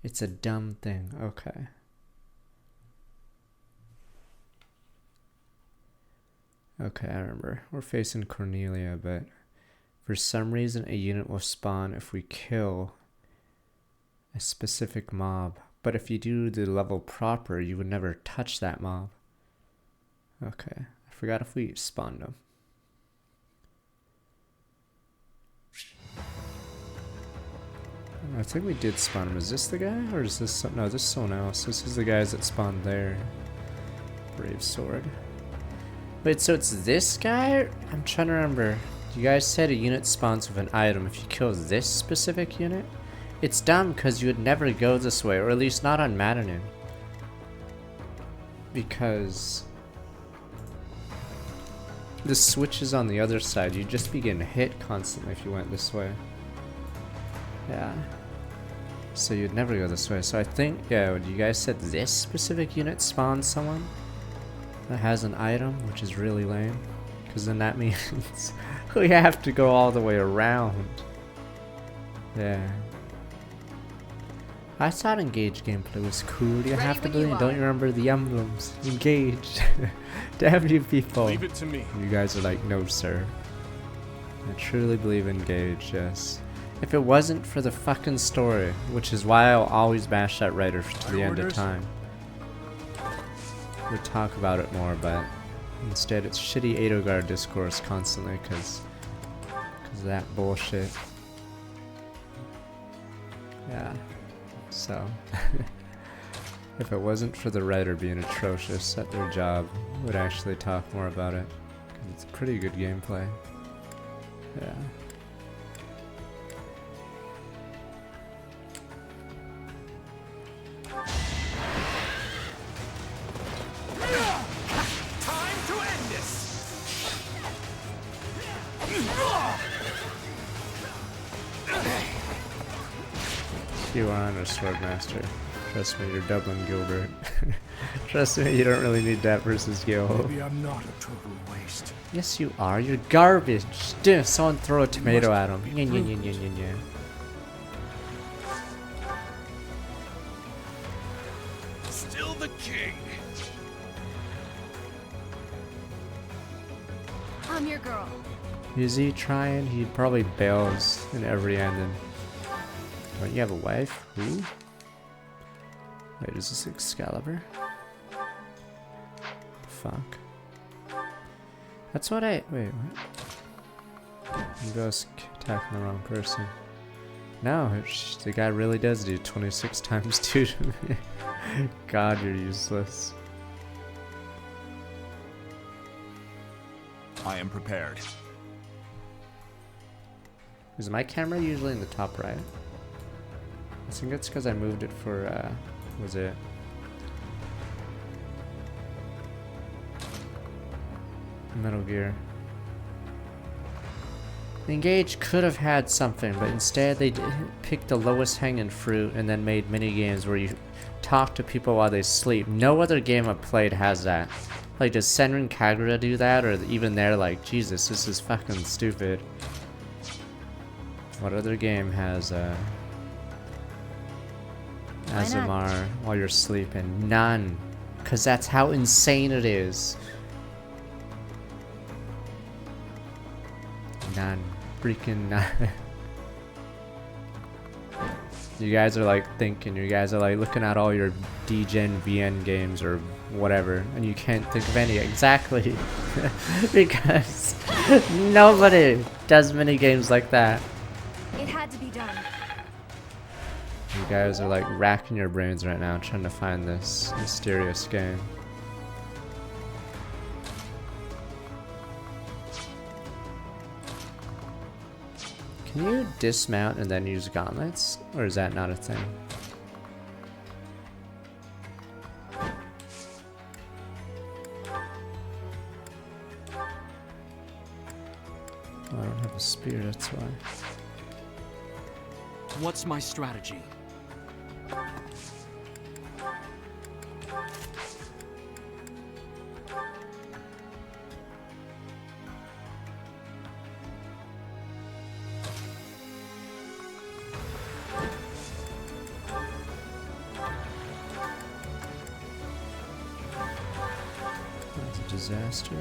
It's a dumb thing. Okay. Okay, I remember. We're facing Cornelia, but for some reason a unit will spawn if we kill a specific mob. But if you do the level proper, you would never touch that mob. Okay, I forgot if we spawned them. I think we did spawn him. Is this the guy? Or is this some... No, this is someone else. This is the guys that spawned there. Brave sword. Wait, so it's this guy? I'm trying to remember. You guys said a unit spawns with an item if you kill this specific unit? It's dumb because you would never go this way, or at least not on Maddening. Because the switch is on the other side. You'd just be getting hit constantly if you went this way. Yeah. So you'd never go this way. So I think, yeah, you guys said this specific unit spawns someone that has an item, which is really lame. Because then that means we have to go all the way around. Yeah. I thought Engage gameplay was cool. You have to believe. Don't you remember the emblems? Engage. Damn you people. Leave it to me. You guys are like, no sir. I truly believe Engage, yes. If it wasn't for the fucking story, which is why I'll always bash that writer to the end of time. We'll talk about it more, but instead it's shitty Edogar discourse constantly because of that bullshit. Yeah. So, if it wasn't for the writer being atrocious at their job, we'd actually talk more about it. Because it's pretty good gameplay. Yeah. Time to end this. You are on a Swordmaster. Trust me, you're doubling Gilbert. Trust me, you don't really need that versus Gil. Maybe I'm not a total waste. Yes, you are. You're garbage. Dude, someone throw a tomato at him. Nya, nya, nya, nya, nya, nya. Still the king. I'm your girl. Is he trying? He probably bails in every ending. Don't you have a wife? Who? Wait, is this Excalibur? The fuck? That's what I... Wait, what? I'm just attacking the wrong person. No, the guy really does do 26 times 2 to me. God, you're useless. I am prepared. Is my camera usually in the top right? I think that's because I moved it for, was it? Metal Gear. Engage could have had something, but instead they picked the lowest hanging fruit and then made mini games where you talk to people while they sleep. No other game I've played has that. Like, does Senran Kagura do that? Or even they're like, Jesus, this is fucking stupid. What other game has ASMR while you're sleeping? None. Because that's how insane it is. None. Freaking none. You guys are like thinking, you guys are like looking at all your DGen VN games or whatever, and you can't think of any. Exactly. Because nobody does mini games like that. It had to be done. You guys are like racking your brains right now trying to find this mysterious game. Can you dismount and then use gauntlets? Or is that not a thing? Oh, I don't have a spear, that's why. What's my strategy? disaster.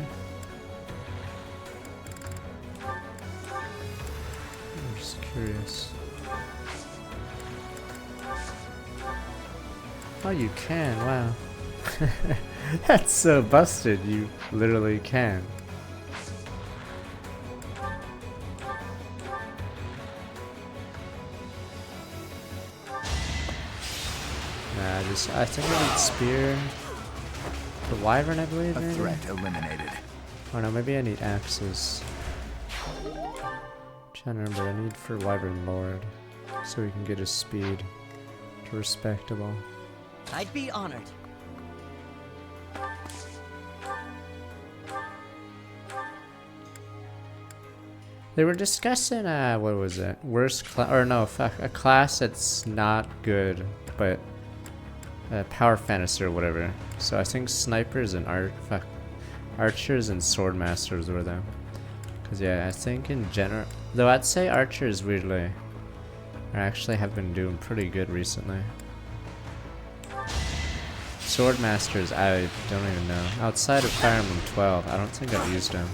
I'm just curious. Oh, you can, wow. That's so busted, you literally can. Nah, I think I need spear. The wyvern, I believe, maybe? Threat eliminated. Oh no, maybe I need axes. Trying to remember, I need for wyvern lord. So we can get his speed to respectable. I'd be honored. They were discussing, what was it? Worst class, or no, fuck, a class that's not good, but power fantasy or whatever. So I think snipers and archers and sword masters were them. Cause yeah, I think in general, though I'd say archers weirdly, actually have been doing pretty good recently. Sword masters, I don't even know. Outside of Fire Emblem 12, I don't think I've used them.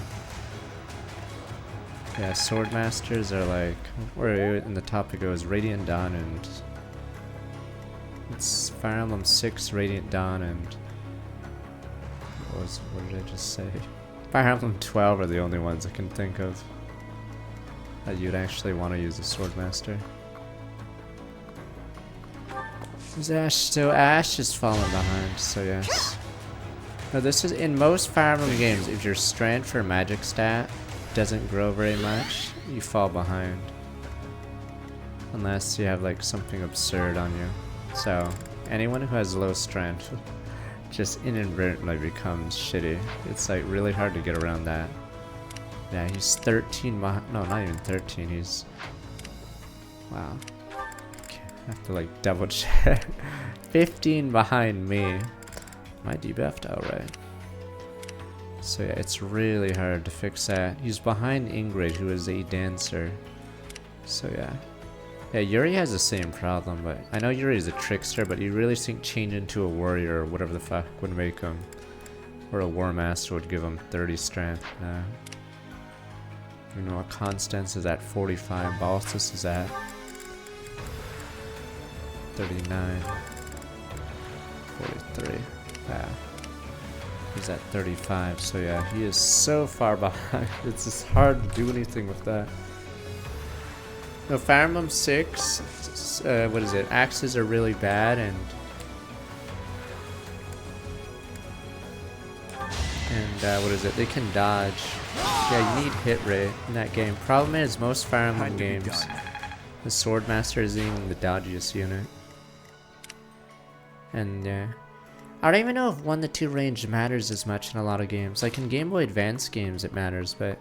Yeah, sword masters are like, where in the top it goes, Radiant Dawn and it's Fire Emblem 6, Radiant Dawn, and what did I just say? Fire Emblem 12 are the only ones I can think of that you'd actually want to use a sword master. Is Ash still? Ash is falling behind, so yes. Now this is, in most Fire Emblem games, if your strength or magic stat doesn't grow very much, you fall behind. Unless you have like something absurd on you. So, anyone who has low strength just inadvertently becomes shitty. It's like really hard to get around that. Yeah, he's 13 behind. No, not even 13. He's. Wow. I have to like double check. 15 behind me. Am I debuffed? Alright. So yeah, it's really hard to fix that. He's behind Ingrid, who is a dancer. So yeah. Yeah, Yuri has the same problem, but I know Yuri's a trickster, but you really think change into a warrior or whatever the fuck would make him, or a war master would give him 30 strength. Nah. You know what, Constance is at 45, Balstus is at 39, 43. Yeah. He's at 35, so yeah, he is so far behind. It's just hard to do anything with that. No, Fire Emblem 6, what is it? Axes are really bad, and what is it? They can dodge. Yeah, you need hit rate in that game. Problem is, most Fire Emblem games, the Sword Master isn't even the dodgiest unit. And yeah, I don't even know if 1-2 range matters as much in a lot of games. Like in Game Boy Advance games, it matters, but.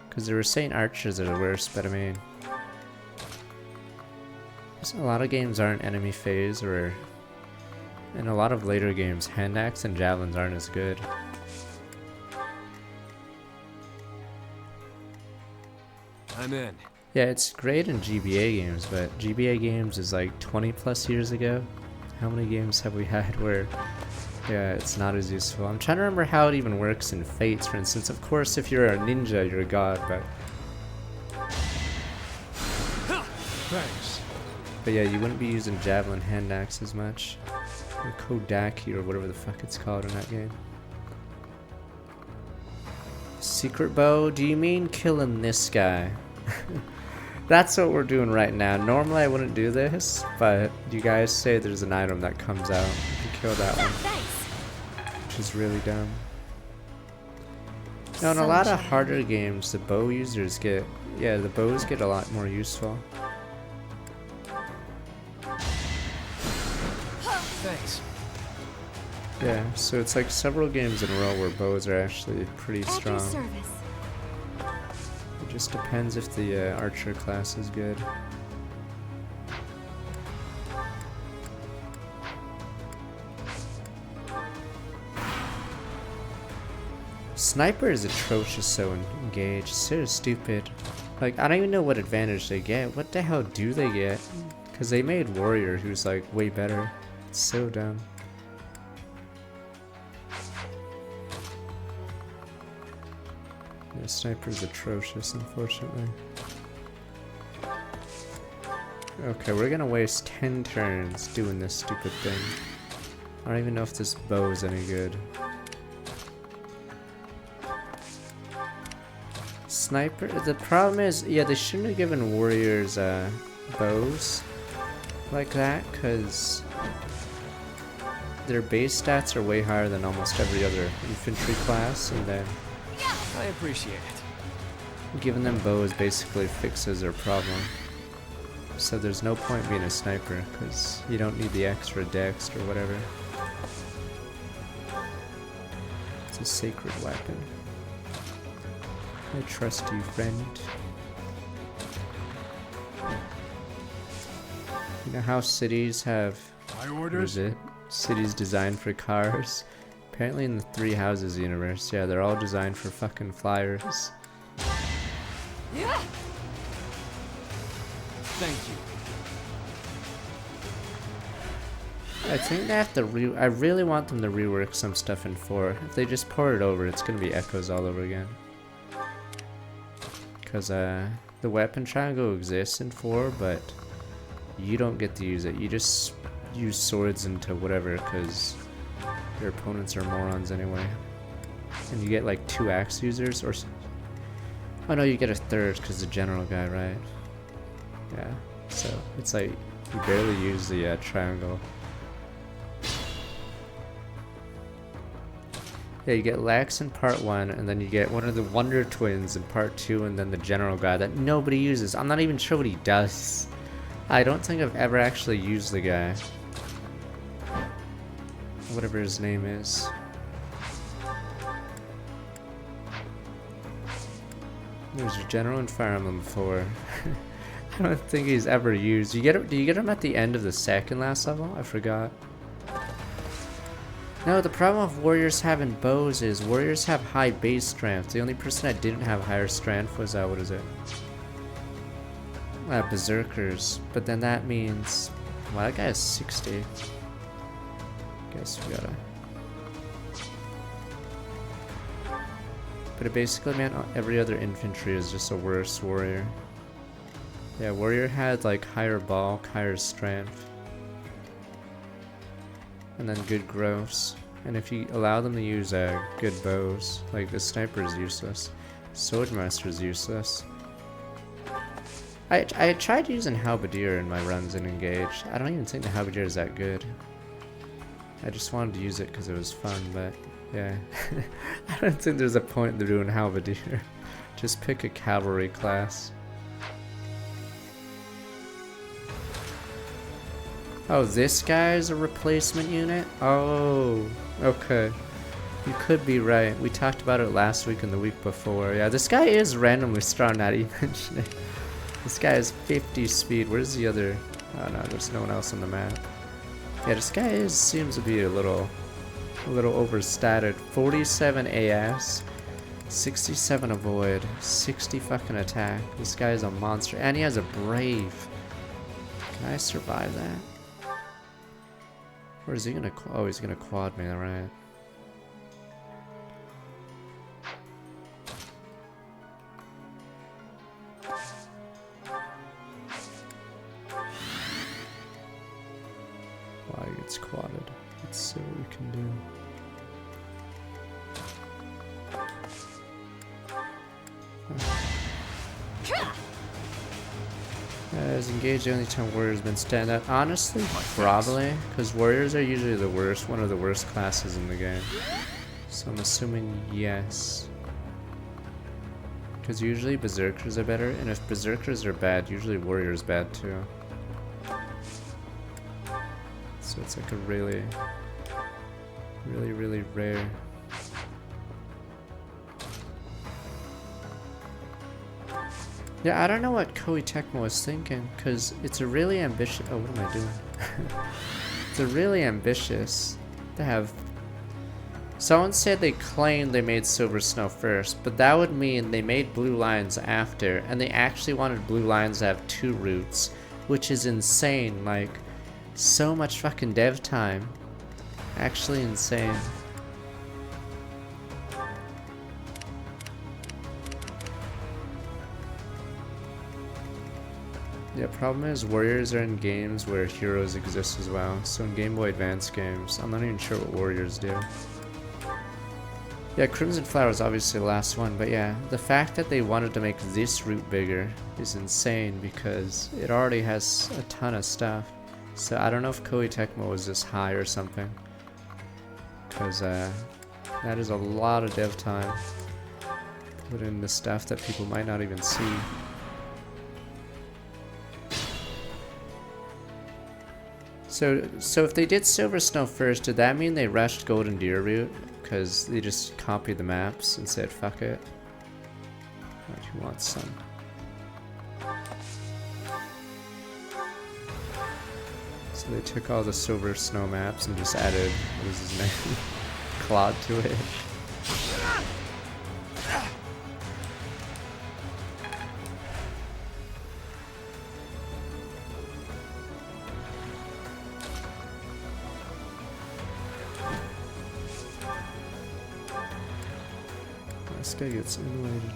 Because they were saying archers are the worst, but I mean, a lot of games aren't enemy phase, or in a lot of later games, hand axe and javelins aren't as good. I'm in. Yeah, it's great in GBA games, but GBA games is like 20 plus years ago. How many games have we had where, yeah, it's not as useful? I'm trying to remember how it even works in Fates, for instance. Of course, if you're a ninja, you're a god, but. Thanks. But yeah, you wouldn't be using javelin hand axe as much. Or Kodaki, or whatever the fuck it's called in that game. Secret bow? Do you mean killing this guy? That's what we're doing right now. Normally I wouldn't do this, but you guys say there's an item that comes out if you kill that one. Thanks. Which is really dumb. No, in a lot of harder games, the bow users get, yeah, the bows get a lot more useful. Thanks. Yeah, so it's like several games in a row where bows are actually pretty At your strong. service. It just depends if the archer class is good. Sniper is atrocious, so engaged, so stupid. Like, I don't even know what advantage they get. What the hell do they get? Because they made warrior, who's like way better. It's so dumb. sniper's atrocious, unfortunately. Okay, we're gonna waste 10 turns doing this stupid thing. I don't even know if this bow is any good. Sniper, the problem is, yeah, they shouldn't have given warriors bows like that, because their base stats are way higher than almost every other infantry class, and then I appreciate it. giving them bows basically fixes their problem. So there's no point being a sniper, because you don't need the extra dex or whatever. It's a sacred weapon. I trust you, friend. You know how cities have... My What orders? is it? Cities designed for cars? Apparently in the Three Houses universe, yeah, they're all designed for fucking flyers. Yeah. Thank you. I think they have to I really want them to rework some stuff in 4. If they just pour it over, it's gonna be echoes all over again. Because the weapon triangle exists in 4, but you don't get to use it. You just use swords into whatever, because your opponents are morons anyway. And you get like 2 axe users, or... Oh no, you get a 3rd, because the general guy, right? Yeah, so it's like you barely use the triangle. Yeah, you get Lex in part 1, and then you get one of the Wonder Twins in part 2, and then the general guy that nobody uses. I'm not even sure what he does. I don't think I've ever actually used the guy. Whatever his name is. There's your general in Fire Emblem 4. I don't think he's ever used. Do you get him at the end of the second last level? I forgot. No, the problem with warriors having bows is warriors have high base strength. The only person that didn't have higher strength was, what is it? Berserkers. But then that means... Well, that guy is 60. Guess we gotta... But it basically meant every other infantry is just a worse warrior. Yeah, warrior had like higher bulk, higher strength. And then good gross. And if you allow them to use good bows, like the sniper is useless, swordmaster is useless. I tried using halberdier in my runs in Engage. I don't even think the halberdier is that good. I just wanted to use it because it was fun, but yeah. I don't think there's a point to doing halberdier. Just pick a cavalry class. Oh, this guy's a replacement unit? Oh, okay. You could be right. We talked about it last week and the week before. Yeah, this guy is randomly strong, not even. This guy has 50 speed. Where's the other? Oh no, there's no one else on the map. Yeah, this guy seems to be a little overstated. 47 AS, 67 avoid, 60 fucking attack. This guy is a monster, and he has a brave. Can I survive that? Or is he gonna? Oh, he's gonna quad me, alright. Wow, he gets quadded. Let's see what we can do. As engaged the only time warriors been stand out. Honestly, probably, because warriors are usually the worst, one of the worst classes in the game. So I'm assuming yes. Because usually berserkers are better, and if berserkers are bad, usually warriors bad too. So it's like a really rare. Yeah, I don't know what Koei Tecmo was thinking, because it's a really ambitious... Oh, what am I doing? It's a really ambitious to have... Someone said they claimed they made Silver Snow first, but that would mean they made Blue Lions after, and they actually wanted Blue Lions to have 2 routes, which is insane. Like, so much fucking dev time. Actually insane. Yeah, problem is warriors are in games where heroes exist as well. So in Game Boy Advance games, I'm not even sure what warriors do. Yeah, Crimson Flower is obviously the last one, but yeah, the fact that they wanted to make this route bigger is insane because it already has a ton of stuff. So I don't know if Koei Tecmo was this high or something. Because that is a lot of dev time. Put in the stuff that people might not even see. So if they did Silver Snow first, did that mean they rushed Golden Deer route? Because they just copied the maps and said, fuck it. Right, who wants some? So they took all the Silver Snow maps and just added, what is his name? Claude to it. This guy gets annihilated.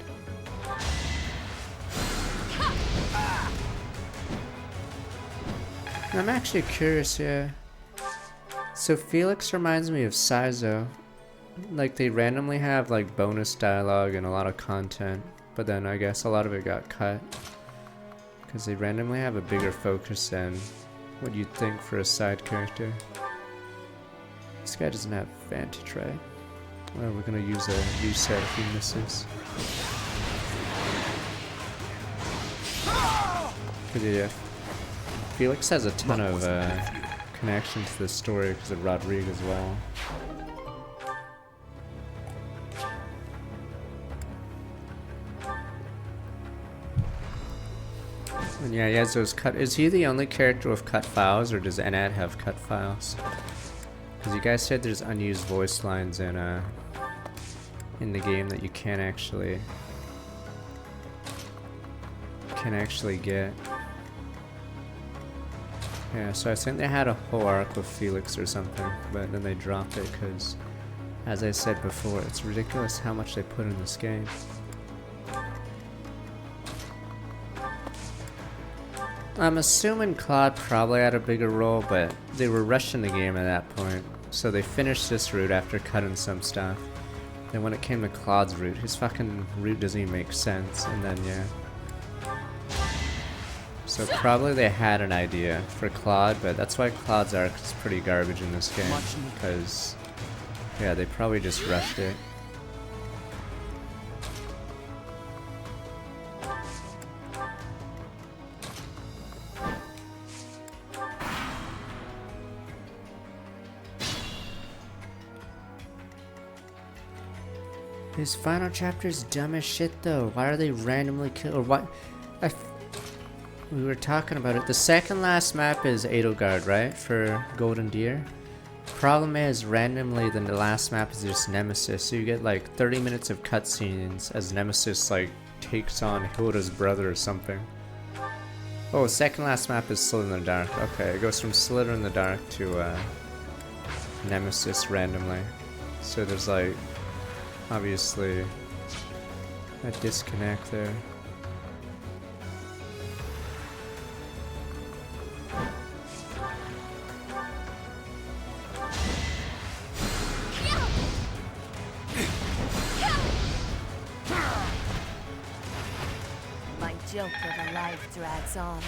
I'm actually curious, yeah. So Felix reminds me of Saizo. Like they randomly have like bonus dialogue and a lot of content, but then I guess a lot of it got cut. Because they randomly have a bigger focus than what you'd think for a side character. This guy doesn't have Vantage, right? Well, we're gonna use a reset if he misses. But yeah, Felix has a ton of connection to the story because of Rodrigue as well. And yeah, he has those cut. Is he the only character with cut files, or does Enad have cut files? Because you guys said there's unused voice lines in the game that you can't actually get. Yeah, so I think they had a whole arc with Felix or something, but then they dropped it because, as I said before, it's ridiculous how much they put in this game. I'm assuming Claude probably had a bigger role, but they were rushing the game at that point, so they finished this route after cutting some stuff. Then when it came to Claude's route, his fucking route doesn't even make sense, and then yeah. So probably they had an idea for Claude, but that's why Claude's arc is pretty garbage in this game, because yeah, they probably just rushed it. His final chapter is dumb as shit though. Why are they randomly kill or what? We were talking about it. The second last map is Edelgard, right? For Golden Deer. Problem is, randomly, then the last map is just Nemesis. So you get like 30 minutes of cutscenes as Nemesis like takes on Hilda's brother or something. Oh, second last map is Slither in the Dark. Okay, it goes from Slither in the Dark to Nemesis randomly. So there's like obviously a disconnect there. My joke of a life drags on.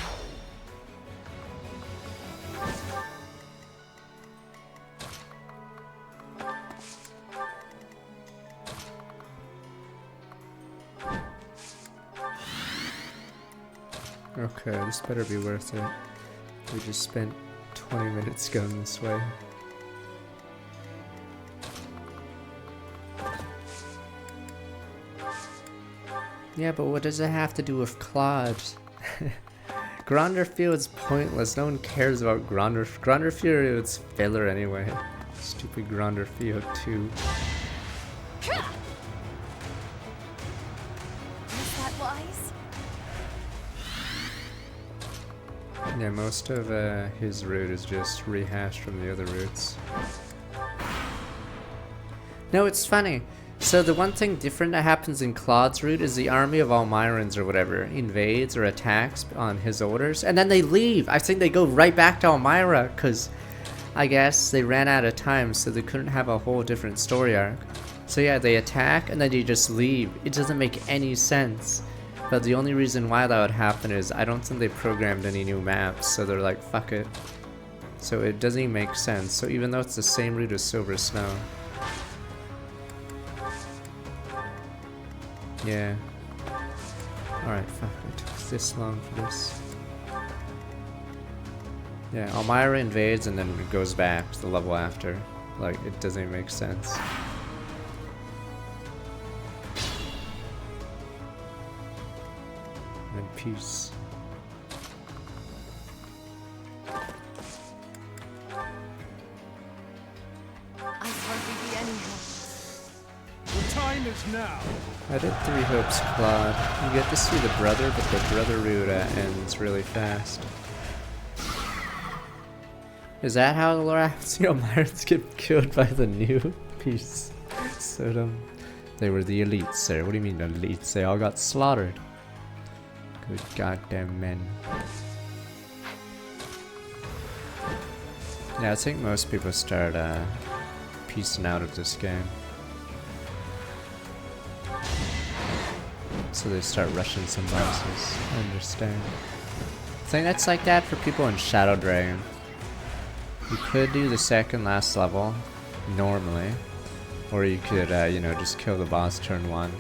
Okay, this better be worth it. We just spent 20 minutes going this way. Yeah, but what does it have to do with Claude? Gronderfield's pointless. No one cares about Gronderfield's filler anyway. Stupid Gronderfield 2. Is that wise? Yeah, most of his route is just rehashed from the other routes. No, it's funny. So the one thing different that happens in Claude's route is the army of Almirans or whatever invades or attacks on his orders, and then they leave. I think they go right back to Elmira because I guess they ran out of time, so they couldn't have a whole different story arc. So yeah, they attack and then they just leave. It doesn't make any sense. But the only reason why that would happen is I don't think they programmed any new maps, so they're like, fuck it. So it doesn't even make sense. So even though it's the same route as Silver Snow. Yeah. Alright, fuck, it took this long for this. Yeah, Elmira invades and then it goes back to the level after. Like, it doesn't even make sense. And peace. I hardly be any help. The time is now. I did 3 hopes, Claude. You get to see the brother, but the brother route ends really fast. Is that how the lore happens? The Almirans get killed by the new piece? So dumb. They were the elites, sir. What do you mean elites? They all got slaughtered. Good goddamn men. Yeah, I think most people start piecing out of this game. So they start rushing some bosses. I understand. I think that's like that for people in Shadow Dragon. You could do the second last level normally, or you could, you know, just kill the boss turn 1.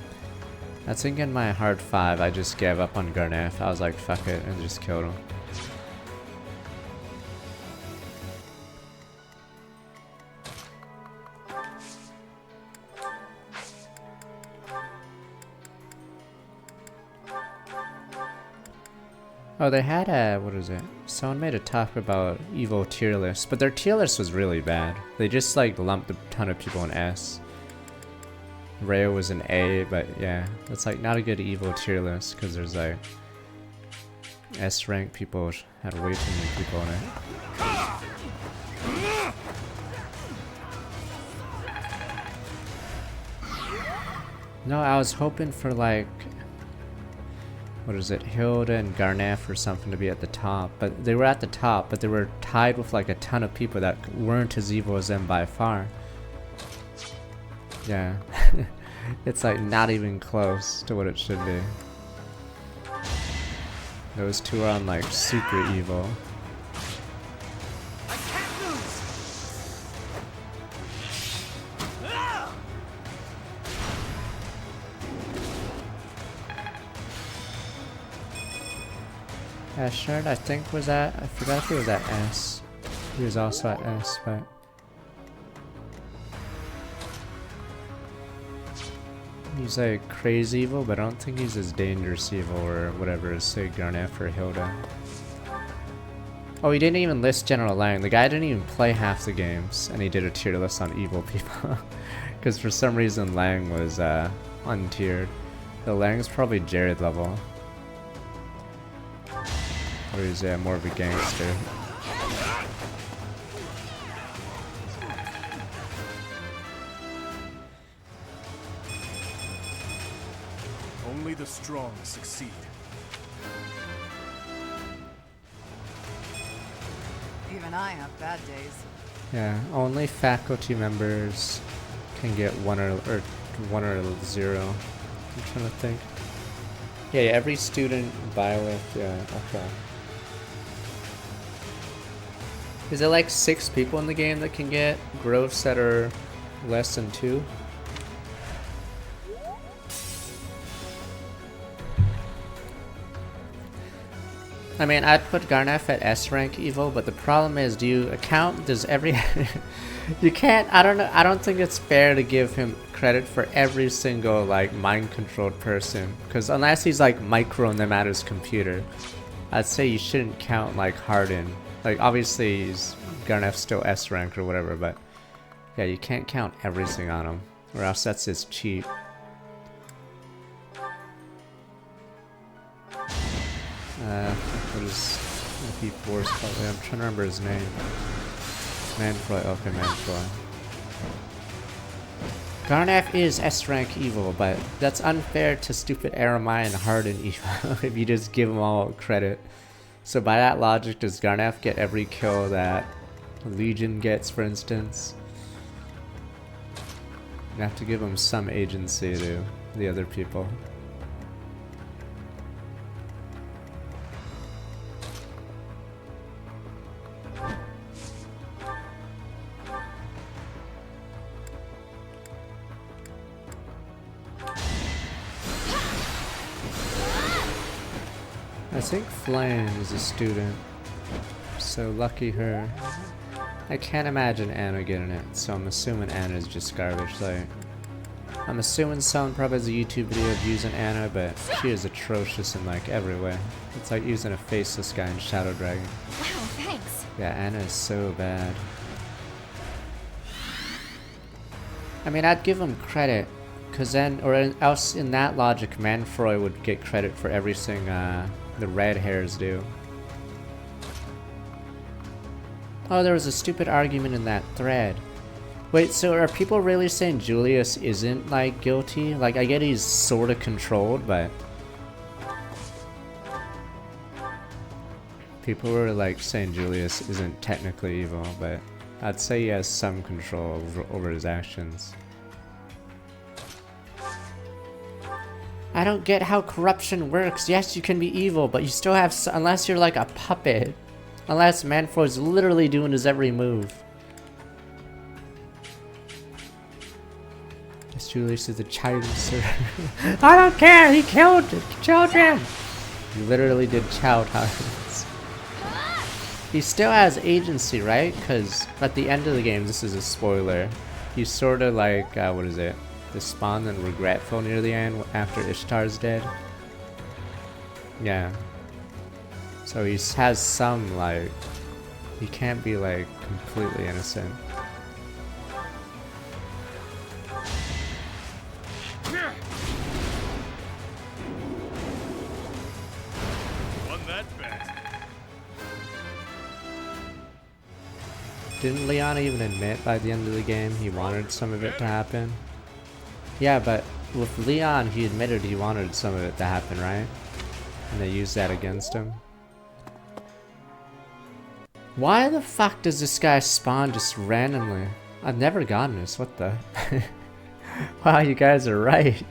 I think in my hard 5, I just gave up on Garneth. I was like, fuck it, and just killed him. Oh, they had a, what is it? Someone made a talk about evil tier list, but their tier list was really bad. They just like lumped a ton of people in S. Rayo was an A, but yeah, that's like not a good evil tier list because there's like S rank people had way too many people in it. No, I was hoping for like, what is it, Hilda and Garneth or something to be at the top, but they were at the top, but they were tied with like a ton of people that weren't as evil as them by far. Yeah, it's like not even close to what it should be. Those two are on like super evil. I can't lose. Ashard, I think, was at, I forgot if he was at S. He was also at S, but he's like crazy evil, but I don't think he's as dangerous evil or whatever as say Garneth or Hilda. Oh, he didn't even list General Lang. The guy didn't even play half the games, and he did a tier list on evil people. Because for some reason Lang was untiered. The Lang's probably Jared level. Or he's more of a gangster. Only the strong succeed. Even I have bad days. Yeah, only faculty members can get 1 or 0. I'm trying to think. Yeah, every student Violet, yeah, okay. Is it like 6 people in the game that can get growths that are less than 2? I mean, I'd put Garneth at S rank evil, but the problem is, do you account, does every, you can't, I don't know, I don't think it's fair to give him credit for every single, like, mind-controlled person, because unless he's, like, microing them at his computer, I'd say you shouldn't count, like, Harden. Like, obviously, Garneth's still S rank or whatever, but yeah, you can't count everything on him, or else that's just cheap. What is P4's probably? I'm trying to remember his name. Manfroy, okay, Manfroy. Garnaf is S-rank evil, but that's unfair to stupid Aramai and Harden evil if you just give them all credit. So by that logic, does Garnaf get every kill that Legion gets, for instance? You have to give him some agency to the other people. I think Flame is a student, so lucky her. I can't imagine Anna getting it, so I'm assuming Anna's just garbage. Like, I'm assuming someone probably has a YouTube video of using Anna, but she is atrocious in like every way. It's like using a faceless guy in Shadow Dragon. Wow, thanks. Yeah, Anna is so bad. I mean, I'd give him credit, cause then, or else in that logic, Manfroy would get credit for everything the red hairs do. Oh, there was a stupid argument in that thread. Wait, so are people really saying Julius isn't, like, guilty? Like, I get he's sort of controlled, but... people were, like, saying Julius isn't technically evil, but I'd say he has some control over his actions. I don't get how corruption works. Yes, you can be evil, but you still have... unless you're, like, a puppet. Unless Manfroy's literally doing his every move. Yes, Julius is a child, sir. I don't care! He killed children! He literally did child violence. He still has agency, right? Because at the end of the game, this is a spoiler, he's sort of like, what is it? Despondent and regretful near the end after Ishtar's dead. Yeah. So he has some, like, he can't be, like, completely innocent. Won that bet. Didn't Leon even admit by the end of the game he wanted some of it to happen? Yeah, but with Leon, he admitted he wanted some of it to happen, right? And they used that against him. Why the fuck does this guy spawn just randomly? I've never gotten this, what the? Wow, you guys are right.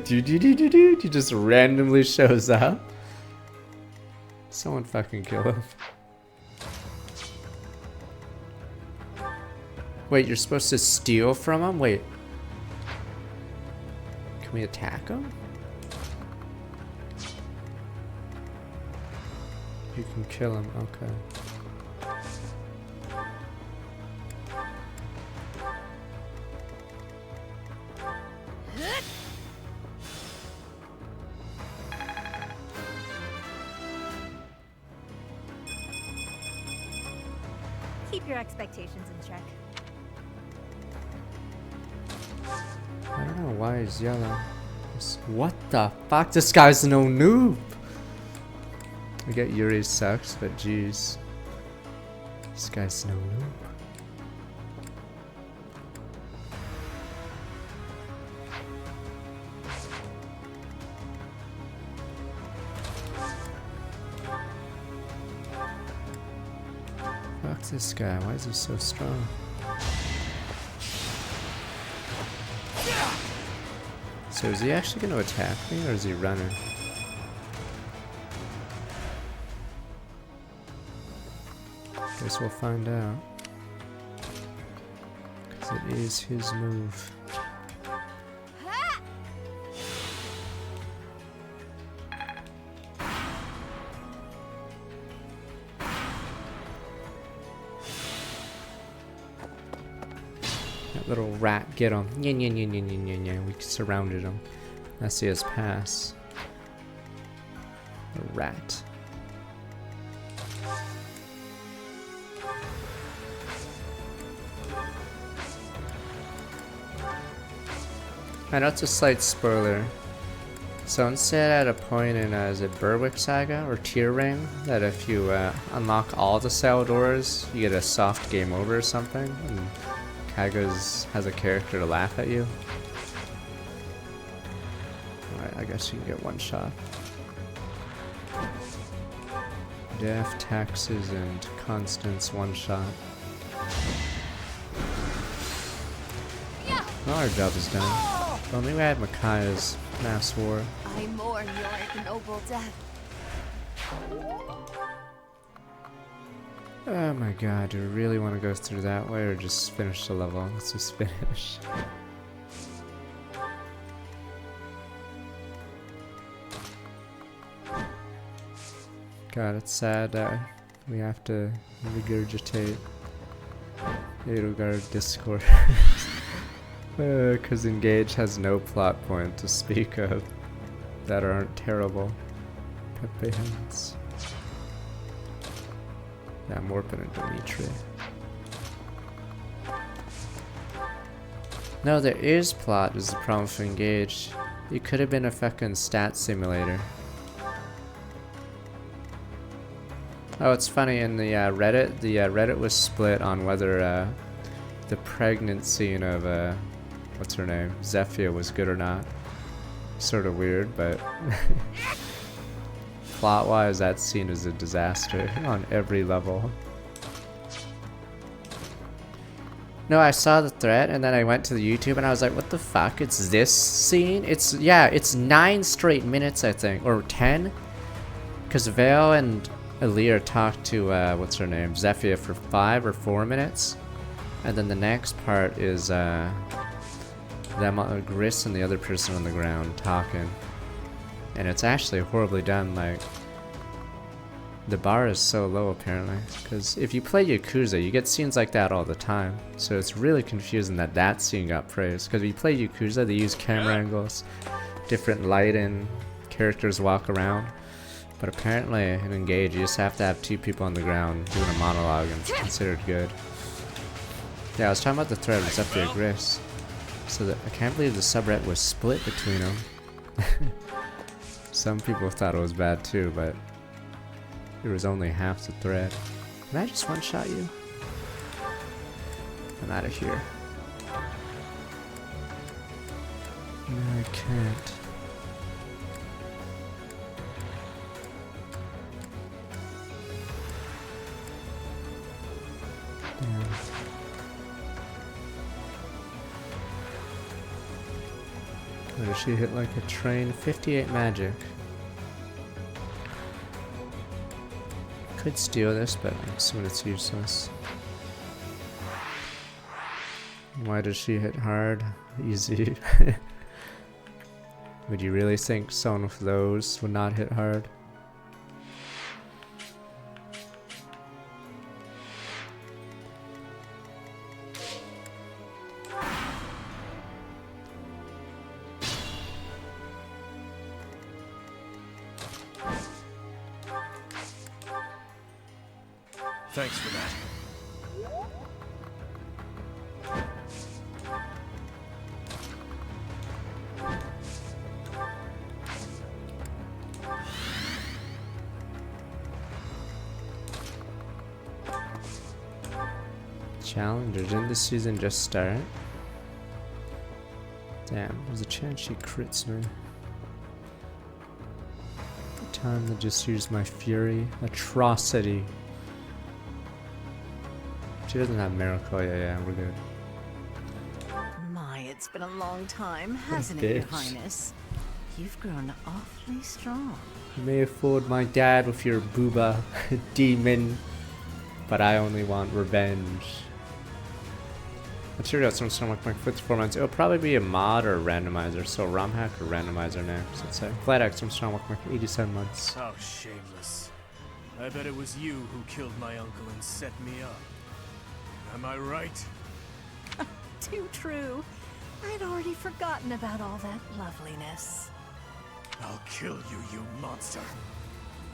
He just randomly shows up. Someone fucking kill him. Wait, you're supposed to steal from him? Wait. Can we attack him? You can kill him, okay. Keep your expectations in check. I don't know why he's yellow. What the fuck? This guy's no noob! I get Yuri sucks, but jeez. This guy's no noob. Fuck this guy, why is he so strong? So is he actually going to attack me, or is he running? Guess we'll find out. Because it is his move. That little rat, get him. We surrounded him. I see his pass. The rat. I know it's a slight spoiler. Someone said at a point in, is it Berwick Saga or Tier Ring, that if you unlock all the cell doors, you get a soft game over or something. And has a character to laugh at you. Alright, I guess you can get one shot. Death, taxes, and constants, one shot. Well, our job is done. If only we had Micaiah's mass war. I mourn your ignoble death. Oh my god, do we really want to go through that way or just finish the level? Let's just finish. God, it's sad that we have to regurgitate Edelgard Discord. Because Engage has no plot point to speak of that aren't terrible. Pepe hands. Yeah, Morpin and Dimitri. No, there is plot is the problem for Engage. It could have been a fucking stat simulator. Oh, it's funny, in the Reddit, Reddit was split on whether the pregnant scene of, what's her name, Zephyr was good or not. Sort of weird, but plot-wise, that scene is a disaster on every level. No, I saw the thread, and then I went to the YouTube, and I was like, what the fuck, it's this scene? It's 9 straight minutes, I think, or 10? Because Vale and Alir talked to, what's her name, Zephyr for 5 or 4 minutes. And then the next part is, them, Gris and the other person on the ground talking. And it's actually horribly done, like, the bar is so low apparently. Because if you play Yakuza, you get scenes like that all the time. So it's really confusing that that scene got praised. Because if you play Yakuza, they use camera angles, different lighting, characters walk around. But apparently in Engage, you just have to have 2 people on the ground doing a monologue and it's considered good. Yeah, I was talking about the thread with Zephyr Gris. So I can't believe the subreddit was split between them. Some people thought it was bad too, but it was only half the thread. Can I just one-shot you? I'm out of here. No, I can't. Damn. Where does she hit like a train? 58 magic. Could steal this, but I'm assuming it's useless. Why does she hit hard? Easy. Would you really think someone with those would not hit hard? Thanks for that. Challenger, didn't this season just start? Damn, there's a chance she crits me. Time to just use my fury. Atrocity. She doesn't have miracle. Yeah, we're good. My, it's been a long time, hasn't it, Your Bitch. Highness? You've grown awfully strong. You may have fooled my dad with your booba demon, but I only want revenge. Let's hear out some like my 54 months. It'll probably be a mod or a randomizer. So ROM hack or randomizer next. Let's say Flat X from Strong like 87 months. How shameless. I bet it was you who killed my uncle and set me up. Am I right? Too true. I'd already forgotten about all that loveliness. I'll kill you, you monster.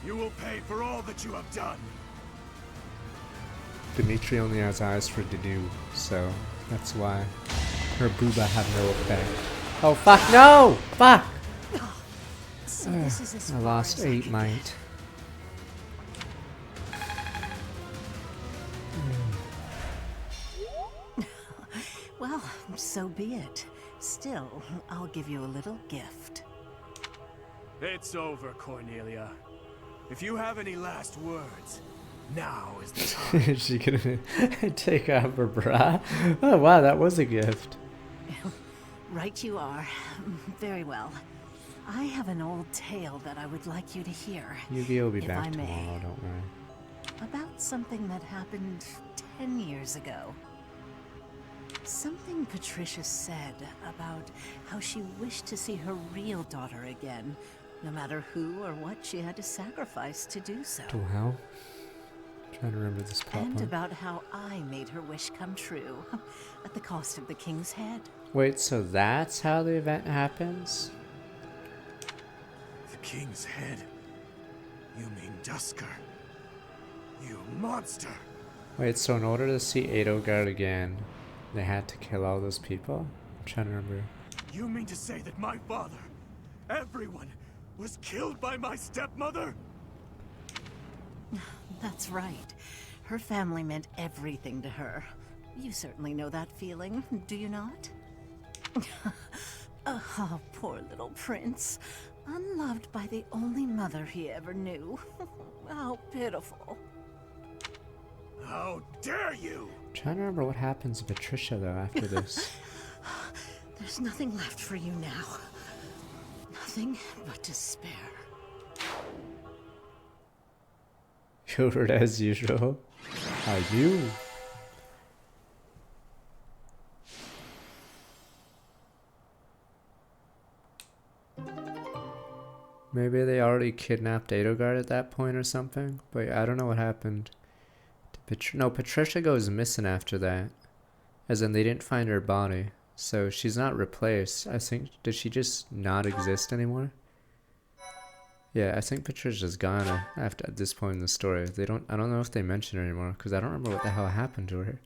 You will pay for all that you have done. Dimitri only has eyes for Dedu, so that's why her booba have no effect. Oh fuck no! Fuck! So this is as I far lost as I 8 could might. Well, so be it. Still, I'll give you a little gift. It's over, Cornelia. If you have any last words, now is the time. Is she gonna take off her bra? Oh wow, that was a gift. Right you are. Very well. I have an old tale that I would like you to hear. Yu-Gi-Oh! Will be if back I may. tomorrow, don't worry. About something that happened 10 years ago. Something Patricia said about how she wished to see her real daughter again, no matter who or what she had to sacrifice to do so. Wow. Trying to remember this plot And point. about how I made her wish come true, at the cost of the king's head. Wait, so that's how the event happens? The king's head? You mean Dusker? You monster! Wait, so in order to see Edelgard again, they had to kill all those people? I'm trying to remember. You mean to say that my father, everyone, was killed by my stepmother? That's right. Her family meant everything to her. You certainly know that feeling, do you not? Oh, poor little prince. Unloved by the only mother he ever knew. How pitiful. How dare you! I'm trying to remember what happens to Patricia though after this. There's nothing left for you now. Nothing but despair. Hubert as usual. How you? Maybe they already kidnapped Edelgard at that point or something, but I don't know what happened. No, Patricia goes missing after that, as in they didn't find her body, so she's not replaced. I think, did she just not exist anymore? Yeah, I think Patricia's gone after at this point in the story. I don't know if they mention her anymore, because I don't remember what the hell happened to her.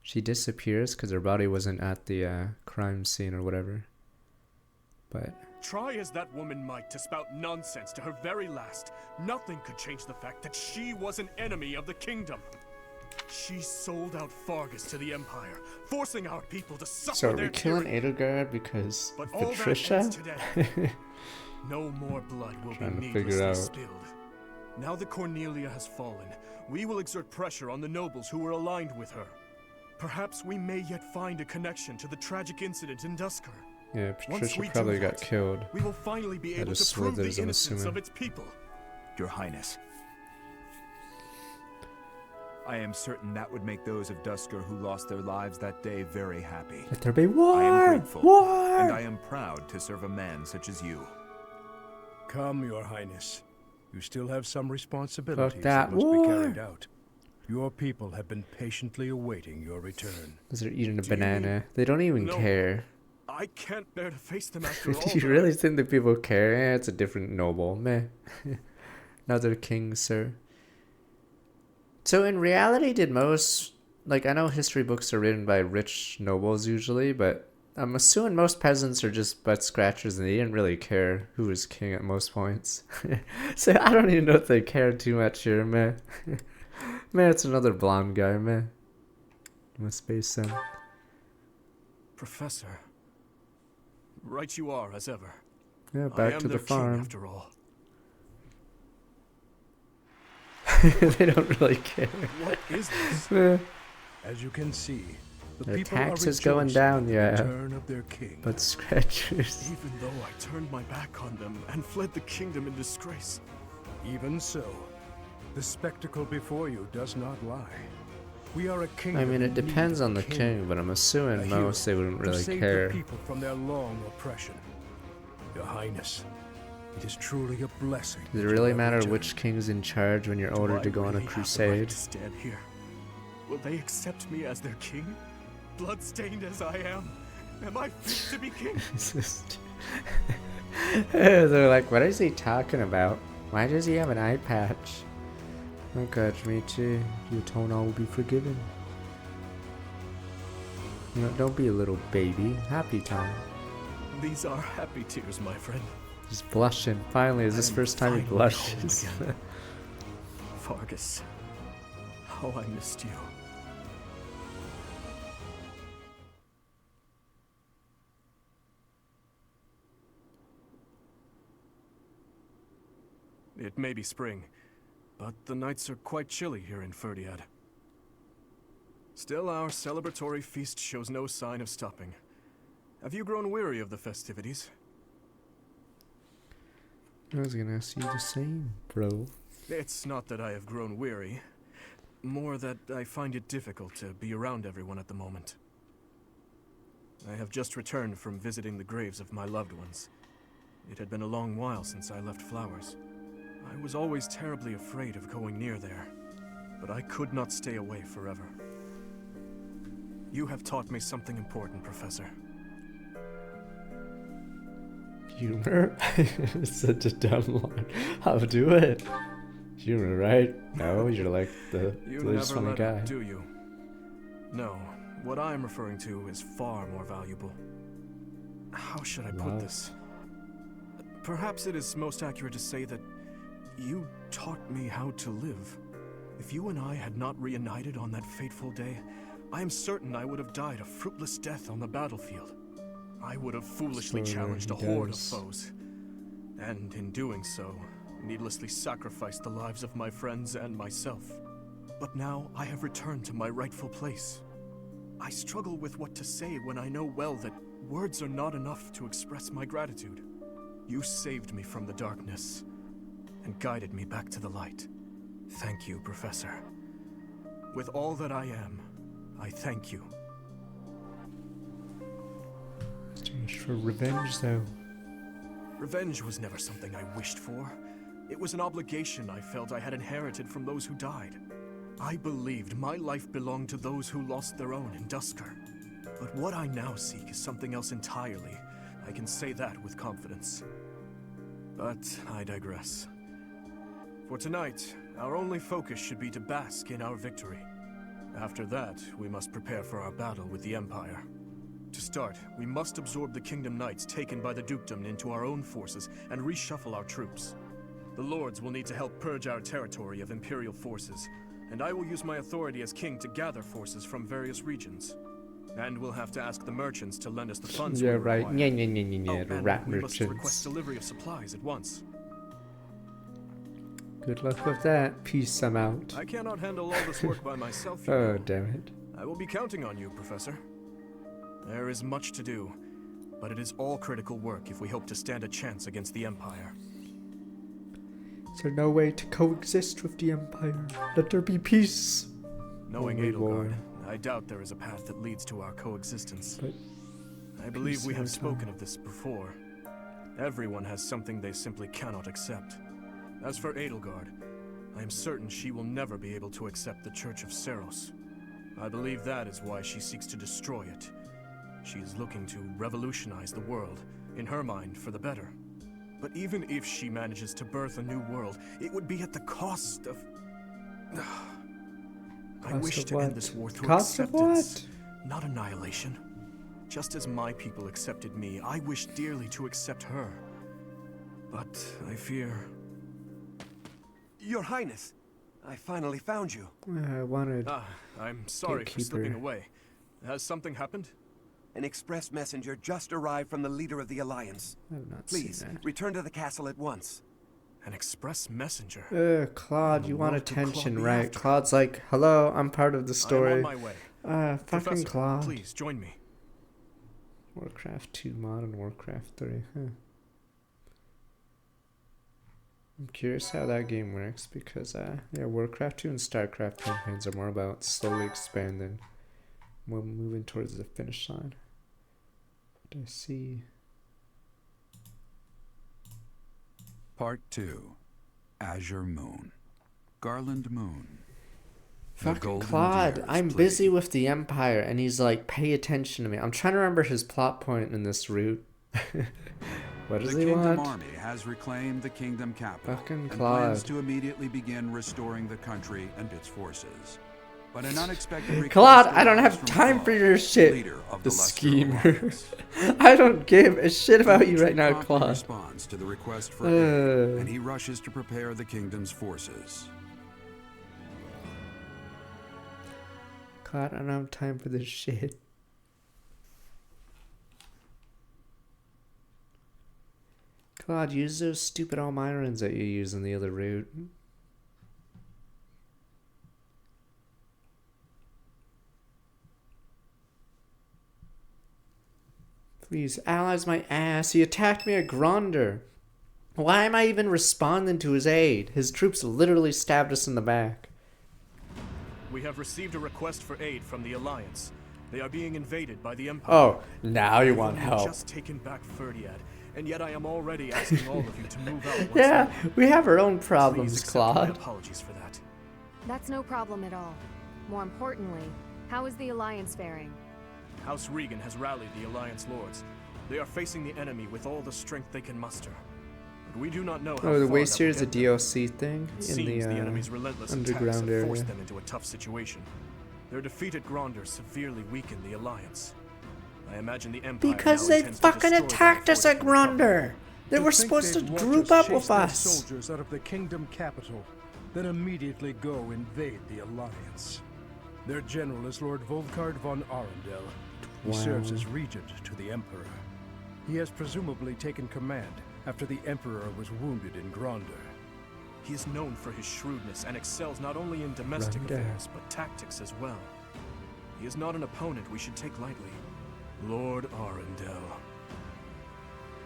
She disappears because her body wasn't at the crime scene or whatever. But Try as that woman might to spout nonsense to her very last, nothing could change the fact that she was an enemy of the kingdom. She sold out Fargus to the Empire, forcing our people to suffer so are their we killing tyranny. Edelgard because But of all that Patricia? ends today. No more blood will Trying be to figure needlessly out. spilled. Now that Cornelia has fallen, we will exert pressure on the nobles who were aligned with her. Perhaps we may yet find a connection to the tragic incident in Dusker. Yeah, Once Patricia we do probably got that, killed. We will finally be That able is to prove the Slithers, I'm innocence assuming. of its people. Your Highness. I am certain that would make those of Dusker who lost their lives that day very happy. Let there be war! I am grateful, War! and I am proud to serve a man such as you. Come, Your Highness. You still have some responsibilities that that must war. be carried out. Your people have been patiently awaiting your return. They're eating a Do you banana. mean- They don't even No. care. I can't bear to face them after all. Do you that really think that people care? Eh, it's a different noble. Meh. Another king, sir. So in reality, did most... Like, I know history books are written by rich nobles usually, but I'm assuming most peasants are just butt scratchers and they didn't really care who was king at most points. So I don't even know if they cared too much here, meh. Man, it's another blonde guy, meh. Must be some. Professor. Right you are, as ever. Yeah, I back am to the their king, farm. after all. They don't really care. What is this? Eh. As you can see, the Their people are taxes going rejoicing down, in the yeah. return of their king. But scratchers. Even though I turned my back on them and fled the kingdom in disgrace. Even so, the spectacle before you does not lie. We are a kingdom. I mean, it in need depends of on a the king, but I'm assuming a hero most they wouldn't to really save care. the people from their long oppression. Your Highness, it is truly a blessing. Does it that you really have matter returned. which king's in charge when you're Do ordered I to go on a really have the right crusade? to stand here? Will they accept me as their king? Bloodstained as I am I fit to be king? It's just- They're like, what is he talking about? Why does he have an eye patch? Oh god, me too. Your toenail will be forgiven. You know, don't be a little baby. Happy time. These are happy tears, my friend. He's blushing. Finally, is this I'm first time he finally blushes? home again. Fargus, how I missed you. It may be spring, but the nights are quite chilly here in Ferdiad. Still, our celebratory feast shows no sign of stopping. Have you grown weary of the festivities? I was gonna ask you the same, bro. It's not that I have grown weary. More that I find it difficult to be around everyone at the moment. I have just returned from visiting the graves of my loved ones. It had been a long while since I left Flowers. I was always terribly afraid of going near there, but I could not stay away forever. You have taught me something important, Professor. Humor? Such a dumb line. How do it? Humor, right? No, you're like the You least never funny let guy. up, do you? No, what I am referring to is far more valuable. How should I put Love. this? Perhaps it is most accurate to say that you taught me how to live. If you and I had not reunited on that fateful day, I am certain I would have died a fruitless death on the battlefield. I would have foolishly So challenged a he horde of does. foes. And in doing so, needlessly sacrificed the lives of my friends and myself. But now I have returned to my rightful place. I struggle with what to say when I know well that words are not enough to express my gratitude. You saved me from the darkness and guided me back to the light. Thank you, Professor. With all that I am, I thank you. Too much for revenge, though. Revenge was never something I wished for. It was an obligation I felt I had inherited from those who died. I believed my life belonged to those who lost their own in Dusker. But what I now seek is something else entirely. I can say that with confidence. But I digress. For tonight, our only focus should be to bask in our victory. After that, we must prepare for our battle with the Empire. To start, we must absorb the Kingdom Knights taken by the Dukedom into our own forces and reshuffle our troops. The Lords will need to help purge our territory of Imperial forces, and I will use my authority as king to gather forces from various regions. And we'll have to ask the merchants to lend us the funds Yeah, we right. require. Yeah, the and rat we must request merchants. delivery of supplies at once. Good luck with that. Peace, I'm out. I cannot handle all this work by myself, you Oh, know. damn it. I will be counting on you, Professor. There is much to do, but it is all critical work if we hope to stand a chance against the Empire. Is there no way to coexist with the Empire? Let there be peace. Knowing Only war. Edelgard, I doubt there is a path that leads to our coexistence. But I believe peace we have over spoken time. of this before. Everyone has something they simply cannot accept. As for Edelgard, I am certain she will never be able to accept the Church of Seros. I believe that is why she seeks to destroy it. She is looking to revolutionize the world, in her mind, for the better. But even if she manages to birth a new world, it would be at the cost of... I Cost wish of to what? end this war through Cost of acceptance, what? not annihilation. Just as my people accepted me, I wish dearly to accept her. But I fear... Your Highness, I finally found you. I wanted. I'm sorry for slipping Gatekeeper. away. Has something happened? An express messenger just arrived from the leader of the Alliance. I've not Please, seen that. return to the castle at once. An express messenger? Claude, In you the want world could Claude attention, be right? after? Claude's like, hello, I'm part of the I am story. on my way. Fucking Professor, Claude. please, join me. Warcraft 2 mod and Warcraft 3, huh? I'm curious how that game works because, yeah, Warcraft 2 and StarCraft campaigns are more about slowly expanding, more moving towards the finish line. But I see. Part 2. Azure Moon. Garland Moon. The Fucking golden Claude, deer is I'm busy pleased. with the Empire, and he's like, pay attention to me. I'm trying to remember his plot point in this route. What does The he Kingdom want? Army has reclaimed the Kingdom capital Fucking and Claude. plans to immediately begin restoring the country and its forces. But an unexpected request Claude, I don't arrives have from time for Claude, your shit. leader of The Lesser schemer. Alliance. I don't give a shit about you right now, Dimitri promptly Claude. responds to the request for Uh. aid, and he rushes to prepare the kingdom's forces. Claude, I don't have time for this shit. Claude, use those stupid Almirans that you use in the other route. Please, allies my ass. He attacked me at Gronder. Why am I even responding to his aid? His troops literally stabbed us in the back. We have received a request for aid from the Alliance. They are being invaded by the Empire. Oh, now you want I've help. just taken back Ferdiad, and yet I am already asking all of you to move out once Yeah, more. we have our own Please problems, accept my Claude. apologies for that. That's no problem at all. More importantly, how is the Alliance faring? House Regan has rallied the Alliance lords. They are facing the enemy with all the strength they can muster. But we do not know how Oh, the far Waste that here will is a get them. DLC thing It in seems the, the enemy's relentless underground attacks have area. forced them into a tough situation. Their defeat at Gronder severely weakened the Alliance. I imagine the Empire Because now they intends to fucking destroy attacked them us at before they can recover. Gronder. They were think supposed to they'd watch group us up chase with their us. soldiers out of the kingdom capital, then immediately go invade the Alliance. Their general is Lord Volkard von Arundel. He serves as regent to the Emperor. He has presumably taken command after the Emperor was wounded in Gronder. He is known for his shrewdness and excels not only in domestic Gronder. affairs, but tactics as well. He is not an opponent we should take lightly. Lord Arundel.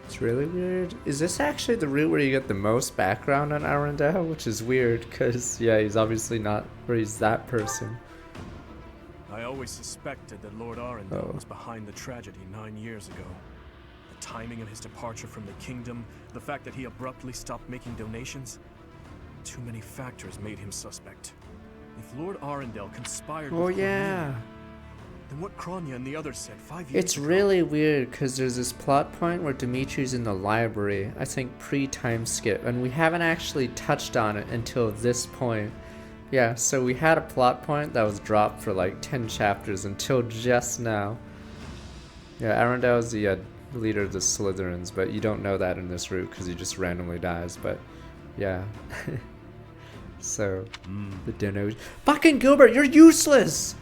It's really weird. Is this actually the route where you get the most background on Arundel? Which is weird, because, yeah, he's obviously not where he's that person. I always suspected that Lord Arundel Oh. was behind the tragedy 9 years ago. The timing of his departure from the kingdom, the fact that he abruptly stopped making donations. Too many factors made him suspect. If Lord Arundel conspired Oh, with yeah. Cornelia, then what Kronya and the others said 5 years It's ago. really weird, because there's this plot point where Dimitri's in the library, I think pre-time skip, and we haven't actually touched on it until this point. Yeah, so we had a plot point that was dropped for like 10 chapters until just now. Yeah, Arundel is the leader of the Slytherins, but you don't know that in this route because he just randomly dies, but yeah. So, the donation. Fucking Gilbert, you're useless!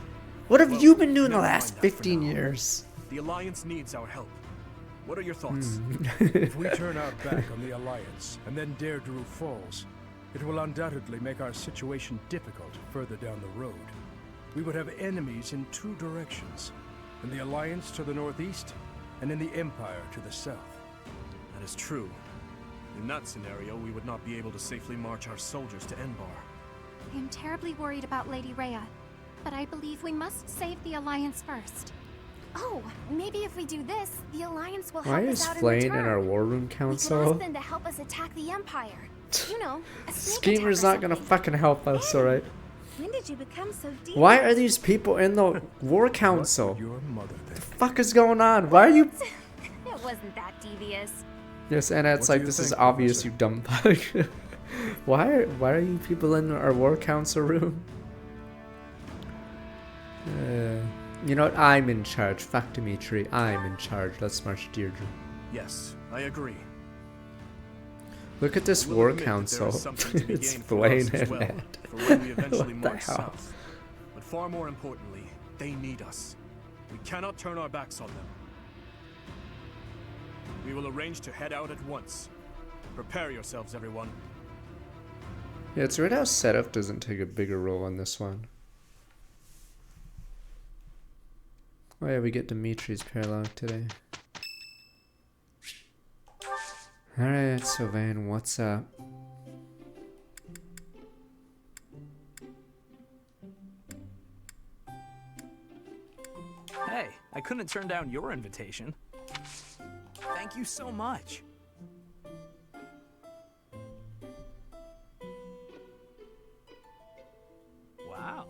What have Well, you been doing the never last mind that for 15 now. years? The Alliance needs our help. What are your thoughts? If we turn our back on the Alliance and then Deirdre falls, it will undoubtedly make our situation difficult further down the road. We would have enemies in two directions, in the Alliance to the northeast, and in the Empire to the south. That is true. In that scenario, we would not be able to safely march our soldiers to Enbar. I am terribly worried about Lady Rhea, but I believe we must save the Alliance first. Oh, maybe if we do this, the Alliance will help Why us is out in Flayn return. in our War Room We could Council? ask them to help us attack the Empire. You know, a sneak Schemer's attack or not gonna something. fucking help us, alright? When did you become so deep? Why are these people in the War What Council? would your mother think? The fuck is going on? Why are you... It wasn't that devious. Yes, Anna, it's What do like, you this is think, obvious, Professor? you dumb fuck. Why are you people in our War Council room? You know what? I'm in charge. Fuck Dimitri. I'm in charge. Let's march Deirdre. Yes, I agree. Look at this I will War admit that there Council. is something to be It's gained for us Flayn as and well, that. for when we eventually What the march hell? south. But far more importantly, they need us. We cannot turn our backs on them. We will arrange to head out at once. Prepare yourselves, everyone. Yeah, it's weird how setup doesn't take a bigger role in this one. Oh yeah, we get Dimitri's parallel today. Alright, Sylvain, what's up? Hey, I couldn't turn down your invitation. Thank you so much. Wow.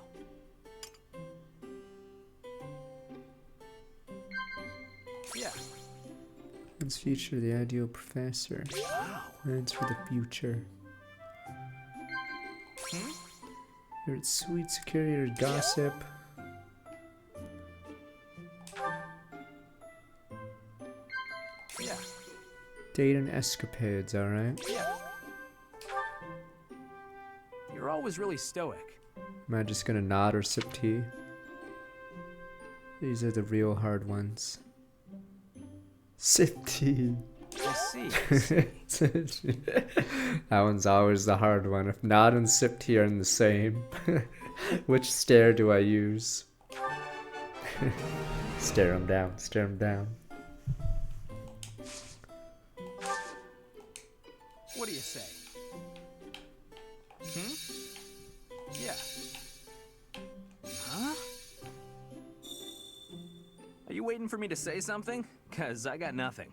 Yeah. Let's feature the ideal professor. Plans for the future. You're at sweet security or gossip. Yeah. Date and escapades, alright? Yeah. You're always really stoic. Am I just gonna nod or sip tea? These are the real hard ones. Sip tea. This see. That one's always the hard one. If Nod and Sipti are in the same, which stare do I use? Stare him down, stare him down. What do you say? Yeah. Huh? Are you waiting for me to say something? 'Cause I got nothing.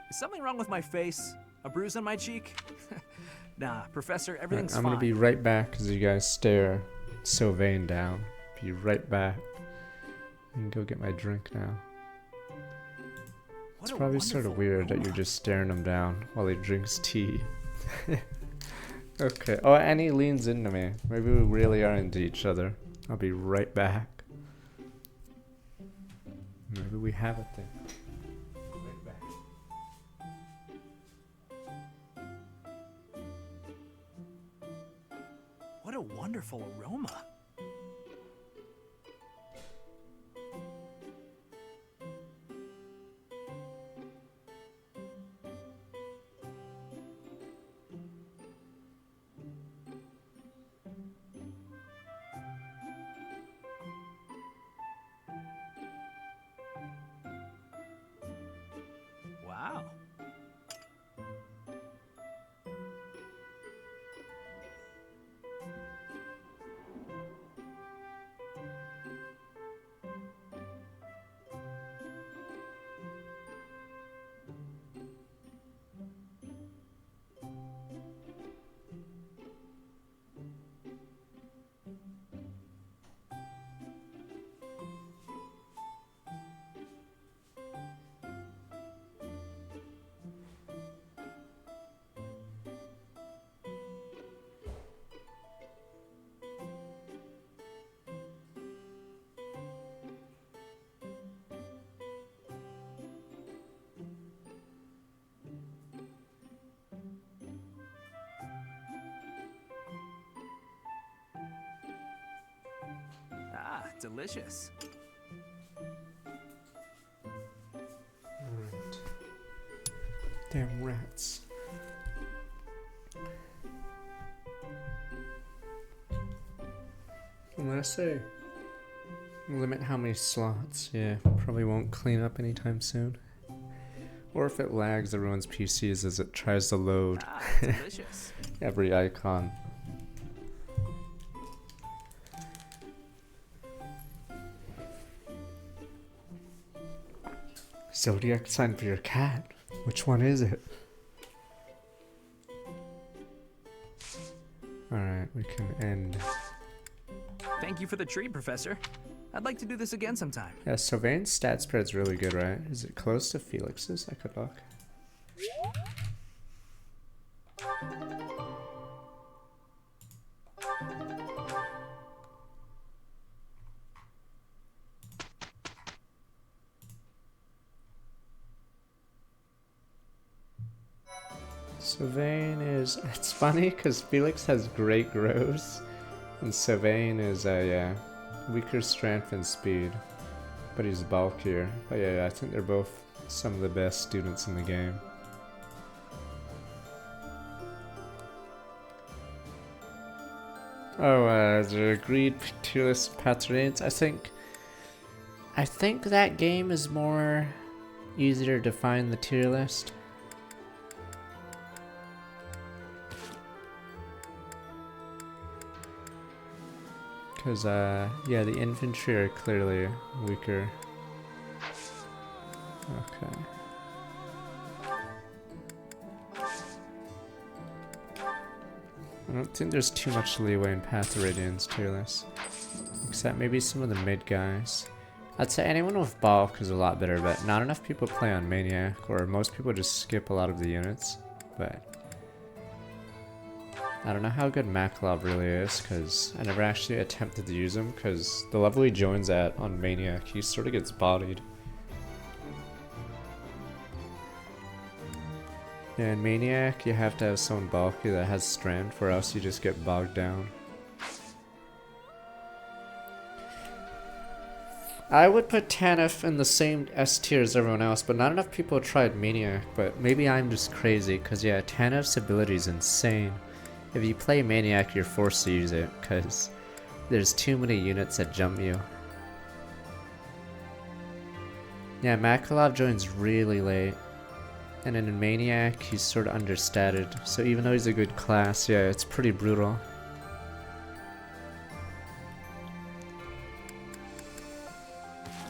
Is something wrong with my face? A bruise on my cheek? Nah, Professor, everything's I'm fine. gonna be right back as you guys stare Sylvain down. Be right back. I can go get my drink now. It's probably sort of weird that you're just staring him down while he drinks tea. Okay. Oh, and he leans into me. Maybe we really are into each other. I'll be right back. Maybe we have a thing. Right back. What a wonderful aroma. Wow. Ah, delicious. Alright. Damn rats. Unless I limit how many slots, yeah, probably won't clean up anytime soon. Or if it lags everyone's PCs as it tries to load Delicious. every icon. Zodiac sign for your cat. Which one is it? Alright, we can end. Thank you for the treat, Professor. I'd like to do this again sometime. Yeah, Sylvain's stat spread's really good, right? Is it close to Felix's? I could look. Sylvain is... It's funny because Felix has great grows. And Sylvain is a weaker strength and speed. But he's bulkier. But yeah, I think they're both some of the best students in the game. Oh, the agreed tier list patterns. I think that game is more easier to find the tier list. Because, yeah, the infantry are clearly weaker. Okay. I don't think there's too much leeway in Pathoridian's tier list. Except maybe some of the mid guys. I'd say anyone with bulk is a lot better, but not enough people play on Maniac, or most people just skip a lot of the units. But I don't know how good Makalov really is, because I never actually attempted to use him, because the level he joins at on Maniac, he sort of gets bodied. Yeah, in Maniac, you have to have someone bulky that has strength, or else you just get bogged down. I would put Tanif in the same S tier as everyone else, but not enough people tried Maniac, but maybe I'm just crazy, because yeah, Tanif's ability is insane. If you play Maniac, you're forced to use it, because there's too many units that jump you. Yeah, Makalov joins really late, and then in Maniac, he's sort of understated, so even though he's a good class, yeah, it's pretty brutal.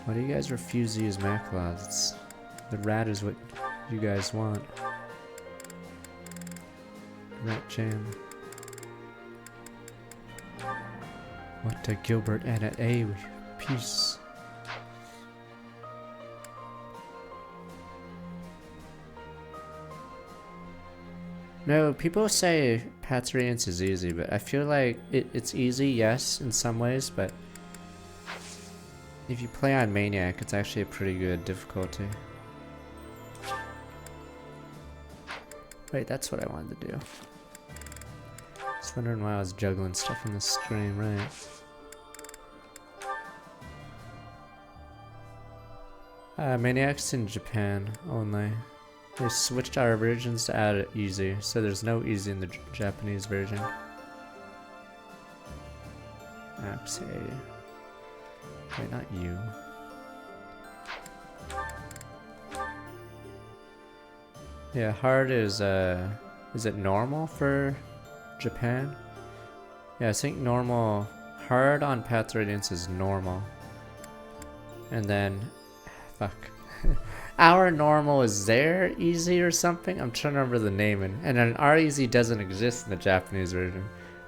Why do you guys refuse to use Makalov? The rat is what you guys want. Rat jam. What to Gilbert and at A peace. No, people say Path Radiance is easy, but I feel like it's easy, yes, in some ways, but if you play on Maniac, it's actually a pretty good difficulty. Wait, that's what I wanted to do. Just wondering why I was juggling stuff on the screen, right? Maniac's in Japan only. They switched our versions to add it easy, so there's no easy in the Japanese version. Apps A. Wait, not you. Yeah, hard is it normal for Japan? Yeah, I think normal, hard on Path Radiance is normal. And then, fuck. Our normal is their easy or something? I'm trying to remember the naming. And then our easy doesn't exist in the Japanese version.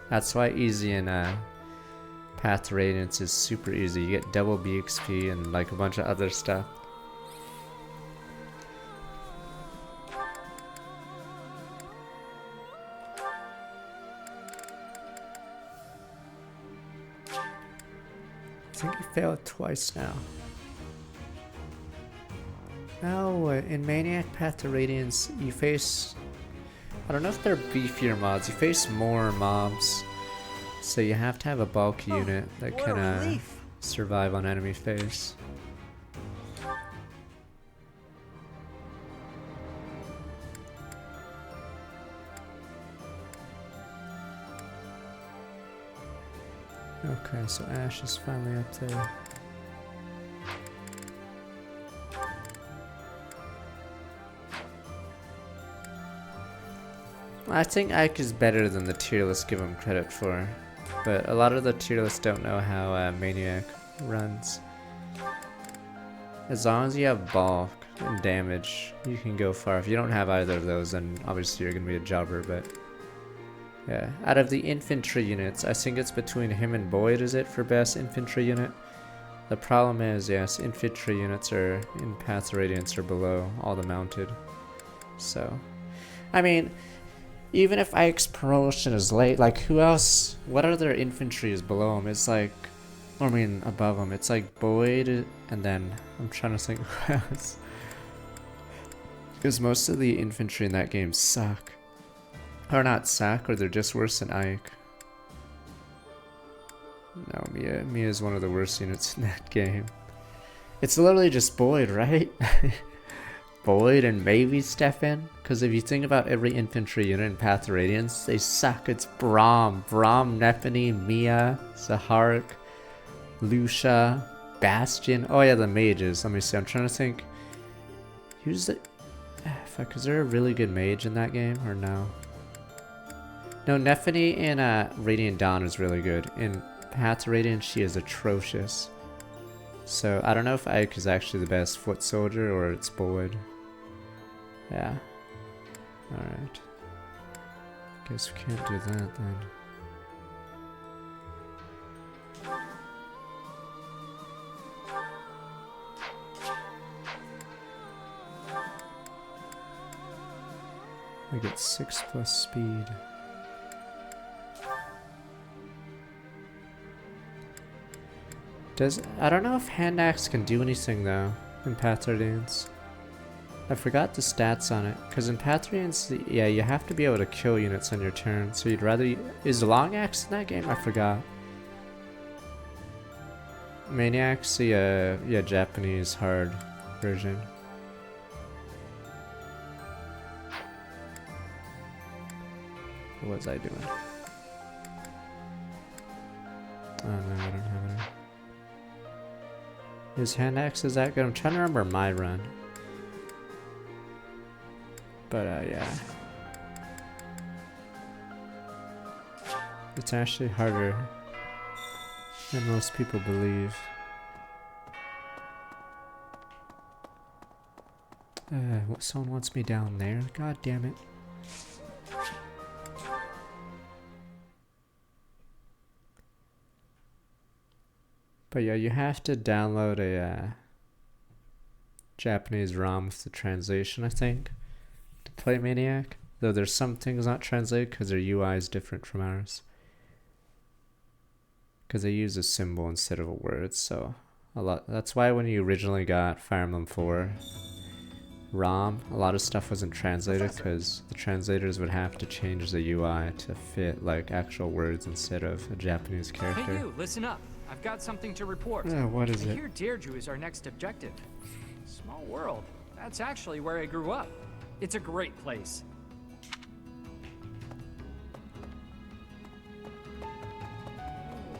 That's why easy in Path Radiance is super easy. You get double BXP and like a bunch of other stuff. I think you failed twice now. No, in Maniac Path to Radiance, you face... I don't know if they're beefier mods. You face more mobs. So you have to have a bulk unit that can survive on enemy phase. Okay, so Ash is finally up there. I think Ike is better than the tier lists give him credit for, but a lot of the tier lists don't know how Maniac runs. As long as you have bulk and damage, you can go far. If you don't have either of those, then obviously you're going to be a jobber, but yeah. Out of the infantry units, I think it's between him and Boyd, is it, for best infantry unit? The problem is, yes, infantry units are in Path Radiance or below all the mounted. So, I mean, even if Ike's promotion is late, like who else, what other infantry is below him? It's like, I mean above him, it's like Boyd, and then I'm trying to think who else. Because most of the infantry in that game suck. Or not suck, or they're just worse than Ike. No, Mia is one of the worst units in that game. It's literally just Boyd, right? Boyd and maybe Stefan, because if you think about every infantry unit in Path of Radiance, they suck. It's Braum, Nephany, Mia, Zaharik, Lucia, Bastion. Oh yeah, the mages. Let me see. I'm trying to think. Who's the? Fuck. Is there a really good mage in that game or no? No, Nephany in Radiant Dawn is really good. In Path of Radiance, she is atrocious. So I don't know if Ike is actually the best foot soldier or it's Boyd. Yeah. Alright. Guess we can't do that then. I get 6+ speed. I don't know if hand axe can do anything though in Path of Radiance. I forgot the stats on it, because in Path of Radiance, yeah, you have to be able to kill units on your turn, so you'd rather... Is long axe in that game? I forgot. Maniac's the yeah, Japanese hard version. What was I doing? Oh no, I don't have any. His hand axe is that good? I'm trying to remember my run. But yeah. It's actually harder than most people believe. Someone wants me down there. God damn it. But yeah, you have to download a Japanese ROM with the translation, I think, to play Maniac. Though there's some things not translated because their UI is different from ours. Because they use a symbol instead of a word, so a lot. That's why when you originally got Fire Emblem 4 ROM, a lot of stuff wasn't translated because the translators would have to change the UI to fit like actual words instead of a Japanese character. Hey you, listen up. I've got something to report. What is I it? hear Deirdre is our next objective. Small world. That's actually where I grew up. It's a great place.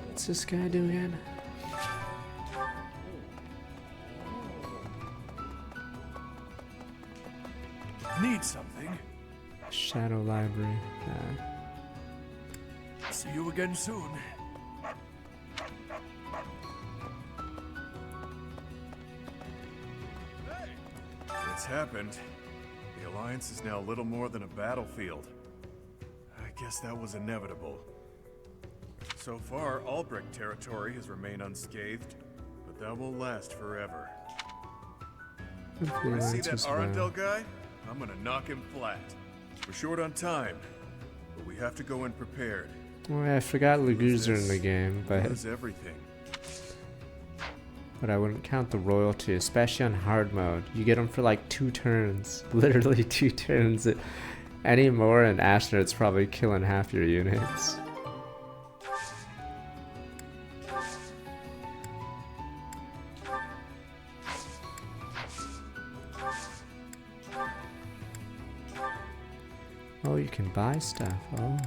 What's this guy do again? Need something? Shadow Library. See you again soon. It's happened. The Alliance is now little more than a battlefield. I guess that was inevitable. So far, Albrecht territory has remained unscathed, but that won't last forever. I see that Arundel guy? I'm gonna knock him flat. We're short on time, but we have to go in prepared. Oh yeah, I forgot Laguza in the game, but Lose everything. I wouldn't count the royalty, especially on hard mode. You get them for like 2 turns, literally 2 turns. Any more in Ashner, it's probably killing half your units. Oh, you can buy stuff. Oh.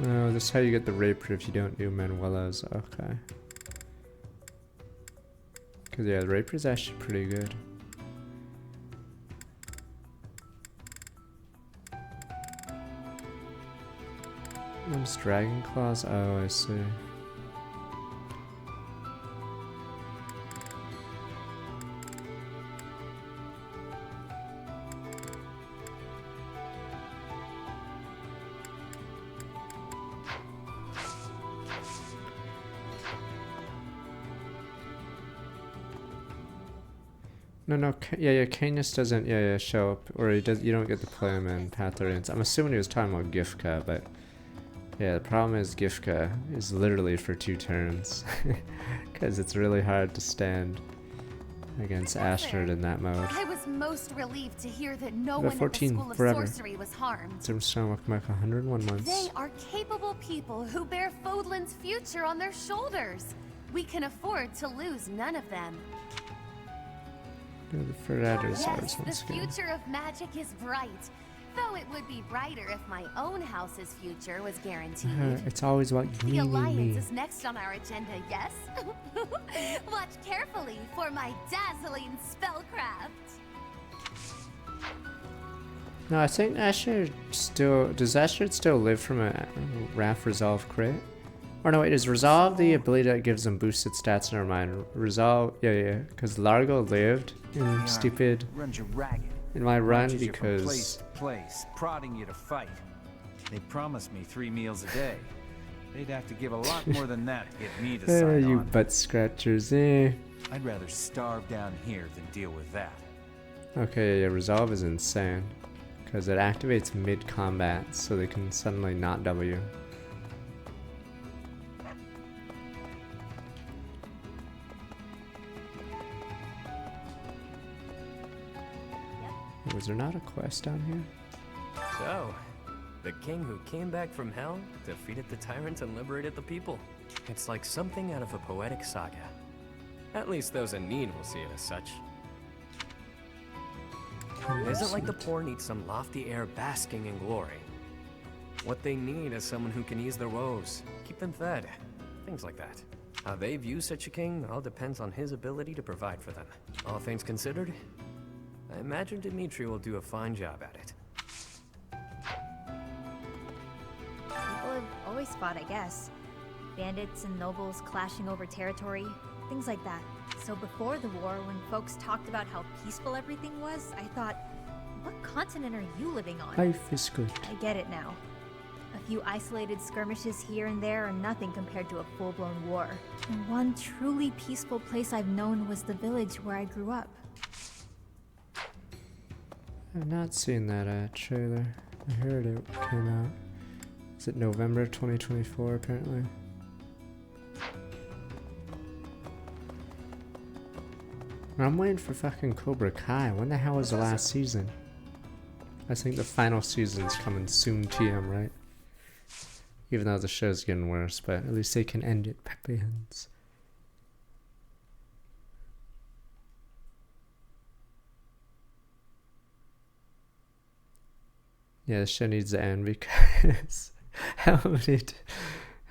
Oh, this is how you get the Rapier if you don't do Manuela's. Okay. Because, yeah, the Rapier's actually pretty good. Those Dragon Claws? Oh, I see. No, yeah, Canis doesn't, show up, or he does. You don't get to play him in Path of Radiance. I'm assuming he was talking about Gifka, but yeah, the problem is Gifka is literally for 2 turns, because it's really hard to stand against Astrid in that mode. I was most relieved to hear that no one at the 14 School of forever. Sorcery was harmed. Zimstone with Michael 101 months. They are capable people who bear Fodlan's future on their shoulders. We can afford to lose none of them. No, the Ferraters Yes, are the once again. future of magic is bright. Though it would be brighter if my own house's future was guaranteed. It's always about The me, Alliance me. is next on our agenda, yes? Watch carefully for my dazzling spellcraft. No, I think Ashford still... Does Ashford still live from a Wrath Resolve crit? Or no, wait, is Resolve the ability that gives them boosted stats? Never mind. Resolve... Yeah. Because Largo lived in stupid... Runs you ragged. In my run Rushes you from because... place to place, prodding you to fight. They promised me 3 meals a day. They'd have to give a lot more than that to get me to sign you on. butt scratchers, eh? I'd rather starve down here than deal with that. Okay, yeah, Resolve is insane. Because it activates mid-combat, so they can suddenly not W. Was there not a quest down here? So, the king who came back from hell, defeated the tyrant and liberated the people. It's like something out of a poetic saga. At least those in need will see it as such. It isn't like the poor need some lofty air basking in glory. What they need is someone who can ease their woes, keep them fed, things like that. How they view such a king all depends on his ability to provide for them. All things considered, I imagine Dimitri will do a fine job at it. People have always fought, I guess. Bandits and nobles clashing over territory, things like that. So before the war, when folks talked about how peaceful everything was, I thought, what continent are you living on? Life is good. I get it now. A few isolated skirmishes here and there are nothing compared to a full-blown war. And one truly peaceful place I've known was the village where I grew up. I've not seen that trailer. I heard it came out. Is it November 2024 apparently? I'm waiting for fucking Cobra Kai. When the hell was the last season? I think the final season's coming soon, TM, right? Even though the show's getting worse, but at least they can end it back the ends. Yeah, the show needs to end because how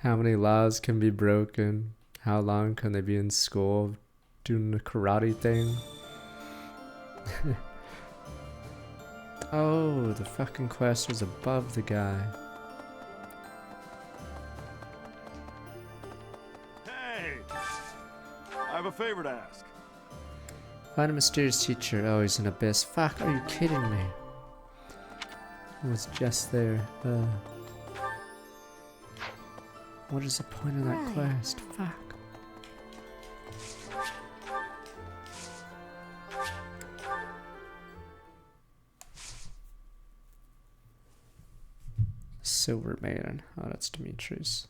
many laws can be broken? How long can they be in school doing the karate thing? Oh, the fucking quest was above the guy. Hey! I have a favor to ask. Find a mysterious teacher. Oh, he's an abyss. Fuck, are you kidding me? I was just there. What is the point of that quest? Fuck. Silver Maiden. Oh, that's Dimitri's.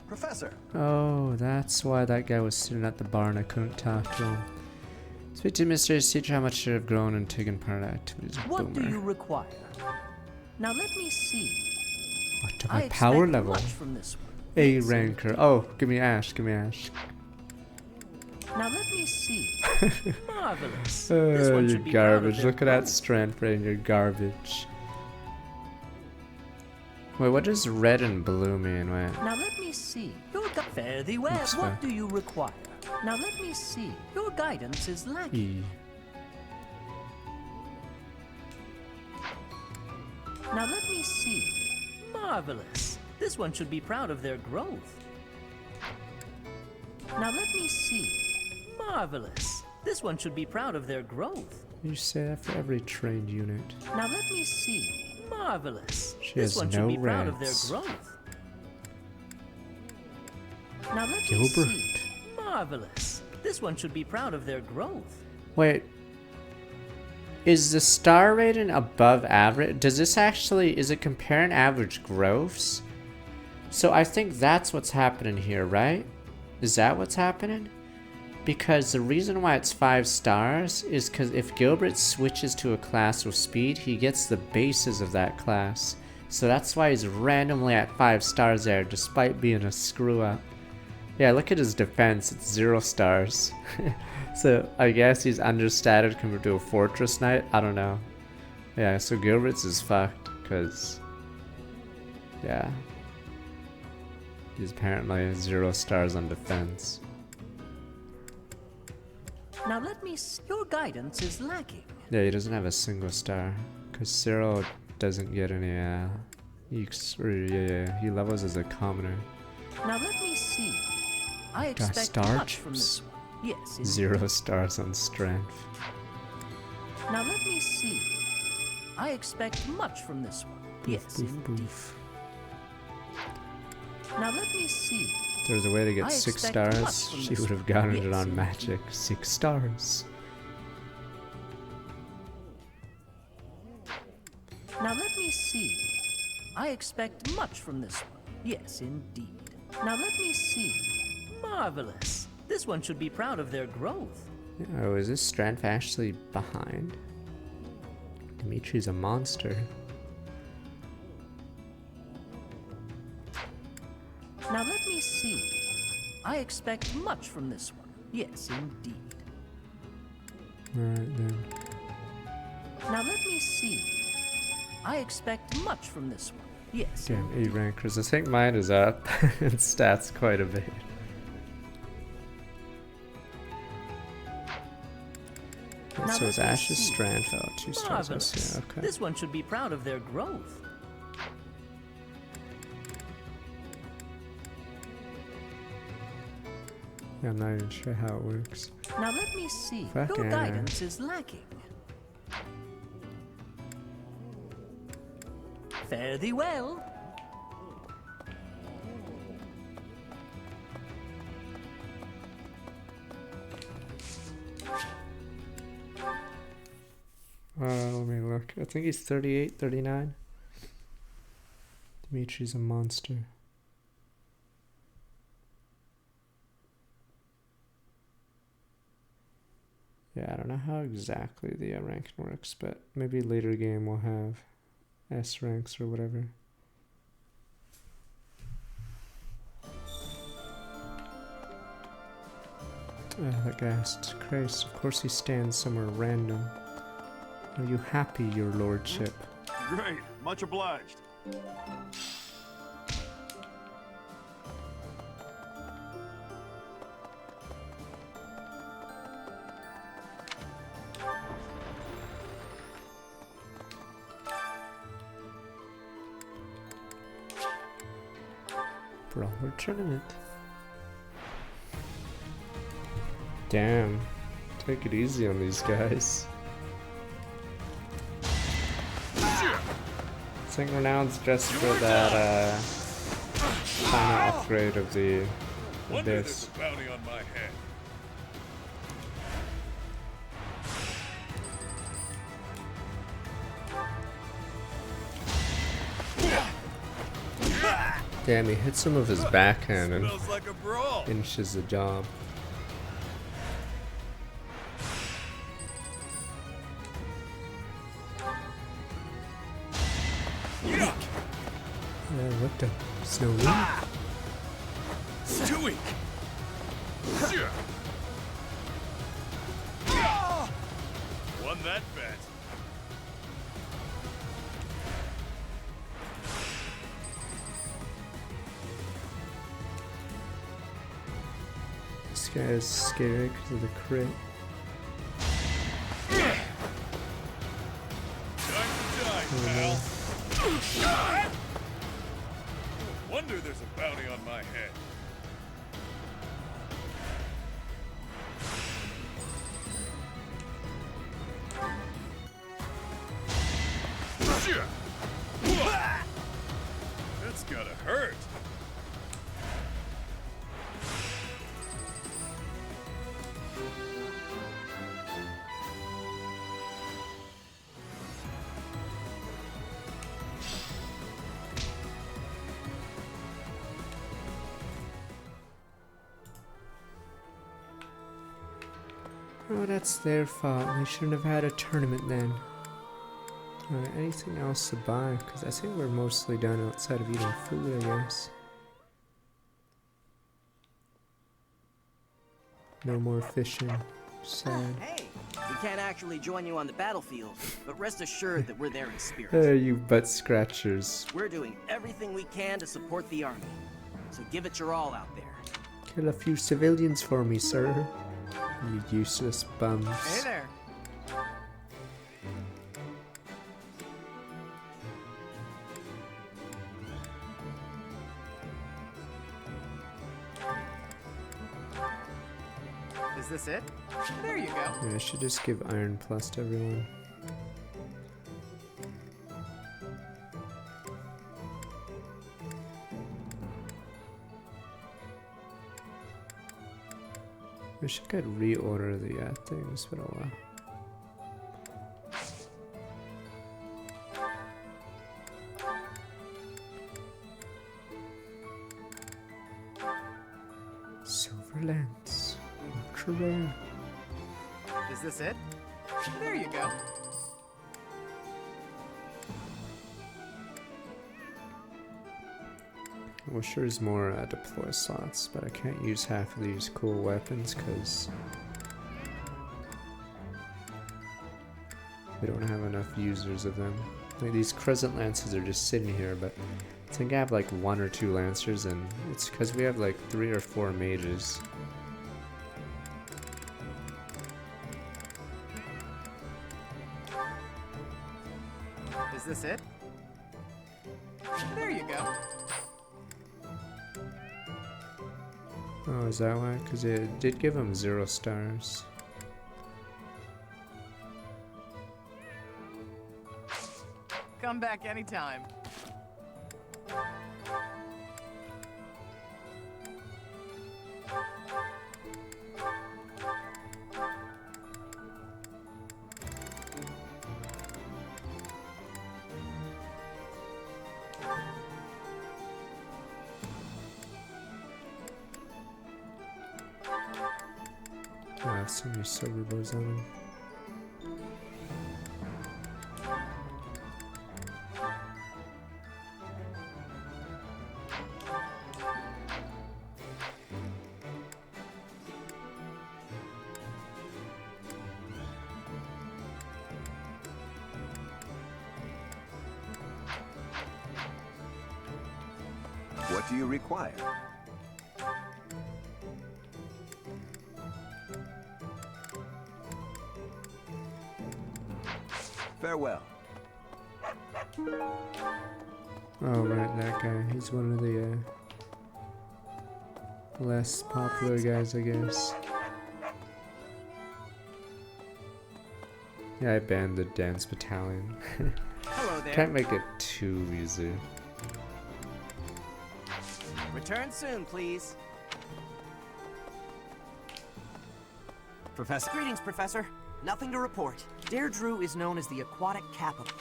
Professor. Oh, that's why that guy was sitting at the bar and I couldn't talk to him. Speak to mysterious teacher how much you have grown and taken part of activities. What do you require? Now let me see. What to my power level? From this one. A ranker. Oh, give me Ash, give me Ash. Now let me see. Marvelous. Oh, you're garbage. Look at that strength rating, you're garbage. Wait, what does red and blue mean? Wait. Now let me see. Fare thee well. What do you require? Now let me see. Your guidance is lacking. Now let me see. Marvelous. This one should be proud of their growth. Now let me see. Marvelous. This one should be proud of their growth. You say that for every trained unit. Now let me see. Marvelous. She this has one no should be proud of their ranks. growth. Now let me Gilbert. see. Marvelous. This one should be proud of their growth. Wait. Is the star rating above average? Does this actually, is it comparing average growths? So I think that's what's happening here, right? Is that what's happening? Because the reason why it's 5 stars is because if Gilbert switches to a class with speed, he gets the bases of that class. So that's why he's randomly at 5 stars there, despite being a screw up. Yeah, look at his defense, it's 0 stars. So I guess he's understated compared to a Fortress Knight, I don't know. Yeah, so Gilbert's is fucked, because... yeah. He's apparently 0 stars on defense. Now let me see. Your guidance is lacking. Yeah, he doesn't have a single star, because Cyril doesn't get any, he levels as a commoner. Now let me see. I Got expect star much from this chips. one. Yes. indeed. 0 stars on strength. Now let me see. I expect much from this one. Yes, indeed. Now let me see. If there was a way to get I 6 expect much stars, from she this would have one. gotten Yes, it on indeed. magic. 6 stars. Now let me see. I expect much from this one. Yes, indeed. Now let me see. Marvelous. This one should be proud of their growth. Oh, is this Stratf actually behind? Dimitri's a monster. Now let me see. I expect much from this one. Yes, indeed. Alright then. Now let me see. I expect much from this one. Yes. Damn, 8 rankers. I think mine is up in stats quite a bit. Now So it's let me Ash's see. Strand fell 2 stars. Marvelous. Yeah, okay. This one should be proud of their growth. Yeah, I'm not even sure how it works. Now let me see. Fuck Your yeah. guidance is lacking. Fare thee well. Let me look. I think he's 38, 39. Dimitri's a monster. Yeah, I don't know how exactly the ranking works, but maybe later game we'll have S ranks or whatever. That guy asked, Christ, of course he stands somewhere random. Are you happy, your lordship? Great, much obliged. Brawler tournament. Damn. Take it easy on these guys. I think Renown's just for that final upgrade of the Abyss. Bounty on my head. Damn, he hits him with his backhand and Smells like a brawl. finishes the job. Yeah. What the? Snow weak? Too weak. Won that bet. This guy is scary because of the crit. Time to die, pal. Wonder there's a bounty on my head. That's gotta hurt. Oh, that's their fault. They shouldn't have had a tournament then. Anything else to buy? Because I think we're mostly done outside of eating food, I guess. No more fishing. Sad. Hey, we can't actually join you on the battlefield, but rest assured that we're there in spirit. Hey, you butt scratchers. We're doing everything we can to support the army, so give it your all out there. Kill a few civilians for me, sir. You useless bums. Hey there. Is this it? There you go. Yeah, I should just give Iron Plus to everyone. Wish I could reorder the things, but oh well. Sugar. Is this it? There you go. I wish there was more deploy slots, but I can't use half of these cool weapons because we don't have enough users of them. Like these crescent lancers are just sitting here, but I think I have like 1 or 2 lancers, and it's because we have like 3 or 4 mages. Is this it? There you go. Oh, is that why? Because it did give him 0 stars. Come back anytime. I have so many silver bows on him. What do you require? Farewell. Oh, right, that guy. He's one of the less popular guys, I guess. Yeah, I banned the dance battalion. Hello there. Can't make it too easy. Return soon, please. Professor. Greetings, Professor. Nothing to report. Deirdre is known as the aquatic capital.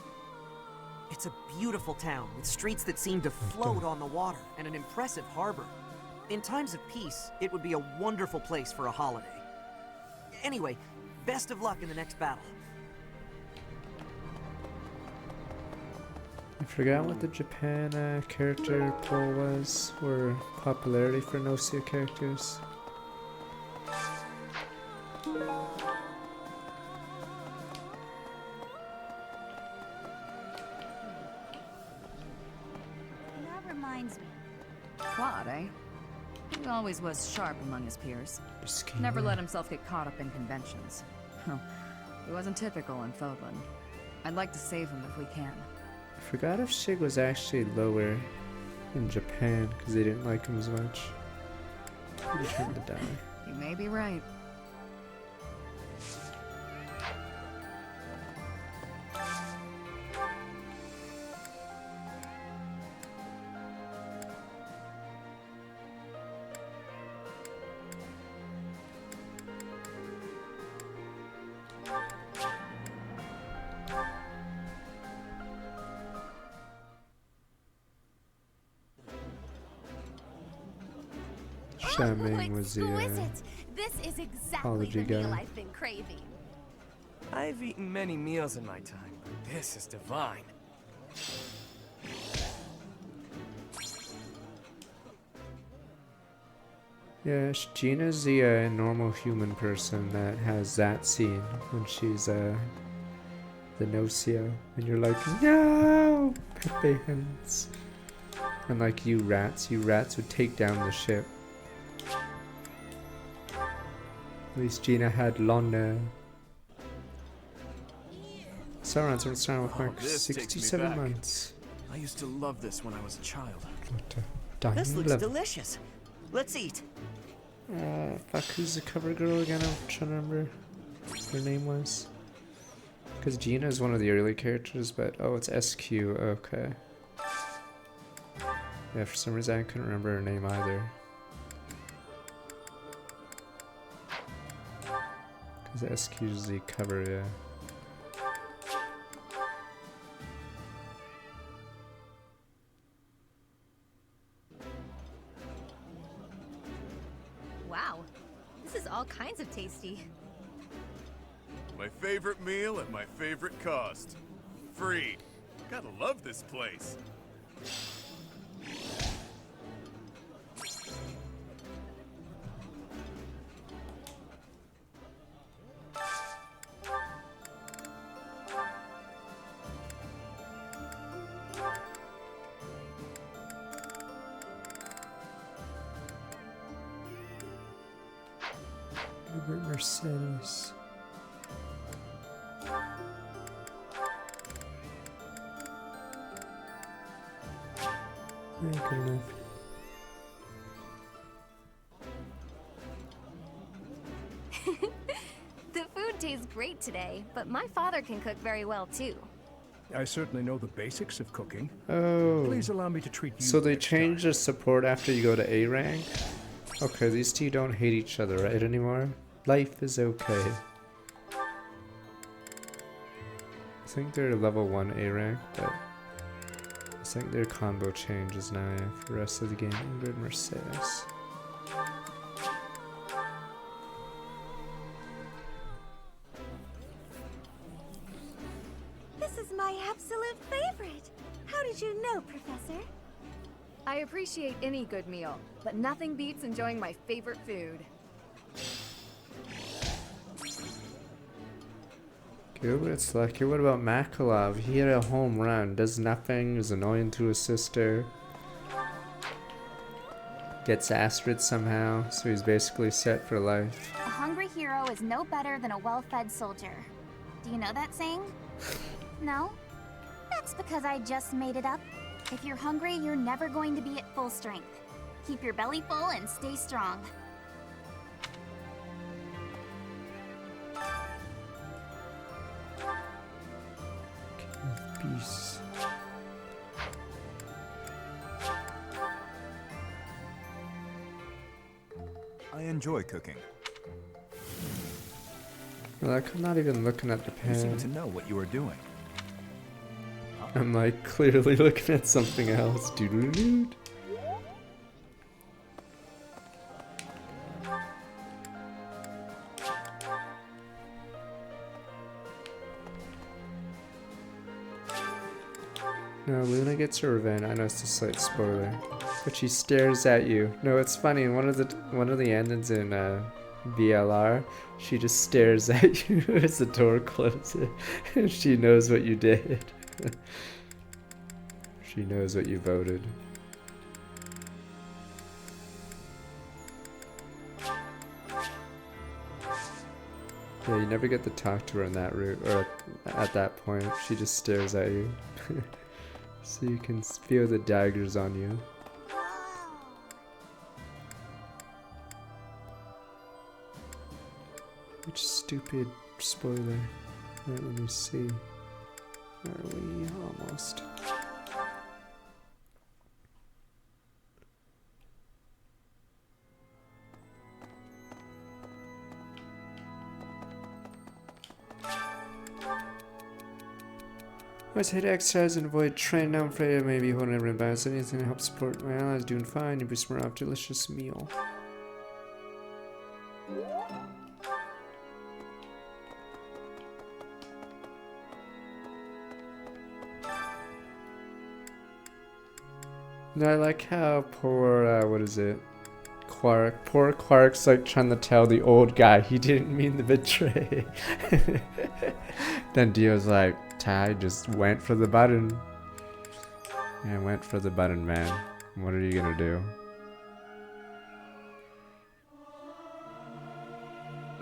It's a beautiful town with streets that seem to float on the water and an impressive harbor. In times of peace, it would be a wonderful place for a holiday. Anyway, best of luck in the next battle. I forgot what the Japan character poll was, or popularity for Nocia characters. That reminds me. Claude, eh? He always was sharp among his peers. Never let himself get caught up in conventions. He wasn't typical in Fodlan. I'd like to save him if we can. I forgot if Shig was actually lower in Japan because they didn't like him as much. He turned to die. You may be right. Shaming was the This is exactly apology the meal guy. I've been craving. I've eaten many meals in my time, but this is divine. Yeah, Gina's the normal human person that has that scene when she's the Nocia, and you're like, no, Pepe hands. And like you rats would take down the ship. At least Gina had Lonna. Sauron's starting with Mark This takes me 67 back. months. I used to love this when I was a child. This looks Love. delicious. Let's eat. Fuck, who's the cover girl again? I'm trying to remember what her name was. Because Gina is one of the early characters, but oh, it's SQ. Okay. Yeah, for some reason I couldn't remember her name either. Because SQ is the cover, yeah. Wow, this is all kinds of tasty. My favorite meal at my favorite cost. Free. Gotta love this place. Mercedes. Yeah, good enough. The food tastes great today, but my father can cook very well too. I certainly know the basics of cooking. Oh. Please allow me to treat you. So they changed the support after you go to A rank? Okay, these two don't hate each other, right, anymore? Life is okay. I think they're level 1 A rank, but I think their combo changes now, yeah, for the rest of the game. Ingrid Mercedes. This is my absolute favorite. How did you know, Professor? I appreciate any good meal, but nothing beats enjoying my favorite food. Gilbert's lucky. What about Makalov? He had a home run, does nothing, is annoying to his sister. Gets Astrid somehow, so he's basically set for life. A hungry hero is no better than a well-fed soldier. Do you know that saying? No? That's because I just made it up. If you're hungry, you're never going to be at full strength. Keep your belly full and stay strong. Peace. I enjoy cooking. Like, I'm not even looking at the You seem pan. to know what you are doing. I'm like clearly looking at something else. Dude. No, Luna gets her revenge. I know it's a slight spoiler, but she stares at you. No, it's funny. In one of the endings in BLR, she just stares at you as the door closes, and she knows what you did. She knows what you voted. Yeah, you never get to talk to her in that route, or at that point. She just stares at you. So you can feel the daggers on you. Which stupid spoiler. Right, let me see. Are we almost? Let's hit exercise and avoid train. Now I'm afraid I may be holding everyone back. Is anything to help support my allies doing fine? You boost morale, delicious meal. No, I like how poor, what is it? Quark. Poor Quark's like trying to tell the old guy he didn't mean to betray. Then Dio's like, Ty just went for the button. Yeah, went for the button, man. What are you gonna do?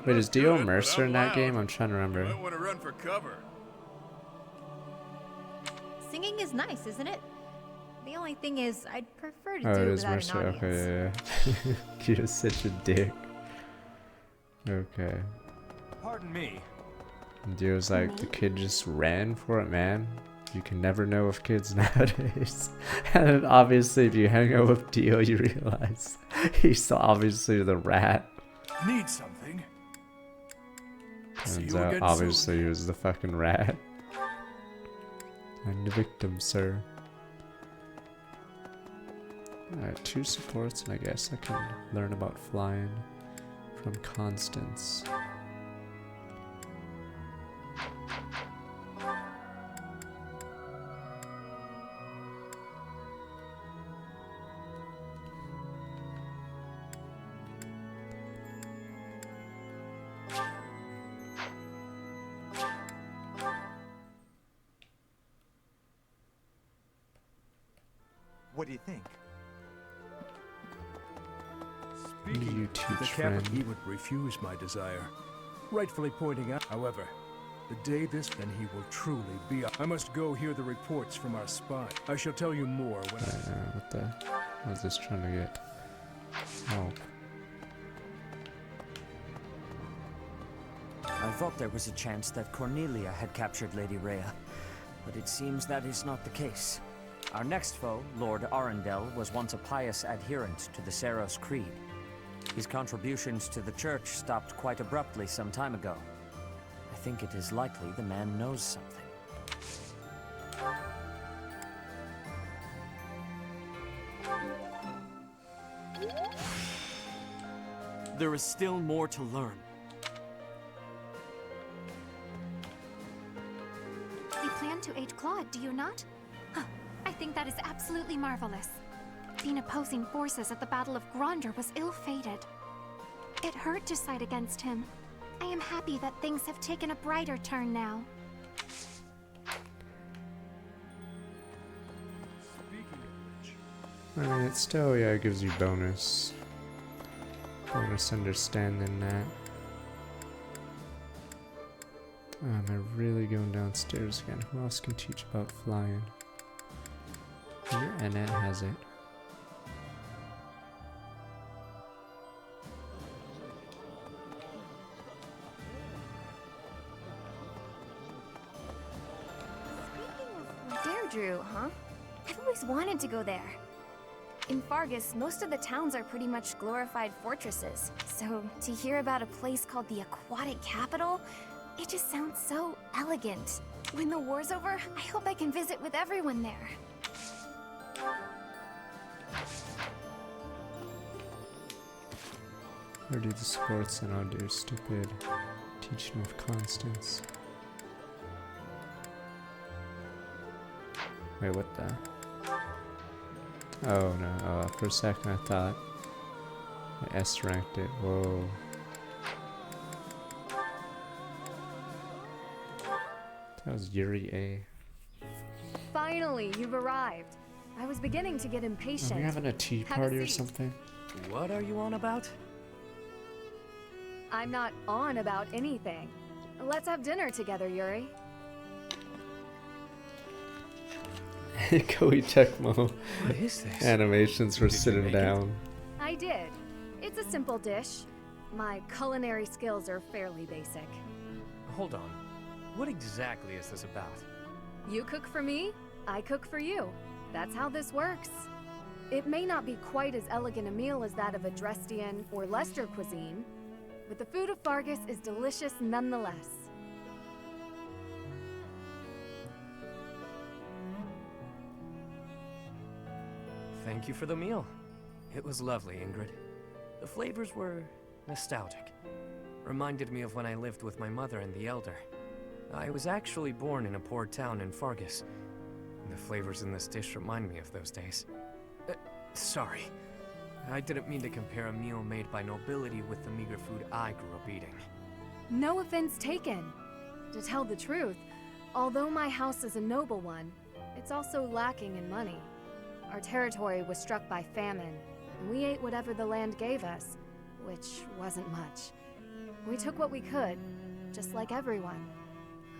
Wait, is Dio Mercer in that game? I'm trying to remember. I want to run for cover. Singing is nice, isn't it? The only thing is, I'd prefer to Oh, do it it is without Mercer. an audience. Okay, yeah. Dio's such a dick. Okay. Pardon me. And Dio's like, the kid just ran for it, man. You can never know with kids nowadays. And obviously, if you hang out with Dio, you realize he's obviously the rat. Need something? Turns out, obviously, he was the fucking rat. I'm the victim, sir. Alright, 2 supports, and I guess I can learn about flying from Constance. What do you think? Speaking You of teach, the friend. captain, he would refuse my desire, rightfully pointing out, however, the day this, then he will truly be. I must go hear the reports from our spy. I shall tell you more when What the? I was just trying to get help. I thought there was a chance that Cornelia had captured Lady Rhea, but it seems that is not the case. Our next foe, Lord Arundel, was once a pious adherent to the Saros Creed. His contributions to the church stopped quite abruptly some time ago. I think it is likely the man knows something. There is still more to learn. You plan to aid Claude, do you not? Huh. I think that is absolutely marvelous. Being opposing forces at the Battle of Gronder was ill-fated. It hurt to side against him. I am happy that things have taken a brighter turn now. I mean, it still, yeah, gives you bonus understanding that. Am I really going downstairs again? Who else can teach about flying? Here, Annette has it. Deirdre, huh? I've always wanted to go there. In Fargus, most of the towns are pretty much glorified fortresses. So to hear about a place called the Aquatic Capital, it just sounds so elegant. When the war's over, I hope I can visit with everyone there. Or do the sports and I'll do stupid teaching of Constance. Wait, what the? Oh no, oh, for a second I thought I S ranked it. Whoa. That was Yuri A. Finally, you've arrived. I was beginning to get impatient. Are we having a tea Have a party or seat. something? What are you on about? I'm not on about anything. Let's have dinner together, Yuri. Koei Tecmo What is this? animations for Did you sitting make it? down. I did. It's a simple dish. My culinary skills are fairly basic. Hold on. What exactly is this about? You cook for me, I cook for you. That's how this works. It may not be quite as elegant a meal as that of a Drestian or Leicester cuisine, but the food of Fargus is delicious nonetheless. Thank you for the meal. It was lovely, Ingrid. The flavors were nostalgic. Reminded me of when I lived with my mother and the Elder. I was actually born in a poor town in Fargus. And the flavors in this dish remind me of those days. Sorry. I didn't mean to compare a meal made by nobility with the meager food I grew up eating. No offense taken. To tell the truth, although my house is a noble one, it's also lacking in money. Our territory was struck by famine, and we ate whatever the land gave us, which wasn't much. We took what we could, just like everyone.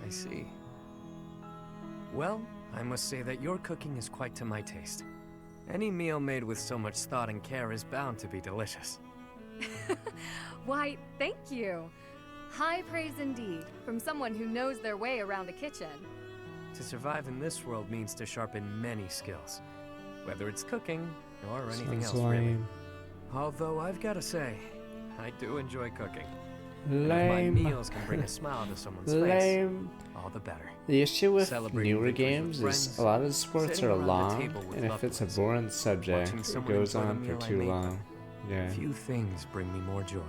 I see. Well, I must say that your cooking is quite to my taste. Any meal made with so much thought and care is bound to be delicious. Why, thank you. High praise indeed, from someone who knows their way around a kitchen. To survive in this world means to sharpen many skills, whether it's cooking or anything Sounds else, really. lame. Although I've got to say, I do enjoy cooking. And if Lame. my meals can bring a smile to someone's Lame. face, all the better. The issue with Celebrating newer victories games with is friends, a lot of the sports sitting are around the long, table with and if loved it's a ones, boring subject, watching it someone goes enjoy the on for meal I too made them. long. Yeah. Few things bring me more joy.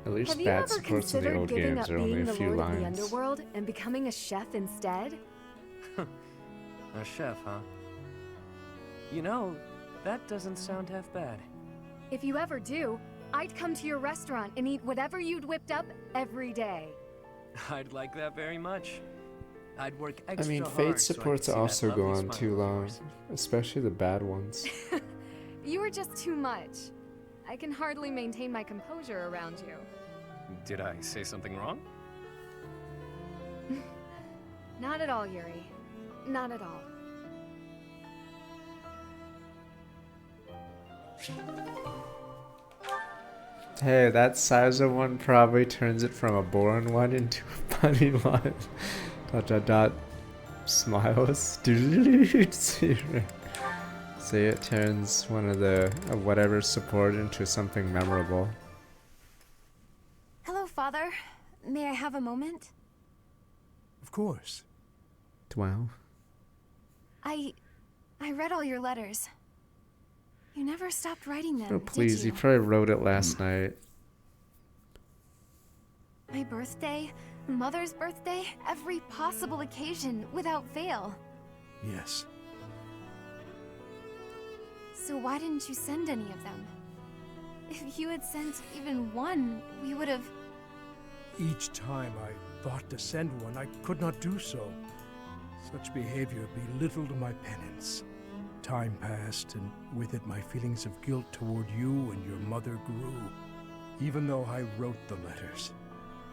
At least Have you bad ever supports in the considered old giving games up are only being a the few lord of the lines. underworld and becoming a chef instead? A chef, huh? You know, that doesn't sound half bad. If you ever do, I'd come to your restaurant and eat whatever you'd whipped up every day. I'd like that very much. I'd work I extra mean, hard Fate so I could supports see that also go lovely on smile too of long, yours. especially the bad ones. You are just too much. I can hardly maintain my composure around you. Did I say something wrong? Not at all, Yuri. Not at all. Hey, that Sizer one probably turns it from a boring one into a funny one. Dot dot dot. Smiles. See, it turns one of the whatever support into something memorable. Hello, Father. May I have a moment? Of course. Wow. I read all your letters. You never stopped writing them, Oh please, did you probably wrote it last night. My birthday, Mother's birthday, every possible occasion, without fail. Yes. So why didn't you send any of them? If you had sent even one, we would have... Each time I thought to send one, I could not do so. Such behavior belittled my penance. Time passed, and with it my feelings of guilt toward you and your mother grew. Even though I wrote the letters,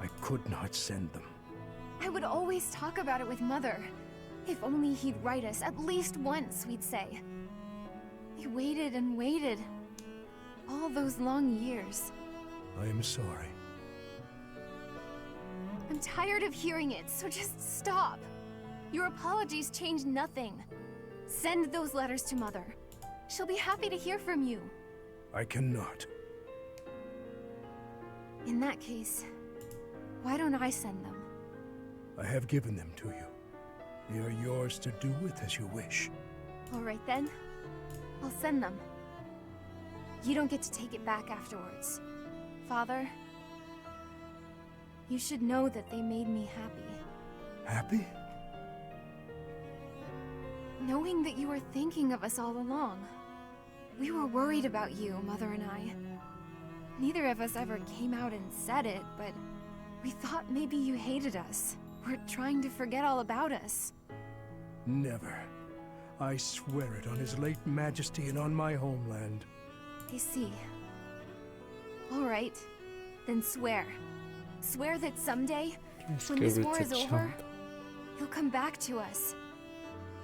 I could not send them. I would always talk about it with Mother. If only he'd write us at least once, we'd say. We waited and waited. All those long years. I am sorry. I'm tired of hearing it, so just stop. Your apologies change nothing. Send those letters to Mother. She'll be happy to hear from you. I cannot. In that case, why don't I send them? I have given them to you. They are yours to do with as you wish. All right then. I'll send them. You don't get to take it back afterwards. Father, you should know that they made me happy. Happy? Knowing that you were thinking of us all along. We were worried about you, Mother and I. Neither of us ever came out and said it, but we thought maybe you hated us. Were trying to forget all about us. Never. I swear it on His late Majesty and on my homeland. I see. All right. Then swear. Swear that someday, when this war is over, you'll come back to us.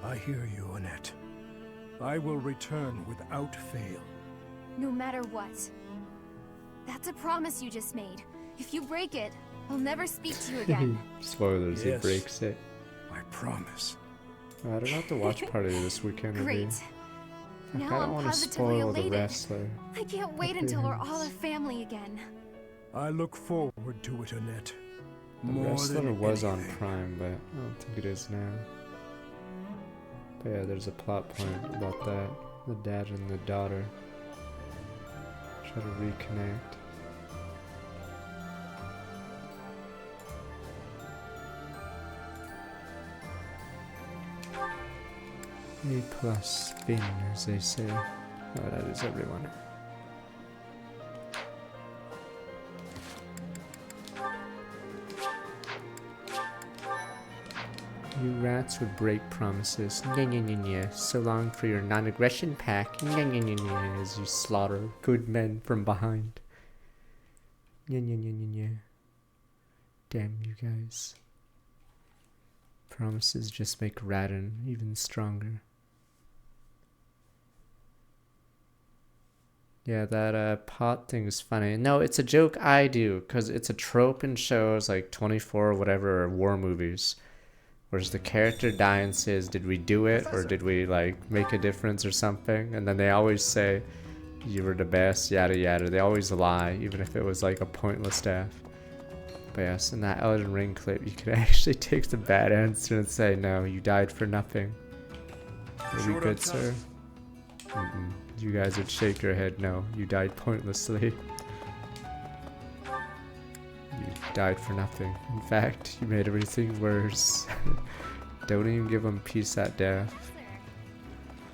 I hear you, Annette. I will return without fail. No matter what. That's a promise you just made. If you break it, I'll never speak to you again. Spoilers, Yes. he breaks it. I promise. I don't have to watch part of this weekend. Great. I Now don't I'm want to positively spoil the elated. wrestler. I can't wait until we're all a family again. I look forward to it, Annette. The More wrestler than was on anything. Prime, but I don't think it is now. But yeah, there's a plot point about that. The dad and the daughter try to reconnect. A plus spin, as they say. Oh, that is everyone. You rats would break promises. Nya nya nya nya. So long for your non-aggression pack. Nya nya nya nya. As you slaughter good men from behind. Nya nya nya nya nya. Damn you guys. Promises just make Radin even stronger. Yeah, that pot thing is funny. No, it's a joke I do, because it's a trope in shows like 24 or whatever, or war movies. Whereas the character dies and says, did we do it, or did we like make a difference or something? And then they always say, you were the best, yada yada. They always lie, even if it was like a pointless death. But yes, in that Elden Ring clip, you could actually take the bad answer and say, no, you died for nothing. Maybe Short on good, time. sir? You guys would shake your head, no, you died pointlessly. died for nothing. In fact, you made everything worse. Don't even give him peace at death.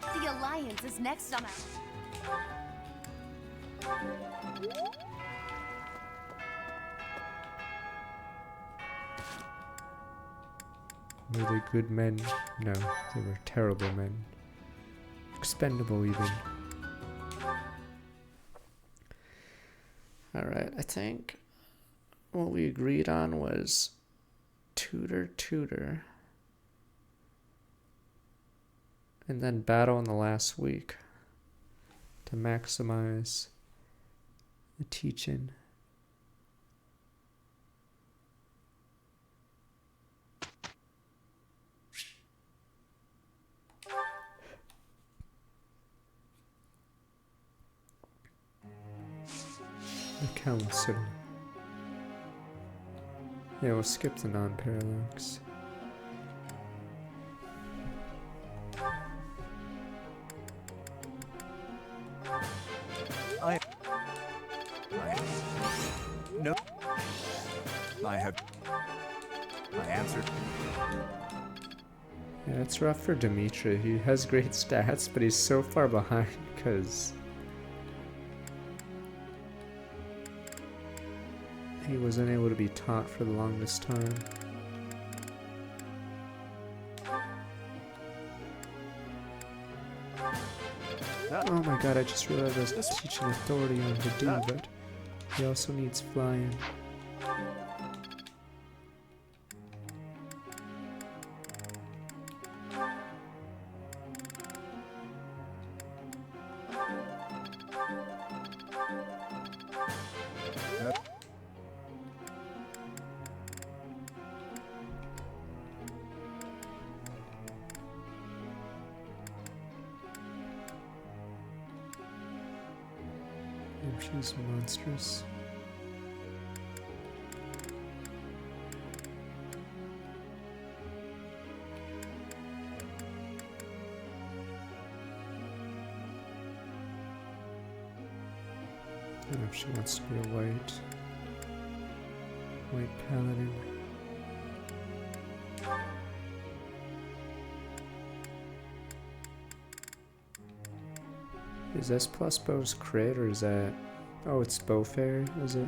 The Alliance is next on our... Were they good men? No, they were terrible men. Expendable even. Alright, I think what we agreed on was tutor, and then battle in the last week to maximize the teaching. The council. Yeah, we'll skip the non-parallax. No. I answered. Yeah, it's rough for Dimitri. He has great stats, but he's so far behind because he wasn't able to be taught for the longest time. Oh my god, I just realized I was teaching authority on Hadu, but he also needs flying. She's monstrous. I don't know if she wants to be a white paladin. Is S plus bow's crit or is that... Oh, it's bow fairy, is it?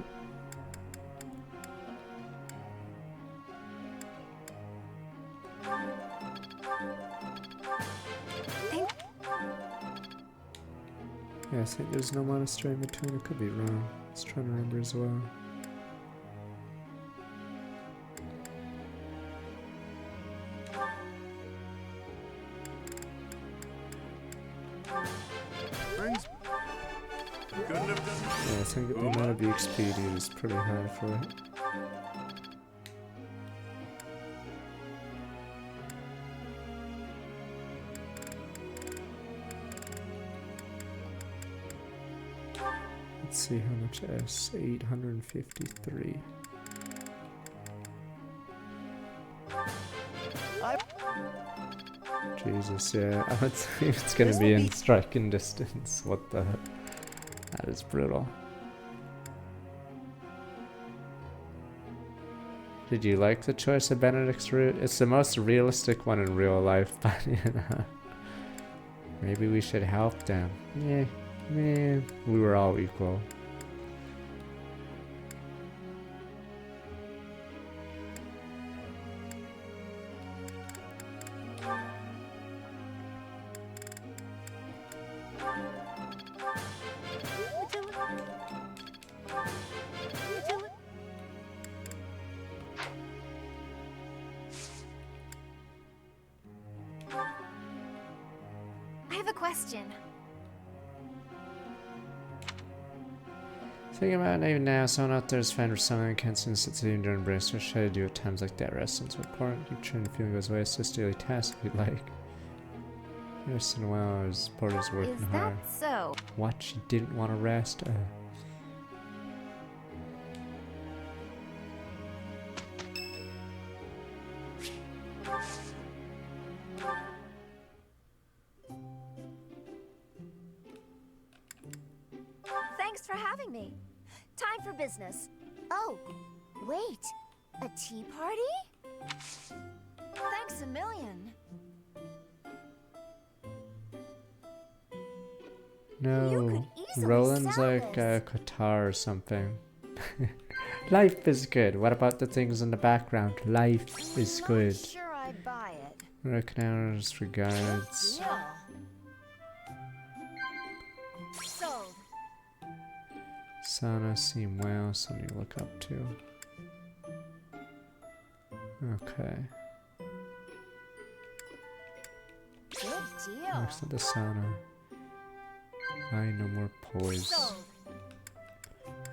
Yeah, I think there's no monastery in between. I could be wrong. I was trying to remember as well. Yeah, I think the amount of XP needed is pretty high for it. Let's see how much S. 853. Jesus, yeah. I would say it's gonna be in striking distance. What the heck? That is brutal. Did you like the choice of Benedict's route? It's the most realistic one in real life, but you know. Maybe we should help them. Yeah, man. We were all equal. Think about it even now, someone out there is fine for something can't sensitive during brace, what should I do at times like that? Rest and support, keep trying to feeling goes away, it's just daily task if you'd like. Rest in a while, his porter's working hard. Is that so? What? She didn't want to rest? Thanks for having me. Time for business. Oh, Wait, a tea party? Thanks a million. No, Roland's like Qatar or something. Life is good. What about the things in the background? Life is good. Sure, I'd buy it. Recognized regards. Deal. Sold. Sana seem well, something to look up to. Okay. Good deal. Next to the sauna. I no more poise. Sold.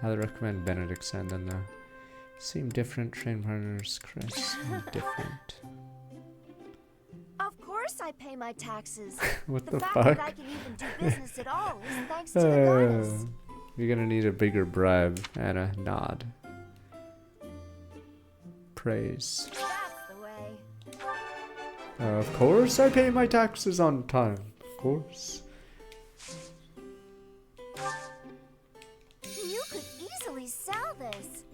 I'd recommend Benedict's and then the seem different. Train partners, Chris, seem different. Of course I pay my taxes. What the the fact fuck? that I can even do business at all is thanks to the goddess. You're gonna need a bigger bribe and a nod. Praise. That's the way. Of course I pay my taxes on time. Of course. You could easily sell this.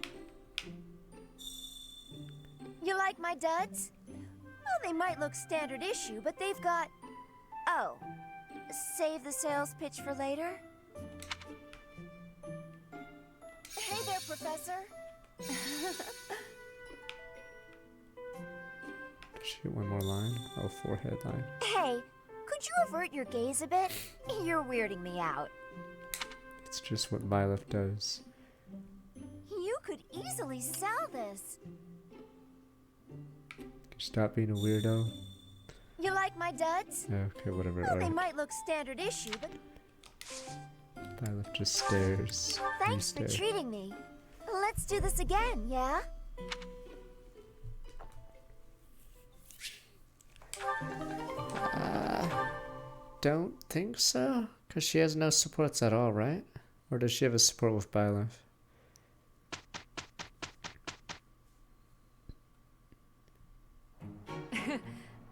You like my duds? Well, they might look standard issue, but they've got... Oh, save the sales pitch for later? Hey there, Professor. She get one more line. Oh, forehead line. Hey, could you avert your gaze a bit? You're weirding me out. It's just what Byleth does. You could easily sell this. Stop being a weirdo. You like my duds? Okay, whatever. Well, they Alright. might look standard issue, but Byleth just stares. thanks for treating me. Let's do this again, yeah? Don't think so. Because she has no supports at all, right? Or does she have a support with Byleth?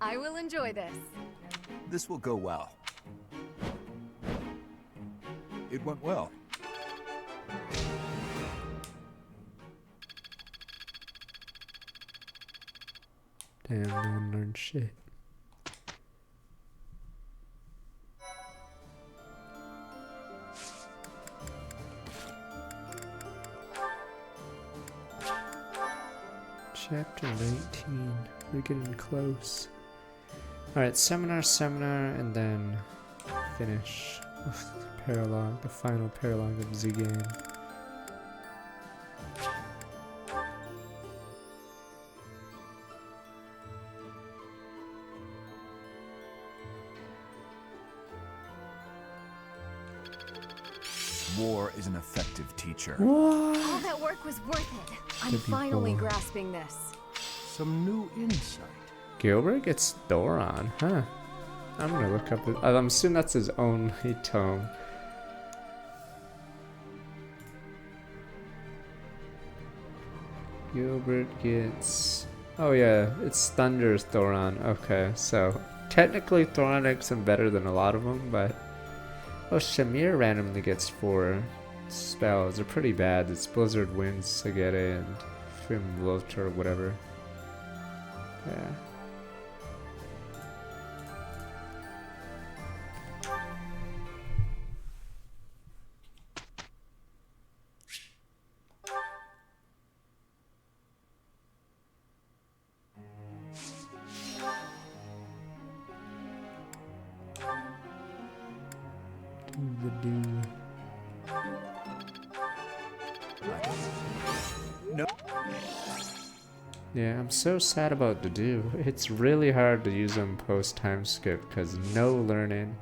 I will enjoy this. This will go well. It went well. Damn, no one learned shit. Chapter 19. We're getting close. Alright, seminar, and then finish with the paralogue, the final paralogue of the game. War is an effective teacher. All that work was worth it. I'm Could be finally more. grasping this. Some new insight. Gilbert gets Thoron, huh? I'm gonna look up. I'm assuming that's his only tome. Gilbert gets. Oh yeah, it's Thunder's Thoron. Okay, so technically Thoron makes him better than a lot of them, but oh, Shamir randomly gets 4 spells. They're pretty bad. It's Blizzard Winds, Sagete, and Frimlote or whatever. Yeah. No. Yeah, I'm so sad about Dedu. It's really hard to use him post time skip because no learning.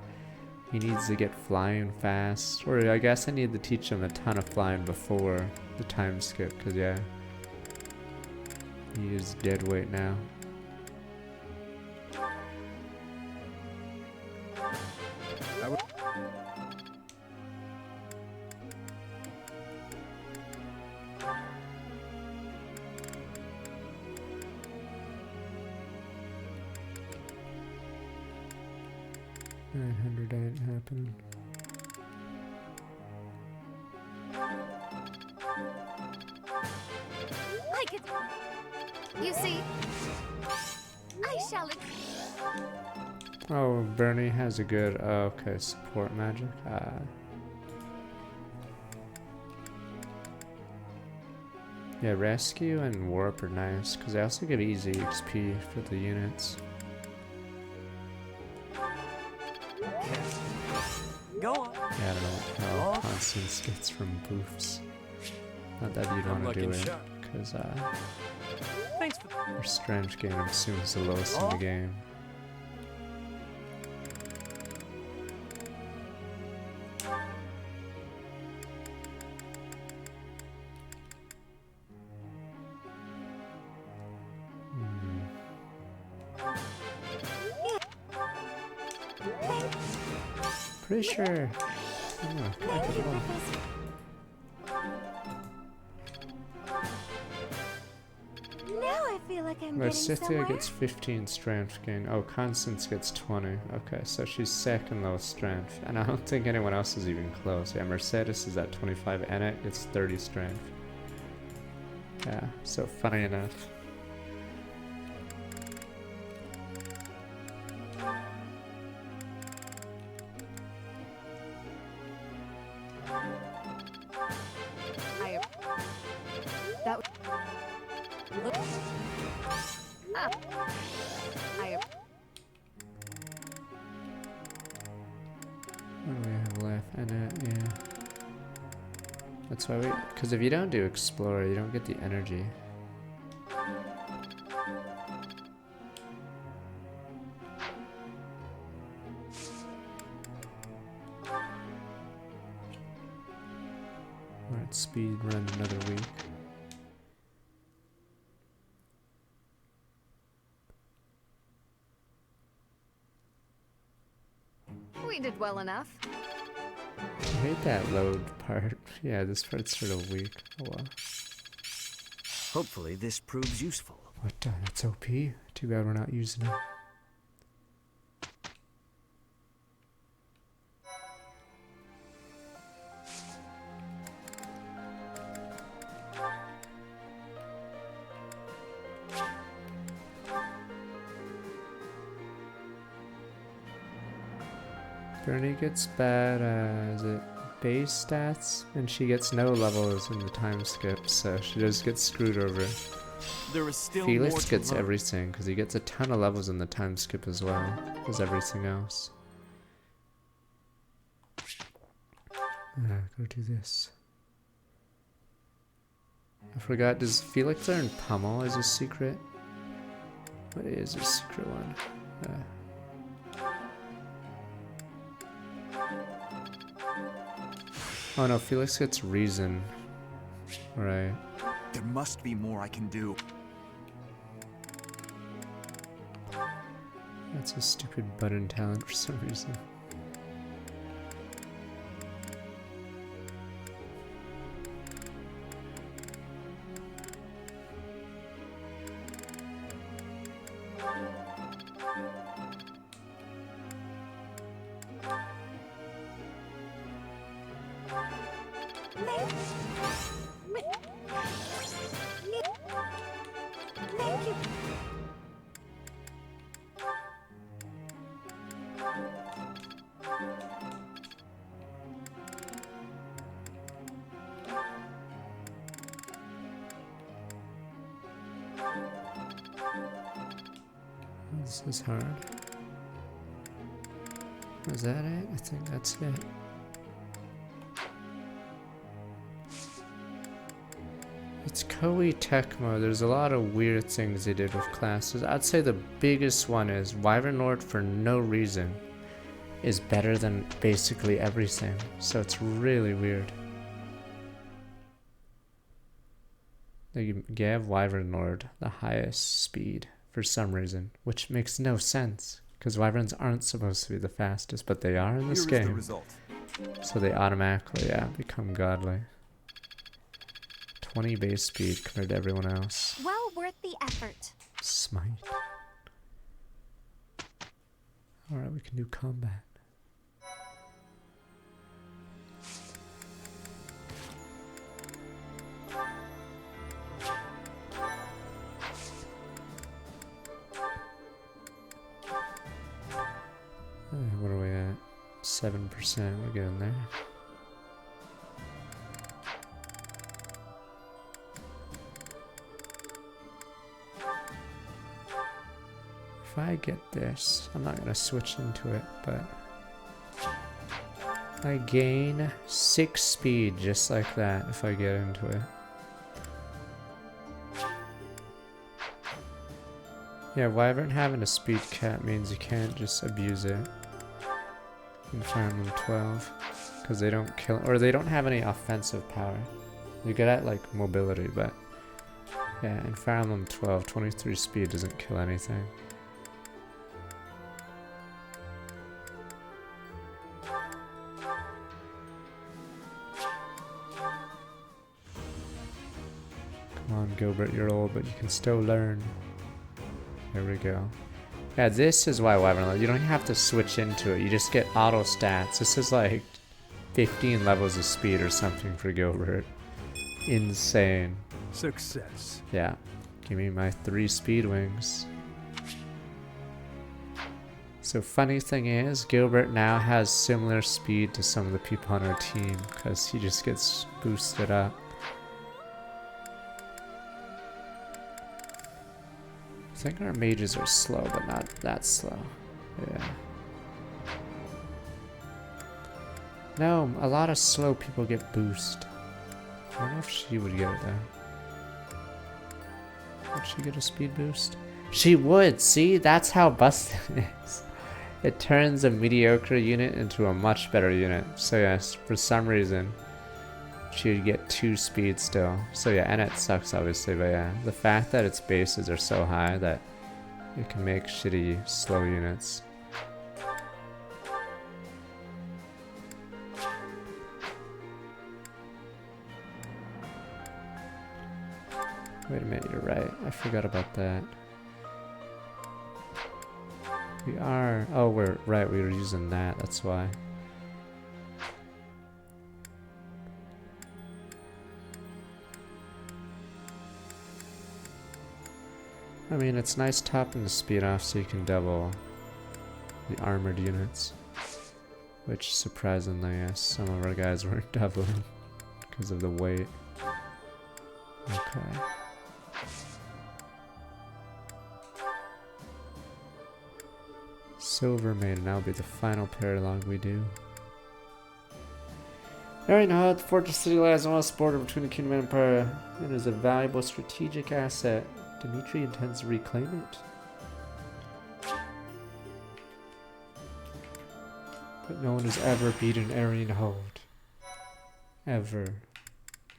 He needs to get flying fast. Or I guess I need to teach him a ton of flying before the time skip because yeah. He is dead weight now. $900 ain't happening. I Make it. You see, I shall. Oh, Bernie has a good. Oh, okay, support magic. Yeah, rescue and warp are nice because they also give easy XP for the units. Go on. Yeah, I don't know how Constance gets from boofs. Not that you'd want to do it, because Thanks for her strength gain, I'm assuming, is the lowest in the game. Pretty sure. Now I feel like I'm getting Cynthia somewhere. gets 15 strength gain. Oh, Constance gets 20. Okay, so she's second lowest strength. And I don't think anyone else is even close. Yeah, Mercedes is at 25. Annette gets 30 strength. Yeah, so funny enough. What do we have left? Annette, yeah. That's why because if you don't do Explorer, you don't get the energy. We're at speed run another week. We did well enough. I hate that load part. Yeah, this part's sort of weak. Oh well. Hopefully this proves useful. What? That's OP. Too bad we're not using it. Bernie gets bad, is it base stats? And she gets no levels in the time skip, so she just gets screwed over. There is still Felix more to gets learn. everything, because he gets a ton of levels in the time skip as well as everything else. Go do this. I forgot, does Felix learn Pummel as a secret? What is her secret one? Oh no, Felix gets Reason. Right. There must be more I can do. That's a stupid button talent for some reason. Thank you. This is hard. Is that it? I think that's it. It's Koei Tecmo. There's a lot of weird things they did with classes. I'd say the biggest one is Wyvern Lord for no reason is better than basically everything. So it's really weird. They gave Wyvern Lord the highest speed for some reason, which makes no sense because Wyverns aren't supposed to be the fastest, but they are in this Here is the game. result. So they automatically, become godly. 20 base speed compared to everyone else. Well worth the effort. Smite. Alright, we can do combat. What are we at? 7%. We're getting there. If I get this, I'm not gonna switch into it, but I gain 6 speed just like that if I get into it. Yeah, Wyvern having a speed cap means you can't just abuse it in Fire Emblem 12 because they don't kill, or they don't have any offensive power. You're good at like mobility, but yeah, in Fire Emblem 12, 23 speed doesn't kill anything. Come on, Gilbert, you're old, but you can still learn. There we go. Yeah, this is why Wyvern, you don't have to switch into it. You just get auto stats. This is like 15 levels of speed or something for Gilbert. Insane. Success. Yeah. Give me my 3 speed wings. So funny thing is, Gilbert now has similar speed to some of the people on our team because he just gets boosted up. I think our mages are slow, but not that slow. Yeah. No, a lot of slow people get boost. I don't know if she would get it though. Would she get a speed boost? She would! See? That's how busted it is. It turns a mediocre unit into a much better unit. So yes, for some reason, she would get 2 speed still. So yeah, and it sucks obviously, but yeah. The fact that its bases are so high that it can make shitty slow units. Wait a minute, you're right. I forgot about that. We are... Oh, we're right, we were using that, that's why. I mean, it's nice topping the speed off so you can double the armored units. Which, surprisingly, yes, some of our guys weren't doubling because of the weight. Okay. Silver Maiden, that'll be the final paralog we do. Alright, now the fortress city lies on the border between the Kingdom and Empire and is a valuable strategic asset. Dimitri intends to reclaim it. But no one has ever beaten Aryan Hold. Ever.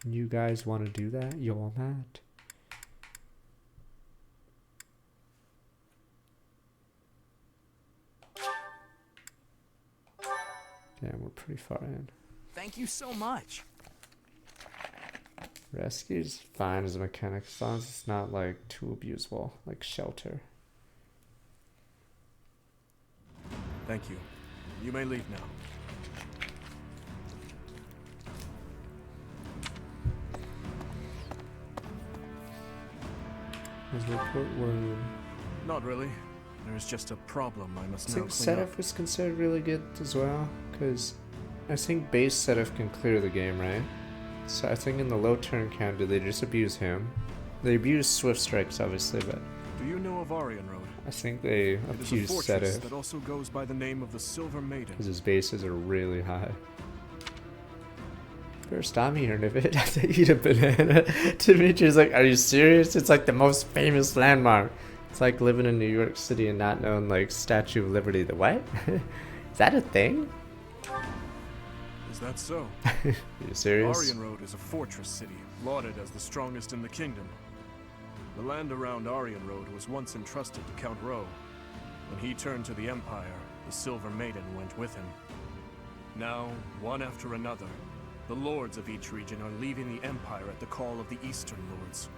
You guys want to do that? You're mad. Damn, we're pretty far in. Thank you so much. Rescue's fine as a mechanic as long as it's not like too abusable, like shelter. Thank you. You may leave now. His report word. Not really. There's just a problem I must I now think clean up. Setef was considered really good as well, because I think base Setef can clear the game, right? So I think in the low turn counter they just abuse him. They abuse Swift Strikes obviously, but Do you know of Aryan Road? I think they It is a abuse fortress Setef that also goes by the name of the Silver Maiden. because his bases are really high. First I'm hearing of it, I have to eat a banana. Dimitri's like, are you serious? It's like the most famous landmark. It's like living in New York City and not knowing like Statue of Liberty. The what? Is that a thing? Is that so? Are you serious? Aryan Road is a fortress city, lauded as the strongest in the kingdom. The land around Aryan Road was once entrusted to Count Rowe. When he turned to the Empire, the Silver Maiden went with him. Now, one after another, the lords of each region are leaving the Empire at the call of the Eastern Lords.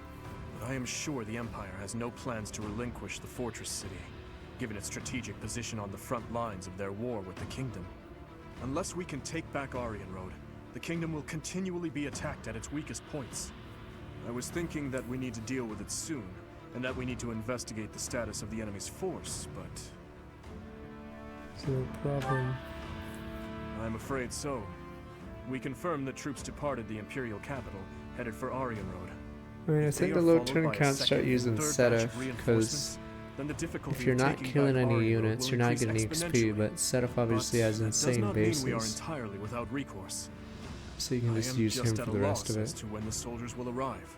But I am sure the Empire has no plans to relinquish the fortress city, given its strategic position on the front lines of their war with the kingdom. Unless we can take back Aryan Road, the kingdom will continually be attacked at its weakest points. I was thinking that we need to deal with it soon, and that we need to investigate the status of the enemy's force, but Is there a problem? I'm afraid so. We confirmed that troops departed the Imperial capital, headed for Aryan Road. I mean, I If think they the are low followed turn by a count start second and using third batch setup of because reinforcements, then the difficulty if you're of not taking killing back any Aryan Road units, will you're not increase getting XP, exponentially. but setup obviously But has that does insane not mean we are bases. entirely without recourse. So you can just I am use just him at for a the rest loss of as it. to when the soldiers will arrive.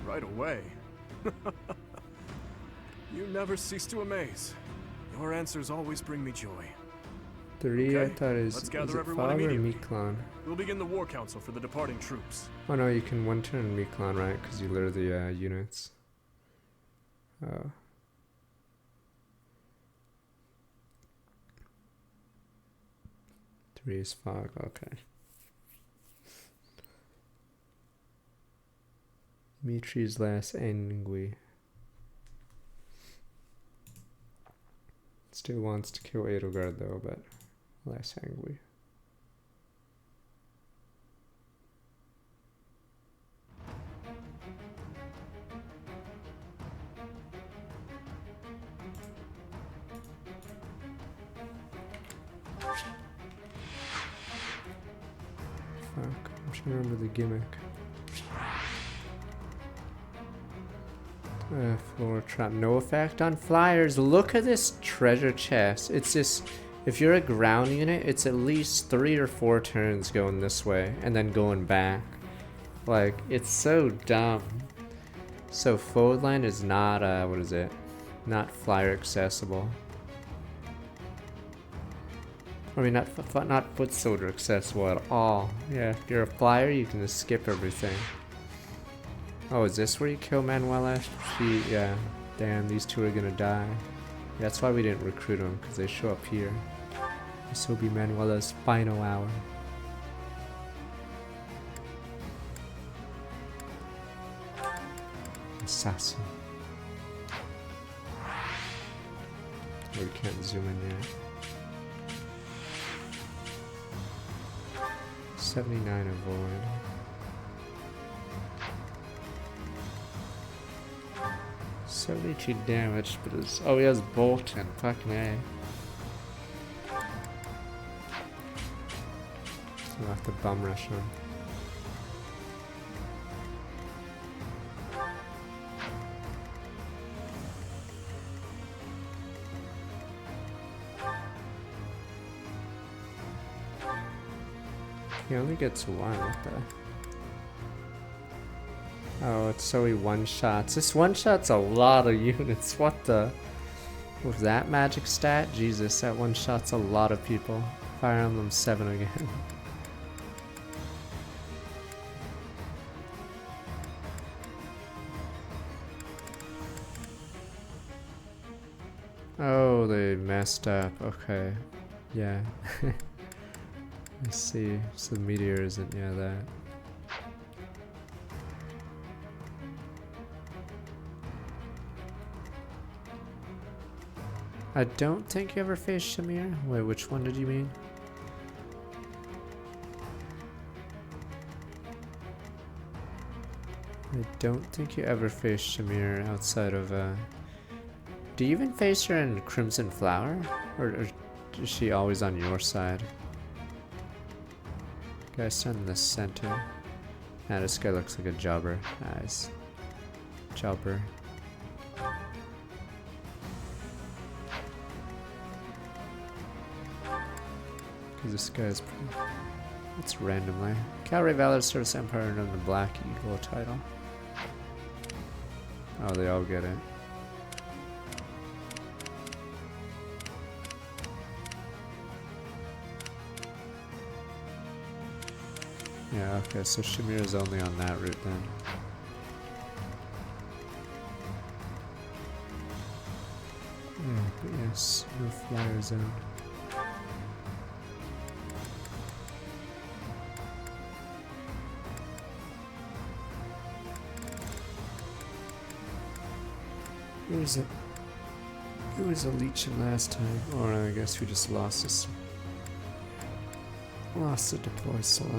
Right away. You never cease to amaze. Your answers always bring me joy. 3, I Okay, thought let's is gather it everyone Fog or immediately. Miklon? We'll begin the war council for the departing troops. Oh no, you can one turn Miklon, right? Because you lure the units. Oh. Three is Fog, okay. Dimitri's last Angui. Still wants to kill Edelgard though, but last Angui. Fuck, I'm trying to remember the gimmick. Floor trap, no effect on flyers. Look at this treasure chest. It's just, if you're a ground unit, it's at least 3 or 4 turns going this way and then going back. Like, it's so dumb. So forward line is not, what is it? Not flyer accessible. I mean, not foot soldier accessible at all. Yeah, if you're a flyer, you can just skip everything. Oh, is this where you kill Manuela? Yeah. Damn, these two are gonna die. That's why we didn't recruit them, because they show up here. This will be Manuela's final hour. Assassin. We can't zoom in yet. 79 avoid. 72 damage, but it's, oh, he has Bolton. Fucking A. We'll have to bum rush him. He only gets one, what the? Oh, it's so he one-shots. This one-shot's a lot of units, what the? With that magic stat? Jesus, that one-shot's a lot of people. Fire Emblem 7 again. Oh, they messed up, okay. Yeah. I see. So the meteor isn't, yeah, that. I don't think you ever faced Shamir. Wait, which one did you mean? I don't think you ever faced Shamir outside of, Do you even face her in Crimson Flower? Or is she always on your side? Guy's in the center. Nah, this guy looks like a jobber. Nice. Jobber. Because this guy's pretty... It's randomly. Cavalry Valor Service Empire and the Black Eagle title. Oh, they all get it. Yeah, okay, so Shamir is only on that route then. But yes, no flyer zone. It was a leeching last time, or I guess we just lost this. Lost the deploy slot.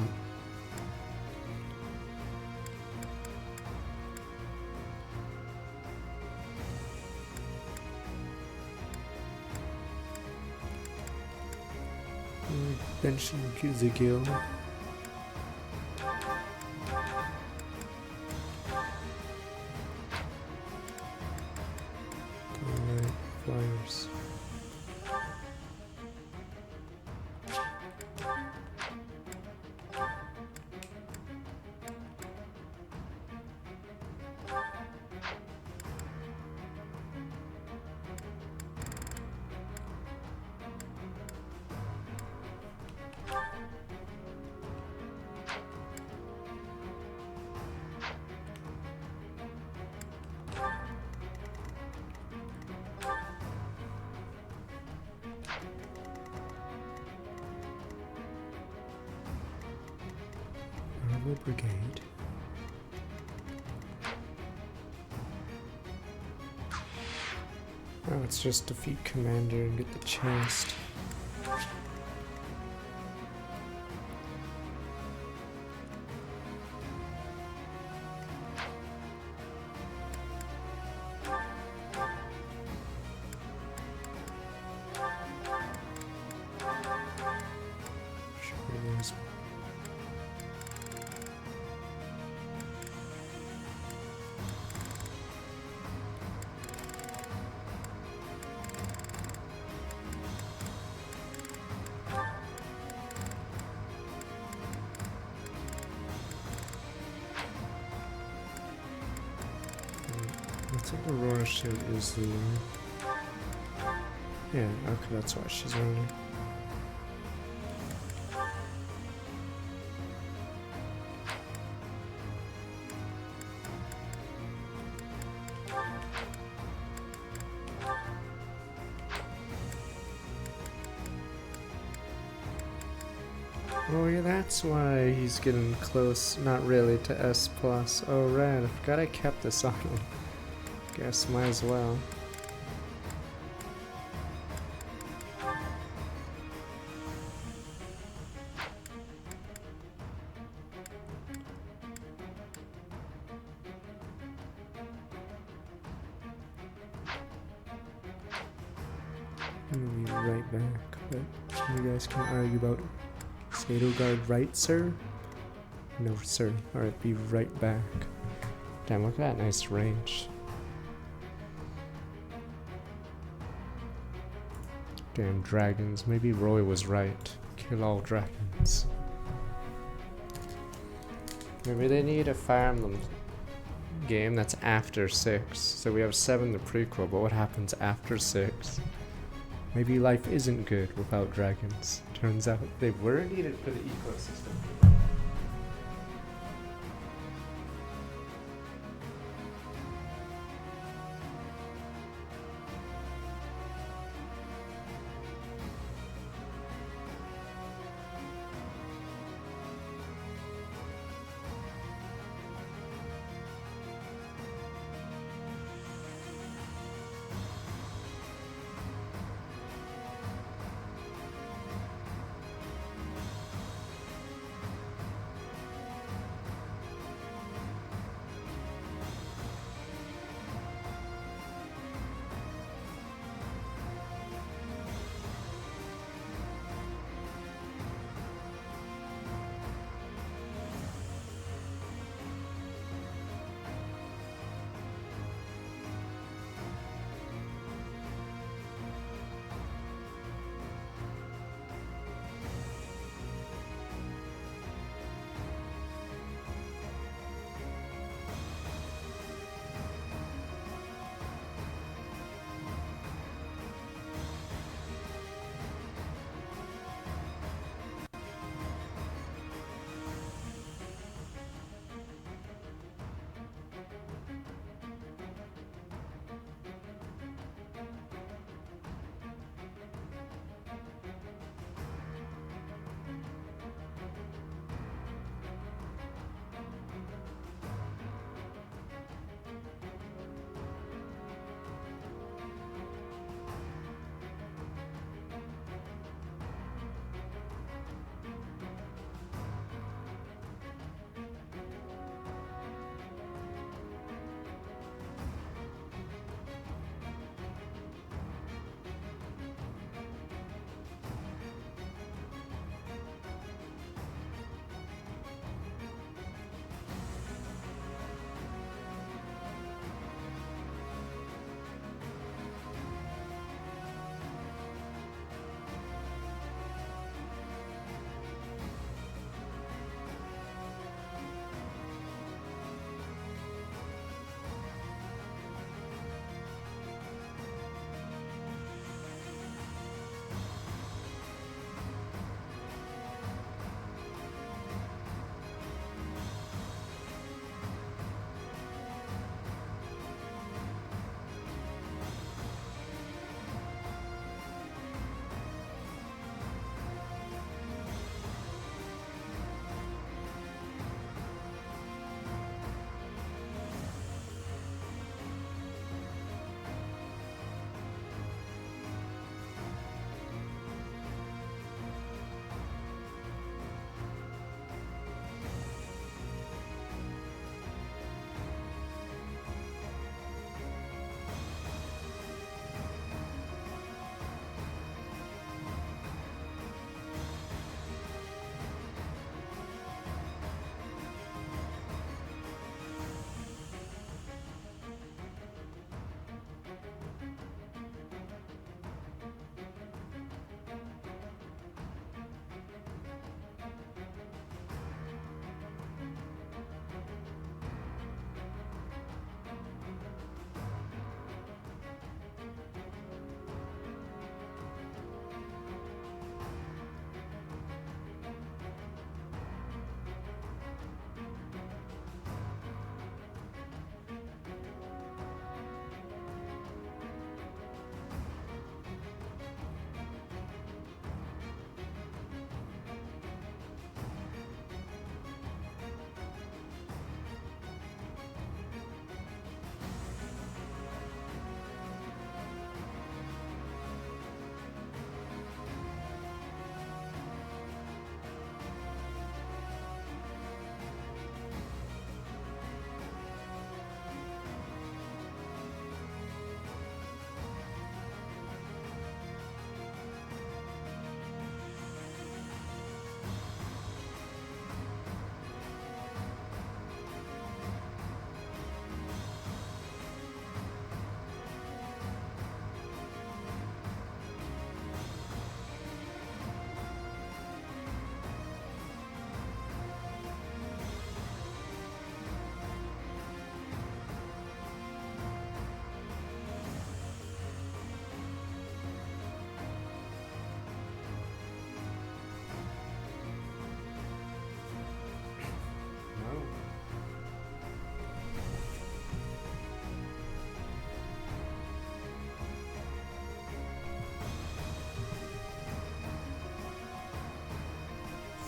Benching the guild. Alright, flyers. Armor Brigade. Oh, it's just defeat commander and get the chest. Sure, there's I think Aurora Shield is the... Yeah, okay, that's why she's running. Oh yeah, that's why he's getting close, not really, to S+. Oh right, I forgot I kept this on him. Guess might as well. I'm gonna be right back, but you guys can argue about Sado Guard right, sir? No, sir. Alright, be right back. Damn, look at that nice range. Damn dragons. Maybe Roy was right. Kill all dragons. Maybe they need a Fire Emblem game that's after 6. So we have 7 the prequel, but what happens after 6? Maybe life isn't good without dragons. Turns out they were needed for the ecosystem.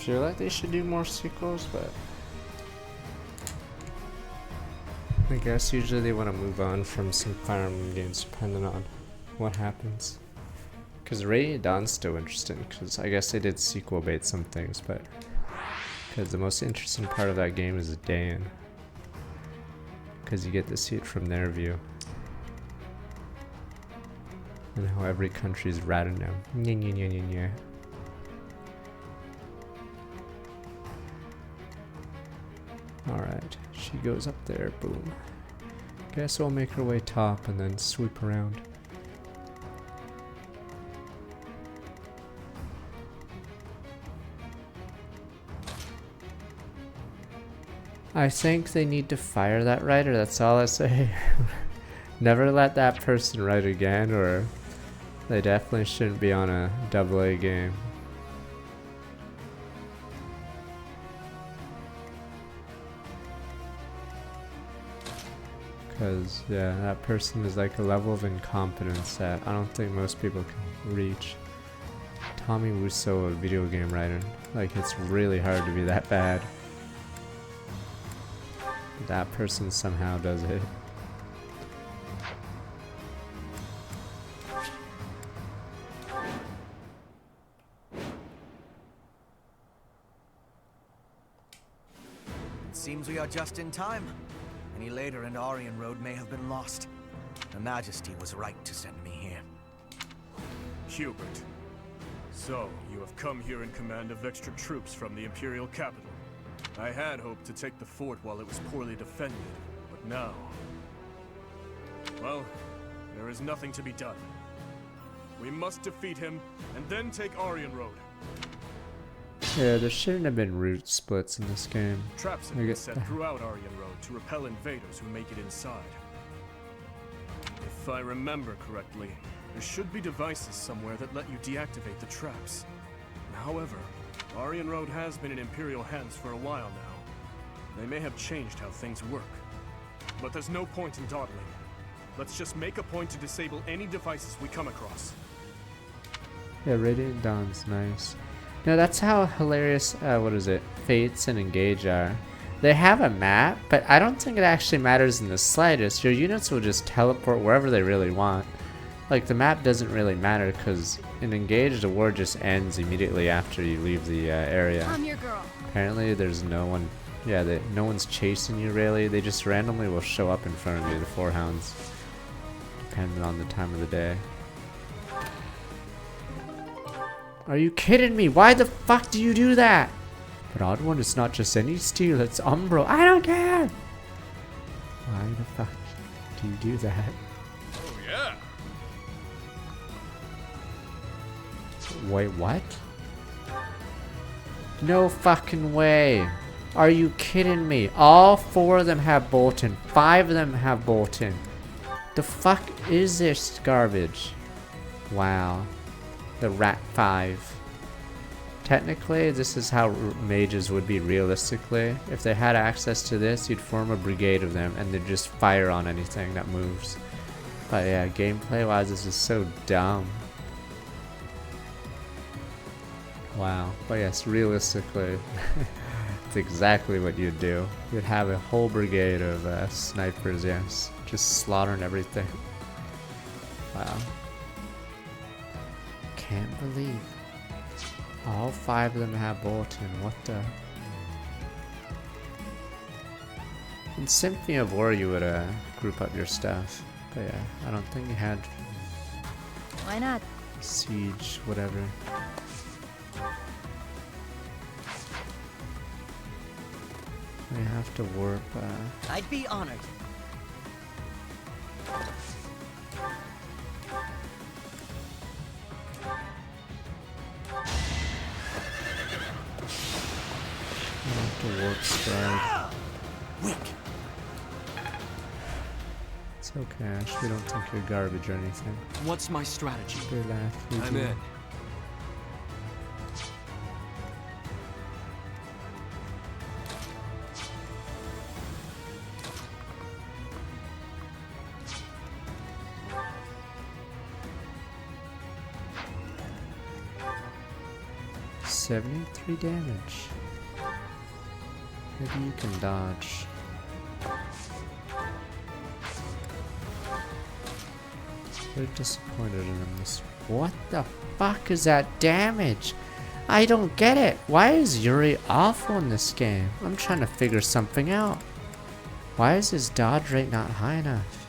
feel like they should do more sequels, but I guess usually they want to move on from some Fire Emblem games depending on what happens. Because Radiant Dawn's still interesting, because I guess they did sequel bait some things, but because the most interesting part of that game is Dan. Because you get to see it from their view. And how every country's ratting them. Nya, nya, nya, nya, nya. Alright, she goes up there, boom. Guess we'll make her way top and then sweep around. I think they need to fire that writer, that's all I say. Never let that person write again, or they definitely shouldn't be on a AA game. Because, yeah, that person is like a level of incompetence that I don't think most people can reach. Tommy Wiseau, a video game writer. Like, it's really hard to be that bad. That person somehow does it. It seems we are just in time. Any later and Aryan Road may have been lost. Her Majesty was right to send me here. Hubert. So, you have come here in command of extra troops from the Imperial capital. I had hoped to take the fort while it was poorly defended, but now... well, there is nothing to be done. We must defeat him, and then take Aryan Road. Yeah, there shouldn't have been route splits in this game. Traps have been set throughout Aryan Road to repel invaders who make it inside. If I remember correctly, there should be devices somewhere that let you deactivate the traps. However, Aryan Road has been in Imperial hands for a while now. They may have changed how things work. But there's no point in dawdling. Let's just make a point to disable any devices we come across. Yeah, Radiant Dawn's nice. No, that's how hilarious, what is it, Fates and Engage are. They have a map, but I don't think it actually matters in the slightest. Your units will just teleport wherever they really want. Like, the map doesn't really matter, because in Engage, the war just ends immediately after you leave the area. I'm your girl. Apparently, there's no one, yeah, no one's chasing you, really. They just randomly will show up in front of you, the Four Hounds, depending on the time of the day. Are you kidding me? Why the fuck do you do that? But Odd One, it's not just any steel, it's Umbro. I don't care! Why the fuck do you do that? Oh, yeah. Wait, what? No fucking way. Are you kidding me? All 4 of them have Bolton. 5 of them have Bolton. The fuck is this garbage? Wow. The Rat 5. Technically, this is how mages would be realistically. If they had access to this, you'd form a brigade of them and they'd just fire on anything that moves. But yeah, gameplay-wise, this is so dumb. Wow. But yes, realistically, it's exactly what you'd do. You'd have a whole brigade of snipers, yes. Just slaughtering everything. Wow. Can't believe all 5 of them have Bolton. What the? In Symphony of War, you would group up your stuff, but yeah, I don't think you had. Why not? Siege, whatever. We have to warp. I'd be honored. To warp stride. Wick. It's okay, Ash. We don't think you're garbage or anything. What's my strategy? Good laugh. I'm in. 73 damage. Maybe you can dodge. Very disappointed in him. What the fuck is that damage? I don't get it. Why is Yuri awful in this game? I'm trying to figure something out. Why is his dodge rate not high enough?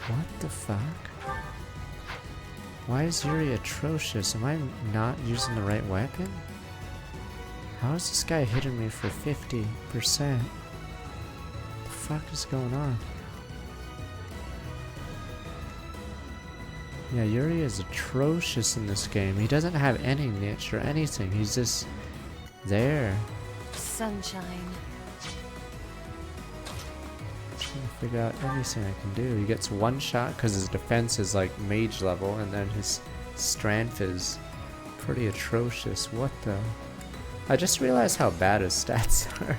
What the fuck? Why is Yuri atrocious? Am I not using the right weapon? How is this guy hitting me for 50%? What the fuck is going on? Yeah, Yuri is atrocious in this game. He doesn't have any niche or anything. He's just there. Sunshine. Trying to figure out anything I can do. He gets one shot because his defense is like mage level, and then his strength is pretty atrocious. What the? I just realized how bad his stats are.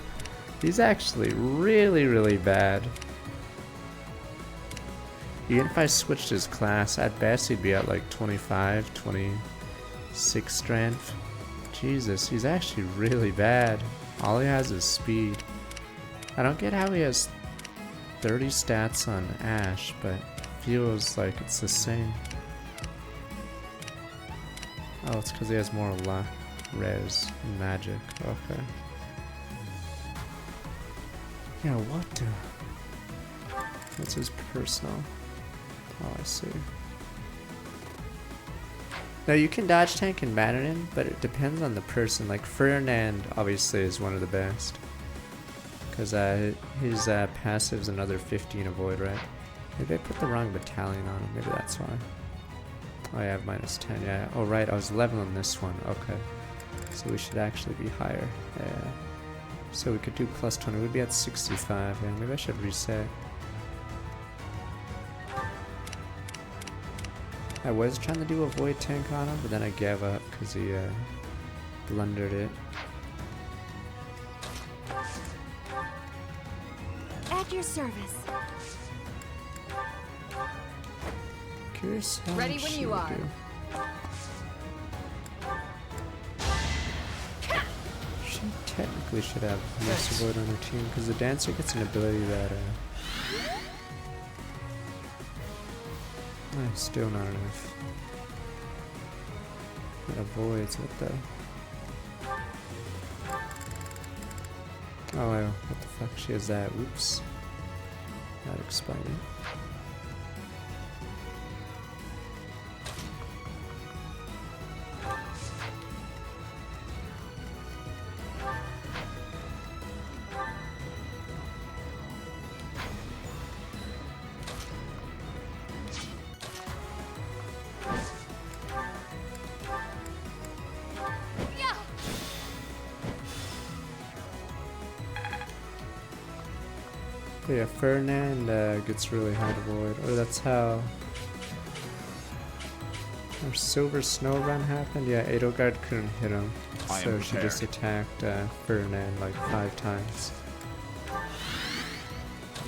He's actually really, really bad. Even if I switched his class, at best he'd be at like 25, 26 strength. Jesus, he's actually really bad. All he has is speed. I don't get how he has 30 stats on Ash, but feels like it's the same. Oh, it's because he has more luck, res, and magic. Okay. Yeah, what the? What's his personal? Oh, I see. Now you can dodge tank in Maddening, but it depends on the person. Like Ferdinand obviously is one of the best. Because his passive is another 15 avoid, right? Maybe I put the wrong battalion on him, maybe that's why. Oh, I have minus 10, yeah. Oh right, I was 11 on this one, okay. So we should actually be higher, yeah. So we could do plus 20, we'd be at 65, yeah. Maybe I should reset. I was trying to do a void tank on him, but then I gave up because he blundered it. At your service. Curious how Ready much when she you would are. do. She technically should have most avoid on her team because the dancer gets an ability that still not enough. That avoids what the... Oh, well, what the fuck? She has that. Oops. That explains it. But yeah, Ferdinand gets really hard to avoid, or that's how our Silver Snow run happened. Yeah, Edelgard couldn't hit him, so she just attacked Ferdinand like 5 times.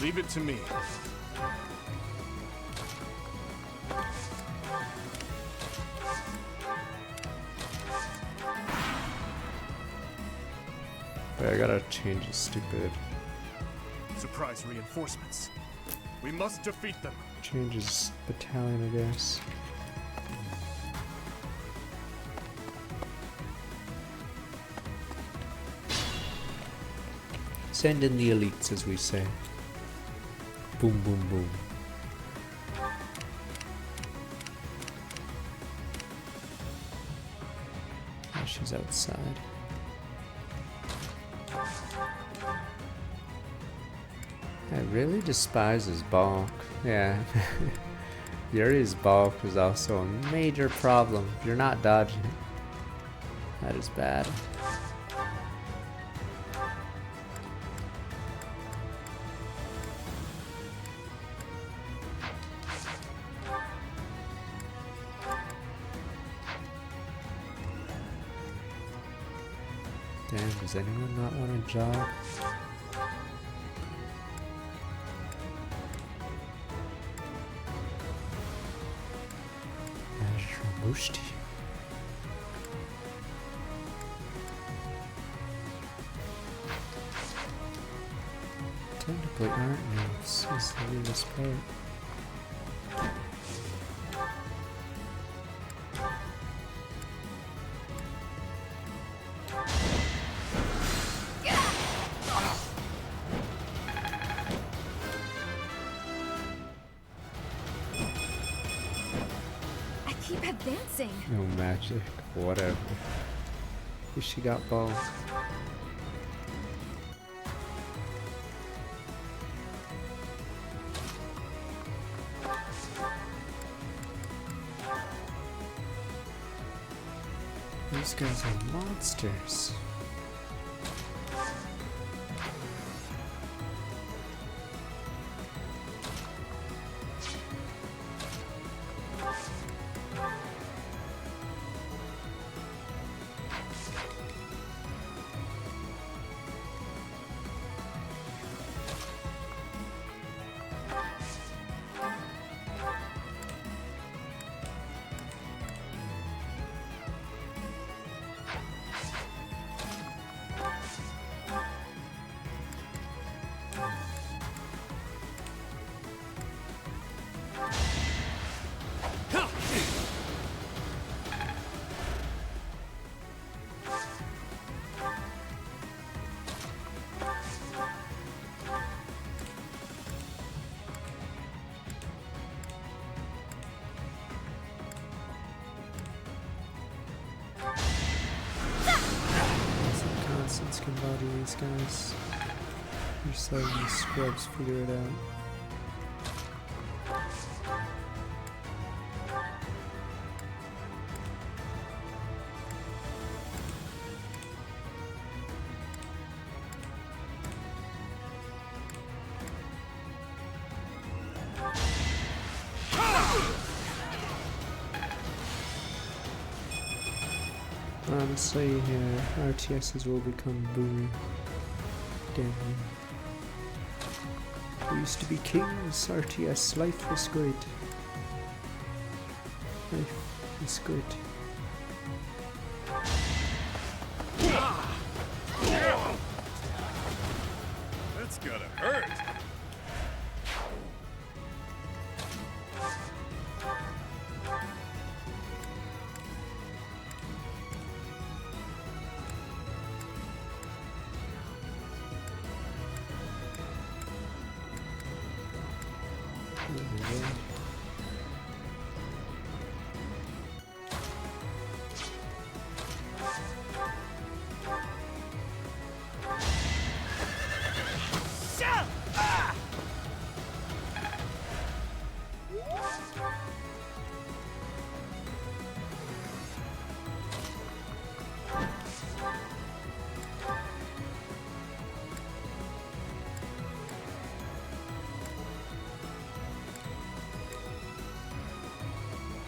Leave it to me. But I gotta change the stupid. Surprise reinforcements. We must defeat them. Change his battalion, I guess. Send in the elites, as we say. Boom, boom, boom. Oh, she's outside. I really despise his bulk. Yeah. Yuri's bulk is also a major problem. If you're not dodging it, that is bad. Damn, does anyone not want a job? Technically art moves is the weirdest part. I keep advancing. No magic, whatever. She got balls. These guys are monsters. Constance can body these guys. You're just letting these scrubs figure it out. Honestly, yeah, RTSs will become boomer. Damn. We used to be kings, RTS, life was good. Life is good. That's gotta hurt.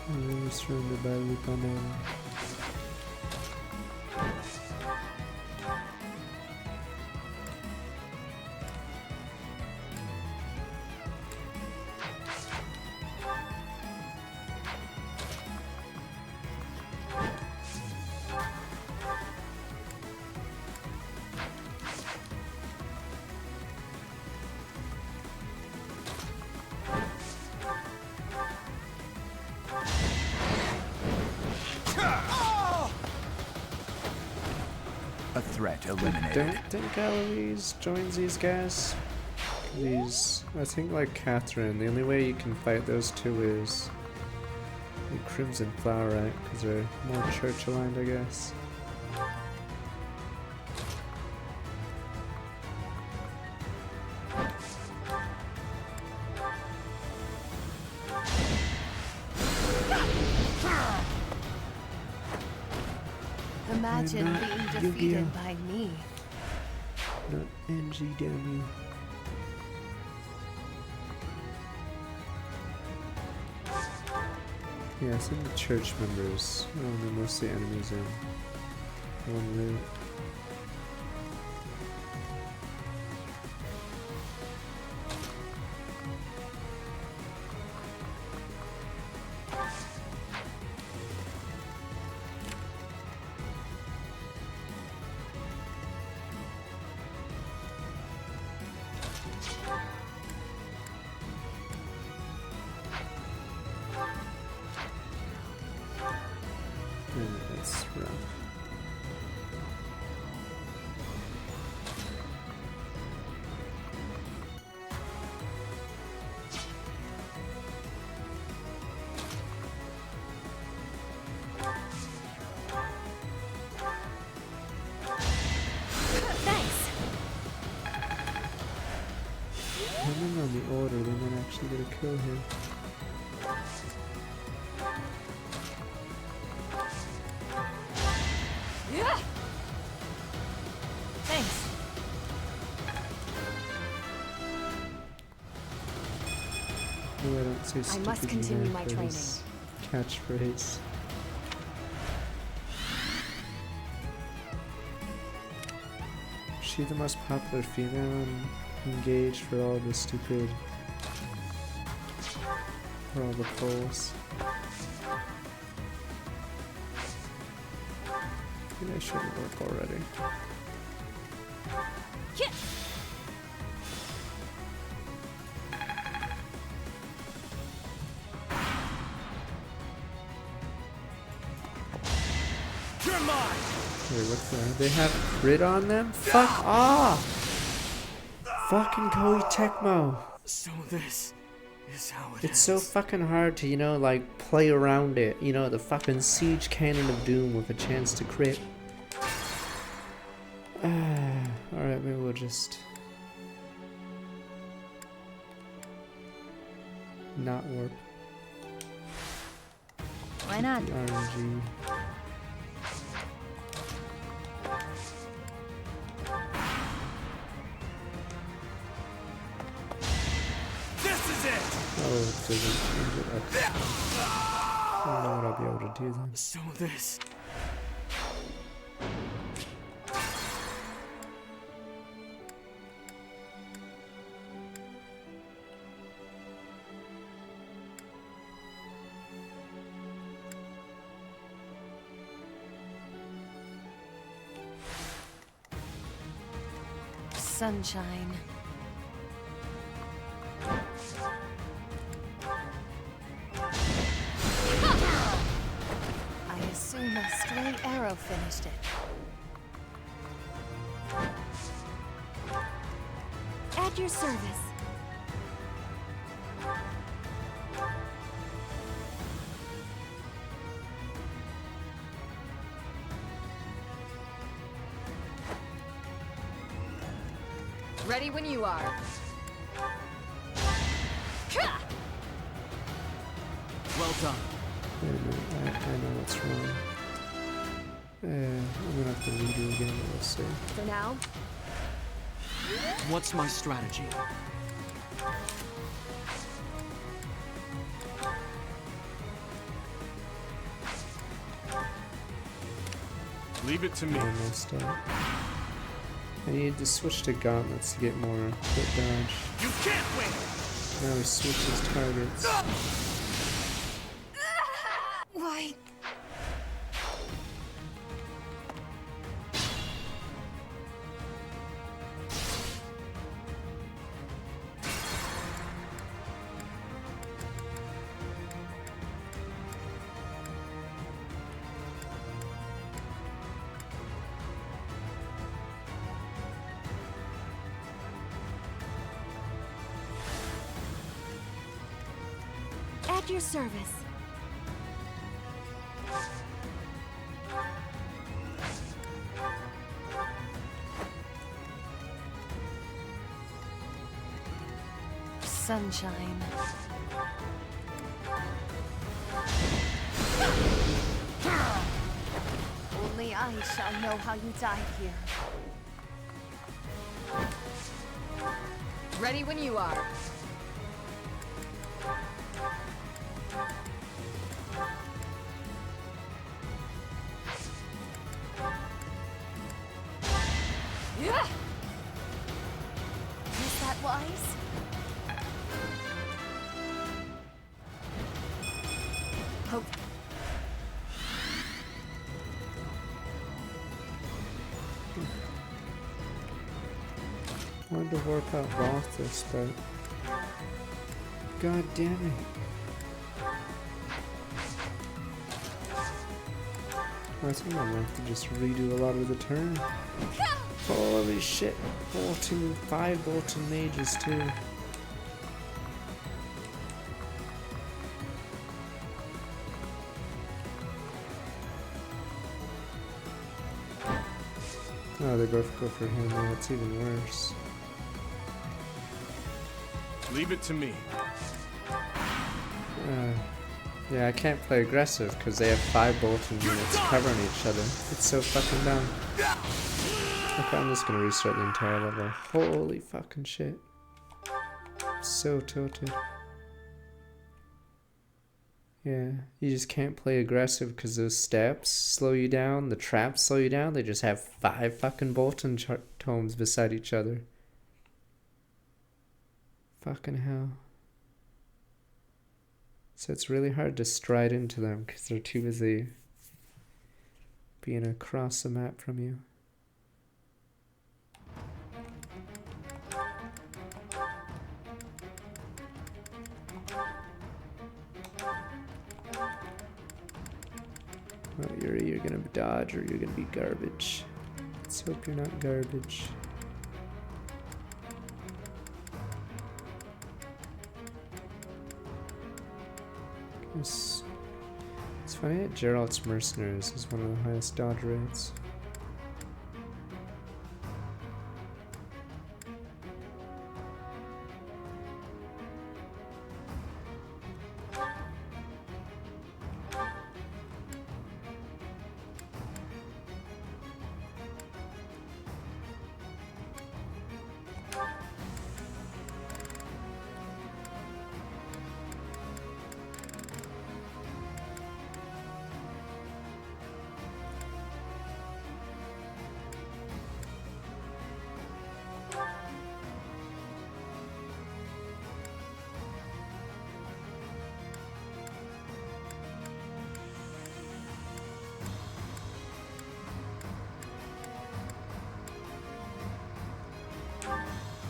We're surrounded by Lupano. A threat eliminated. Don't think Eloise joins these guys. I think like Catherine, the only way you can fight those two is the Crimson Flower, right? Because they're more church aligned, I guess. Imagine not being defeated Yu-Gi-Oh. by me. Not NG, damn you. Yeah, some of the church members. Oh, they're mostly enemies in one route. depending on the order, they might actually get a kill here. Yeah. Thanks. Oh, I don't say I stupid must continue my training. Catchphrase. She the most popular female engaged for all the stupid, for all the polls. Maybe I shouldn't work already. Yeah. You're mine. Wait, what the? They have crit on them? Fuck off! Fucking Koei Tecmo. So this is how it It's so fucking hard to, you know, like, play around it. You know, the fucking Siege Cannon of Doom with a chance to crit. Alright, maybe we'll just... not work. Why not? RNG. This is it. Oh, it doesn't change it. Okay. I don't know what I'll be able to do then. So this. Sunshine. I assume a stray arrow finished it. At your service. Ready when you are. Well done. Wait a minute, I know what's wrong. I'm gonna have to redo again, but we'll see. For now, What's my strategy? Leave it to me. I messed up. I need to switch to gauntlets to get more quick dodge. You can't win. Now he switches targets. Why? At your service. Sunshine. Only I shall know how you died here. ready when you are. Yeah. Was that wise? Hope. I wanted to work out Balthus, but god damn it. I think I'm gonna have to just redo a lot of the turn. Holy shit. Bolton, 5 Bolton mages too. Oh, they both go for him now. It's even worse. Leave it to me. Yeah, I can't play aggressive because they have 5 Bolton units covering each other. It's so fucking dumb. Okay, I'm just gonna restart the entire level. Holy fucking shit. So tilted. Yeah, you just can't play aggressive because those steps slow you down, the traps slow you down. They just have 5 fucking Bolton tomes beside each other. Fucking hell. So it's really hard to stride into them because they're too busy being across the map from you. Well, you're gonna dodge or you're gonna be garbage. Let's hope you're not garbage. It's funny that Gerald's Mercenaries is one of the highest dodge rates.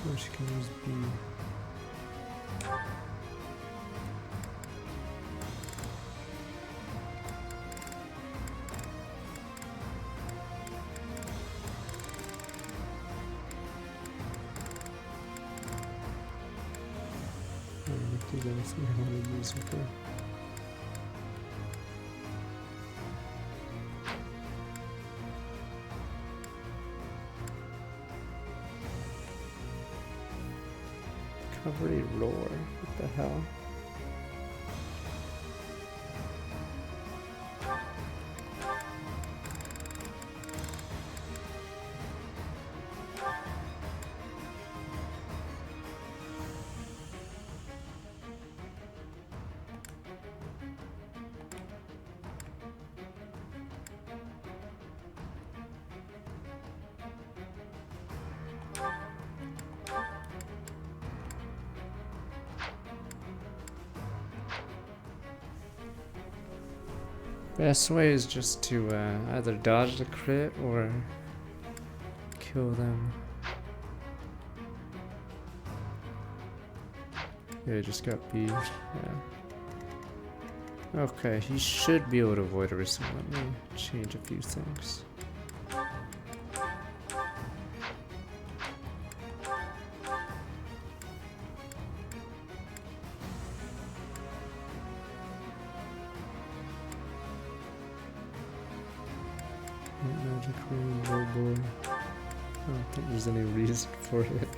Or she can use B. I don't know if there's anything I want to use with her. Recovery roar. What the hell? Best way is just to either dodge the crit or kill them. Yeah, just got B. Yeah. Okay, he should be able to avoid everything. Let me change a few things. Magic ring, oh boy. I don't think there's any reason for it.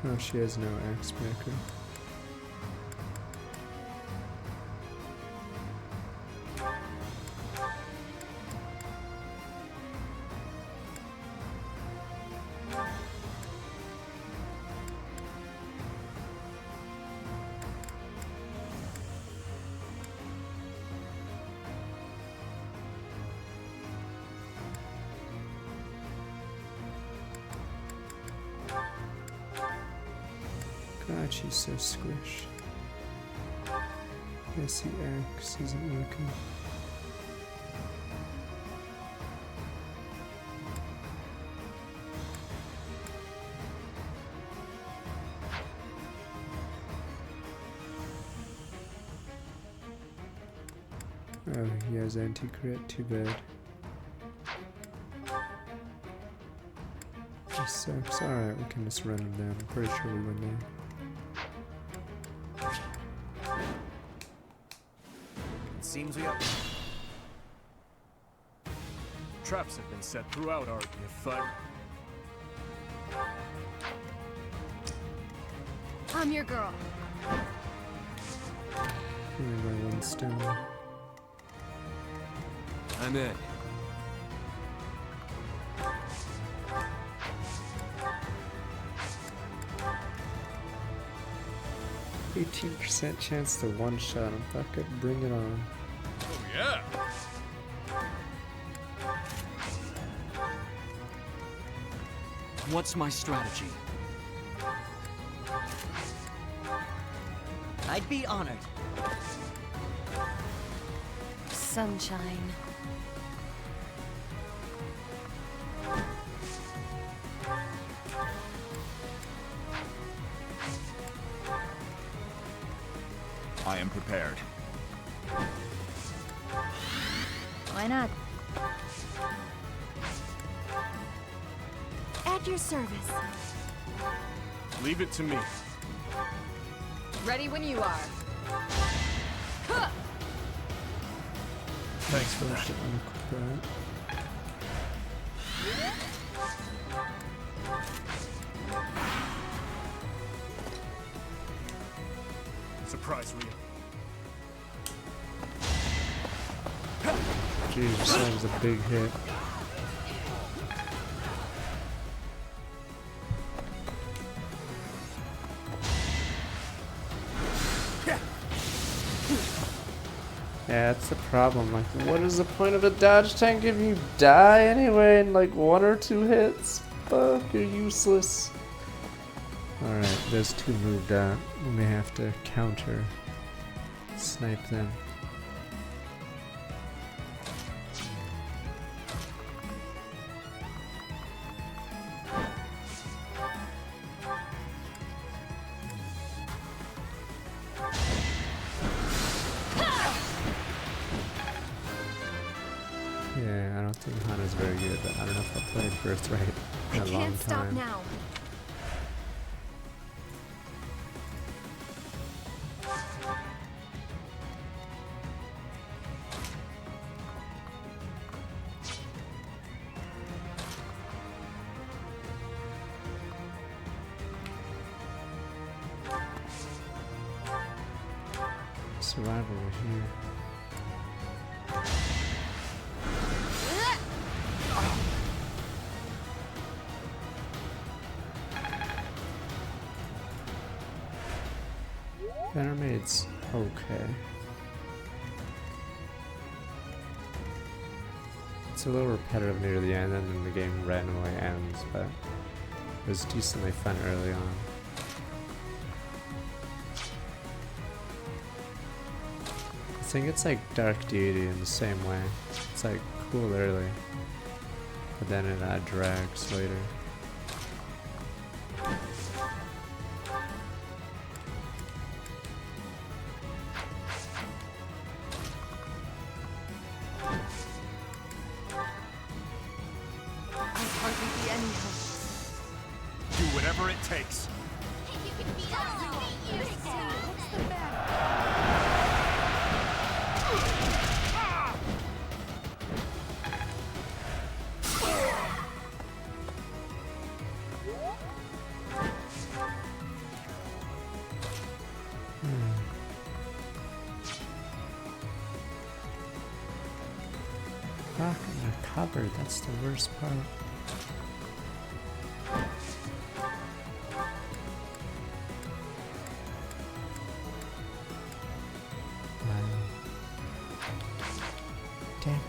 Oh, she has no axe breaker. God, she's so squish. Guess the axe isn't working. Oh, he has anti-crit, too bad. Sucks. Alright, we can just run him down. I'm pretty sure we win there. It seems we are. Traps have been set throughout our. If I. I'm your girl. Only by one stone. I'm in. 18% chance to one-shot him. Fuck it, bring it on. Oh, yeah. What's my strategy? I'd be honored. Sunshine. I am prepared. Why not? At your service. Leave it to me. Ready when you are. Thanks for that. Surprise, Rhea. Jesus, that was a big hit. Yeah, that's the problem. Like, what is the point of a dodge tank if you die anyway in like 1 or 2 hits? Fuck, you're useless. Alright, those two moved out. We may have to counter snipe them. Yeah, I don't think Hana's very good, but I don't know if I played Birthright in a long Can't stop time. now. Survival here. Bannermaid's okay. It's a little repetitive near the end, and then the game randomly ends, but it was decently fun early on. I think it's like Dark Deity in the same way. It's like cool early, but then it drags later. I'll hardly be any help. Do whatever it takes. Fuck, I'm covered. That's the worst part. Damn it.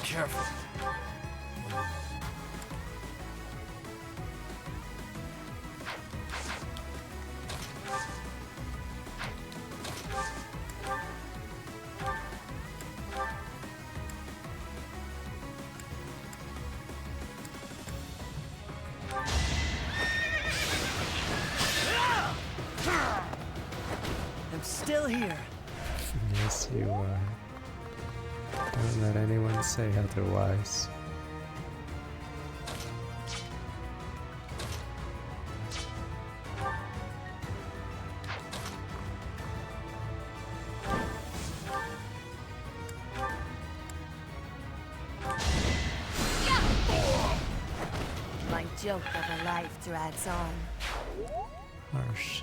Careful. still here. Yes, you are. Don't let anyone say otherwise. My joke of a life drags on. Harsh.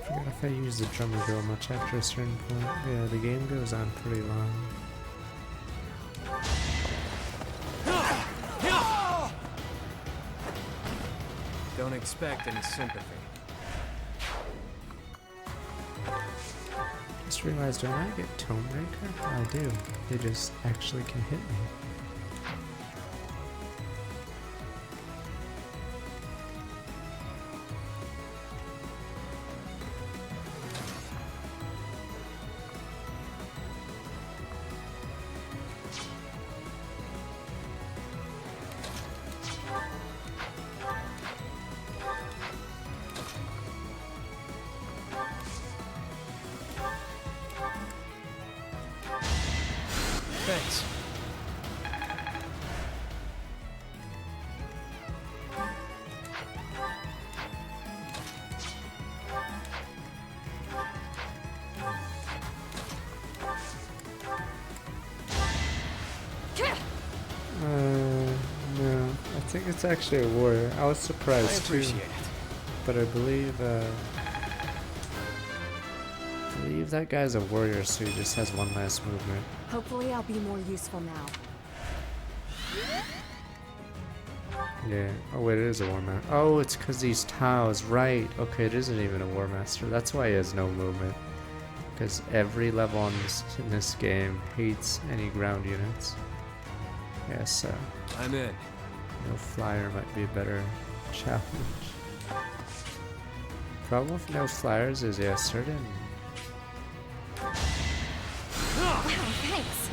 Forgot if I use the drummer go much after a certain point. Yeah, the game goes on pretty long. Don't expect any sympathy. Just realized, do I get Tone Breaker? I do. They just actually can hit me. Thanks. No. I think it's actually a warrior. I was surprised I appreciate too. it. But I believe that guy's a warrior, so he just has one last movement. Hopefully I'll be more useful now. Yeah. Oh wait, it is a war master. Oh, it's because these tiles, right? Okay, it isn't even a war master. That's why he has no movement. Because every level in this game hates any ground units. Yeah, so I'm in. no flyer might be a better challenge. Problem with no flyers is certain. Wow, thanks.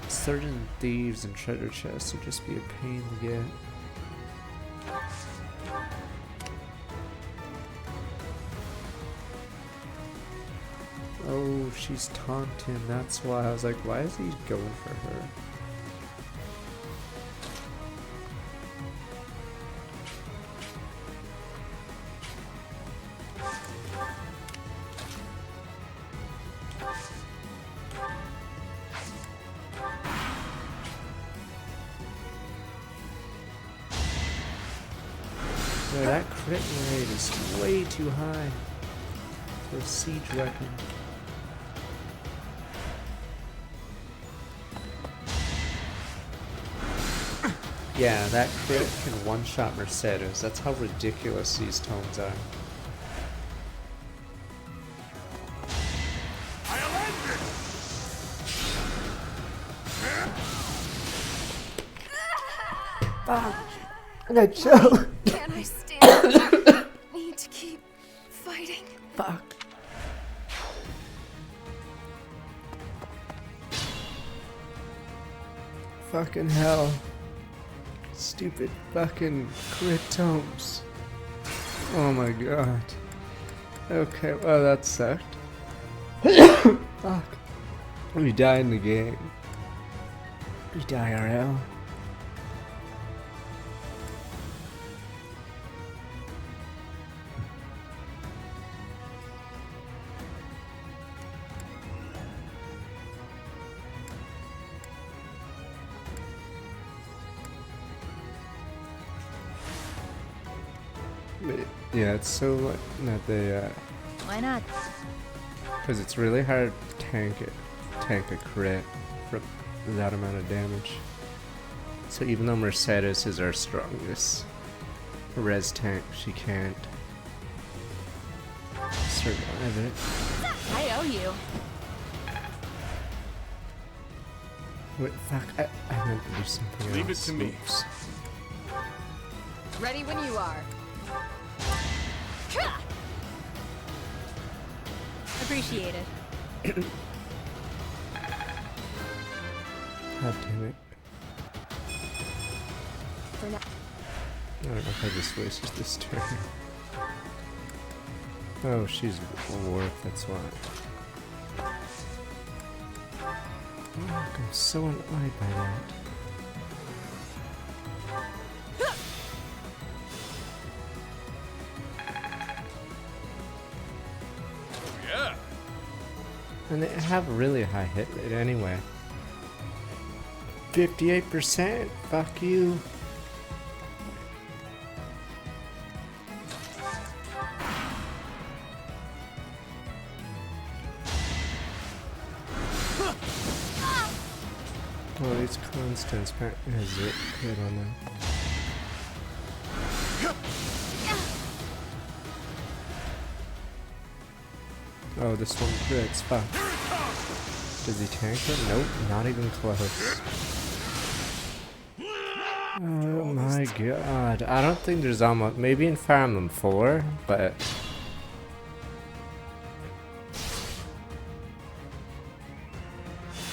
Certain thieves and treasure chests would just be a pain to get. Oh, she's taunting. That's why I was like, why is he going for her? Yeah, that crit rate is way too high for a siege weapon. Yeah, that crit can one-shot Mercedes. That's how ridiculous these tomes are. I choked. Can I stand? Need to keep fighting. Fuck. Fucking hell. Stupid fucking crit tomes. Oh my god. Okay, well that sucked. Fuck. We die in the game. We die RL. Yeah, it's so like that they Why not? because it's really hard to tank a crit for that amount of damage. So even though Mercedes is our strongest res tank, she can't survive it. I owe you. Wait, fuck, I meant to do something Leave it else. to me. Oops. Ready when you are. Appreciate it. God damn it. For now. I don't know if I just wasted this turn. Oh, she's a warp, that's why. Oh, I'm so annoyed by that. Yeah. And they have a really high hit rate anyway. 58%? Fuck you. Well, these constants has it hit on them. Oh, this one crits. Fuck. Does he tank it? Nope, not even close. Oh my god. I don't think there's almost. Maybe in Fire Emblem 4, but.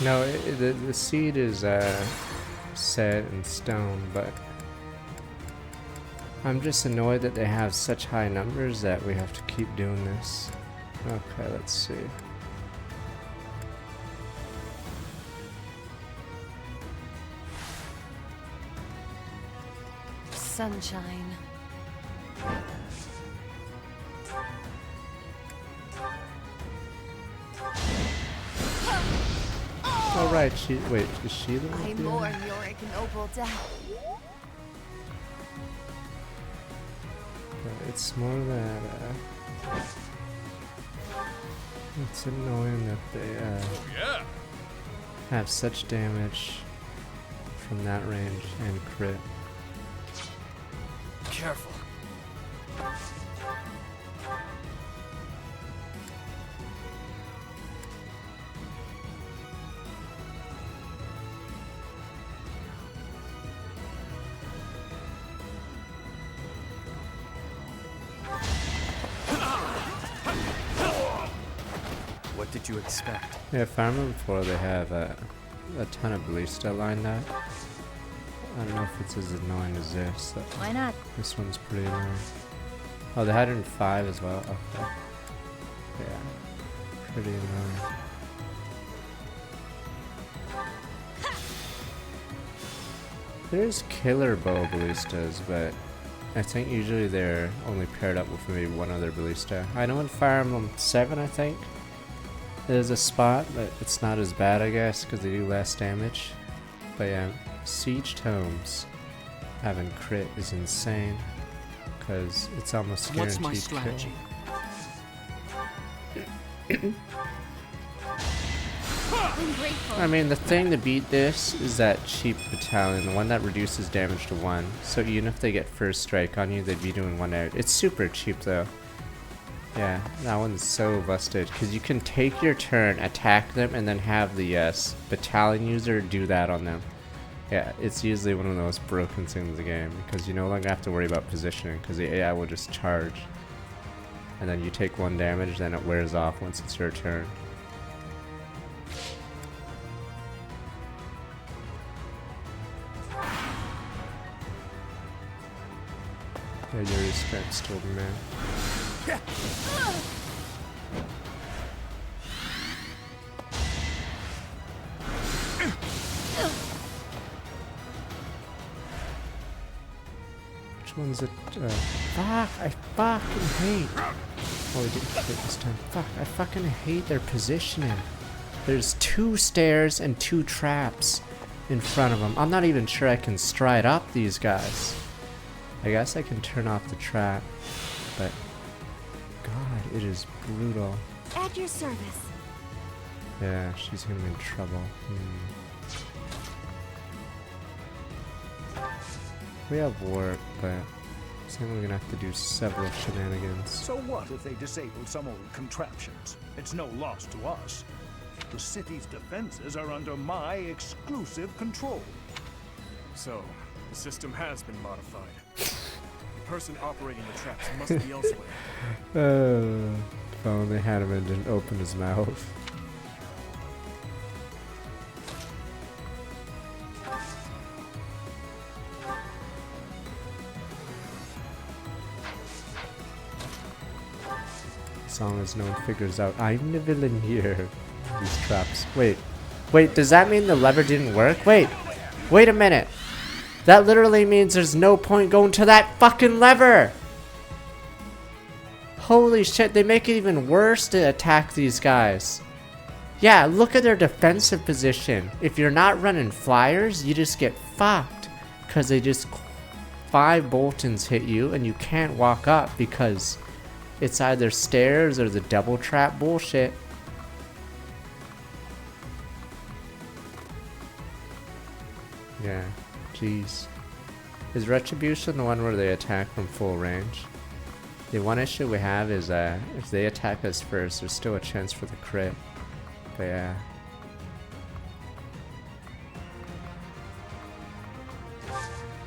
No, the seed is set in stone, but. I'm just annoyed that they have such high numbers that we have to keep doing this. Okay, let's see. Sunshine. Oh right, wait, is she the I one? mourn your ignoble death. It's more that it's annoying that they have such damage from that range and crit. Careful. What did you expect? Yeah, Fire Emblem 4 they have a ton of ballista lined up. I don't know if it's as annoying as this. Why not? This one's pretty annoying. Oh, they had it in 5 as well. Okay. Yeah. Pretty annoying. There's killer bow ballistas, but I think usually they're only paired up with maybe one other ballista. I know in Fire Emblem 7, I think, there's a spot, but it's not as bad, I guess, because they do less damage. But yeah, Siege Tomes having crit is insane, because it's almost guaranteed. What's my strategy? I mean, the thing to beat this is that cheap battalion, the one that reduces damage to 1. So even if they get first strike on you, they'd be doing 1 out. It's super cheap though. Yeah, that one's so busted because you can take your turn, attack them, and then have the battalion user do that on them. Yeah, it's usually one of the most broken things in the game because you no longer have to worry about positioning because the AI will just charge. And then you take 1 damage, then it wears off once it's your turn. Yeah, Yuri's strength's still the man. Which one's it? Fuck! I fucking hate. Oh, we didn't hit this time. Fuck! I fucking hate their positioning. There's 2 stairs and 2 traps in front of them. I'm not even sure I can stride up these guys. I guess I can turn off the trap, but God, it is brutal. At your service. Yeah, she's gonna be in trouble. We have warp, but So we're gonna have to do several shenanigans. So what if they disabled some old contraptions? It's no loss to us. The city's defenses are under my exclusive control. So, the system has been modified. The person operating the traps must be elsewhere. If only Hanneman didn't open his mouth. As long as no one figures out I'm the villain here. These traps. Wait, does that mean the lever didn't work? Wait a minute. That literally means there's no point going to that fucking lever. Holy shit, they make it even worse to attack these guys. Yeah, look at their defensive position. If you're not running flyers, you just get fucked. Because they just 5 Boltons hit you and you can't walk up because it's either stairs or the double trap bullshit. Yeah, jeez. Is Retribution the one where they attack from full range? The one issue we have is if they attack us first, there's still a chance for the crit. But yeah.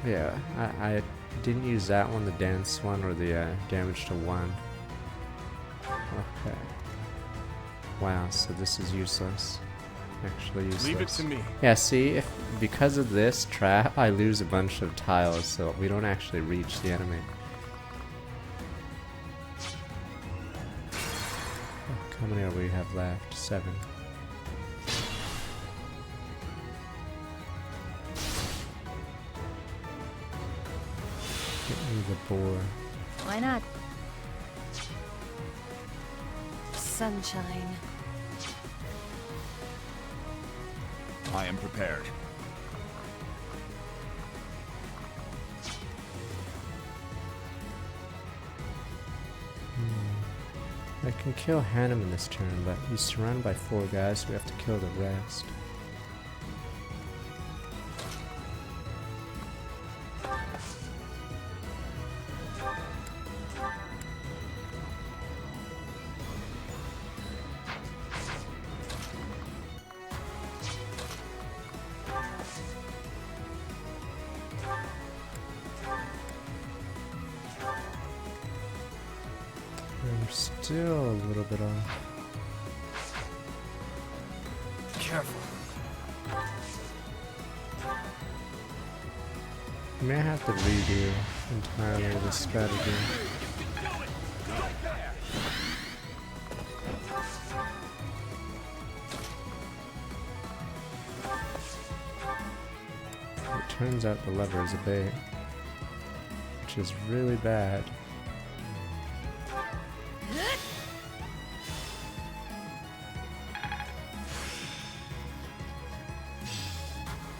Yeah, I didn't use that one, the dance one, or the damage to 1. Okay. Wow, so this is useless. Actually useless. Leave it to me. Yeah, see, if because of this trap, I lose a bunch of tiles, so we don't actually reach the enemy. How many do we have left? 7. Get me the boar. Why not? Sunshine. I am prepared. I can kill Hanneman this turn, but he's surrounded by 4 guys, so we have to kill the rest. I'm still a little bit off. Careful. I may have to redo entirely the strategy. It turns out the lever is a bait, which is really bad.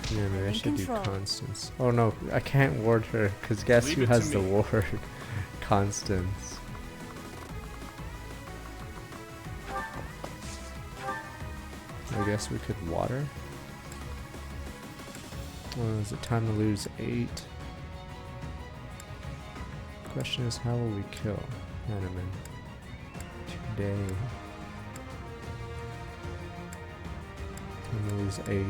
Yeah, maybe I should do Constance. Oh no, I can't ward her, because guess who has the ward? Constance. I guess we could water? Oh, is it time to lose 8? Question is, how will we kill Hanneman today? Time to lose 8.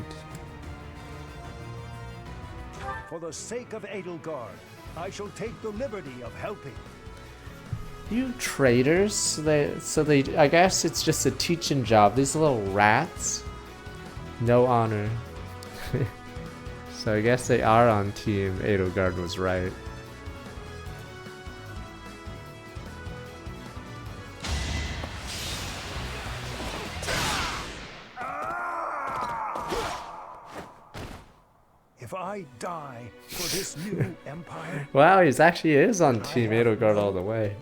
For the sake of Edelgard, I shall take the liberty of helping. You traitors! So they I guess it's just a teaching job. These little rats. No honor. So I guess they are on team. Edelgard was right. If I die for this new empire, Wow, he's actually is on team Edelgard all the way.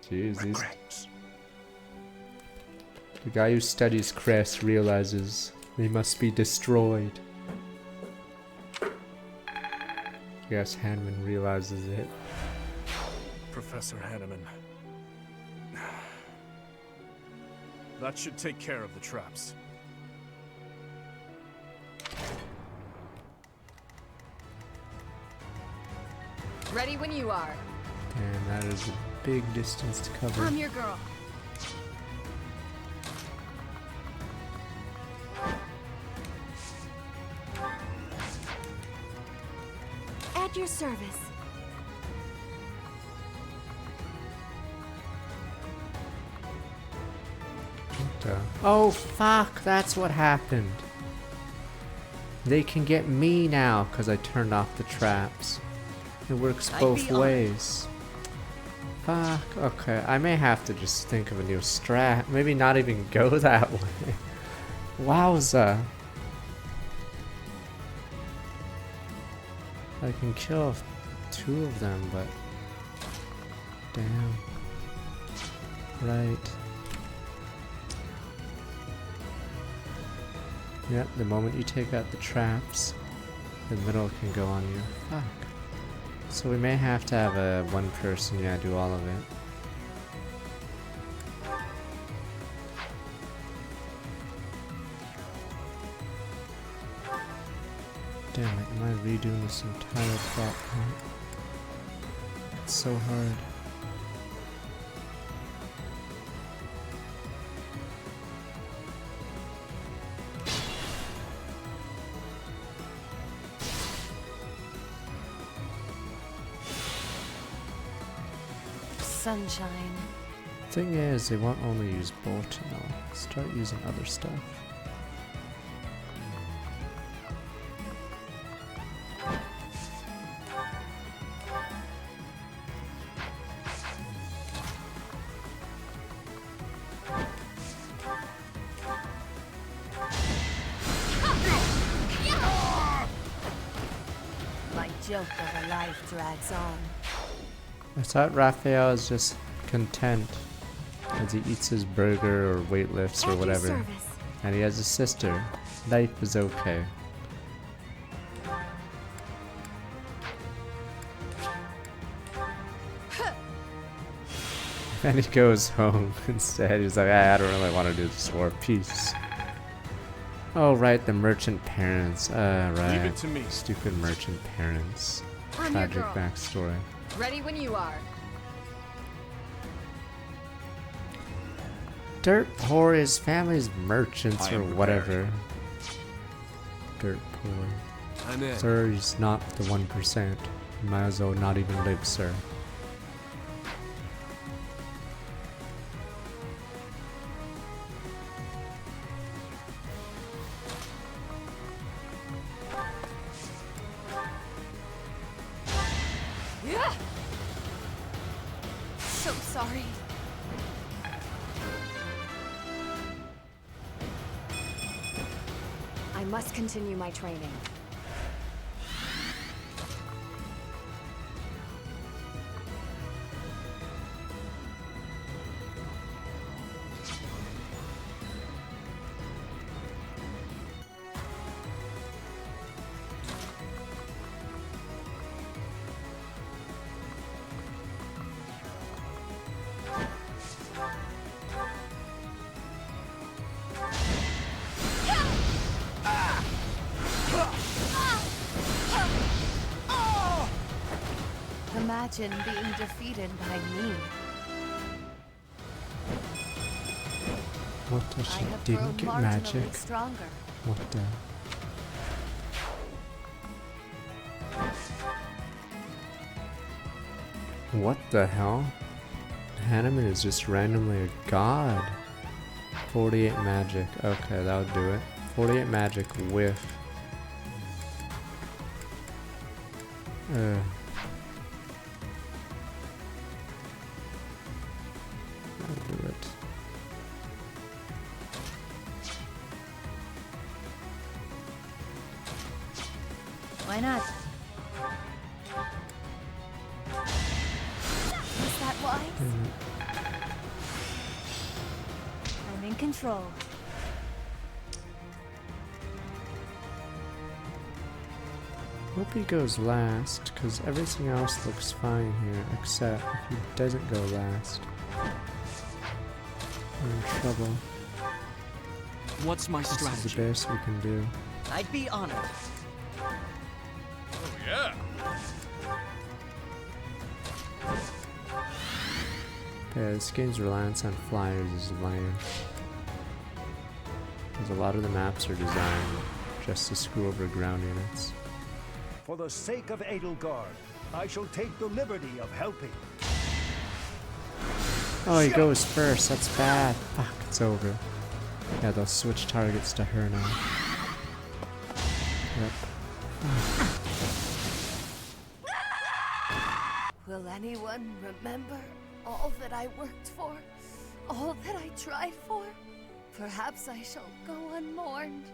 Jeez, the guy who studies Crest realizes they must be destroyed. Yes, Hanneman realizes it. Professor Hanneman. That should take care of the traps. Ready when you are. Damn, that is a big distance to cover. I'm your girl. At your service. Oh fuck, that's what happened. They can get me now because I turned off the traps. It works both ways. Fuck, okay. I may have to just think of a new strat. Maybe not even go that way. Wowza. I can kill 2 of them, but... Damn. Right. Yep, the moment you take out the traps, the middle can go on you. Fuck. So we may have to have a one person, yeah, do all of it. Damn it, am I redoing this entire plot point? It's so hard. Sunshine. Thing is, they won't only use Bolton, they'll start using other stuff. My joke of a life drags on. I thought Raphael is just content as he eats his burger or weightlifts or whatever. And he has a sister. Life is okay. And he goes home instead. He's like, I don't really want to do this war. Peace. Oh, right, the merchant parents. Right. Leave it to me. Stupid merchant parents. I'm your Tragic girl. backstory. Ready when you are. Dirt poor, his family's merchants I or am whatever. Dirt poor. I'm in. Sir, he's not the 1%. You might as well not even live, sir. Yeah. So sorry. I must continue my training. Imagine being defeated by me. What the I shit? have Didn't grown get marginally magic? stronger. What the? What the hell? Hanneman is just randomly a god. 48 magic. Okay, that'll do it. 48 magic with... That'll do it. Why not? Is that wise? I'm in control. Hope he goes last, because everything else looks fine here, except if he doesn't go last. We're in trouble. What's my This is strategy? the best we can do. I'd be honored. Oh, yeah. But yeah, this game's reliance on flyers is lame. Because a lot of the maps are designed just to screw over ground units. For the sake of Edelgard, I shall take the liberty of helping. Oh, he goes first. That's bad. Fuck, it's over. Yeah, they'll switch targets to her now. Yep. Will anyone remember all that I worked for? All that I tried for? Perhaps I shall go unmourned.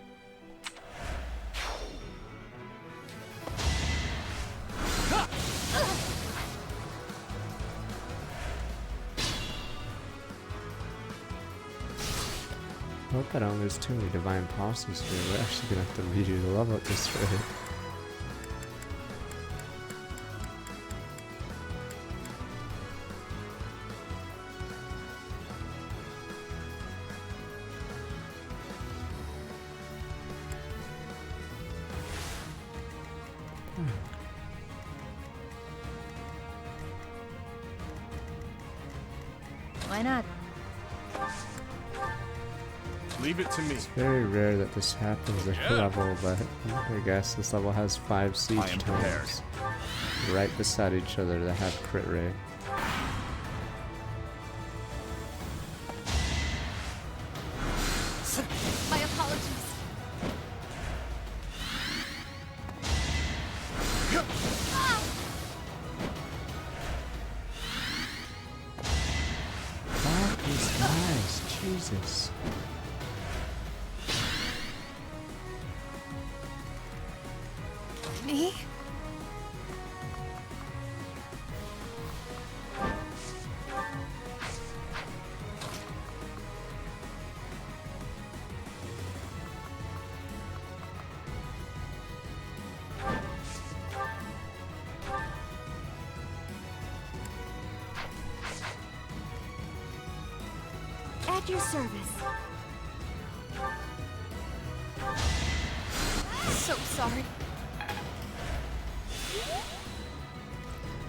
I hope I don't lose too many divine apostles here. We're actually gonna have to redo the level at this rate. Why not? Leave it to me. It's very rare that this happens at level, but I guess this level has 5 siege times right beside each other that have crit rate. My apologies. Fuck these guys, Jesus. Me? At your service. So sorry.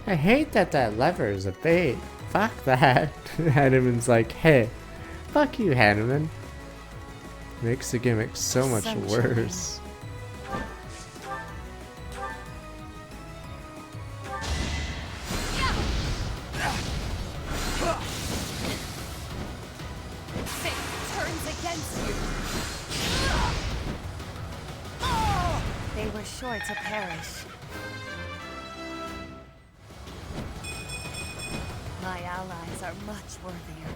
I hate that lever is a bait. Fuck that. Hanneman's like, hey, fuck you, Hanneman. Makes the gimmick so much worse. Fate turns against you. They were sure to perish. My allies are much worthier.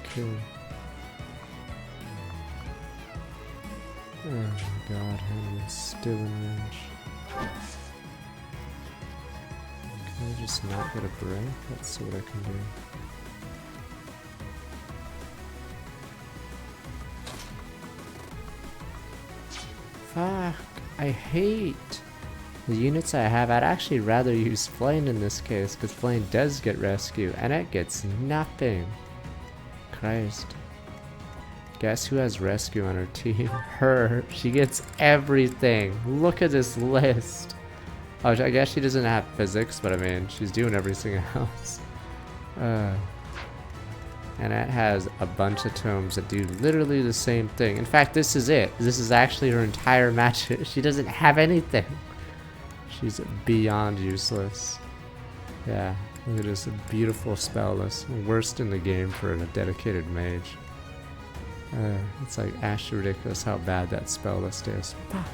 Okay. Oh my god, Hanneman's still in range. Can I just not get a break? Let's see what I can do. Fuck, I hate the units I have. I'd actually rather use Flame in this case, because Flame does get rescue, and it gets nothing. Christ. Guess who has rescue on her team? Her. She gets everything. Look at this list. Oh, I guess she doesn't have physics, but I mean, she's doing everything else. And it has a bunch of tomes that do literally the same thing. In fact, this is it. This is actually her entire match. She doesn't have anything. She's beyond useless. Yeah, look at this beautiful spell list. Worst in the game for a dedicated mage. It's like actually ridiculous how bad that spell list is. Fuck.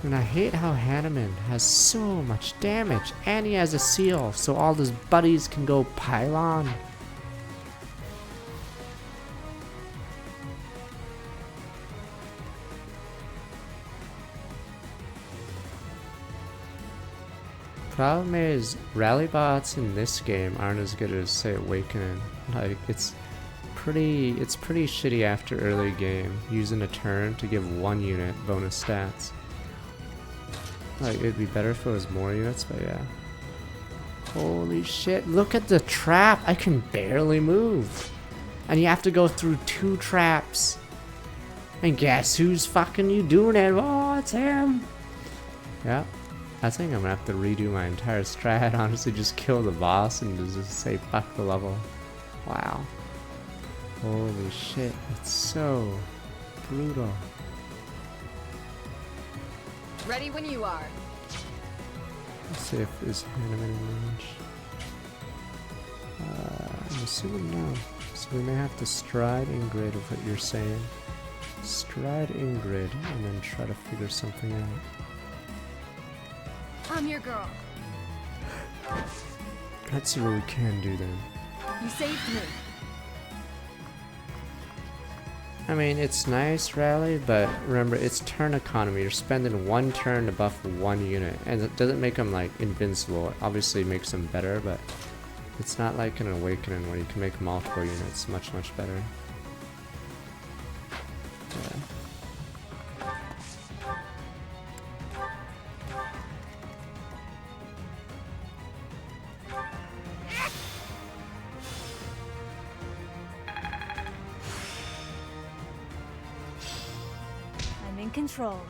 And I hate how Hanneman has so much damage, and he has a seal, so all his buddies can go pylon. Problem is, rally bots in this game aren't as good as, say, Awakening. Like, it's pretty shitty after early game, using a turn to give one unit bonus stats. Like, it'd be better if it was more units, but yeah. Holy shit, look at the trap! I can barely move! And you have to go through 2 traps! And guess who's fucking you doing it? Oh, it's him! Yeah. I think I'm gonna have to redo my entire strat, honestly, just kill the boss and just say fuck the level. Wow. Holy shit, it's so brutal. Ready when you are. Let's see if is Hannah in range. I'm assuming no. So we may have to stride in grid of what you're saying. Stride in grid and then try to figure something out. I'm your girl. Let's see what we can do then. You saved me. I mean, it's nice, Rally, but remember, it's turn economy. You're spending one turn to buff one unit, and it doesn't make them, like, invincible. It obviously makes them better, but it's not like an Awakening where you can make multiple units much, much better. Yeah. I'm in control.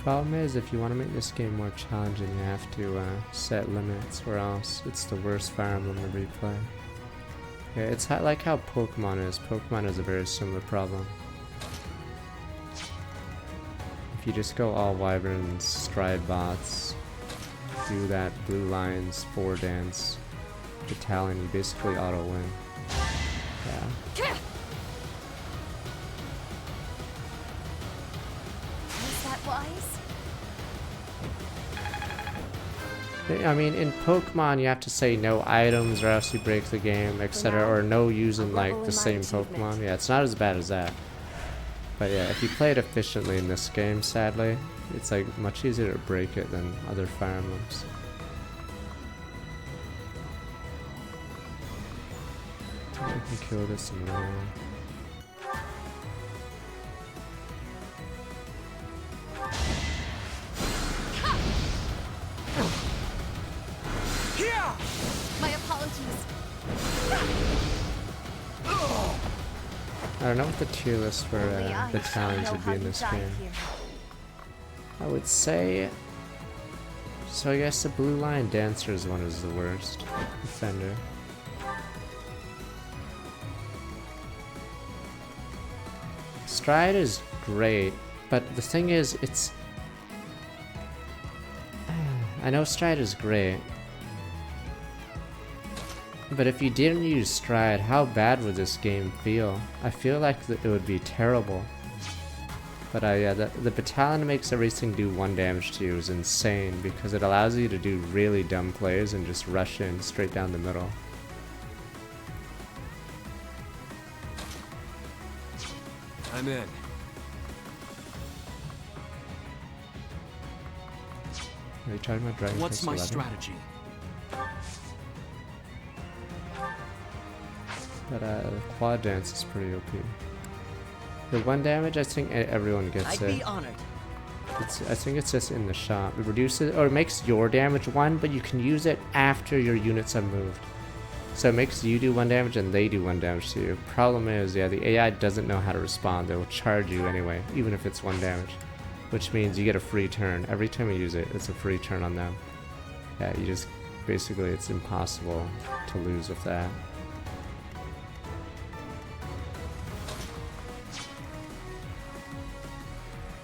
Problem is, if you want to make this game more challenging, you have to set limits, or else it's the worst Fire Emblem to replay. Yeah, it's like how Pokemon is. Pokemon is a very similar problem. If you just go all Wyverns, Stride bots, do that Blue Lions 4 dance battalion, you basically auto win. Yeah. Was that wise? I mean, in Pokemon, you have to say no items or else you break the game, etc. Or no using, like, the same Pokemon. Yeah, it's not as bad as that. But yeah, if you play it efficiently in this game, sadly, it's, like, much easier to break it than other Fire Emblems. I can kill this and run. My apologies. I don't know what the tier list for battalions would be in this game. I would say... So I guess the Blue Lion Dancers one is the worst defender. Stride is great, but the thing is, it's... I know Stride is great, but if you didn't use Stride, how bad would this game feel? I feel like it would be terrible. But yeah, the battalion makes everything do 1 damage to you is insane, because it allows you to do really dumb plays and just rush in straight down the middle. I'm in. Are you talking about Dragon What's Quest my 11? strategy? But Quad Dance is pretty OP. The 1 damage, I think everyone gets I'd it. be honored. I think it's just in the shop. It reduces, or it makes your damage 1, but you can use it after your units have moved. So it makes you do 1 damage and they do 1 damage to you. Problem is, yeah, the AI doesn't know how to respond. They will charge you anyway, even if it's 1 damage. Which means you get a free turn. Every time you use it, it's a free turn on them. Yeah, you just, basically it's impossible to lose with that.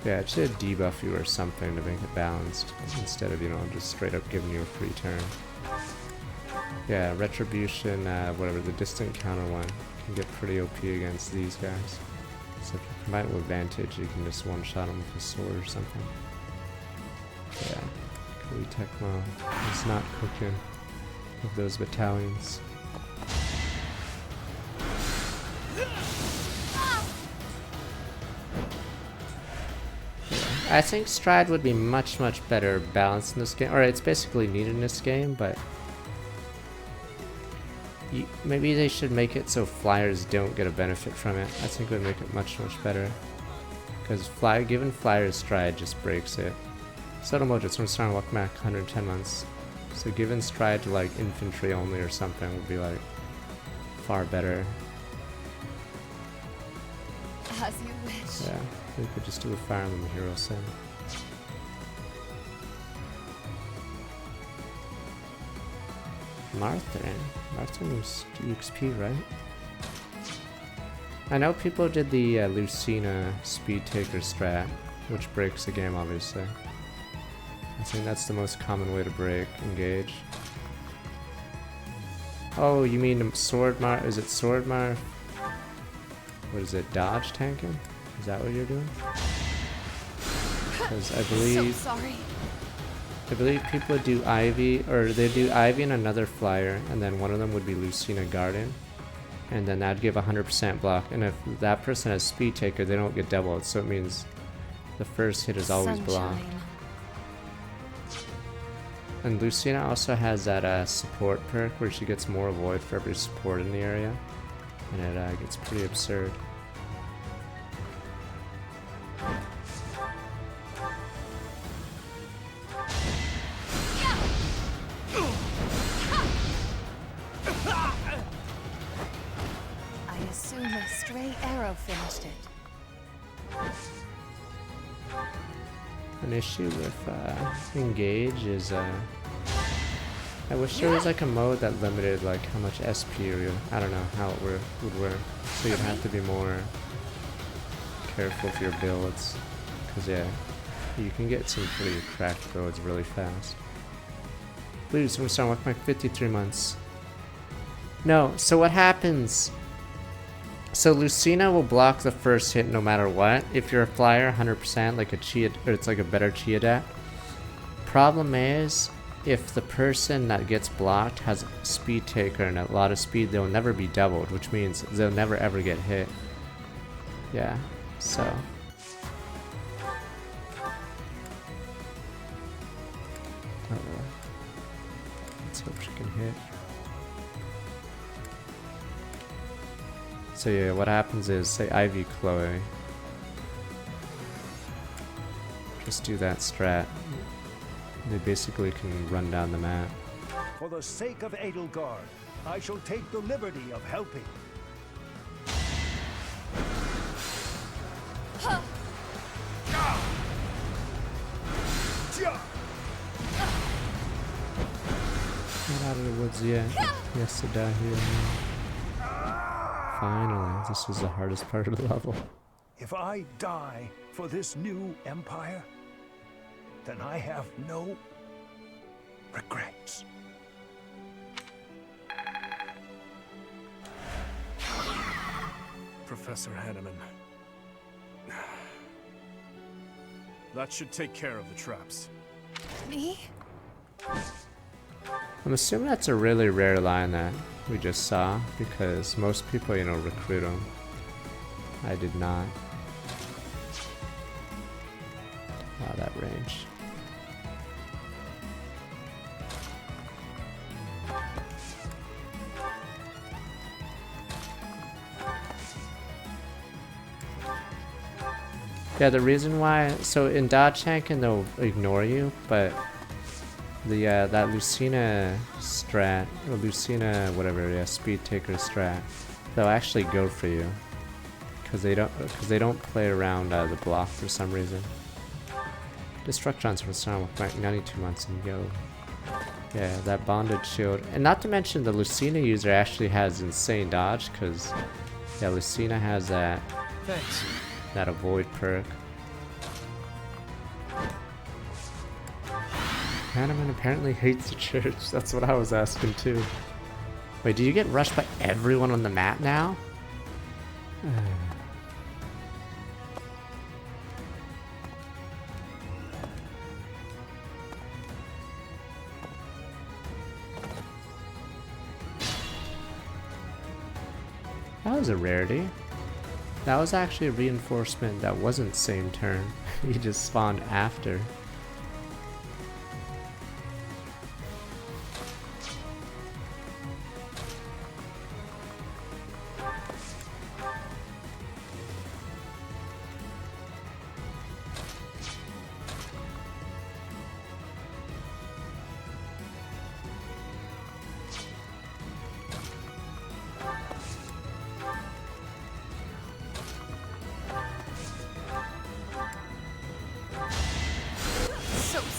Yeah, it should debuff you or something to make it balanced, instead of, you know, just straight up giving you a free turn. Yeah, Retribution, whatever, the distant counter one can get pretty OP against these guys. So if you combine it with Vantage, you can just one-shot them with a sword or something. Yeah, Kuli Tecmo is not cooking with those battalions. I think Stride would be much, much better balanced in this game, or it's basically needed in this game, but maybe they should make it so flyers don't get a benefit from it. I think it would make it much, much better, because giving flyers Stride just breaks it. Sotomojo, from starting welcome back 110 months. So giving Stride to like infantry only or something would be like far better. As you wish. Yeah, we could just do a Fire Emblem Hero Sim. Martha was EXP, right? I know people did the Lucina Speed Taker strat, which breaks the game, obviously. I think that's the most common way to break Engage. Oh, you mean Swordmar? Is it Swordmar? What is it? Dodge tanking? Is that what you're doing? Because I believe. So sorry. I believe people would do Ivy, or they do Ivy and another flyer, and then one of them would be Lucina Garden, and then that'd give 100% block. And if that person has Speed Taker, they don't get doubled, so it means the first hit is always blocked. And Lucina also has that support perk where she gets more Void for every support in the area, and it gets pretty absurd. I assume a stray arrow finished it. An issue with Engage is I wish there was like a mode that limited like how much SP or I don't know how it would work. So you'd have to be more careful with your builds, because yeah, you can get some pretty cracked builds really fast. Please, I'm starting with my 53 months. No, so what happens? So Lucina will block the first hit no matter what. If you're a flyer, 100%, like a Chia, or it's like a better Chia deck. Problem is, if the person that gets blocked has Speed Taker and a lot of speed, they'll never be doubled, which means they'll never ever get hit. Yeah, so. Let's hope she can hit. So yeah, what happens is, say Ivy Chloe. Just do that strat. They basically can run down the map. For the sake of Edelgard, I shall take the liberty of helping. Not out of the woods yet. He has to die here. Finally, this was the hardest part of the level. If I die for this new empire, then I have no regrets. Professor Hanneman. That should take care of the traps. Me? I'm assuming that's a really rare line that we just saw, because most people, you know, recruit them. I did not. Wow, that range. Yeah, the reason why, so in dodge tanking they'll ignore you, but the that Lucina strat, or Lucina whatever, yeah, Speed Taker strat, they'll actually go for you, because they don't play around the block for some reason. Destructrons for starting with 92 months and yo, yeah, that bonded shield, and not to mention the Lucina user actually has insane dodge, because yeah, Lucina has that. Thanks. That avoid perk. Hanneman apparently hates the church. That's what I was asking too. Wait, do you get rushed by everyone on the map now? That was a rarity. That was actually a reinforcement that wasn't same turn. He just spawned after.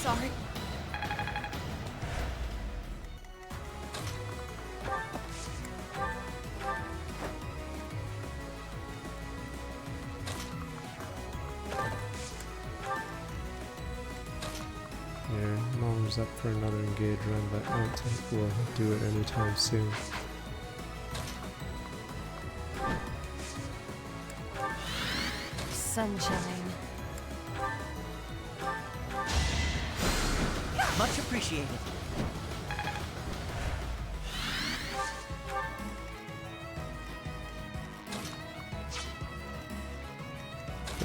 sorry. Yeah, Mom's up for another engage run, but I don't think we'll do it anytime soon. Sunshine. Much appreciated.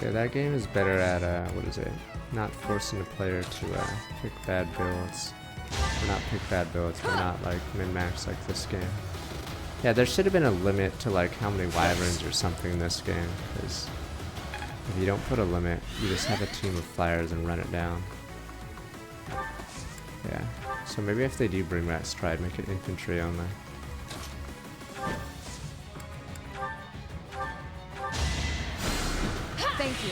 Yeah, that game is better at, what is it? Not forcing a player to pick bad builds. Or not pick bad builds, but not like min-max like this game. Yeah, there should have been a limit to like how many wyverns or something in this game, because if you don't put a limit, you just have a team of flyers and run it down. Yeah, so maybe if they do bring that stride, make it infantry only. Thank you.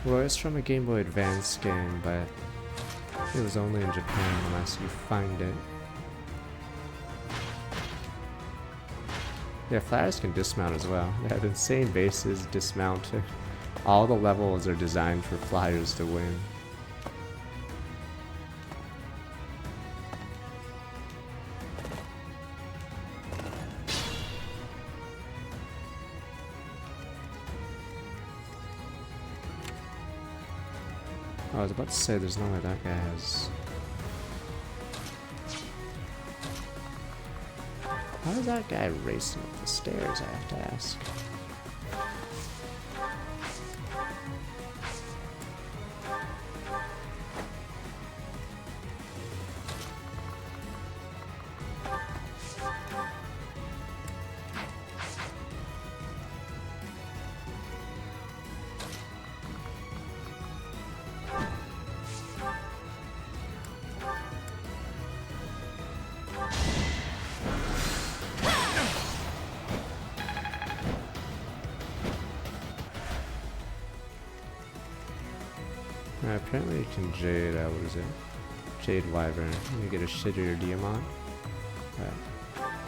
Well, it's from a Game Boy Advance game, but it was only in Japan unless you find it. Yeah, flyers can dismount as well. They have insane bases, dismounted. All the levels are designed for flyers to win. Oh, I was about to say there's no way that guy has... How is that guy racing up the stairs, I have to ask? Apparently you can Jade, what is it? Jade Wyvern. You get a shittier Diamant.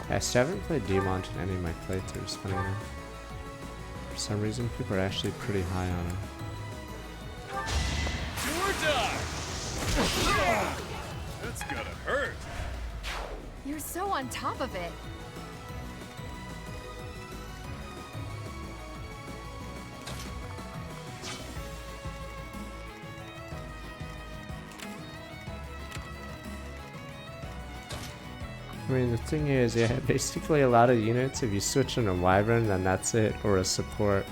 I still haven't played Diamant in any of my playthroughs, funny enough. For some reason, people are actually pretty high on him. Do or die! That's gotta hurt. You're so on top of it. I mean, the thing is, yeah, basically a lot of units, if you switch on a Wyvern, then that's it, or a support.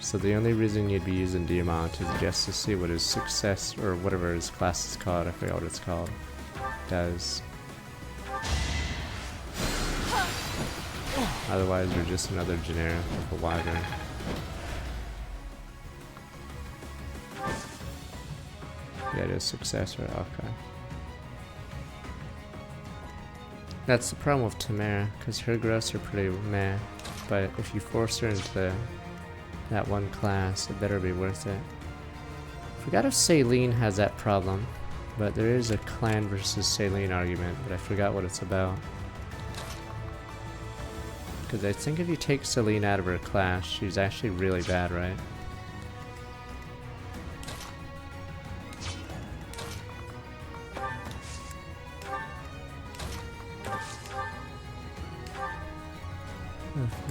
So the only reason you'd be using Diamant is just to see what his success, or whatever his class is called, I forget what it's called, does. Otherwise, you're just another generic of a Wyvern. Yeah, it is successor, okay. That's the problem with Tamara, because her growths are pretty meh, but if you force her into that one class, it better be worth it. Forgot if Saline has that problem, but there is a clan versus Saline argument, but I forgot what it's about. Because I think if you take Saline out of her class, she's actually really bad, right?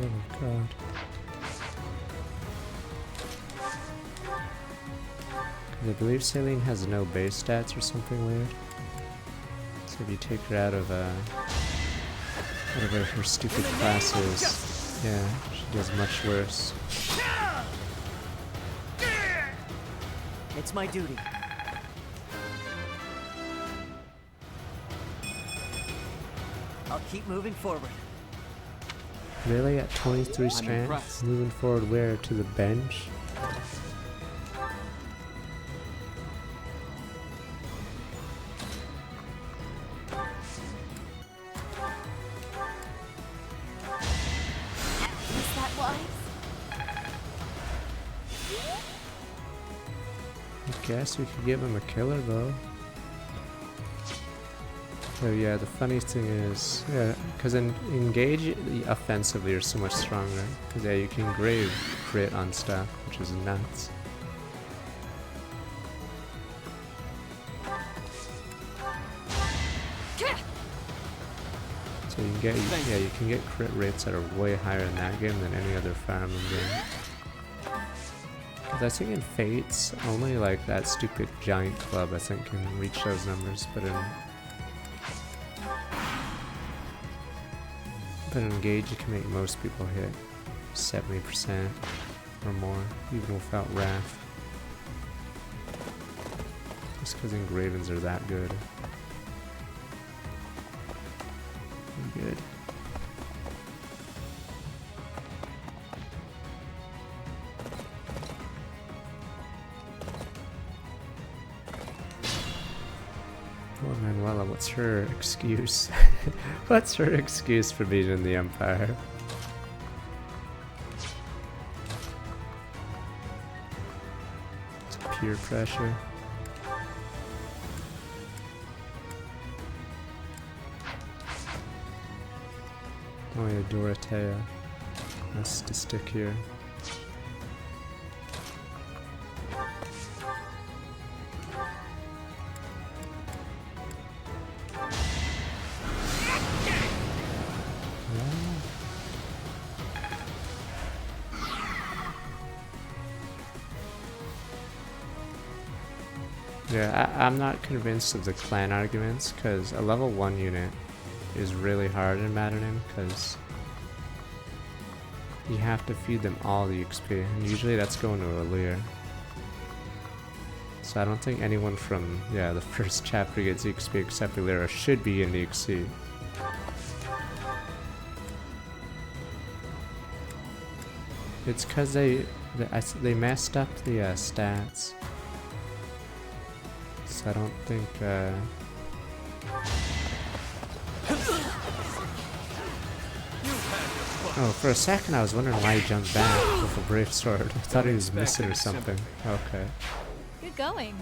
Oh god. I believe Saline has no base stats or something weird. So if you take her out of whatever her stupid class is, yeah, she does much worse. It's my duty. I'll keep moving forward. Really? At 23 strands? Moving forward where? To the bench? Is that wise? guess we could give him a killer though. Oh yeah, the funny thing is, yeah, because in engage offensively you're so much stronger. Because yeah, you can grave crit on stuff, which is nuts. So you can get, yeah, you can get crit rates that are way higher in that game than any other Fire Emblem game. Because I think in Fates, only like that stupid giant club I think can reach those numbers, but in Engage you can make most people hit 70% or more, even without Wrath. Just because Engravens are that good. Good. Oh Manuela, what's her excuse? What's her excuse for being in the Empire? It's peer pressure. Oh yeah, Dorothea has to stick here. Yeah, I'm not convinced of the clan arguments, because a level 1 unit is really hard in Maddening, because you have to feed them all the XP, and usually that's going to Alir. So I don't think anyone from, yeah, the first chapter gets XP except Alir should be in the XP. It's because they messed up the stats. So I don't think oh, for a second I was wondering why he jumped back with a brave sword. I thought he was missing or something. Okay. Good going.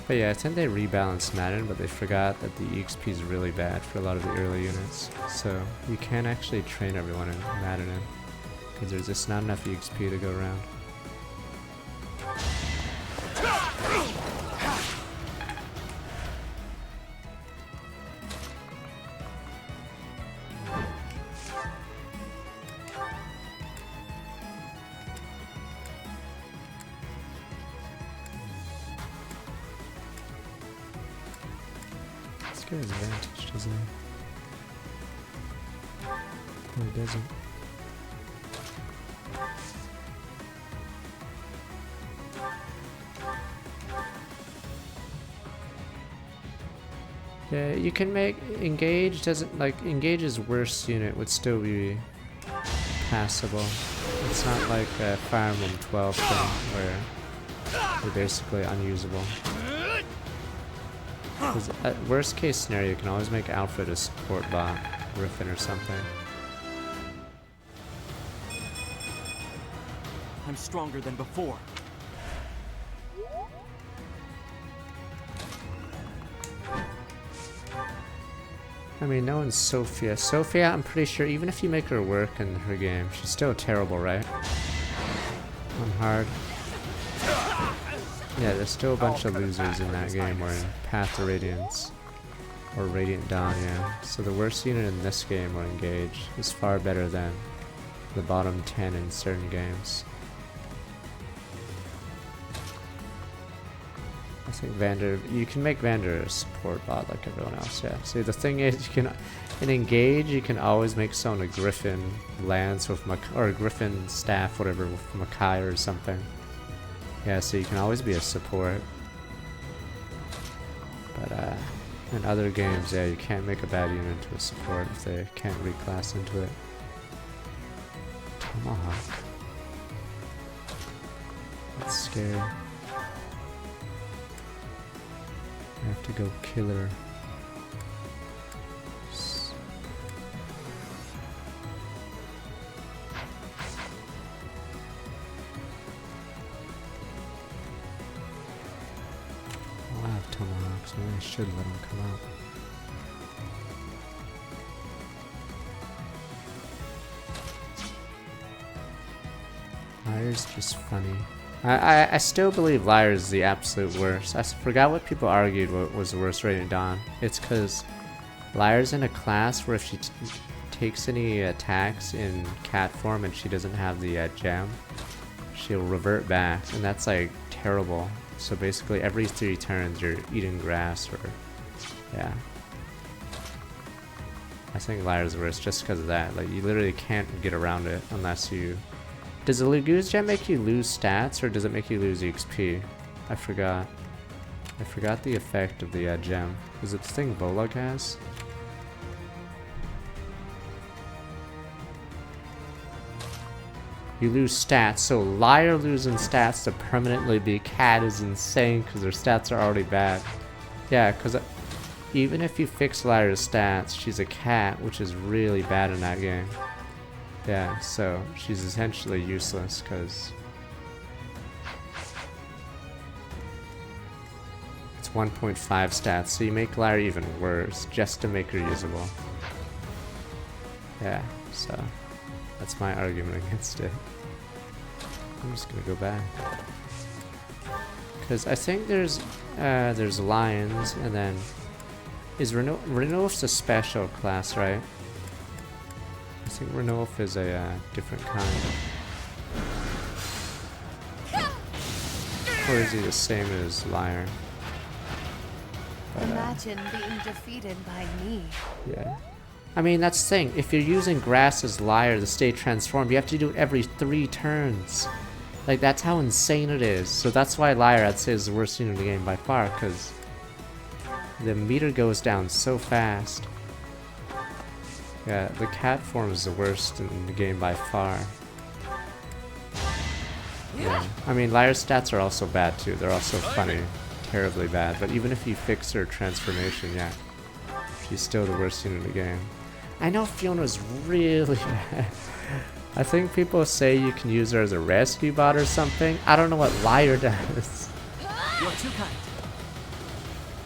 But yeah, I think they rebalanced Madden, but they forgot that the EXP is really bad for a lot of the early units. So you can't actually train everyone in Madden, because there's just not enough EXP to go around. This guy has advantage, doesn't he? No, he doesn't. Yeah, you can make Engage doesn't like Engage's worst unit would still be passable. It's not like a Fire Emblem 12 thing where they're basically unusable. Because at worst case scenario, you can always make Alfred a support bot, Griffin or something. I'm stronger than before. I mean, no one's Sophia. Sophia, I'm pretty sure even if you make her work in her game, she's still terrible, right? On hard. Yeah, there's still a bunch of losers in that game, or in Path to Radiance. Or Radiant Dawn, yeah. So the worst unit in this game, or Engage, is far better than the bottom 10 in certain games. I think Vander, you can make Vander a support bot like everyone else, yeah. See, the thing is, you can, in Engage, you can always make someone a Griffin Lance with or a Griffin Staff, whatever, with Makai or something. Yeah, so you can always be a support. But, in other games, yeah, you can't make a bad unit into a support if they can't reclass into it. Tomahawk. That's scary. I have to go killer. I should let him come out. Liar's just funny. I still believe Liar is the absolute worst. I forgot what people argued what was the worst rated Dawn. It's because Liar's in a class where if she takes any attacks in cat form and she doesn't have the gem, she'll revert back, and that's like terrible. So basically every 3 turns you're eating grass or yeah. I think Liar's worse just because of that. Like you literally can't get around it unless you... Does the Lagoose gem make you lose stats or does it make you lose XP? I forgot. I forgot the effect of the gem. Is it the thing Volug has? You lose stats, so Liar losing stats to permanently be cat is insane because their stats are already bad. Yeah, because even if you fix Liar's stats, she's a cat, which is really bad in that game. Yeah, so she's essentially useless because it's 1.5 stats, so you make Liar even worse just to make her usable. Yeah, so that's my argument against it. I'm just gonna go back because I think there's lions, and then is Renolf's a special class, right? I think Renolf is a different kind. Or is he the same as Liar? But, Imagine being defeated by me. yeah. I mean, that's the thing. If you're using grass as Liar to stay transformed, you have to do it every 3 turns. Like, that's how insane it is. So that's why Liar, I'd say, is the worst unit in the game by far, because the meter goes down so fast. Yeah, the cat form is the worst in the game by far. Yeah. I mean, Liar's stats are also bad too. They're also funny. Terribly bad. But even if you fix her transformation, yeah, she's still the worst unit in the game. I know Fiona's really bad. I think people say you can use her as a rescue bot or something. I don't know what Liar does. You're too kind.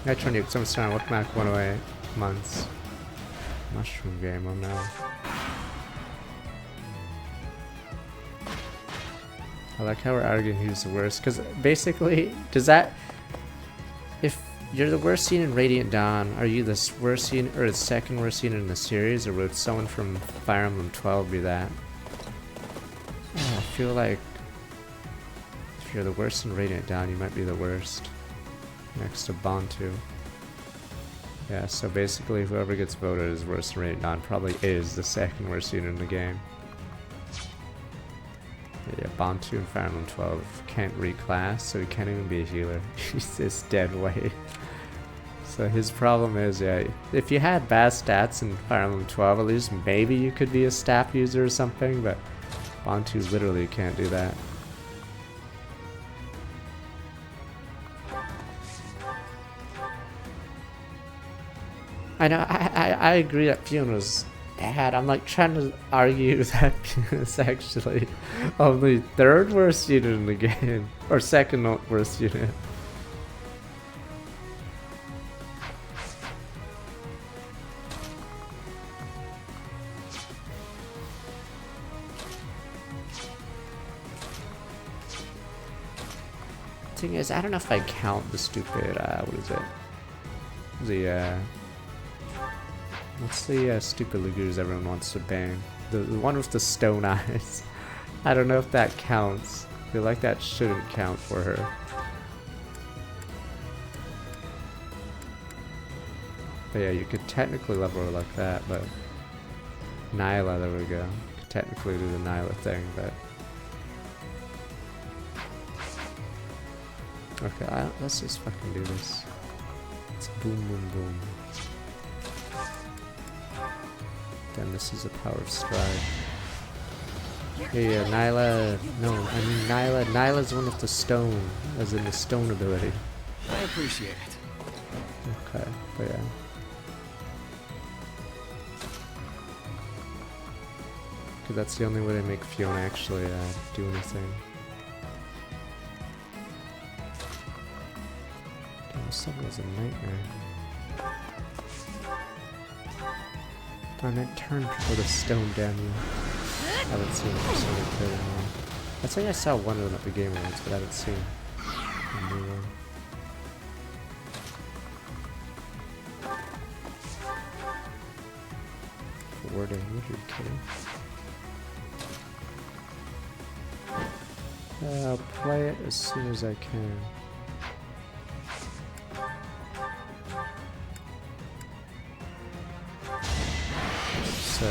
I turn you some star. Welcome back 108 months. Mushroom game, oh no. I like how we're arguing who's the worst, because basically, does that... If you're the worst unit in Radiant Dawn, are you the worst unit, or the second worst unit in the series, or would someone from Fire Emblem 12 be that? Oh, I feel like if you're the worst in Radiant Dawn, you might be the worst. Next to Bantu. Yeah, so basically whoever gets voted as worst in Radiant Dawn probably is the second worst unit in the game. Yeah, Bantu in Fire Emblem 12 can't reclass, so he can't even be a healer. He's this dead weight. So his problem is, yeah, if you had bad stats in Fire Emblem 12, at least maybe you could be a staff user or something, but Bantu literally can't do that. I know, I agree that Fiona's bad. I'm like trying to argue that Fiona's actually only 3rd worst unit in the game. Or 2nd worst unit. Thing is, I don't know if I count the stupid, what is it? The, what's the stupid Lagoos everyone wants to bang? The one with the stone eyes. I don't know if that counts. I feel like that shouldn't count for her. But yeah, you could technically level her like that, but... Nyla, there we go. You could technically do the Nyla thing, but... Okay, let's just fucking do this. It's boom, boom, boom. Then this is the power of stride. Yeah, Nyla. No, I mean Nyla. Nyla's one with the stone, as in the stone ability. I appreciate it. Okay, but yeah. Because that's the only way to make Fiona actually do anything. This level is a nightmare. I meant turn people to stone damn you. I haven't seen Persona 3 anymore. I think I saw one of them at the Game Awards, but I haven't seen a new one. Forwarding, are you kidding? I'll play it as soon as I can. So,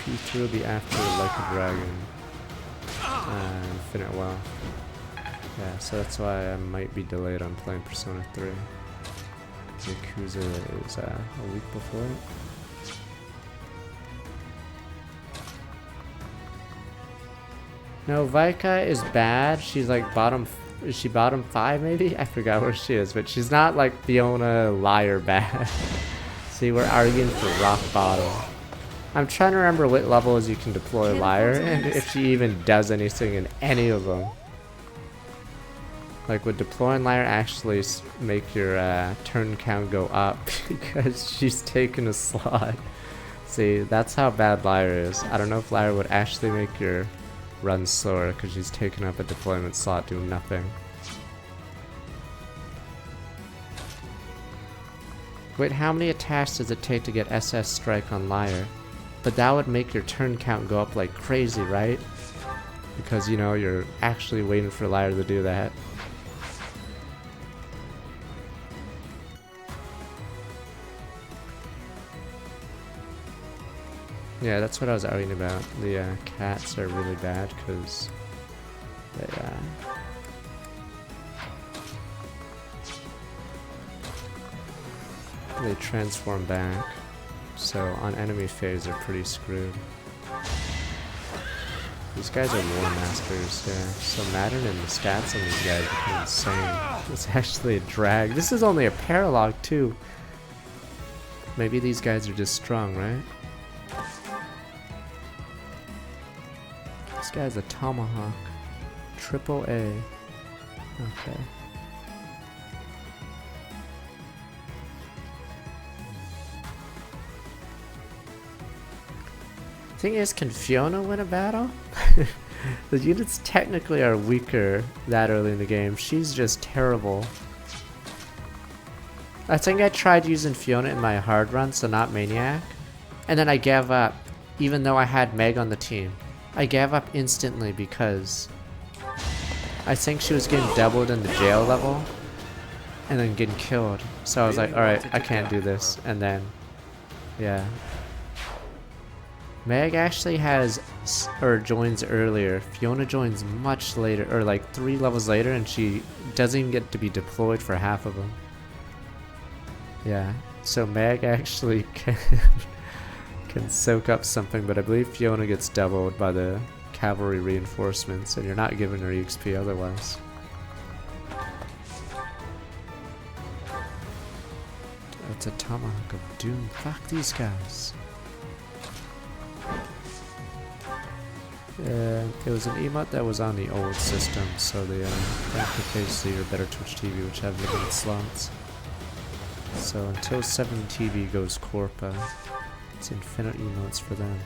P3 will be after Like a Dragon and Infinite Wealth. Yeah, so that's why I might be delayed on playing Persona 3. Yakuza is a week before it. No, Vaika is bad. She's like bottom. Is she bottom 5 maybe? I forgot where she is, but she's not like Fiona Liar bad. See, we're arguing for rock bottom. I'm trying to remember what levels you can deploy Liar and if she even does anything in any of them. Like, would deploying Liar actually make your turn count go up because she's taking a slot? See, that's how bad Liar is. I don't know if Liar would actually make your run slower because she's taking up a deployment slot doing nothing. Wait, how many attacks does it take to get SS Strike on Liar? But that would make your turn count go up like crazy, right? Because, you know, you're actually waiting for Liar to do that. Yeah, that's what I was arguing about. The cats are really bad because they transform back. So on enemy phase, they're pretty screwed. These guys are war masters, yeah. So Maddening and the stats on these guys become insane. It's actually a drag. This is only a paralog too. Maybe these guys are just strong, right? This guy's a Tomahawk. Triple A. Okay. Thing is, can Fiona win a battle? The units technically are weaker that early in the game. She's just terrible. I think I tried using Fiona in my hard run, so not Maniac. And then I gave up, even though I had Meg on the team. I gave up instantly because I think she was getting doubled in the jail level and then getting killed. So I was like, alright, I can't do this. And then, yeah. Meg actually has, or joins earlier. Fiona joins much later, or like 3 levels later, and she doesn't even get to be deployed for half of them. Yeah, so Meg actually can soak up something, but I believe Fiona gets doubled by the cavalry reinforcements, and you're not giving her EXP otherwise. It's a Tomahawk of Doom. Fuck these guys. It was an emote that was on the old system, so they interface to your Better Twitch TV, which have limited slots. So until 7 TV goes Corpa, it's infinite emotes for them.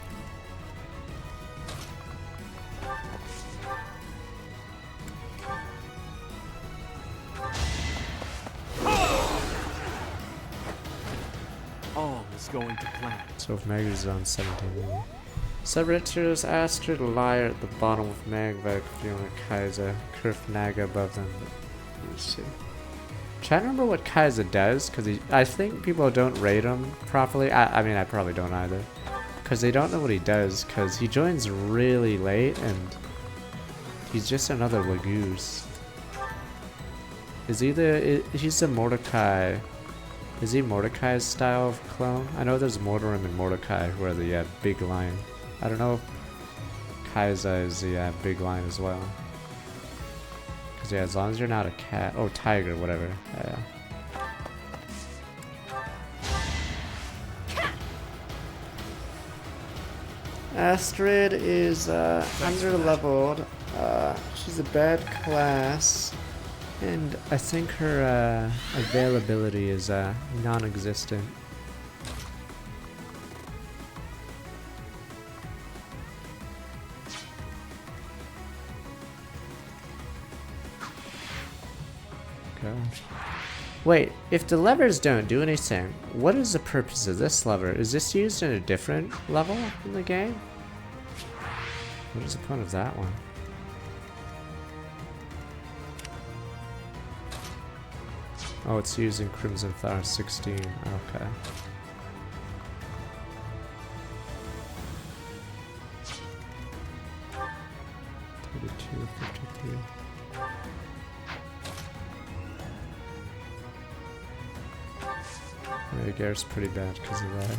All is going to plan. So if Meg is on 17 TV. Subredditors asked her to Liar at the bottom with Magvak, Fiona, Kaiser, Kurf Naga above them. Let's see. I'm trying to remember what Kaiser does, because I think people don't rate him properly. I mean, I probably don't either. Because they don't know what he does, because he joins really late, and he's just another Lagoose. He's a Mordecai. Is he Mordecai's style of clone? I know there's Mordorim and Mordecai, where the big lion. I don't know if Kaiza is the big lion as well. Because yeah, as long as you're not a cat. Oh, tiger, whatever. Astrid is under-leveled. She's a bad class. And I think her availability is non-existent. Gosh. Wait, if the levers don't do anything, what is the purpose of this lever? Is this used in a different level in the game? What is the point of that one? Oh, it's using Crimson Flower 16. Okay. Yeah, Garrett's pretty bad because of that.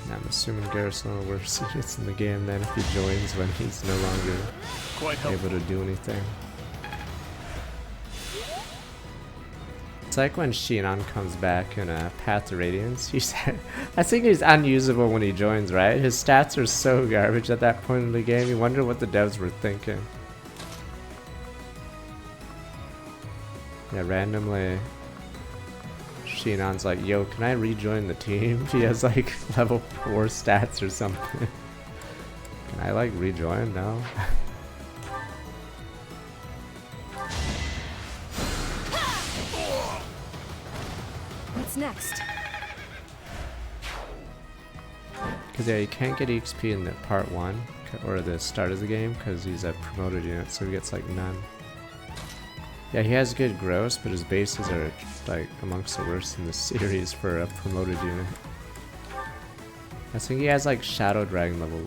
I'm assuming Garrett's one of the worst units in the game then if he joins when he's no longer able to do anything. It's like when Shinon comes back in Path to Radiance. I think he's unusable when he joins, right? His stats are so garbage at that point in the game. You wonder what the devs were thinking. Yeah, randomly Shinon's like, yo, can I rejoin the team? He has like level 4 stats or something. Can I like rejoin? No. What's next? Because yeah, you can't get EXP in the part 1 or the start of the game because he's a promoted unit, so he gets like none. Yeah, he has good gross, but his bases are like amongst the worst in the series for a promoted unit. I think he has like Shadow Dragon level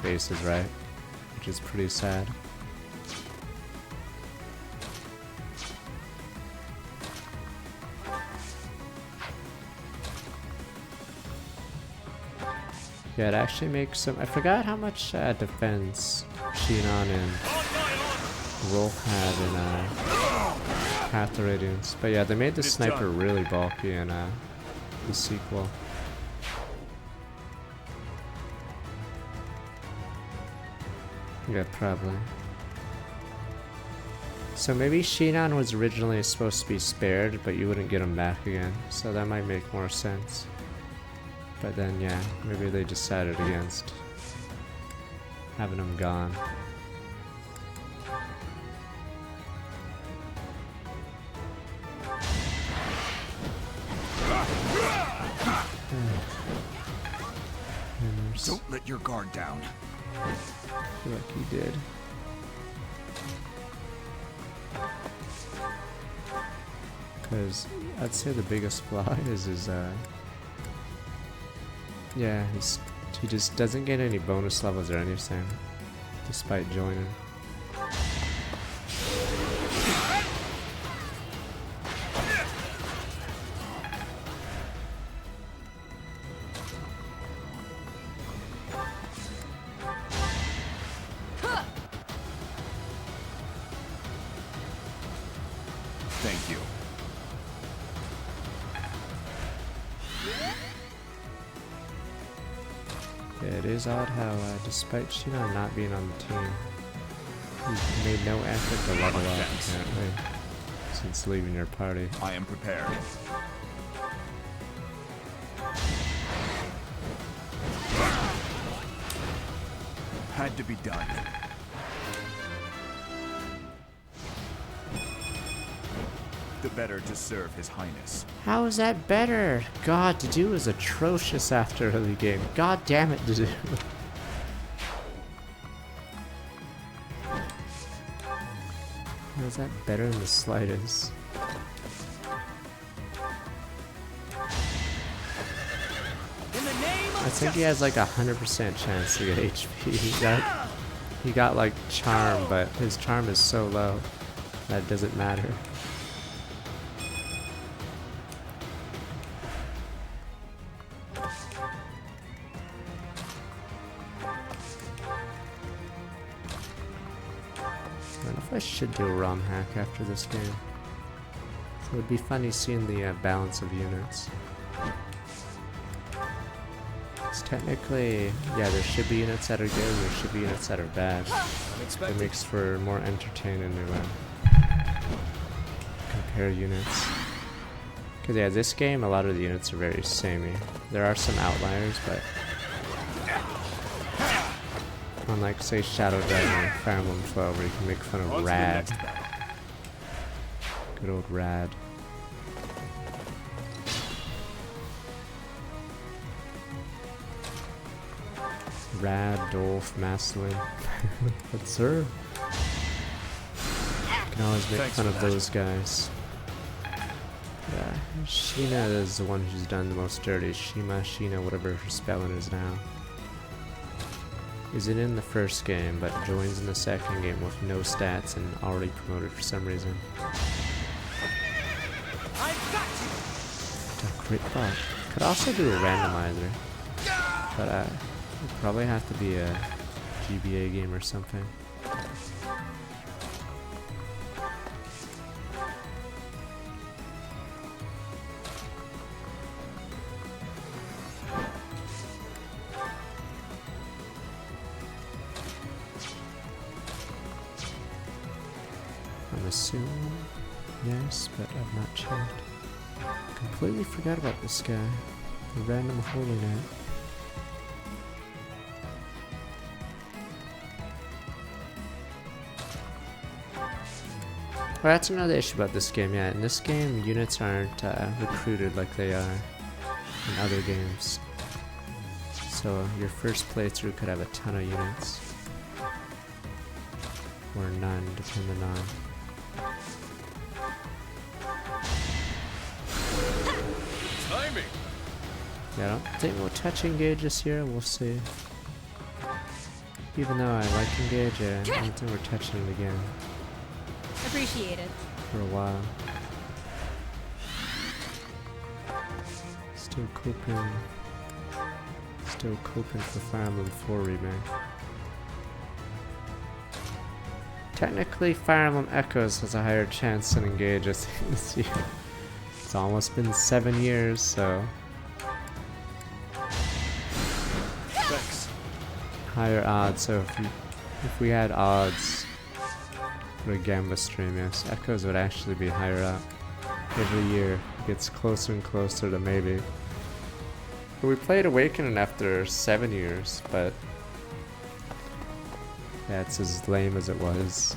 bases, right? Which is pretty sad. Yeah, it actually makes some. I forgot how much defense Shinon and Rolf had in Path to Radiance. But yeah, they made the sniper really bulky in the sequel. Yeah, probably. So maybe Shinon was originally supposed to be spared, but you wouldn't get him back again. So that might make more sense. But then, yeah, maybe they decided against having him gone. Don't let your guard down. I feel like he did. Because I'd say the biggest flaw is his, yeah, he just doesn't get any bonus levels or anything, despite joining. Thank you. Yeah, it is odd how, despite Shinon not being on the team, he's made no effort to level up, apparently, since leaving your party. I am prepared. Had to be done. The better to serve His Highness. How is that better? God, Dedue is atrocious after early game. God damn it, Dedue. How is that better in the slightest? I think he has like 100% chance to get HP. He got like charm, but his charm is so low that it doesn't matter. I don't know if I should do a ROM hack after this game. It would be funny seeing the balance of units. It's technically, yeah, there should be units that are good, and there should be units that are bad. It makes for more entertaining to compare units. Because yeah, this game, a lot of the units are very samey. There are some outliers, but unlike, say, Shadow Dragon or Fire Emblem 12, where you can make fun of Rad. Good old Rad. Dolph, Maslin. But sir, you can always make fun of those guys. Yeah, Sheena is the one who's done the most dirty. Sheena, whatever her spelling is now. Isn't in the first game, but joins in the second game with no stats and already promoted for some reason. Crit bot. Could also do a randomizer, but it'd probably have to be a GBA game or something. I'm assuming yes, but I've not checked. Completely forgot about this guy. The random Holy Knight. Well, that's another issue about this game, yeah. In this game, units aren't recruited like they are in other games. So your first playthrough could have a ton of units. Or none, depending on. Timing. Yeah, I don't think we'll touch engage this year, we'll see. Even though I like engage, I don't think we're touching it again. Appreciate it. For a while. Still coping for Fire Emblem 4 remake. Technically, Fire Emblem Echoes has a higher chance than Engage this year. It's almost been 7 years, so Thanks. higher odds. So if we had odds for a Gamba stream, yes, Echoes would actually be higher up. Every year it gets closer and closer to maybe. But we played Awakening after 7 years, but yeah, it's as lame as it was.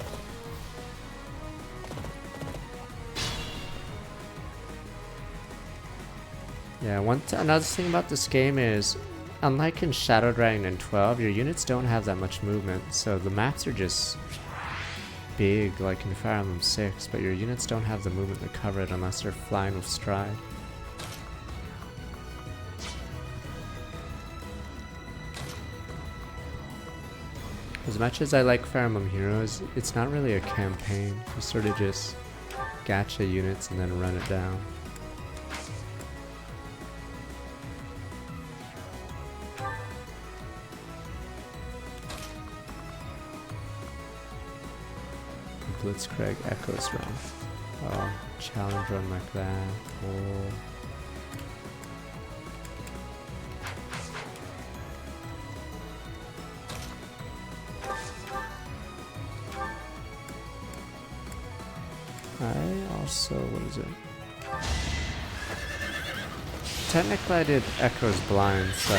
Yeah, another thing about this game is, unlike in Shadow Dragon and 12, your units don't have that much movement, so the maps are just big like in Fire Emblem 6, but your units don't have the movement to cover it unless they're flying with stride. As much as I like Fire Emblem Heroes, it's not really a campaign. You sort of just gacha units and then run it down. Blitzcrank Echoes run. Oh, challenge run like that. Oh. I also, what is it? Technically I did Echoes blind, so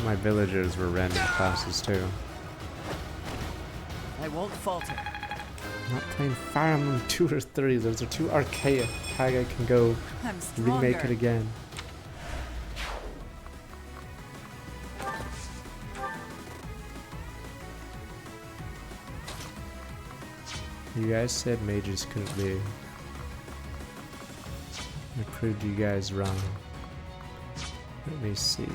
my villagers were random classes too. I won't falter. I'm not playing Fire Emblem 2 or 3, those are too archaic. Kaga can go remake it again. You guys said mages couldn't be. I proved you guys wrong. Let me see.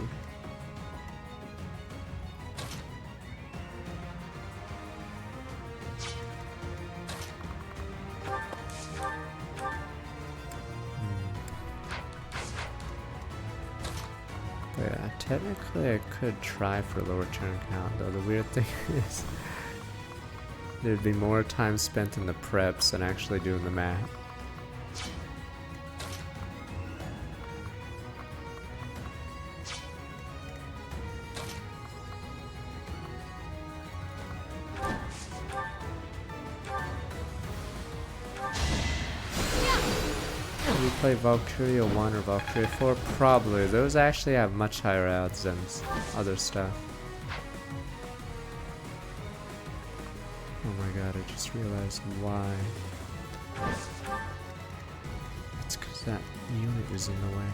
Technically, I could try for lower turn count, though the weird thing is there'd be more time spent in the preps than actually doing the math. You play Valkyria 1 or Valkyria 4? Probably. Those actually have much higher odds than other stuff. Oh my god, I just realized why. It's because that unit is in the way.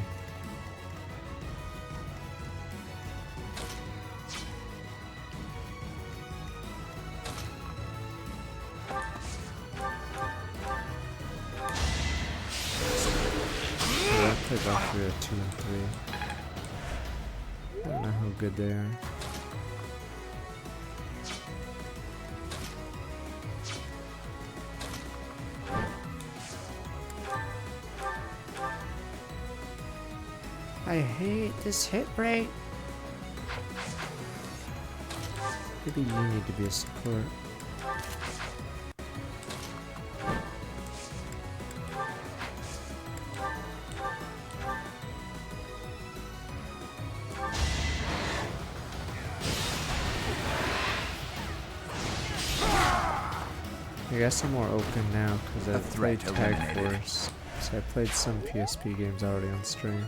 I played Valkyria 2 and 3. I don't know how good they are. I hate this hit rate. Maybe you need to be a support. I guess I'm more open now because I've played Tag Force. So I played some PSP games already on stream.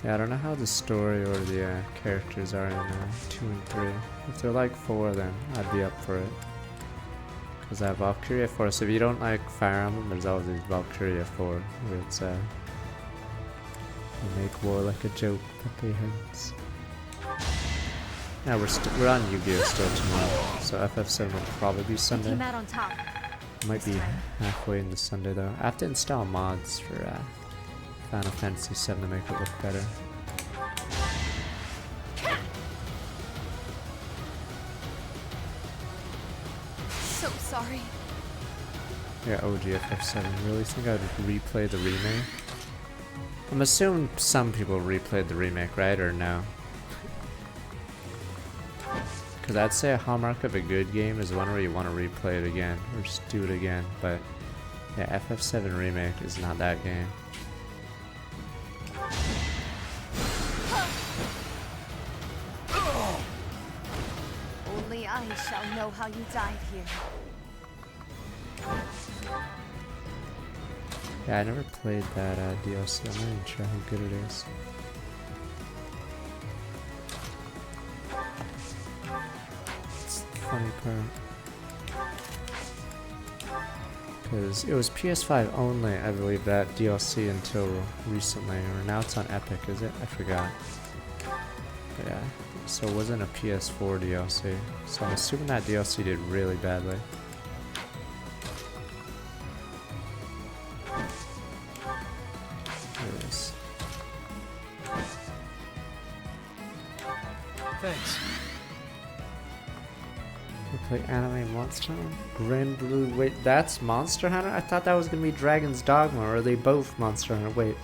Yeah, I don't know how the story or the characters are in 2 and 3. If they're like 4, then I'd be up for it. Because I have Valkyria 4, so if you don't like Fire Emblem, there's always Valkyria 4, where it's you make war like a joke, puppy heads. Yeah, we're on Yu-Gi-Oh! Still tomorrow, so FF7 will probably be Sunday. Came out on top. Might be halfway into Sunday though. I have to install mods for Final Fantasy VII to make it look better. So sorry. Yeah, OGFF7. Really think I'd replay the remake? I'm assuming some people replayed the remake, right? Or no? Because I'd say a hallmark of a good game is one where you want to replay it again, or just do it again, but yeah, FF7 Remake is not that game. Only I shall know how you died here. Yeah, I never played that DLC. I'm not even sure how good it is. It's the funny part. Because it was PS5 only, I believe, that DLC until recently. Or now it's on Epic, is it? I forgot. But yeah, so it wasn't a PS4 DLC. So I'm assuming that DLC did really badly. Thanks. We play Anime Monster Hunter? Grand Blue, wait, that's Monster Hunter? I thought that was gonna be Dragon's Dogma, or are they both Monster Hunter? Wait.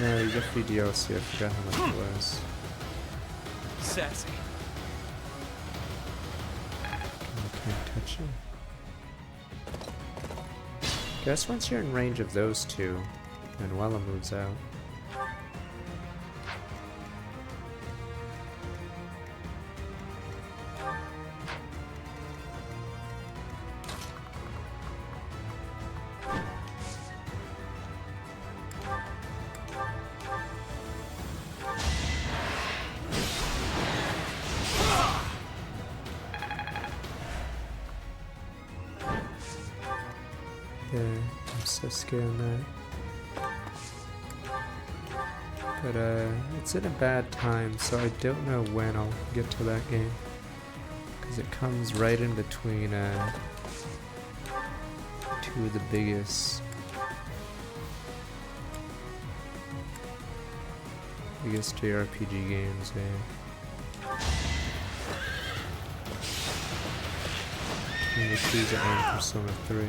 No, you get free DLC, I forgot how much it was. Sassy. I can't touch him. Guess once you're in range of those two, Manuela moves out. so scaling that. But it's in a bad time, so I don't know when I'll get to that game. Because it comes right in between two of the biggest JRPG games, and the trees are in Persona 3.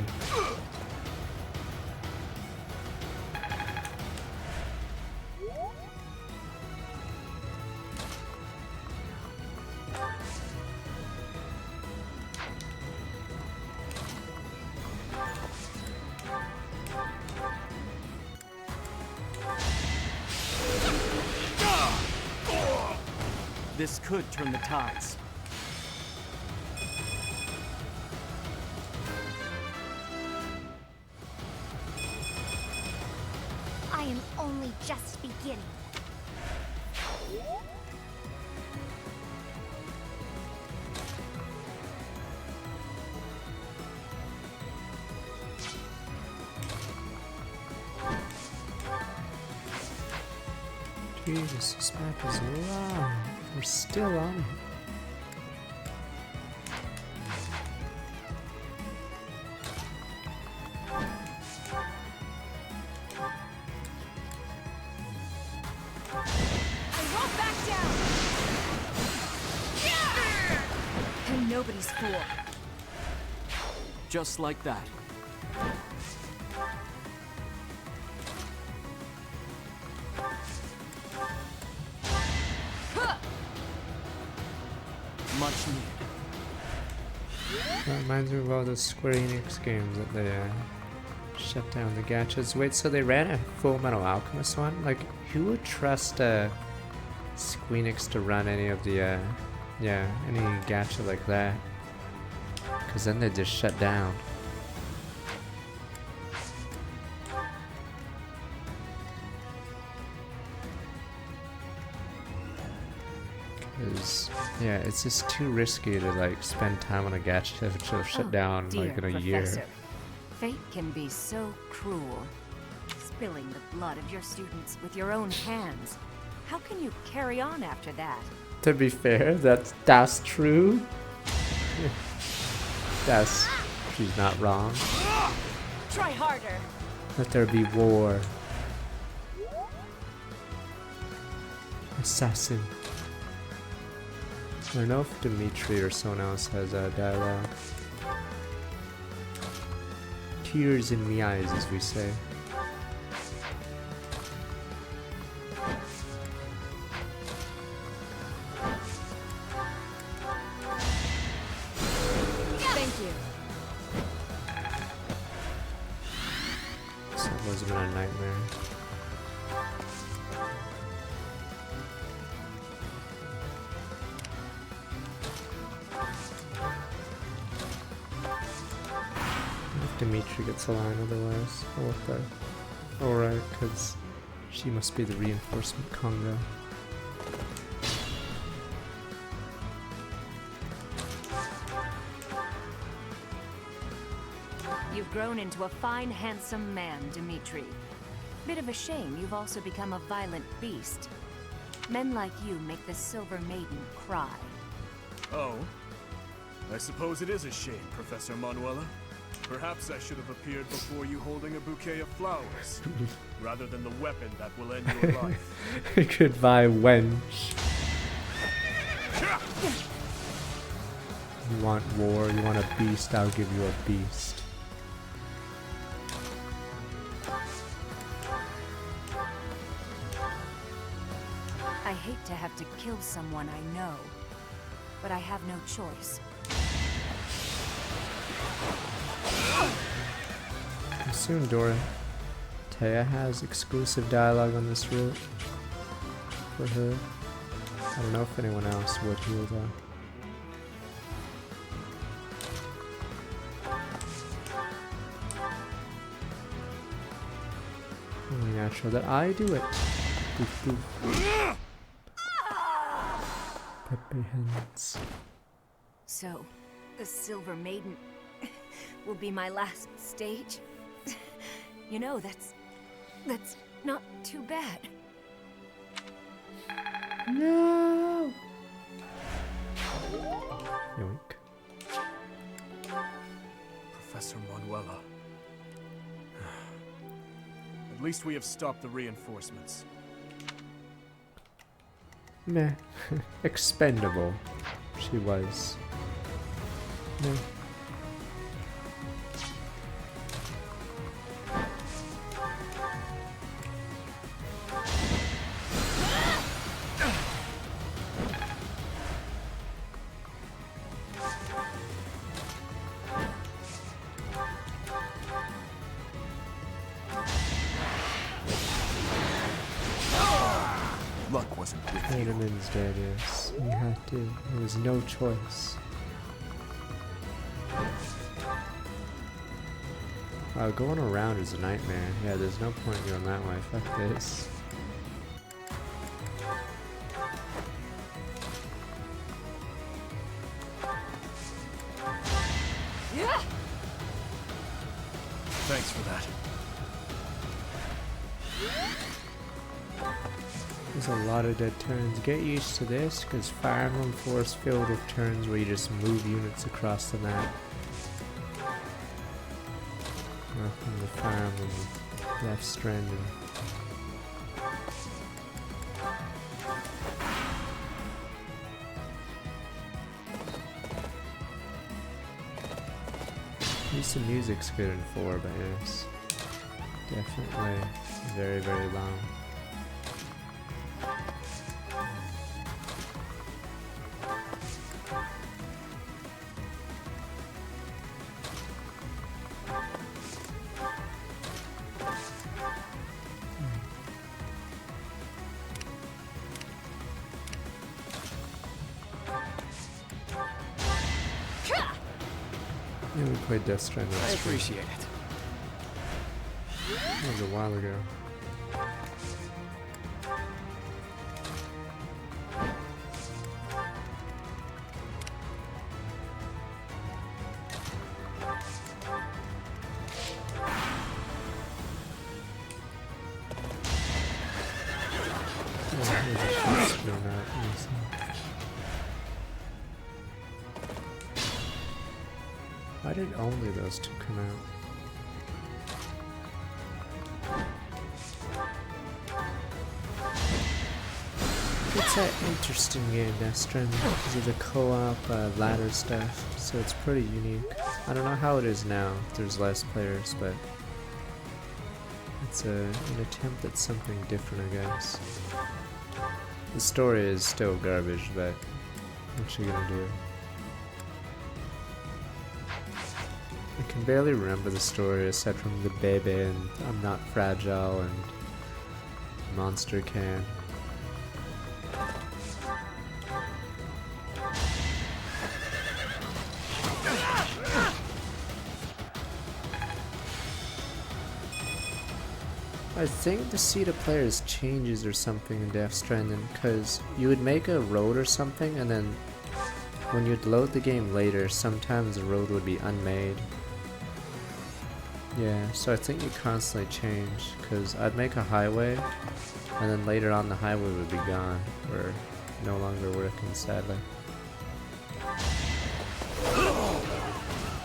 This could turn the tides. I am only just beginning. Jesus, this map is long. We're still on it. I'm nobody's fool. Just like that. Much needed. That reminds me of all those Square Enix games that they shut down the gachas. Wait, so they ran a Full Metal Alchemist one? Like, who would trust Square Enix to run any of the, any gacha like that? Because then they just shut down. Yeah, it's just too risky to like spend time on a gacha which will shut down like in a year. Fate can be so cruel. Spilling the blood of your students with your own hands. How can you carry on after that? To be fair, that's true. She's not wrong. Try harder. Let there be war. Assassin. I don't know if Dimitri or someone else has a dialogue. Tears in me eyes, as we say. Thank you. This must have been a nightmare. Dimitri gets a line otherwise. Oh, what the? Alright, because she must be the reinforcement Congo. You've grown into a fine, handsome man, Dimitri. Bit of a shame you've also become a violent beast. Men like you make the Silver Maiden cry. Oh? I suppose it is a shame, Professor Manuela. Perhaps I should have appeared before you holding a bouquet of flowers, rather than the weapon that will end your life. Goodbye, wench. You want war, you want a beast, I'll give you a beast. I hate to have to kill someone I know, but I have no choice. Soon Dorothea has exclusive dialogue on this route for her. I don't know if anyone else would here though. Only natural that I do it. Boof, boof. Peppy hands. So, the Silver Maiden will be my last stage? You know, that's not too bad. No. Yoink. Professor Manuela. At least we have stopped the reinforcements. Meh. Expendable. She was. Meh. Luck wasn't with you. Edelman's dead, yes. You had to. There was no choice. Going around is a nightmare. Yeah, there's no point going that way. Fuck this. Yeah. Thanks for that. There's a lot of dead turns. Get used to this, because Fire Emblem 4 is filled with turns where you just move units across the map. Welcome to Fire Emblem Death Stranding. At least the music's good in 4, but yes. Definitely very, very long. Yeah, we played Death Stranding. I appreciate it. That was a while ago. Why did only those two come out? It's an interesting game, Death Stranding, because of the co-op ladder stuff, so it's pretty unique. I don't know how it is now, if there's less players, but it's an attempt at something different, I guess. The story is still garbage, but what you gonna do? I can barely remember the story aside from the baby and I'm Not Fragile and Monster Can. I think the seat of players changes or something in Death Stranding, because you would make a road or something and then when you'd load the game later, sometimes the road would be unmade. Yeah, so I think you constantly change, because I'd make a highway and then later on the highway would be gone or no longer working, sadly.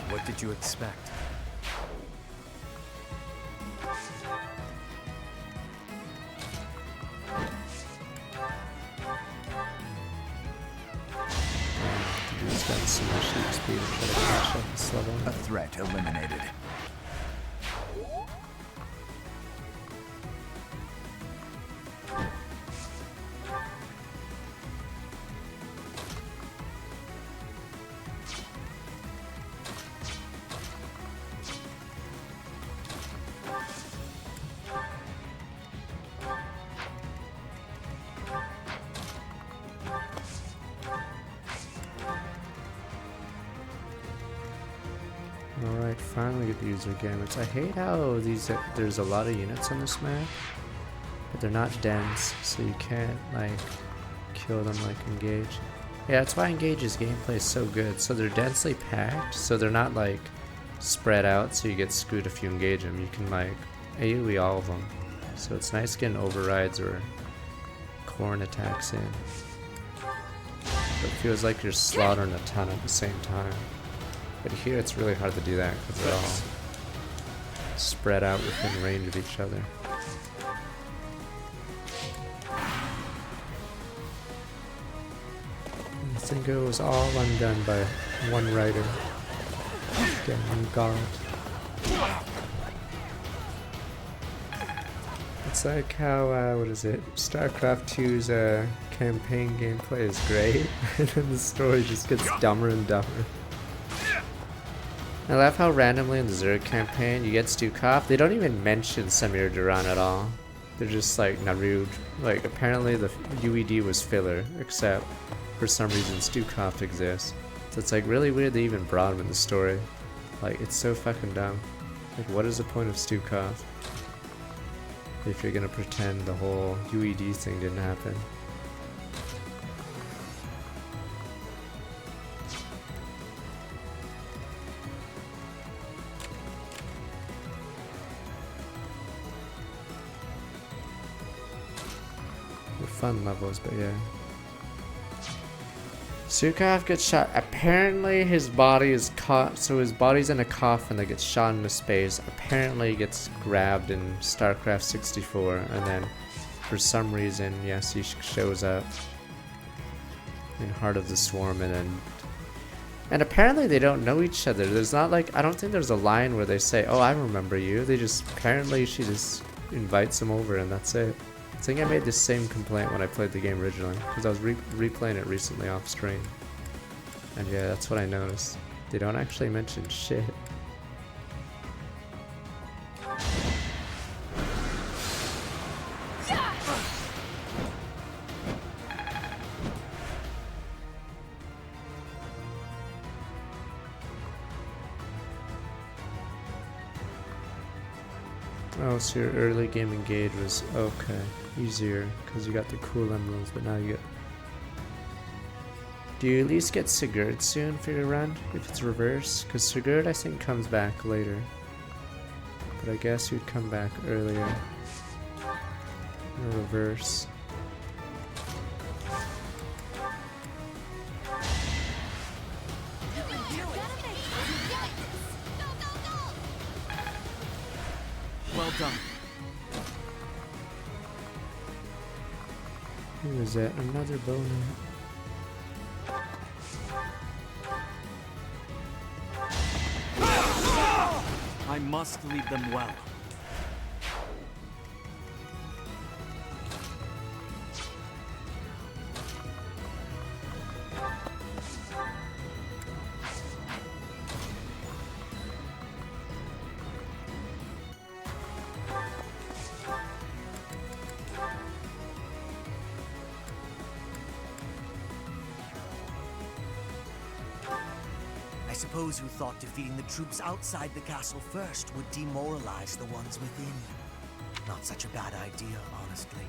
What did you expect? He's got so much XP to try to catch up this level. A threat eliminated. Alright, finally get the user gamuts. I hate how there's a lot of units on this map, but they're not dense, so you can't like kill them like Engage. Yeah, that's why Engage's gameplay is so good. So they're densely packed, so they're not like spread out, so you get screwed if you engage them. You can like AoE all of them. So it's nice getting overrides or corn attacks in. But it feels like you're slaughtering a ton at the same time. But here it's really hard to do that because they're all spread out within range of each other. I think it was all undone by one rider. Damn god. It's like how, what is it? StarCraft 2's campaign gameplay is great, and then the story just gets dumber and dumber. I love how randomly in the Zerg campaign you get Stukov. They don't even mention Samir Duran at all. They're just like Narud. Like apparently the UED was filler, except for some reason Stukov exists. So it's like really weird they even brought him in the story. Like it's so fucking dumb. Like what is the point of Stukov if you're gonna pretend the whole UED thing didn't happen? Fun levels, but yeah. Stukov gets shot. Apparently his body is caught, so his body's in a coffin that gets shot into space. Apparently he gets grabbed in StarCraft 64, and then for some reason, yes, he shows up in Heart of the Swarm, and apparently they don't know each other. There's not like, I don't think there's a line where they say, oh, I remember you. They just, apparently she just invites him over and that's it. I think I made the same complaint when I played the game originally, because I was replaying it recently off stream. And yeah, that's what I noticed. They don't actually mention shit. Oh, so your early game engage was okay, easier because you got the cool emblems, but now you get. Do you at least get Sigurd soon for your run if it's reverse? Because Sigurd I think comes back later, but I guess you'd come back earlier. Or reverse. Well done. Who is that? Another boner. I must lead them well. I suppose you thought defeating the troops outside the castle first would demoralize the ones within. Not such a bad idea, honestly.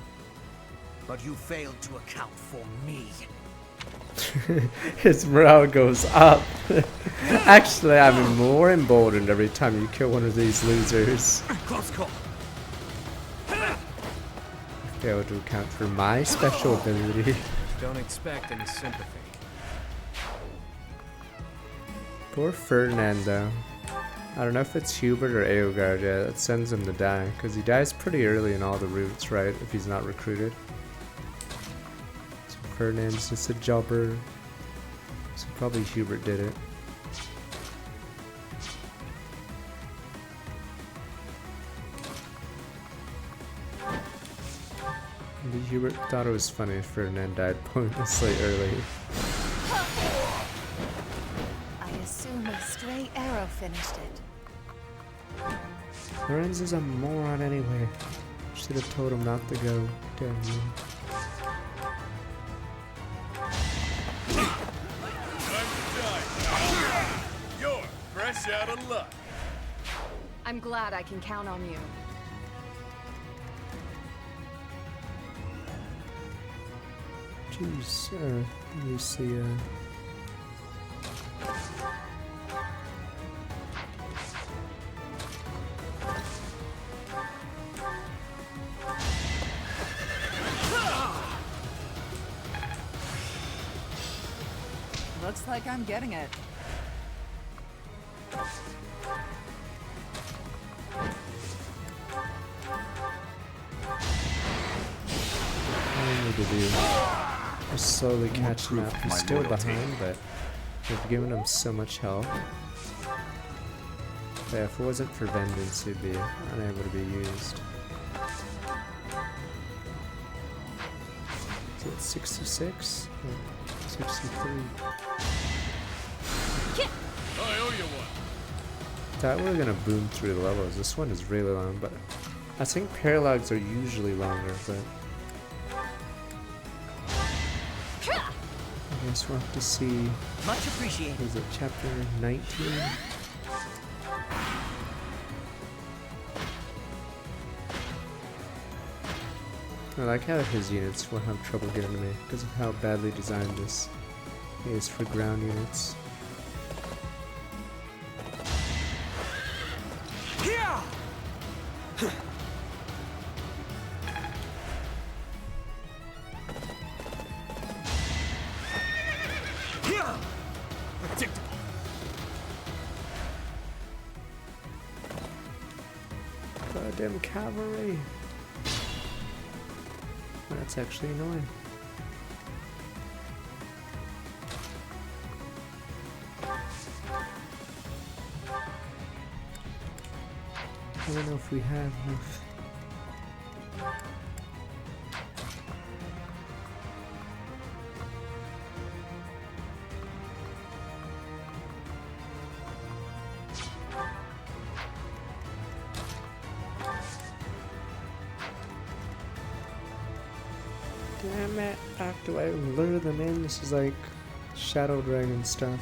But you failed to account for me. His morale goes up. Actually, I'm more emboldened every time you kill one of these losers. Close call. Failed to account for my special ability. Don't expect any sympathy. Poor Ferdinand though. I don't know if it's Hubert or Eogard, yeah, that sends him to die, because he dies pretty early in all the routes, right, if he's not recruited. So Ferdinand's just a jobber. So probably Hubert did it. Maybe Hubert thought it was funny if Ferdinand died pointlessly early. A stray arrow finished it. Lorenz is a moron anyway. Should have told him not to go. Damn you. You're fresh out of luck. I'm glad I can count on you. Jeez, let me see, Looks like I'm getting it. I need to do just slowly catch him up. He's still behind, but we've given him so much help. But yeah, if it wasn't for vengeance, he'd be unable to be used. Is it 66? Or 63? I owe you one. Thought we were gonna boom through the levels. This one is really long, but I think paralogs are usually longer, but I guess we'll have to see. Much appreciated. Is it chapter 19? I like how his units will have trouble getting to me because of how badly designed this is for ground units. Goddamn cavalry! That's actually annoying. I don't know if we have enough. Damn it, how do I lure them in? This is like Shadow Dragon stuff.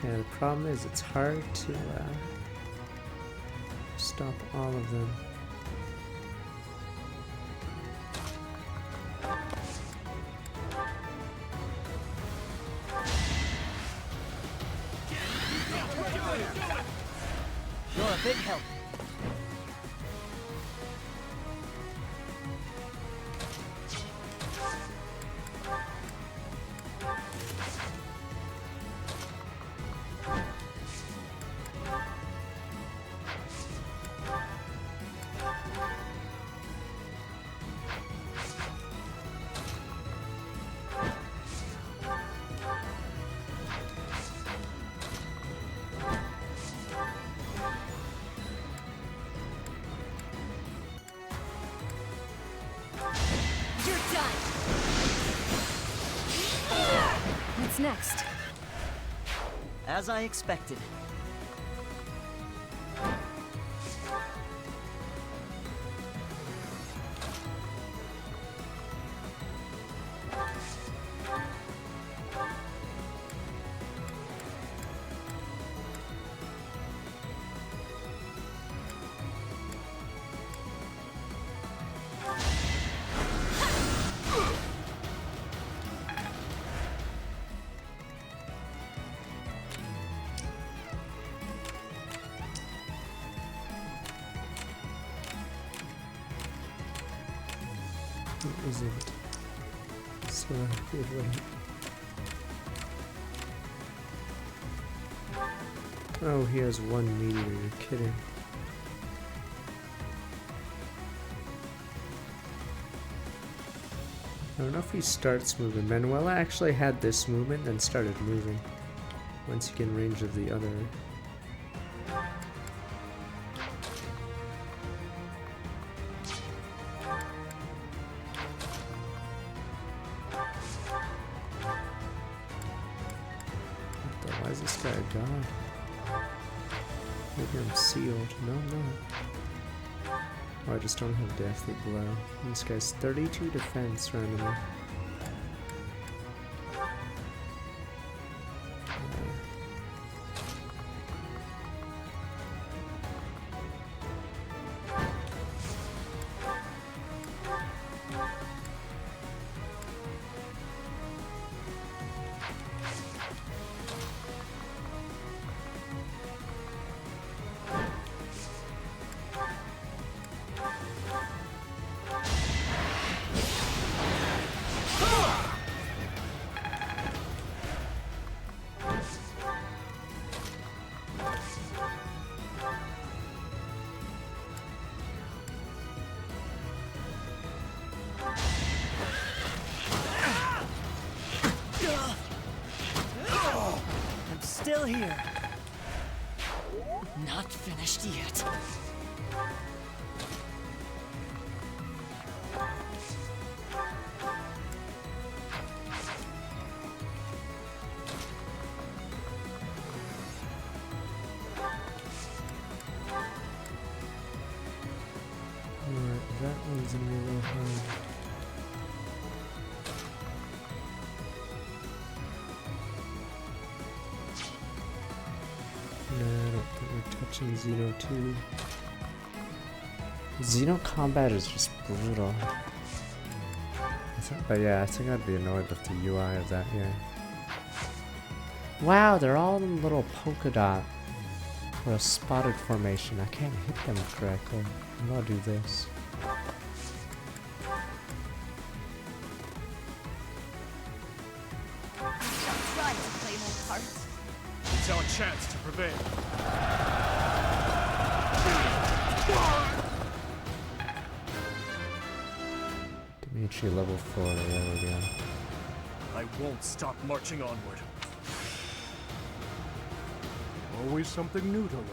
Yeah, the problem is it's hard to stop all of them. You're a big help. What's next? As I expected. It isn't. So good right. Oh, he has one meteor, you're kidding. I don't know if he starts moving. Manuela actually had this movement and started moving once you get in range of the other. Why is this guy a god? Maybe I'm sealed. No, I'm not. Oh, I just don't have Deathly Blow. This guy's 32 defense randomly. still here. Not finished yet. Alright, that one's gonna be a little hard. No, I don't think we're touching Xeno 2. Xeno combat is just brutal. But yeah, I think I'd be annoyed with the UI of that game. Wow, they're all in little polka dot or a spotted formation. I can't hit them correctly. I'll do this. Try to play my part. It's our chance to prevail. Dimitri level 4, there we go. I won't stop marching onward. Always something new to learn.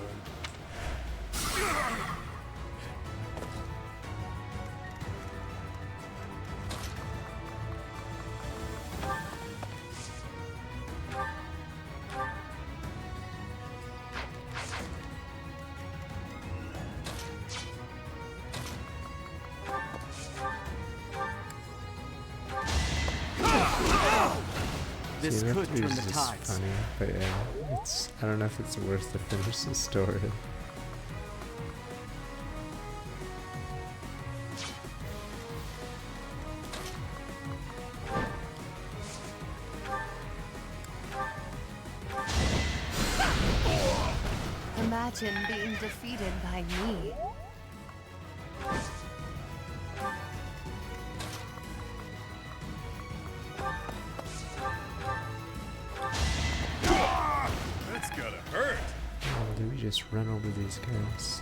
This See, could turn the is tides. funny, but yeah, I don't know if it's worth to finish the story. Imagine being defeated by me. That's gotta hurt. Oh, do we just run over these guys?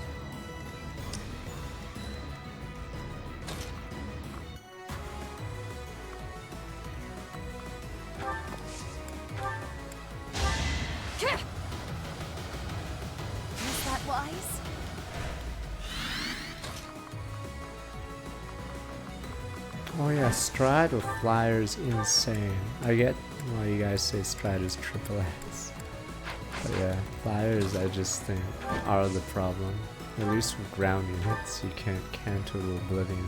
Is that wise? Oh yeah, Stride with Flyer's insane. I get why you guys say Stride is triple X. But yeah, Flyers I just think are the problem. At least with ground units, you can't counter to Oblivion.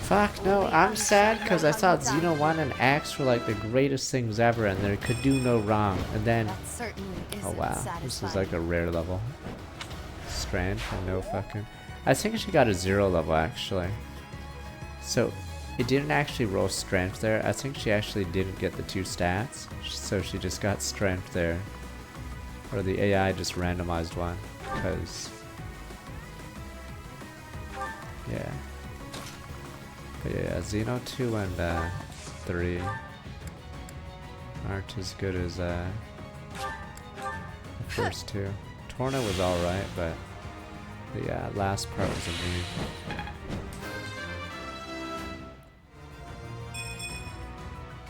Fuck no, I'm sad because I thought Xeno 1 and X were like the greatest things ever and they could do no wrong. And then, oh wow, this is like a rare level. Strand and no fucking... I think she got a 0 level actually. So it didn't actually roll strength there. I think she actually didn't get the 2 stats. So she just got strength there. Or the AI just randomized one. Because... yeah. But yeah, Xeno 2 and 3 aren't as good as the first 2. Torna was alright, but the last part was a meme.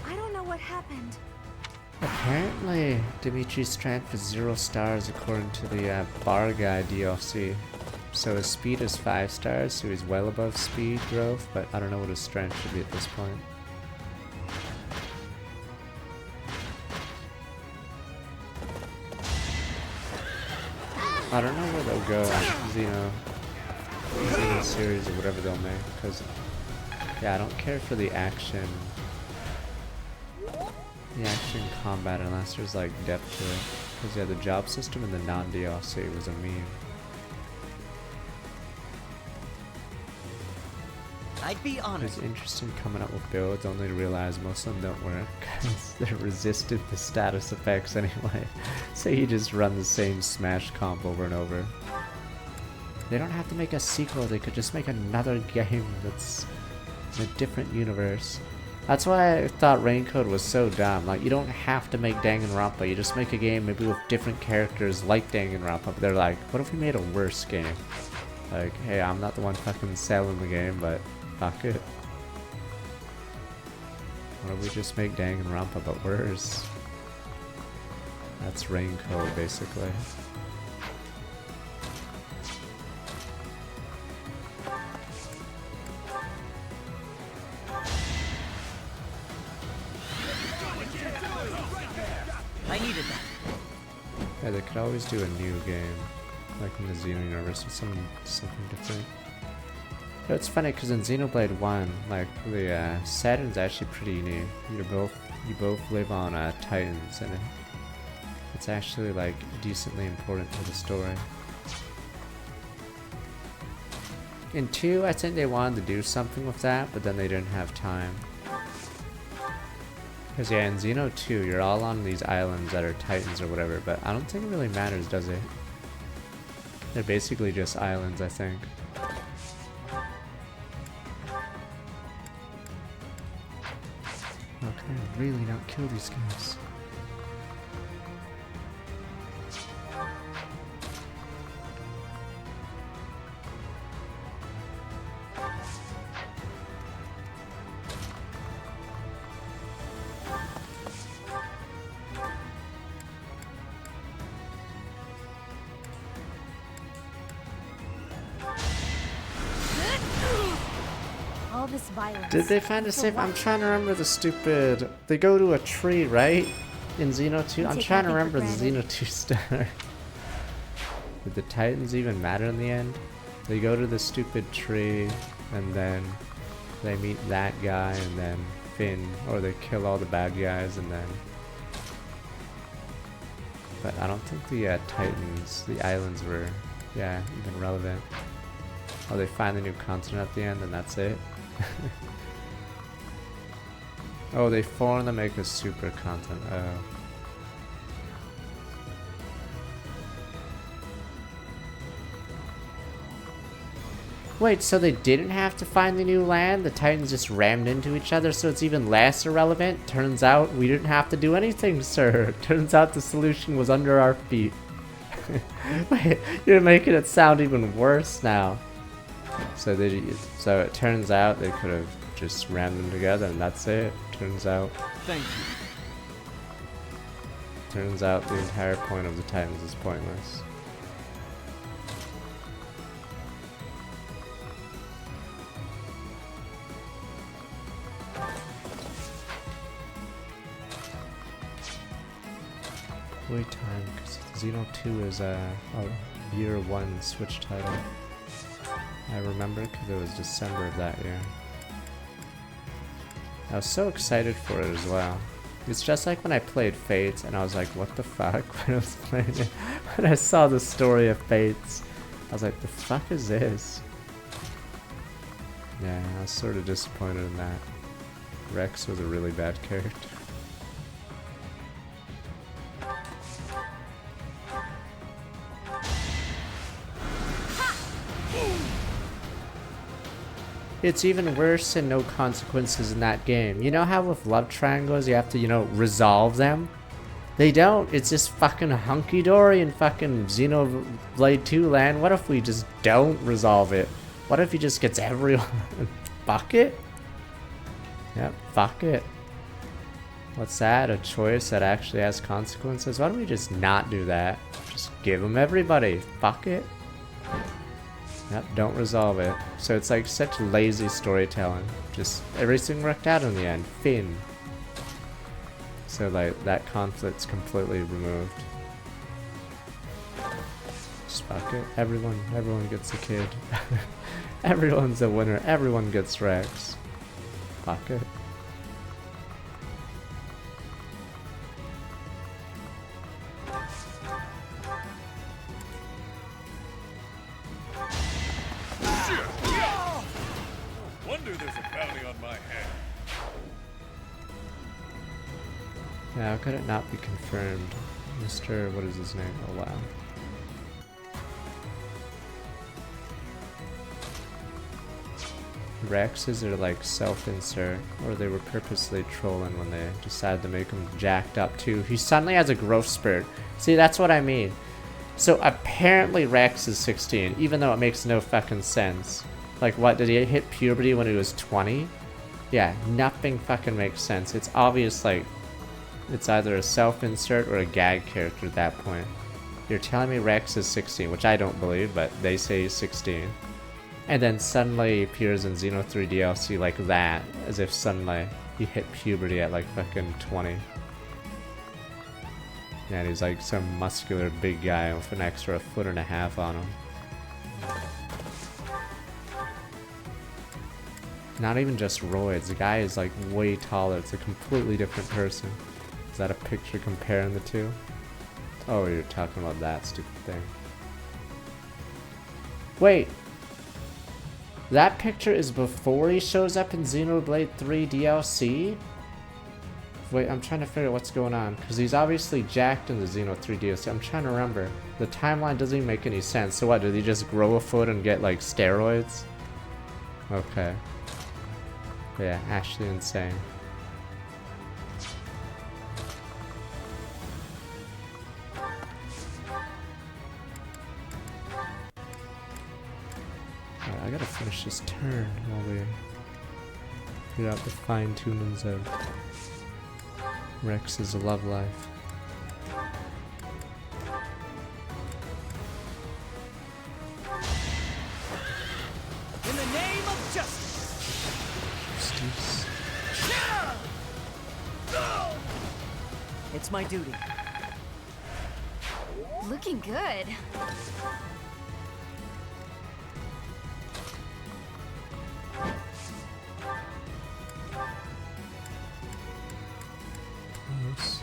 I don't know what happened. Apparently, Dimitri's strength is 0 stars according to the Bar Guy DLC. So his speed is 5 stars, so he's well above speed growth, but I don't know what his strength should be at this point. I don't know where they'll go in Xeno series or whatever they'll make, because yeah, I don't care for the action combat unless there's like depth to it. Because yeah, the job system in the non-DLC was a meme. I'd be honest. It's interesting coming up with builds only to realize most of them don't work because they're resistant to status effects anyway. So you just run the same Smash comp over and over. They don't have to make a sequel, they could just make another game that's in a different universe. That's why I thought Raincode was so dumb. Like, you don't have to make Danganronpa, you just make a game maybe with different characters like Danganronpa. But they're like, what if we made a worse game? Like, hey, I'm not the one fucking selling the game, but fuck it. What if we just make Danganronpa but worse? That's rain code, basically. I needed that. Yeah, they could always do a new game, like in the Xeno universe, with something different. But it's funny because in Xenoblade 1, like the Saturn's actually pretty new. You both live on Titans, and it's actually like decently important to the story. In 2, I think they wanted to do something with that, but then they didn't have time. Because yeah, in Xeno 2, you're all on these islands that are Titans or whatever, but I don't think it really matters, does it? They're basically just islands, I think. Oh, can I really not kill these guys? All this violence. Did they find a safe? I'm trying to remember the stupid... They go to a tree, right? In Xeno 2? I'm trying to remember the Xeno 2 star. Did the Titans even matter in the end? They go to the stupid tree, and then they meet that guy, and then Finn, or they kill all the bad guys, and then... But I don't think the Titans, the islands were, yeah, even relevant. Oh, they find the new continent at the end, and that's it? Oh, they form to make a super continent. Oh. Wait, so they didn't have to find the new land? The Titans just rammed into each other, so it's even less irrelevant? Turns out we didn't have to do anything, sir. Turns out the solution was under our feet. Wait, you're making it sound even worse now. So it turns out they could have just rammed them together, and that's it. Turns out. Thank you. Turns out the entire point of the Titans is pointless. Wait time, because Xeno 2 is a year 1 Switch title. I remember because it was December of that year. I was so excited for it as well. It's just like when I played Fates and I was like, what the fuck when I was playing it. When I saw the story of Fates, I was like, the fuck is this? Yeah, I was sort of disappointed in that. Rex was a really bad character. It's even worse in No Consequences in that game. You know how with love triangles you have to, you know, resolve them? They don't. It's just fucking hunky-dory in fucking Xenoblade 2 land. What if we just don't resolve it? What if he just gets everyone? Fuck it? Yep, fuck it. What's that? A choice that actually has consequences? Why don't we just not do that? Just give them everybody. Fuck it. Yep, don't resolve it. So it's like such lazy storytelling. Just everything worked out in the end. Finn. So like that conflict's completely removed. Just fuck it. Everyone gets a kid. Everyone's a winner. Everyone gets Rex. Fuck it. Yeah, how could it not be confirmed? Mr. What is his name? Oh wow. Rexes are like self-insert, or they were purposely trolling when they decided to make him jacked up too. He suddenly has a growth spurt. See, that's what I mean. So apparently Rex is 16, even though it makes no fucking sense. Like what, did he hit puberty when he was 20? Yeah, nothing fucking makes sense. It's obvious, like, It's either a self-insert or a gag character at that point. You're telling me Rex is 16, which I don't believe, but they say he's 16. And then suddenly he appears in Xeno 3 DLC like that, as if suddenly he hit puberty at like fucking 20. And he's like some muscular big guy with an extra 1.5 feet on him. Not even just roids, the guy is like way taller, it's a completely different person. Is that a picture comparing the two? Oh, you're talking about that stupid thing. Wait! That picture is before he shows up in Xenoblade 3 DLC? Wait, I'm trying to figure out what's going on, because he's obviously jacked in the Xeno 3 DLC. I'm trying to remember. The timeline doesn't even make any sense. So what, did he just grow a foot and get like steroids? Okay. Yeah, actually insane. Alright, I gotta finish this turn while we figure out the fine-tunings of Rex's love life. In the name of justice. It's my duty. Looking good. Nice.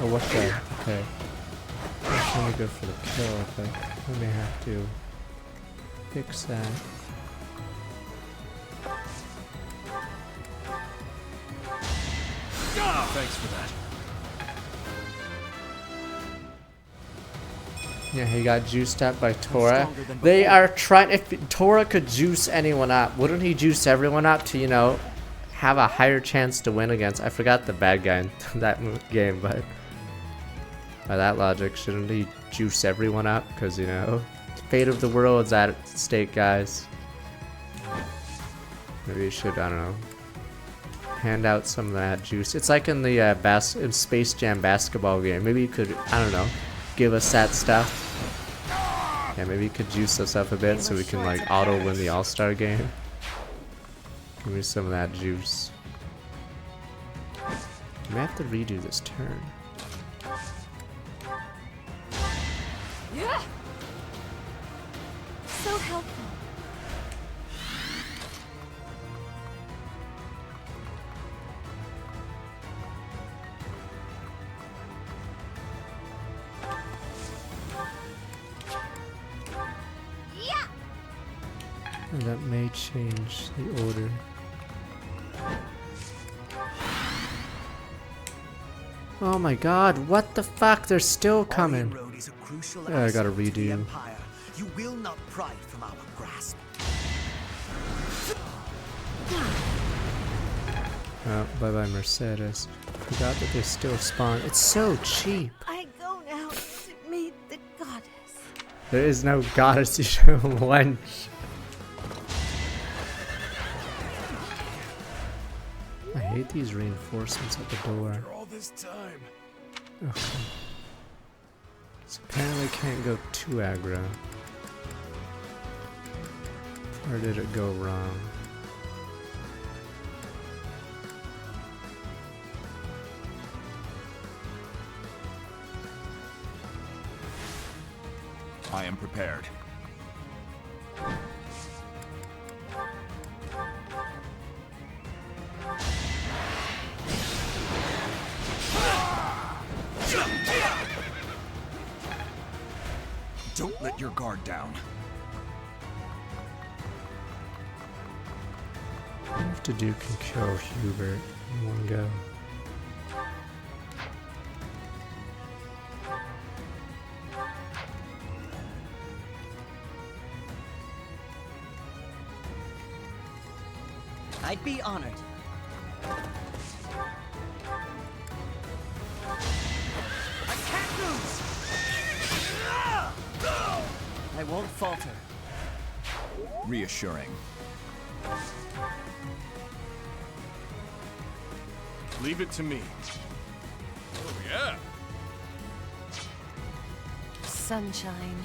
Oh, what the? Okay. I'm trying to go for the kill, but we may have to fix that. Thanks for that. Yeah, he got juiced up by Tora. They are trying. If Tora could juice anyone up, wouldn't he juice everyone up to, you know, have a higher chance to win against? I forgot the bad guy in that game, but by that logic, shouldn't he juice everyone up? Because, you know, fate of the world's at stake, guys. Maybe you should, I don't know, hand out some of that juice. It's like in the in Space Jam basketball game. Maybe you could, I don't know, give us that stuff. Yeah, maybe you could juice us up a bit so we can like auto win the All-Star game. Give me some of that juice. We may have to redo this turn. Yeah. So helpful. And that may change the order. Oh my god, what the fuck? They're still coming. Yeah, I gotta redo. You will not pry from our grasp. Oh, bye bye Mercedes. Forgot that they still spawn. It's so cheap. I go now to meet the goddess. There is no goddess, you wench. I hate these reinforcements at the door. All this time. Okay. So apparently can't go too aggro. Or did it go wrong? I am prepared. Don't let your guard down. Enough to do can kill Hubert in one go. I'd be honored. I can't lose! I won't falter. Reassuring. Leave it to me. Oh, yeah. Sunshine.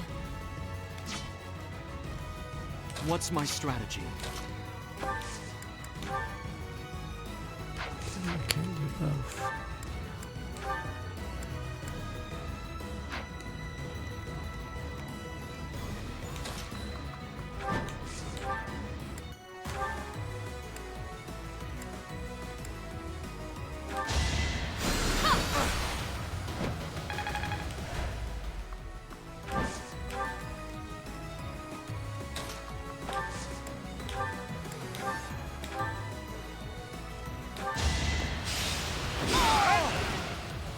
What's my strategy? I can't do both.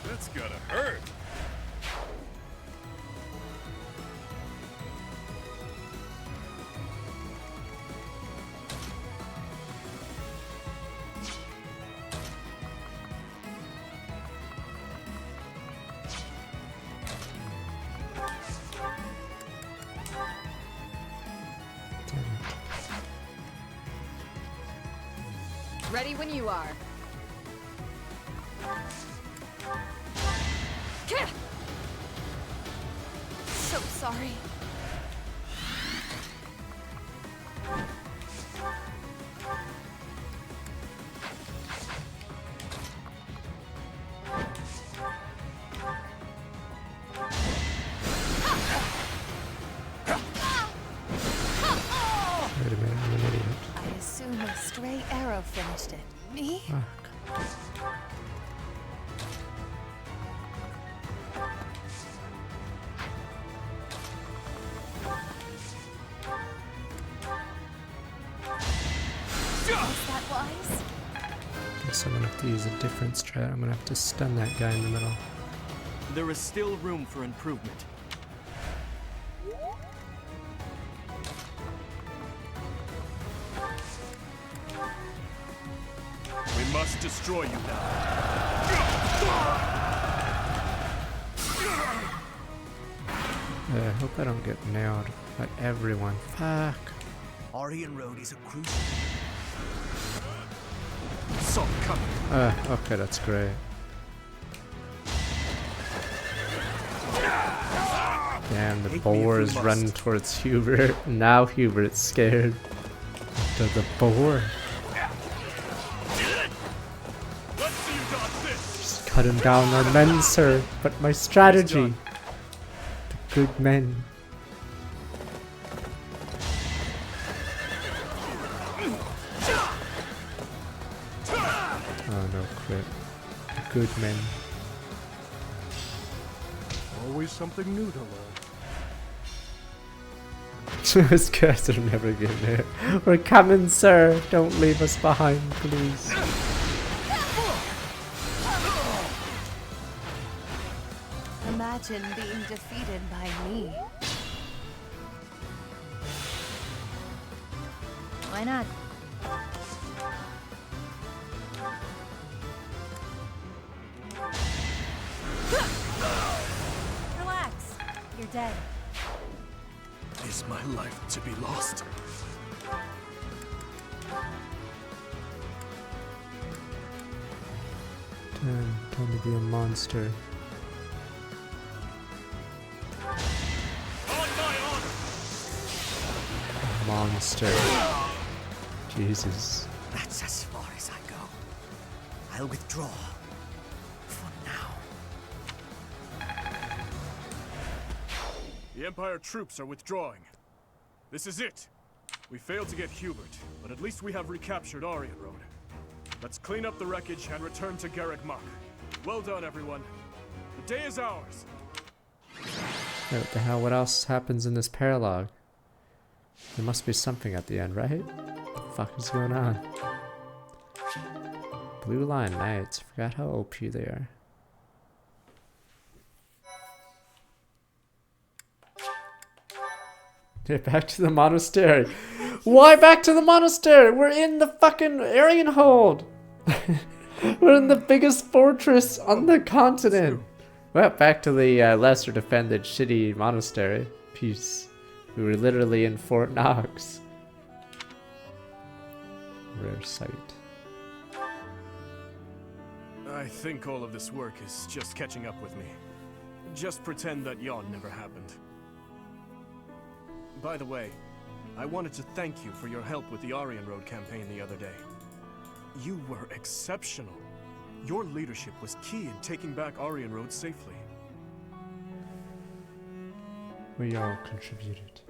That's gotta hurt. Ready when you are. So sorry. Wait a minute, I'm an idiot. I assume a stray arrow finished it. Me? Was that wise? Guess I'm gonna have to use a different strat. I'm gonna have to stun that guy in the middle. There is still room for improvement. We must destroy you now. I hope I don't get nailed by everyone. Fuck. Orient Road is a crucial. Saw it coming. Okay, that's great. Damn, the boar is running towards Hubert. Now Hubert's scared. To the boar. Just cutting down our men, sir. But my strategy. The good men. Oh no, crit. The good men. Always something new to learn. Those guys are never getting there. We're coming, sir. Don't leave us behind, please. Imagine being defeated by me. Why not? Relax. You're dead. Is my life to be lost? Time to be a monster. A monster. Jesus. That's as far as I go. I'll withdraw. For now. The Empire troops are withdrawing. This is it. We failed to get Hubert, but at least we have recaptured Orient Road. Let's clean up the wreckage and return to Garreg Mach. Well done, everyone. The day is ours. Hey, what the hell? What else happens in this paralogue? There must be something at the end, right? What the fuck is going on? Blue Line Knights. Forgot how OP they are. Get back to the monastery. Why back to the monastery? We're in the fucking Aryan hold. We're in the biggest fortress on the continent. Well, back to the lesser defended shitty monastery. Peace. We were literally in Fort Knox. Rare sight. I think all of this work is just catching up with me. Just pretend that yawn never happened. By the way, I wanted to thank you for your help with the Aryan Road campaign the other day. You were exceptional. Your leadership was key in taking back Aryan Road safely. We all contributed.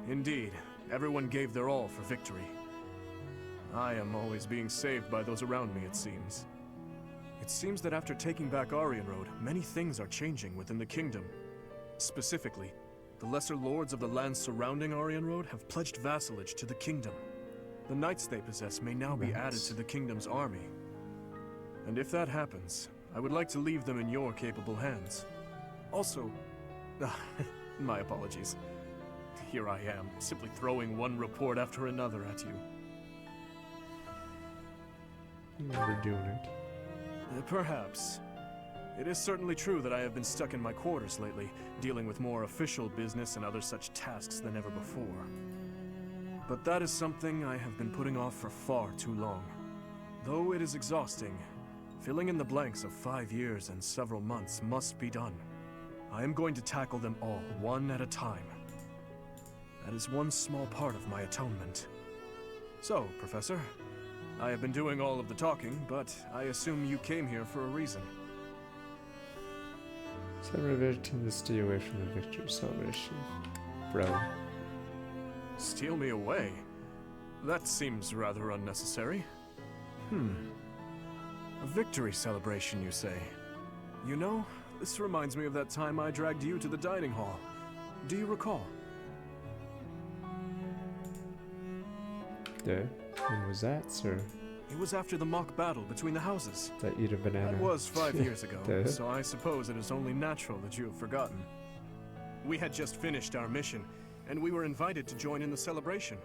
Indeed, everyone gave their all for victory. I am always being saved by those around me, it seems. It seems that after taking back Aryan Road, many things are changing within the kingdom. Specifically, the lesser lords of the lands surrounding Aryan Road have pledged vassalage to the kingdom. The knights they possess may now be added to the kingdom's army. And if that happens, I would like to leave them in your capable hands. Also, my apologies. Here I am, simply throwing one report after another at you. Never doing it. Perhaps. It is certainly true that I have been stuck in my quarters lately, dealing with more official business and other such tasks than ever before. But that is something I have been putting off for far too long. Though it is exhausting, filling in the blanks of 5 years and several months must be done. I am going to tackle them all, one at a time. That is one small part of my atonement. So, Professor, I have been doing all of the talking, but I assume you came here for a reason. Celebrate to stay away from the victory celebration. Bro. Steal me away? That seems rather unnecessary. A victory celebration, you say? You know, this reminds me of that time I dragged you to the dining hall. Do you recall? Yeah. When was that, sir? It was after the mock battle between the houses. That eat a banana. That was 5 years ago, so I suppose it is only natural that you have forgotten. We had just finished our mission, and we were invited to join in the celebration.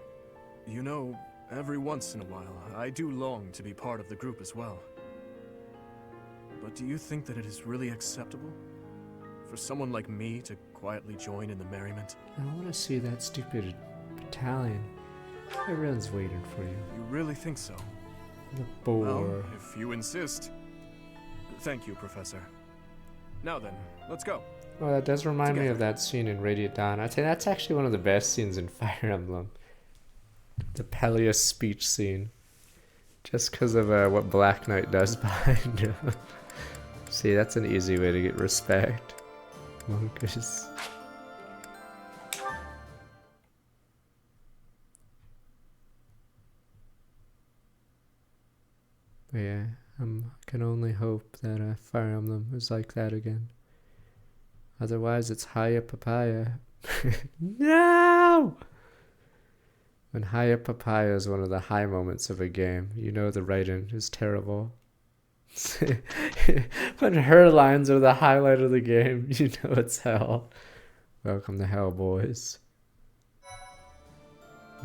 You know, every once in a while, I do long to be part of the group as well. But do you think that it is really acceptable for someone like me to quietly join in the merriment? I want to see that stupid battalion. Everyone's waiting for you. You really think so? The boar. Well, if you insist. Thank you, Professor. Now then, let's go. Oh, that does remind me of that scene in Radiant Dawn. I'd say that's actually one of the best scenes in Fire Emblem. The Peleus speech scene. Just because of what Black Knight does behind him. See, that's an easy way to get respect. Monkus. But yeah, I can only hope that Fire Emblem is like that again. Otherwise, it's Haya Papaya. No! When Haya Papaya is one of the high moments of a game, you know the writing is terrible. When her lines are the highlight of the game, you know it's hell. Welcome to hell, boys.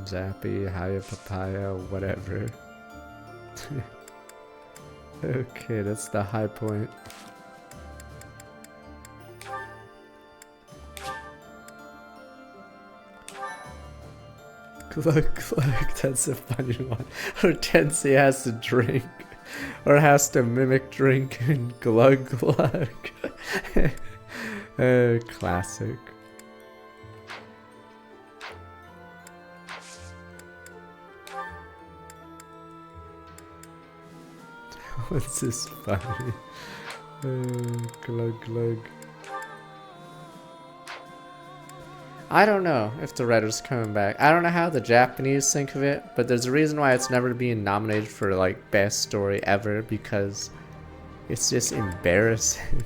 Zappy, Haya Papaya, whatever. Okay, that's the high point. Glug glug, that's a funny one. Hortensia has to drink, or has to mimic drink and glug glug. Classic. What's this funny? Glug glug. I don't know if the writer's coming back. I don't know how the Japanese think of it, but there's a reason why it's never being nominated for like best story ever, because it's just embarrassing.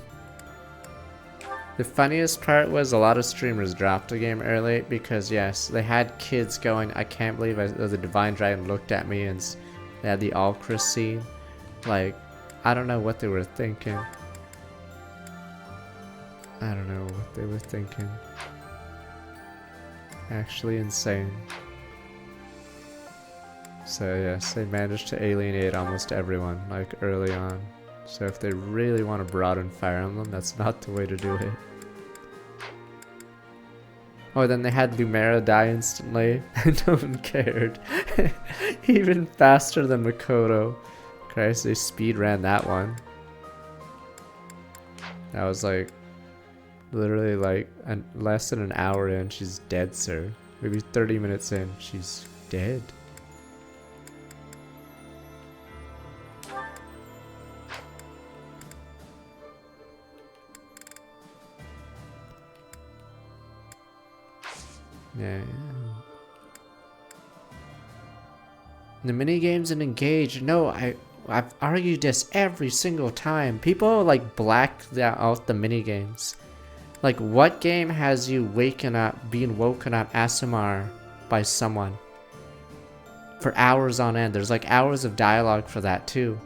The funniest part was a lot of streamers dropped the game early because yes, they had kids going, I can't believe the Divine Dragon looked at me, and they had the Alcris scene. Like, I don't know what they were thinking. I don't know what they were thinking. Actually insane. So yes, they managed to alienate almost everyone, like early on. So if they really want to broaden Fire Emblem, that's not the way to do it. Oh, then they had Lumera die instantly, and no one cared. Even faster than Makoto. Christ, they speed ran that one. That was like, literally like less than an hour in, she's dead, sir. Maybe 30 minutes in, she's dead. Yeah. The minigames and Engage. No, I've argued this every single time. People like black out the minigames. Like, what game has you being woken up ASMR by someone for hours on end? There's like hours of dialogue for that too.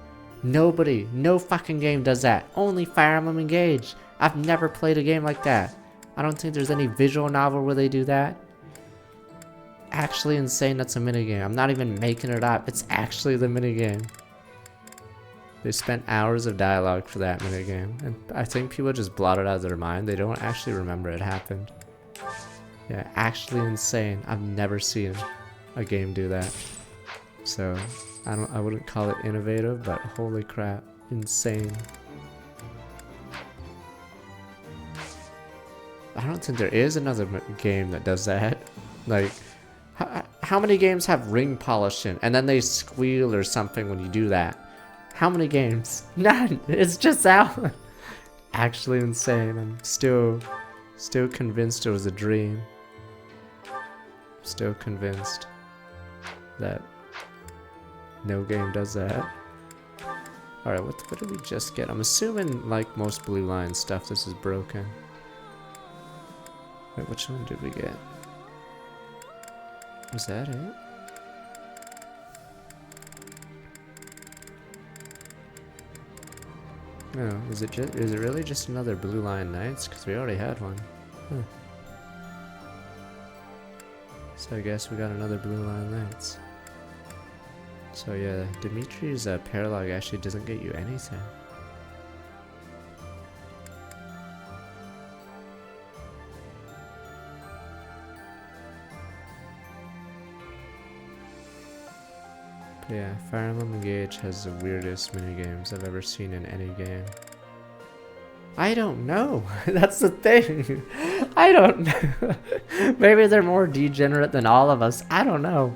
Nobody, no fucking game does that. Only Fire Emblem Engage. I've never played a game like that. I don't think there's any visual novel where they do that. Actually insane, that's a minigame. I'm not even making it up. It's actually the minigame. They spent hours of dialogue for that minigame. And I think people just blotted out of their mind. They don't actually remember it happened. Yeah, actually insane. I've never seen a game do that. So, I wouldn't call it innovative, but holy crap. Insane. I don't think there is another game that does that. Like, how many games have ring polish in, and then they squeal or something when you do that? How many games? None. It's just that one. Actually insane. I'm still convinced it was a dream. Still convinced that no game does that. Alright, what did we just get? I'm assuming, like most Blue Line stuff, this is broken. Wait, which one did we get? Was that it? No, is it really just another Blue Line Knights? Because we already had one. Huh. So I guess we got another Blue Line Knights. So yeah, Dimitri's paralog actually doesn't get you anything. But yeah, Fire Emblem Engage has the weirdest minigames I've ever seen in any game. I don't know. That's the thing. I don't know. Maybe they're more degenerate than all of us. I don't know.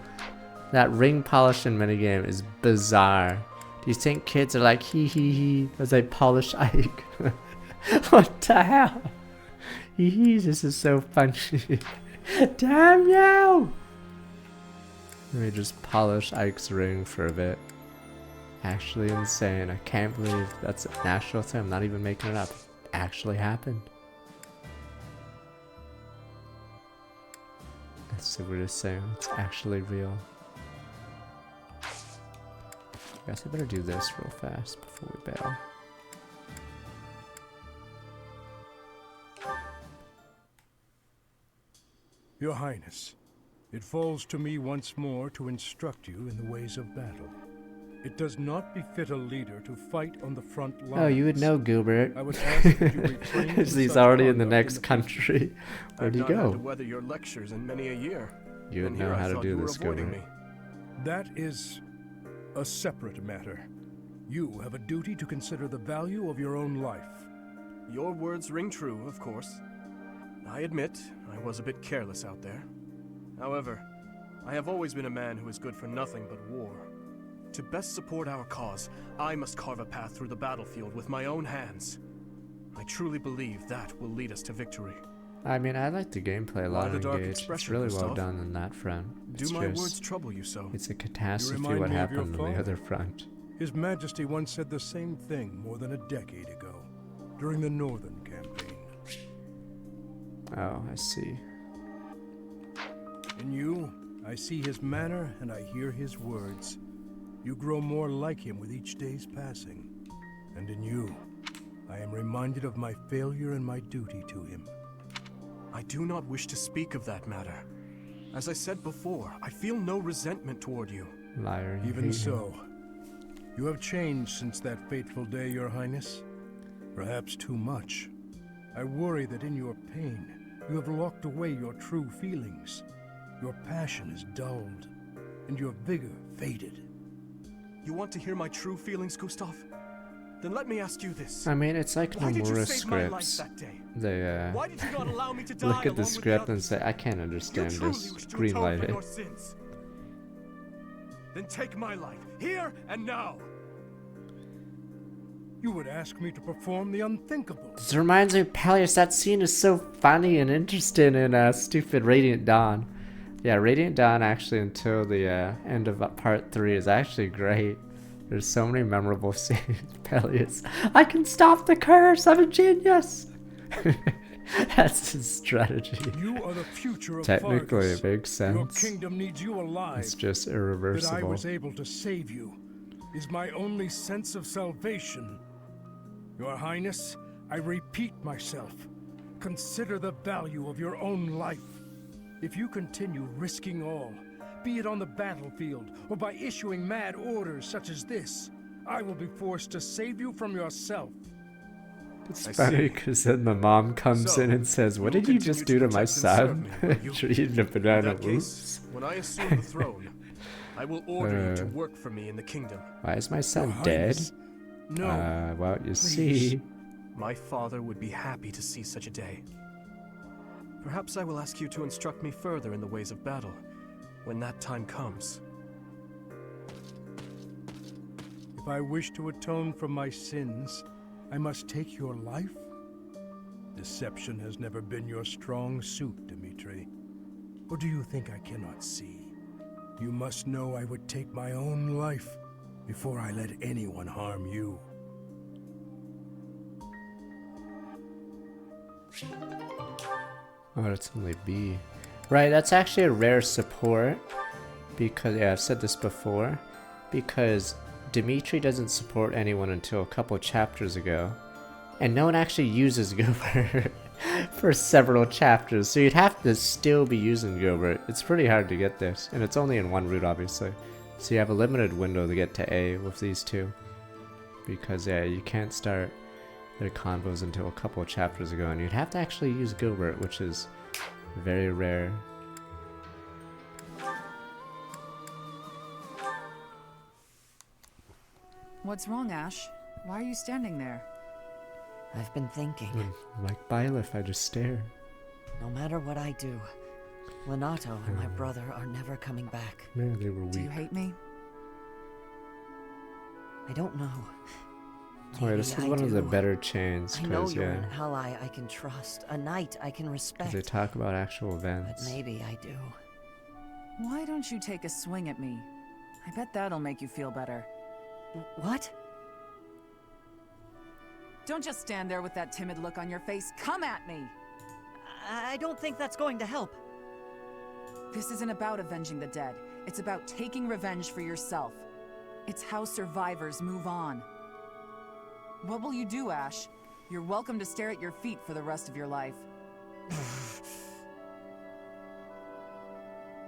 That ring polishing minigame is bizarre. Do you think kids are like hee hee hee as I polish Ike? What the hell? Hee hee, this is so funny. Damn you! Let me just polish Ike's ring for a bit. Actually insane. I can't believe that's an actual thing. I'm not even making it up. It actually happened. That's the weirdest thing. It's actually real. I guess I better do this real fast before we bail. Your Highness, it falls to me once more to instruct you in the ways of battle. It does not befit a leader to fight on the front lines. Oh, you would know, Gilbert. I would ask that you refrain from He's such already in the conduct next country. Where'd he I've not had to go? weather your lectures in many a year. You would and know here I how to thought do you were this, avoiding Gilbert. me. That is a separate matter. You have a duty to consider the value of your own life. Your words ring true, of course. I admit, I was a bit careless out there. However, I have always been a man who is good for nothing but war. To best support our cause, I must carve a path through the battlefield with my own hands. I truly believe that will lead us to victory. I mean, I like the gameplay a lot Why the of dark Engage. It's expression, really well Gustav? done on that front. It's Do my just- words trouble you so? It's a You catastrophe remind what me of your happened on the father. other front. His Majesty once said the same thing more than a decade ago, during the Northern Campaign. Oh, I see. In you, I see his manner and I hear his words. You grow more like him with each day's passing. And in you, I am reminded of my failure and my duty to him. I do not wish to speak of that matter. As I said before, I feel no resentment toward you. Liar. You Even hate so, you have changed since that fateful day, Your Highness. Perhaps too much. I worry that in your pain, you have locked away your true feelings. Your passion is dulled, and your vigor faded. You want to hear my true feelings, Gustav? Then let me ask you this. I mean, it's like Why did you Nomura save my life scripts. that day? They Why did you not allow me to die look at the along with script and others? say, I can't understand You truly this. wish to Green atone light for it. your sins. Then take my life, here and now. You would ask me to perform the unthinkable. This reminds me of Peleus. That scene is so funny and interesting in stupid Radiant Dawn. Yeah, Radiant Dawn actually until the end of part 3 is actually great. There's so many memorable scenes. Peleus, I can stop the curse. I'm a genius. That's his strategy. You are the future of Technically, Fargus. it makes sense. Your kingdom needs you alive. It's just That I irreversible. was able to save you is my only sense of salvation. Your Highness, I repeat myself. Consider the value of your own life. If you continue risking all, be it on the battlefield or by issuing mad orders such as this, I will be forced to save you from yourself. It's funny because then the mom comes in and says, what did you just do to my son? Treating a banana loose. When I assume the throne, I will order you to work for me in the kingdom. Why is my son dead? No. Well, you Please. see. My father would be happy to see such a day. Perhaps I will ask you to instruct me further in the ways of battle, when that time comes. If I wish to atone for my sins, I must take your life? Deception has never been your strong suit, Dimitri. Or do you think I cannot see? You must know I would take my own life before I let anyone harm you. Oh, it's only B. Right, that's actually a rare support. Because, yeah, I've said this before. Because Dimitri doesn't support anyone until a couple chapters ago. And no one actually uses Gobert for several chapters. So you'd have to still be using Gobert. It's pretty hard to get this. And it's only in one route, obviously. So you have a limited window to get to A with these two. Because, yeah, you can't start their convos until a couple of chapters ago. And you'd have to actually use Gobert, which is very rare. What's wrong, Ash? Why are you standing there? I've been thinking. Like Byleth, I just stare. No matter what I do, Lenato and my brother are never coming back. Man, they were weak. Do you hate me? I don't know. Oh, yeah, this is one of the better chains, I know because, you're yeah, an ally I can trust, a knight I can 'cause respect. they talk about actual But events. maybe I do. Why don't you take a swing at me? I bet that'll make you feel better. What? Don't just stand there with that timid look on your face. Come at me! I don't think that's going to help. This isn't about avenging the dead. It's about taking revenge for yourself. It's how survivors move on. What will you do, Ash? You're welcome to stare at your feet for the rest of your life.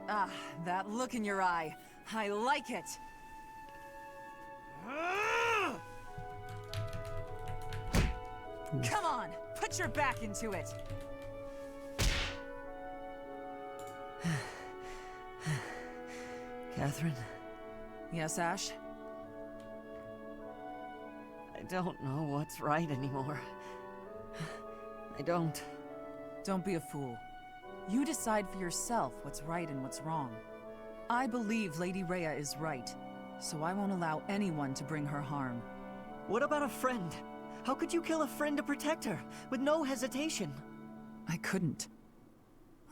Ah, that look in your eye. I like it. Come on, put your back into it. Catherine? Yes, Ash? I don't know what's right anymore. I don't. Don't be a fool. You decide for yourself what's right and what's wrong. I believe Lady Rhea is right, so I won't allow anyone to bring her harm. What about a friend? How could you kill a friend to protect her, with no hesitation? I couldn't.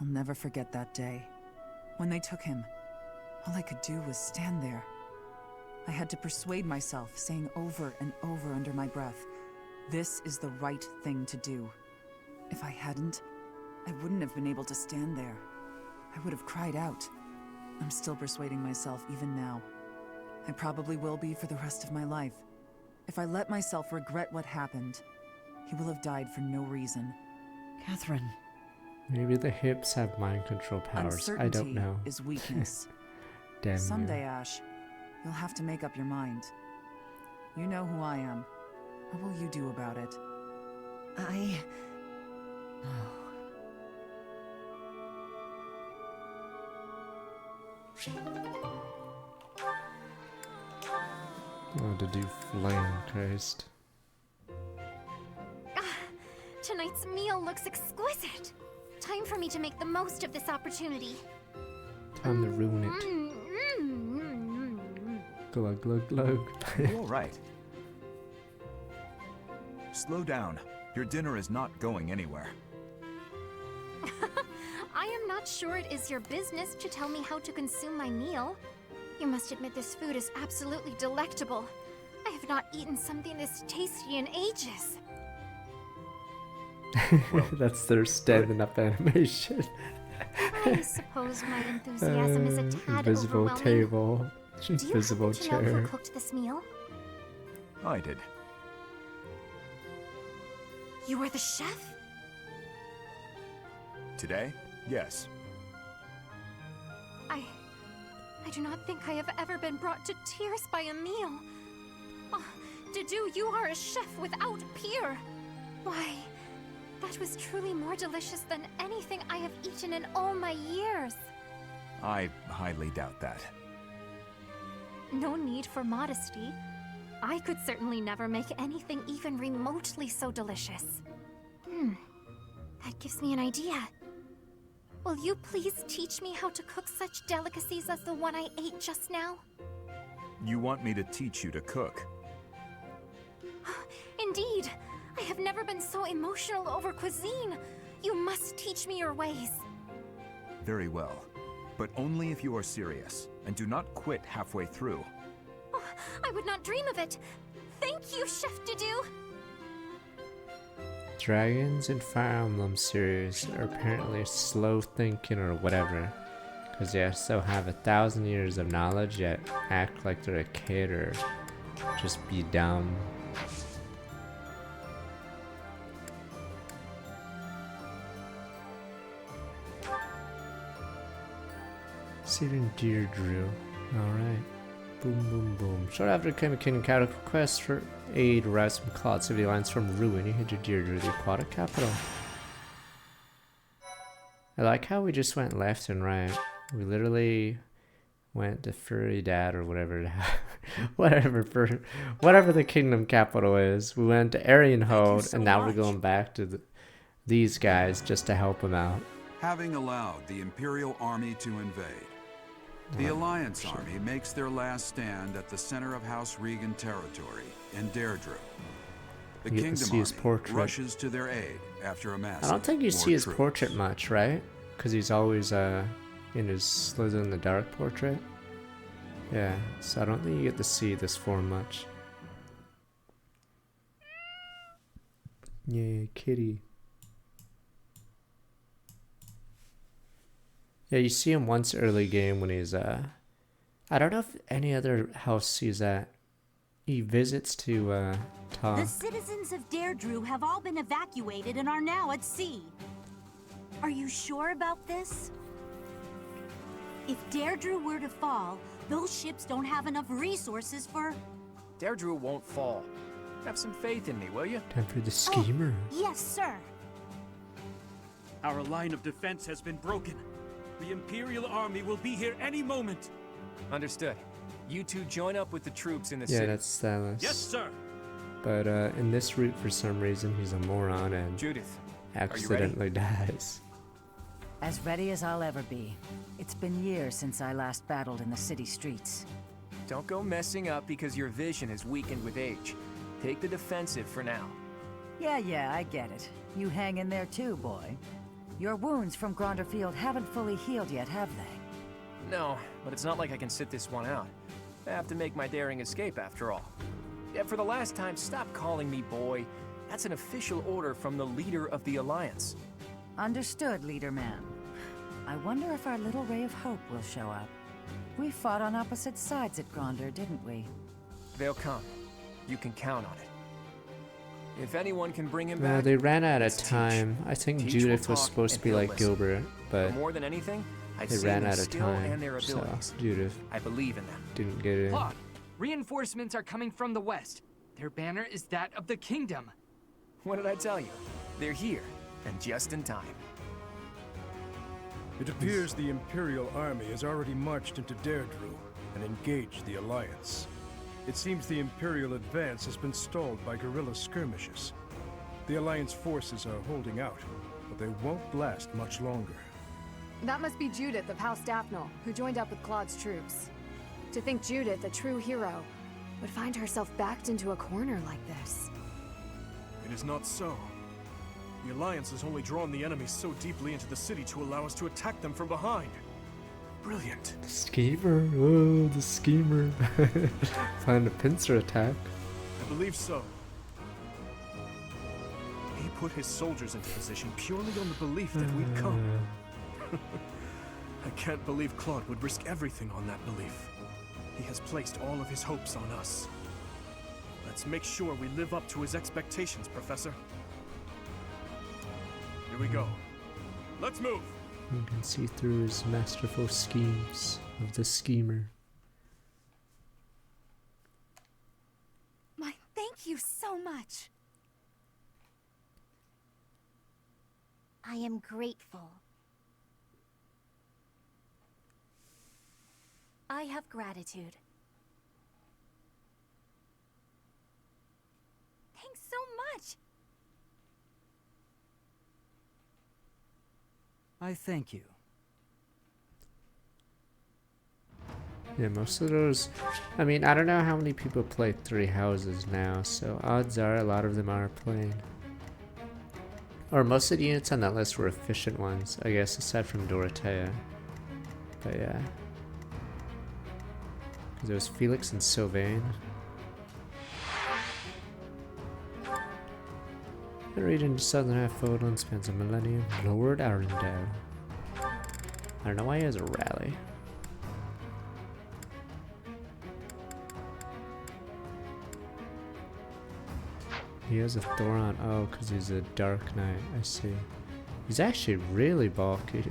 I'll never forget that day. When they took him, all I could do was stand there. I had to persuade myself, saying over and over under my breath, this is the right thing to do. If I hadn't, I wouldn't have been able to stand there. I would have cried out. I'm still persuading myself even now. I probably will be for the rest of my life. If I let myself regret what happened, he will have died for no reason. Catherine. Maybe the hips have mind control powers. I don't know. Is weakness. Damn Someday, you. Ash, You'll have to make up your mind. You know who I am. What will you do about it? Oh, to do flame, Christ. Tonight's meal looks exquisite. Time for me to make the most of this opportunity. Time to ruin it. Glug, glug, glug. You're all right. Slow down. Your dinner is not going anywhere. I am not sure it is your business to tell me how to consume my meal. You must admit this food is absolutely delectable. I have not eaten something this tasty in ages. That's their standing up animation. I suppose my enthusiasm is a tad invisible overwhelming. table. Do you Invisible happen to know chair. who cooked this meal? I did. You are the chef? Today? Yes. I do not think I have ever been brought to tears by a meal. Oh, Dedu, you are a chef without peer. Why, that was truly more delicious than anything I have eaten in all my years. I highly doubt that. No need for modesty. I could certainly never make anything even remotely so delicious. That gives me an idea. Will you please teach me how to cook such delicacies as the one I ate just now? You want me to teach you to cook? Indeed. I have never been so emotional over cuisine. You must teach me your ways. Very well. But only if you are serious, and do not quit halfway through. Oh, I would not dream of it. Thank you, Chef Dedu. Dragons in Fire Emblem series are apparently slow thinking or whatever. Because they still have 1,000 years of knowledge yet act like they're a kid or just be dumb. Saving Deirdre. Alright. Boom, boom, boom. Short after Kingdom Kingdom Capital quest for aid arrives from Cloud City lines from Ruin. You head to Deirdre, the aquatic capital. I like how we just went left and right. We literally went to Furry Dad or whatever, whatever the kingdom capital is. We went to Aryan Hold, and now we're going back to these guys just to help them out. Having allowed the Imperial Army to invade, the Alliance Army makes their last stand at the center of House Regan territory in Deirdre. The You get to Kingdom see his Army portrait. rushes to their aid after amassing I don't think you more see his troops. portrait much, right? Because he's always in his Slither in the Dark portrait. Yeah, so I don't think you get to see this form much. Yeah, kitty. Yeah, you see him once early game when he's I don't know if any other house sees that. He visits to talk. The citizens of Deirdre have all been evacuated and are now at sea. Are you sure about this? If Deirdre were to fall, those ships don't have enough resources for... Deirdre won't fall. Have some faith in me, will you? Time for the schemer. Yes, sir. Our line of defense has been broken. The Imperial Army will be here any moment. Understood. You two join up with the troops in the Yeah, city. that's Stylus. Yes, sir. But in this route, for some reason, he's a moron and Judith, accidentally dies. As ready as I'll ever be. It's been years since I last battled in the city streets. Don't go messing up because your vision is weakened with age. Take the defensive for now. Yeah, I get it. You hang in there too, boy. Your wounds from Gronderfield haven't fully healed yet, have they? No, but it's not like I can sit this one out. I have to make my daring escape after all. Yeah, for the last time, stop calling me boy. That's an official order from the leader of the Alliance. Understood, leader man. I wonder if our little ray of hope will show up. We fought on opposite sides at Gronder, didn't we? They'll come. You can count on it. If anyone can bring him Well, back, they ran out of it's Teach. time. I think Teach Judith will was talk supposed to and be he'll like listen. Gilbert, but More than anything, I've they seen ran their out of skill time, and their so abilities. Judith I believe in them. didn't get in. Claude, reinforcements are coming from the west. Their banner is that of the kingdom. What did I tell you? They're here, and just in time. It appears the Imperial army has already marched into Deirdre and engaged the Alliance. It seems the Imperial advance has been stalled by guerrilla skirmishes. The Alliance forces are holding out, but they won't last much longer. That must be Judith of House Daphne, who joined up with Claude's troops. To think Judith, a true hero, would find herself backed into a corner like this. It is not so. The Alliance has only drawn the enemies so deeply into the city to allow us to attack them from behind. Brilliant. The schemer, oh, the schemer. Find a pincer attack. I believe so. He put his soldiers into position purely on the belief that we'd come. I can't believe Claude would risk everything on that belief. He has placed all of his hopes on us. Let's make sure we live up to his expectations, Professor. Here we go. Let's move! You can see through his masterful schemes of the schemer. My thank you so much. I am grateful. I have gratitude. Thanks so much. I thank you. Yeah, most of those, I mean, I don't know how many people play Three Houses now, so odds are a lot of them are playing. Or most of the units on that list were efficient ones, I guess, aside from Dorothea. But yeah. Because there was Felix and Sylvain. The region of southern half Fodlan spans a millennium. Lord Arundel. I don't know why he has a rally. He has a Thoron. Oh, because he's a Dark Knight. I see. He's actually really bulky.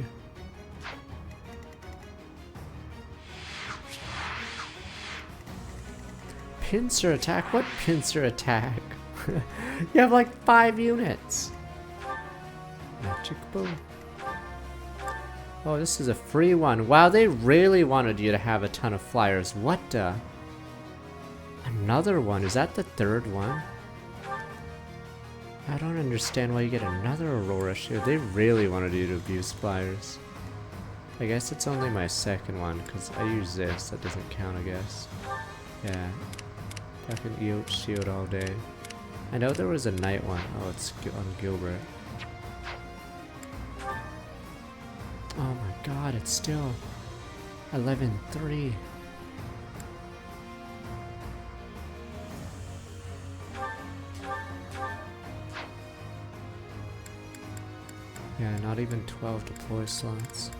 Pincer attack? What pincer attack? You have like 5 units. Magic bow. Oh, this is a free one. Wow, they really wanted you to have a ton of flyers. What the? Another one. Is that the 3rd one? I don't understand why you get another Aurora shield. They really wanted you to abuse flyers. I guess it's only my 2nd one, because I use this. That doesn't count, I guess. Yeah. Fucking Eoch shield all day. I know there was a night one. Oh, it's on Gilbert. Oh my god, it's still 11-3. Yeah, not even 12 deploy slots.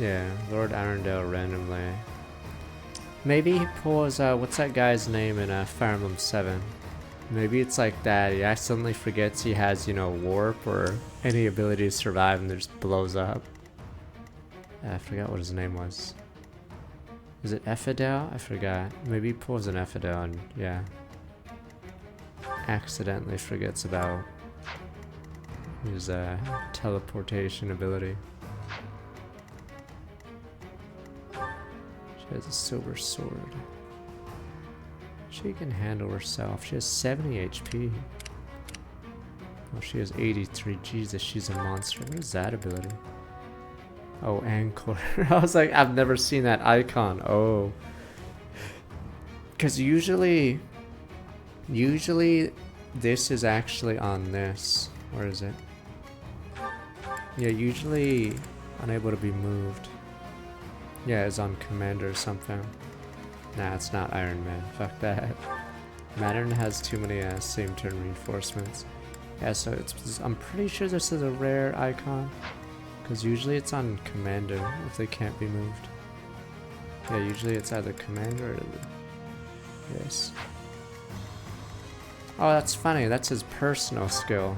Yeah, Lord Arundel randomly. Maybe he pulls, what's that guy's name in Fire Emblem 7? Maybe it's like that, he accidentally forgets he has, you know, warp or any ability to survive and it just blows up. I forgot what his name was. Is it Ephidel? I forgot. Maybe he pulls an Ephidel and, yeah. Accidentally forgets about his teleportation ability. She has a silver sword. She can handle herself. She has 70 HP. Oh, she has 83. Jesus, she's a monster. What is that ability? Oh, Anchor. I was like, I've never seen that icon. Oh. Because usually this is actually on this. Where is it? Yeah, usually unable to be moved. Yeah, it's on Commander or something. Nah, it's not Iron Man. Fuck that. Maddening has too many same turn reinforcements. Yeah, so it's, I'm pretty sure this is a rare icon. Because usually it's on Commander if they can't be moved. Yeah, usually it's either Commander or this. Oh, that's funny. That's his personal skill.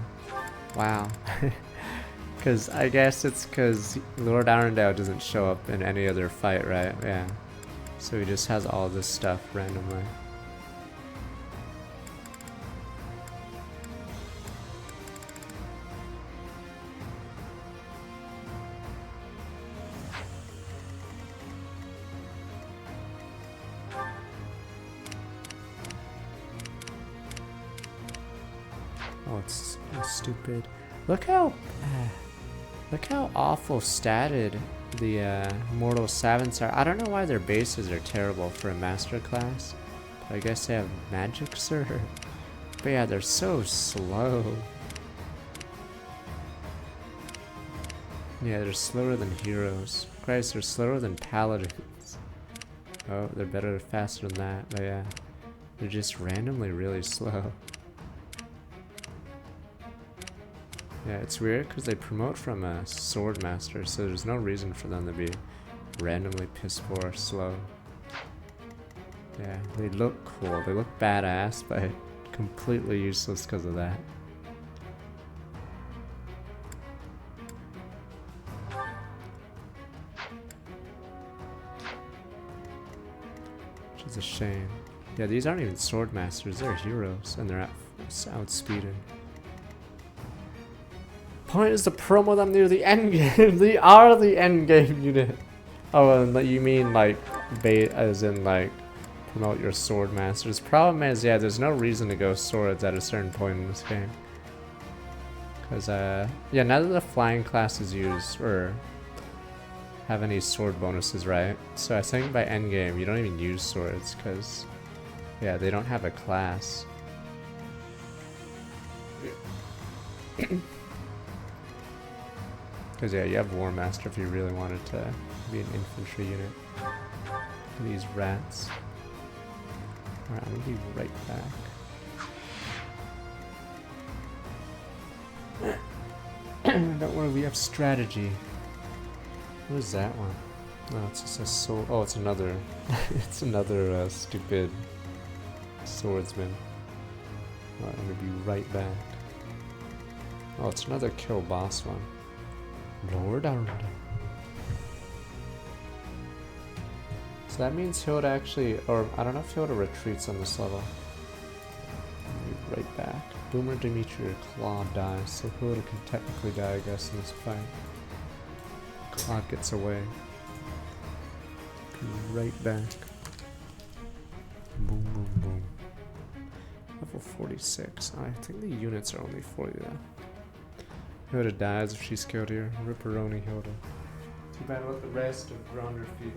Wow. Because I guess it's because Lord Arundel doesn't show up in any other fight, right? Yeah. So he just has all this stuff randomly. Oh, it's stupid. Look how awful statted the Mortal Savants are. I don't know why their bases are terrible for a master class. But I guess they have magic, sir. But yeah, they're so slow. Yeah, they're slower than heroes. Christ, they're slower than paladins. Oh, they're better, faster than that. But yeah, they're just randomly really slow. Yeah, it's weird because they promote from a sword master, so there's no reason for them to be randomly piss poor slow. Yeah, they look cool, they look badass, but completely useless because of that. Which is a shame. Yeah, these aren't even sword masters, they're heroes, and they're outspeeded. Point is to promo them near the end game. They are the end game unit. Oh, and you mean like bait, as in like promote your sword masters. Problem is, yeah, there's no reason to go swords at a certain point in this game. Cause yeah, none of the flying classes use or have any sword bonuses, right? So I think by end game you don't even use swords, cause yeah, they don't have a class. Because yeah, you have War Master if you really wanted to be an infantry unit. These rats. Alright, I'm gonna be right back. Don't worry, we have strategy. What is that one? Oh, it's just a sword. Oh, it's another. It's another stupid swordsman. Alright, I'm gonna be right back. Oh, it's another kill boss one. Lord Arundel. So that means Hilda actually, or I don't know if Hilda retreats on this level. I'll be right back. Boomer, Dimitri, or Claude dies, so Hilda can technically die, I guess, in this fight. Claude gets away. Be right back. Boom, boom, boom. Level 46. I think the units are only 40 though. Hilda dies if she's killed here. Ripperoni Hilda. Too bad about the rest of Gronder Field.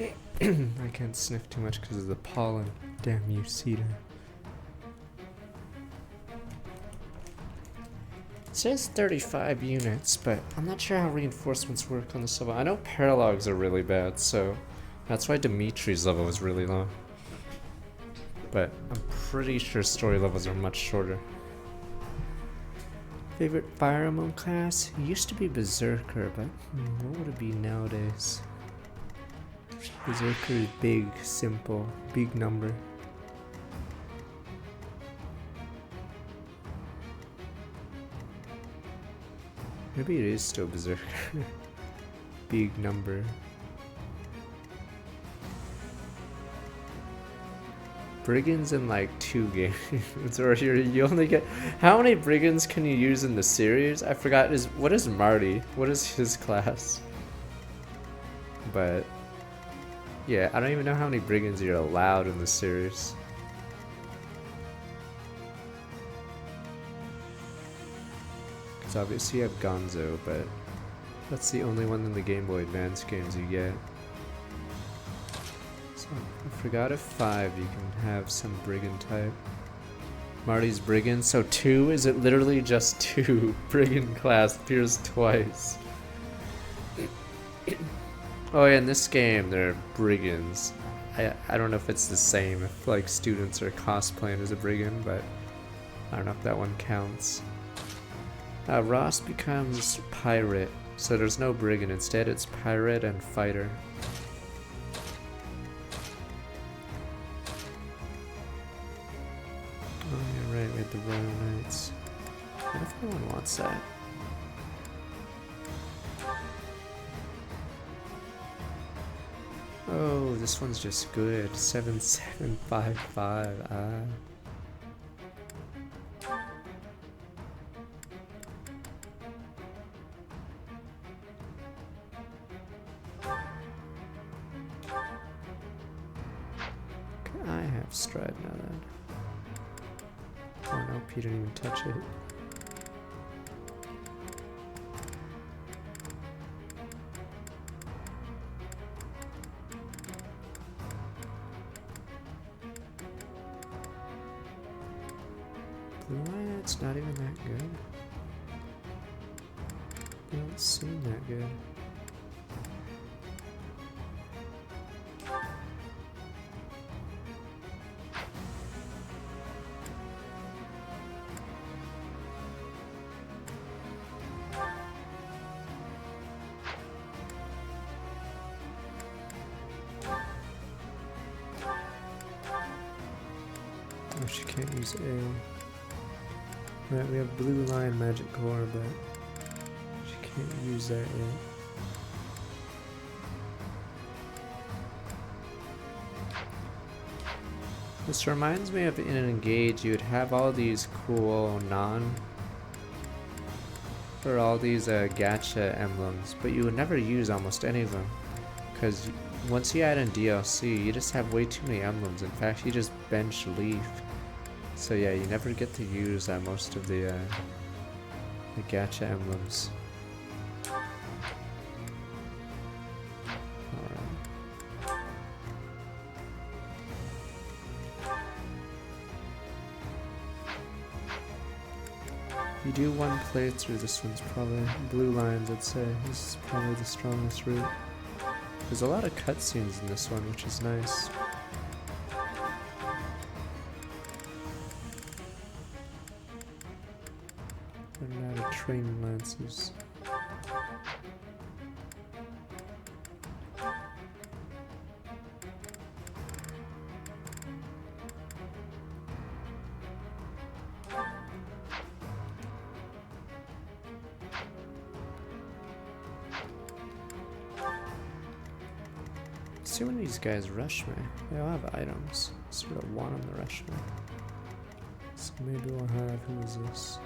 I can't sniff too much because of the pollen. Damn you, cedar. It says 35 units, but I'm not sure how reinforcements work on this level. I know paralogs are really bad, so that's why Dimitri's level was really long. But I'm pretty sure story levels are much shorter. Favorite Fire Emblem class? It used to be Berserker, but what would it be nowadays? Berserker is big, simple, big number. Maybe it is still Berserker. Big number. Brigands in like 2 games, or you only get. How many brigands can you use in the series? I forgot. What is Marty? What is his class? But yeah, I don't even know how many brigands you're allowed in the series. Because obviously you have Gonzo, but that's the only one in the Game Boy Advance games you get. So I forgot if 5 you can have some brigand type. Marty's brigand, so 2? Is it literally just 2? Brigand class appears twice. Oh yeah, in this game they're brigands. I don't know if it's the same, if like students are cosplaying as a brigand, but I don't know if that one counts. Ross becomes pirate, so there's no brigand. Instead, it's pirate and fighter. Oh, yeah, right, we had the Royal Knights. What if no one wants that? Oh, this one's just good. 7755. I have stride now then. Oh no, Pete didn't even touch it. It's not even that good. They don't seem that good. Oh, she can't use A. Right, we have Blue Lion Magic Core, but she can't use that yet. This reminds me of in Engage, you would have all these cool or all these gacha emblems, but you would never use almost any of them. Because once you add in DLC, you just have way too many emblems. In fact, you just bench Leaf. So yeah, you never get to use most of the gacha emblems. Alright. You do one playthrough, this one's probably Blue Lions, I'd say. This is probably the strongest route. There's a lot of cutscenes in this one, which is nice. Running out of training lances. See when these guys rush me. They all have items. Sort of want them to rush me. So maybe we'll have, who is this?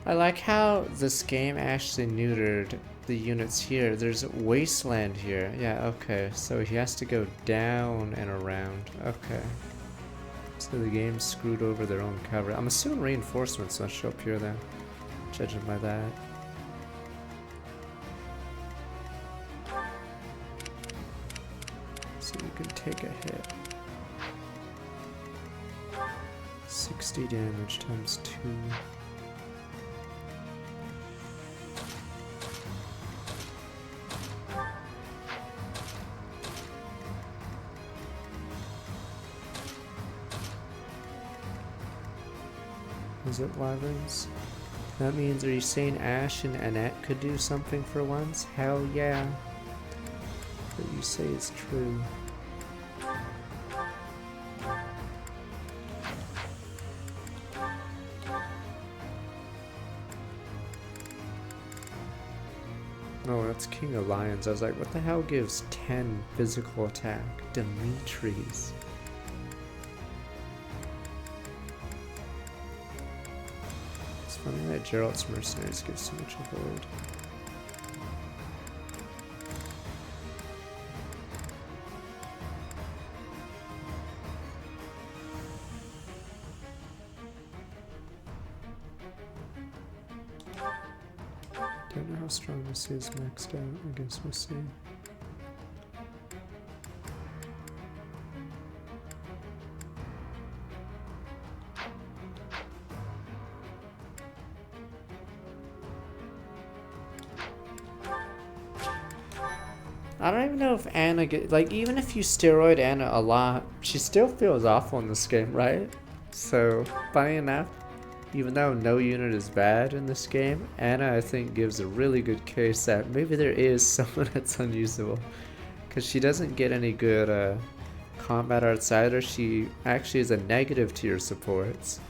I like how this game actually neutered the units here. There's wasteland here. Yeah, okay. So he has to go down and around. Okay. So the game screwed over their own cover. I'm assuming reinforcements don't show up here then, judging by that. take a hit. 60 damage times 2. Is it wyverns? That means, are you saying Ash and Annette could do something for once? Hell yeah. What you say is true. Oh, that's King of Lions. I was like, what the hell gives 10 physical attack? Dimitri's. It's funny that Gerald's mercenaries give so much avoid. Don't know how strong this is maxed out. I guess we'll see. I don't even know if Anna like, even if you steroid Anna a lot, she still feels awful in this game, right? So, funny enough, even though no unit is bad in this game, Anna, I think, gives a really good case that maybe there is someone that's unusable. Because she doesn't get any good combat outside her. She actually is a negative to your supports.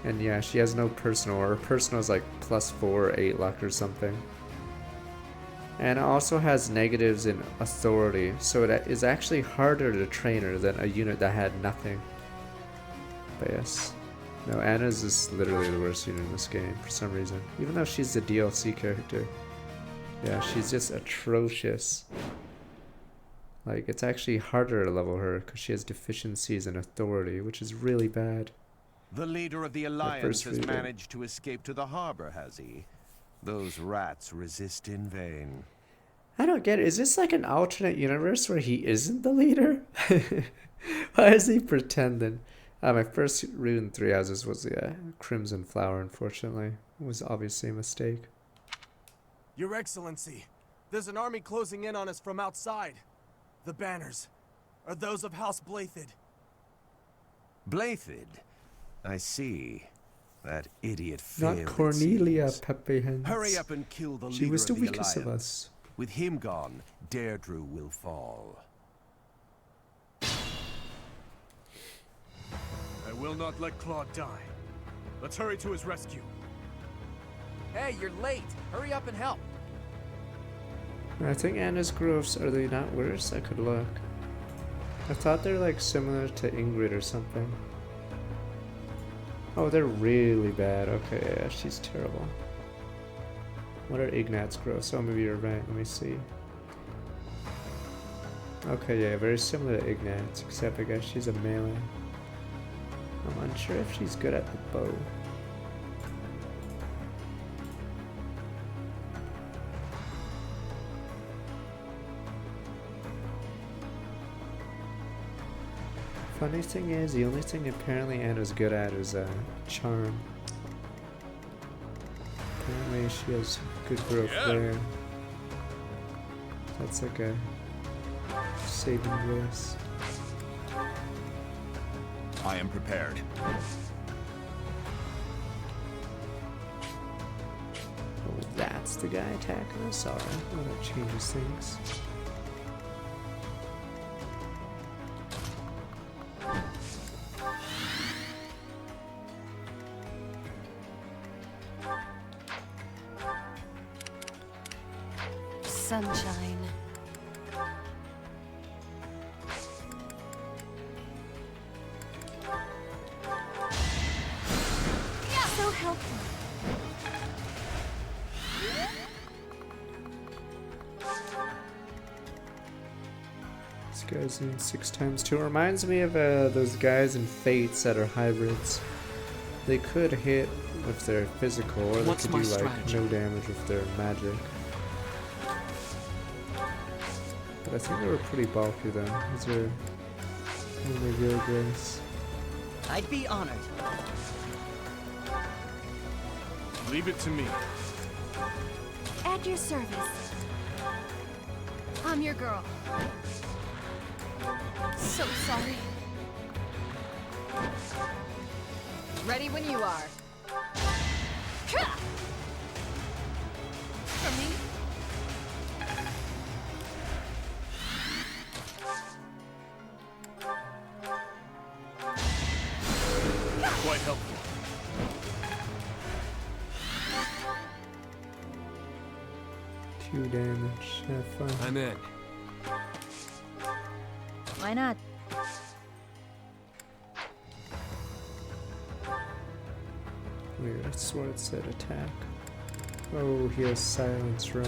And yeah, she has no personal. Her personal is like +4 or 8 luck or something. And it also has negatives in authority, so it is actually harder to train her than a unit that had nothing. But yes. No, Anna's is literally the worst unit in this game for some reason. Even though she's the DLC character. Yeah, she's just atrocious. Like, it's actually harder to level her because she has deficiencies in authority, which is really bad. The leader of the Alliance has managed to escape to the harbor, has he? Those rats resist in vain. I don't get it. Is this like an alternate universe where he isn't the leader? Why is he pretending? My first rune 3 houses was the Crimson Flower, unfortunately. It was obviously a mistake. Your Excellency, there's an army closing in on us from outside. The banners are those of House Blathid. Blathid? I see. That idiot Not failed, Cornelia Pepe Hens. Hurry up and kill the She leader was the of the weakest of Alliance. us. With him gone, Deirdre will fall. I will not let Claude die. Let's hurry to his rescue. Hey, you're late. Hurry up and help. I think Anna's groves, are they not worse? I could look. I thought they're like similar to Ingrid or something. Oh, they're really bad. Okay, yeah, she's terrible. What are Ignat's groves? Oh, maybe you're right. Let me see. Okay, yeah, very similar to Ignat's, except I guess she's a melee. I'm unsure if she's good at the bow. Funny thing is, the only thing apparently Anna's good at is charm. Apparently she has good growth there. That's like a saving grace. I am prepared. Oh, that's the guy attacking us? Alright, well that changes things. Sunshine. So helpful. This guy's in 6 times 2. Reminds me of those guys in Fates that are hybrids. They could hit if they're physical, or they could do like no damage if they're magic. but I think they were pretty bulky though. These are only real grays. I'd be honored. Leave it to me. At your service. I'm your girl. So sorry. Ready when you are. For me? Quite helpful. 2 damage. Have fun. I'm in. Why not? Weird, I swore it said attack. Oh, he has silence run.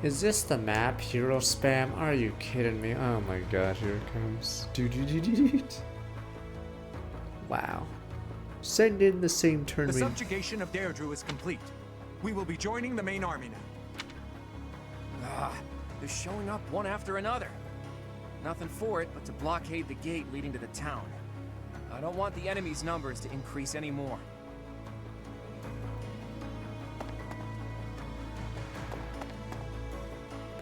Is this the map? Hero spam? Are you kidding me? Oh my god, here it comes. Wow. Send in the same turn. The subjugation of Deirdre is complete. We will be joining the main army now. They're showing up one after another. Nothing for it but to blockade the gate leading to the town. I don't want the enemy's numbers to increase anymore.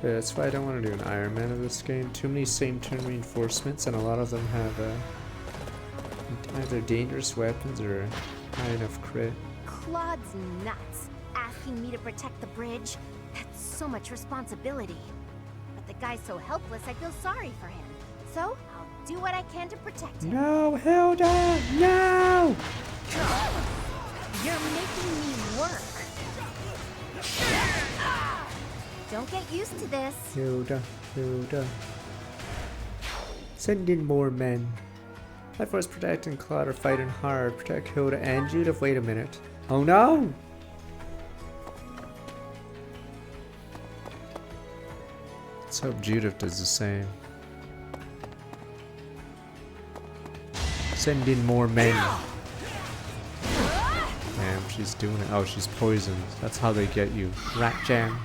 Yeah, that's why I don't want to do an Iron Man of this game. Too many same turn reinforcements, and a lot of them have either dangerous weapons or high enough crit. Claude's nuts. Asking me to protect the bridge. That's so much responsibility. But the guy's so helpless, I feel sorry for him. So, I'll do what I can to protect him. No, Hilda! No! You're making me work. Don't get used to this. Hilda, Hilda. Send in more men. Fight Force Protect and Claude are fighting hard. Protect Hilda and Judith. Wait a minute. Oh no! Let's hope Judith does the same. Send in more men. Damn, she's doing it. Oh, she's poisoned. That's how they get you. Rat jam.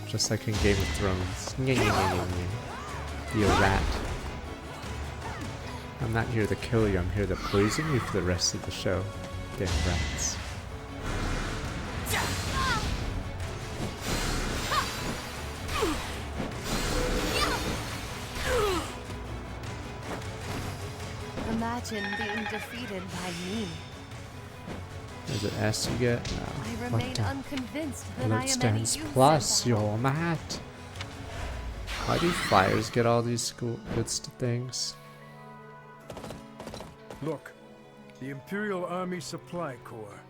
Just like in Game of Thrones. You rat. I'm not here to kill you, I'm here to poison you for the rest of the show. Damn rats. Imagine being defeated by me. Is it S you get? No. I remain unconvinced that Alert I am any stands use plus, you're mad. Why do flyers get all these good things? Look, the Imperial Army Supply Corps.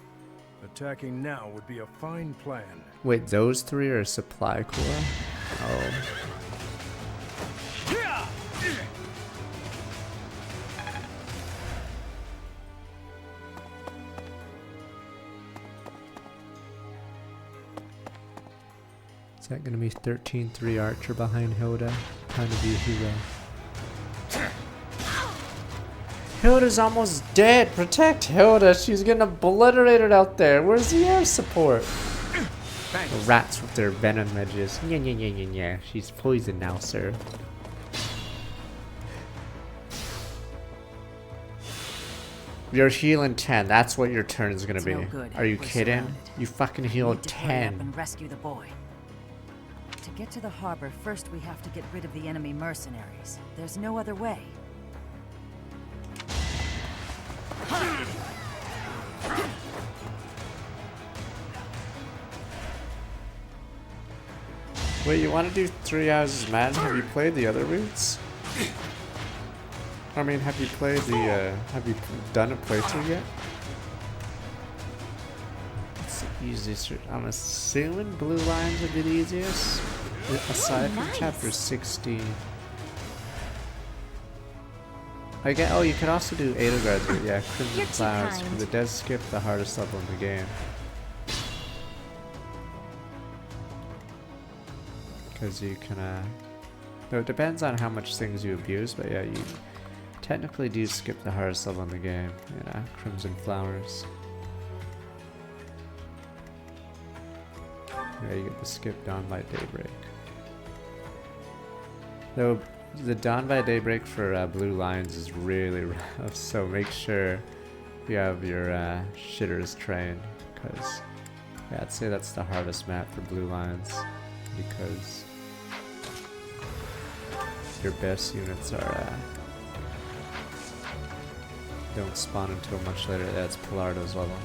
Attacking now would be a fine plan. Wait, those 3 are supply corps? Oh. Is that gonna be 13-3 Archer behind Hilda? Trying to be a hero. Hilda's almost dead! Protect Hilda! She's getting obliterated out there! Where's the air support? The rats with their venom edges. Yeah. She's poisoned now, sir. You're healing 10. That's what your turn is gonna be. No good. Are you We're kidding? surrounded. You fucking We healed need to hurry up 10. and rescue the boy. To get to the harbor, first we have to get rid of the enemy mercenaries. There's no other way. Wait, you want to do 3 hours as Madden? Have you played the other routes? I mean, have you played the, have you done a playthrough yet? It's the easiest. I'm assuming Blue Lions would be the easiest. Aside from chapter 16. I get, oh, you could also do Edelgard's route, yeah, Crimson Flowers, because it does skip the hardest level in the game. Because you can, no, it depends on how much things you abuse, but yeah, you technically do skip the hardest level in the game, you know, Crimson Flowers. Yeah, you get to skip Dawn by Daybreak. Though the Dawn by Daybreak for Blue Lions is really rough, so make sure you have your shitters trained, because yeah, I'd say that's the hardest map for Blue Lions, because your best units are don't spawn until much later. That's Pilardo's level.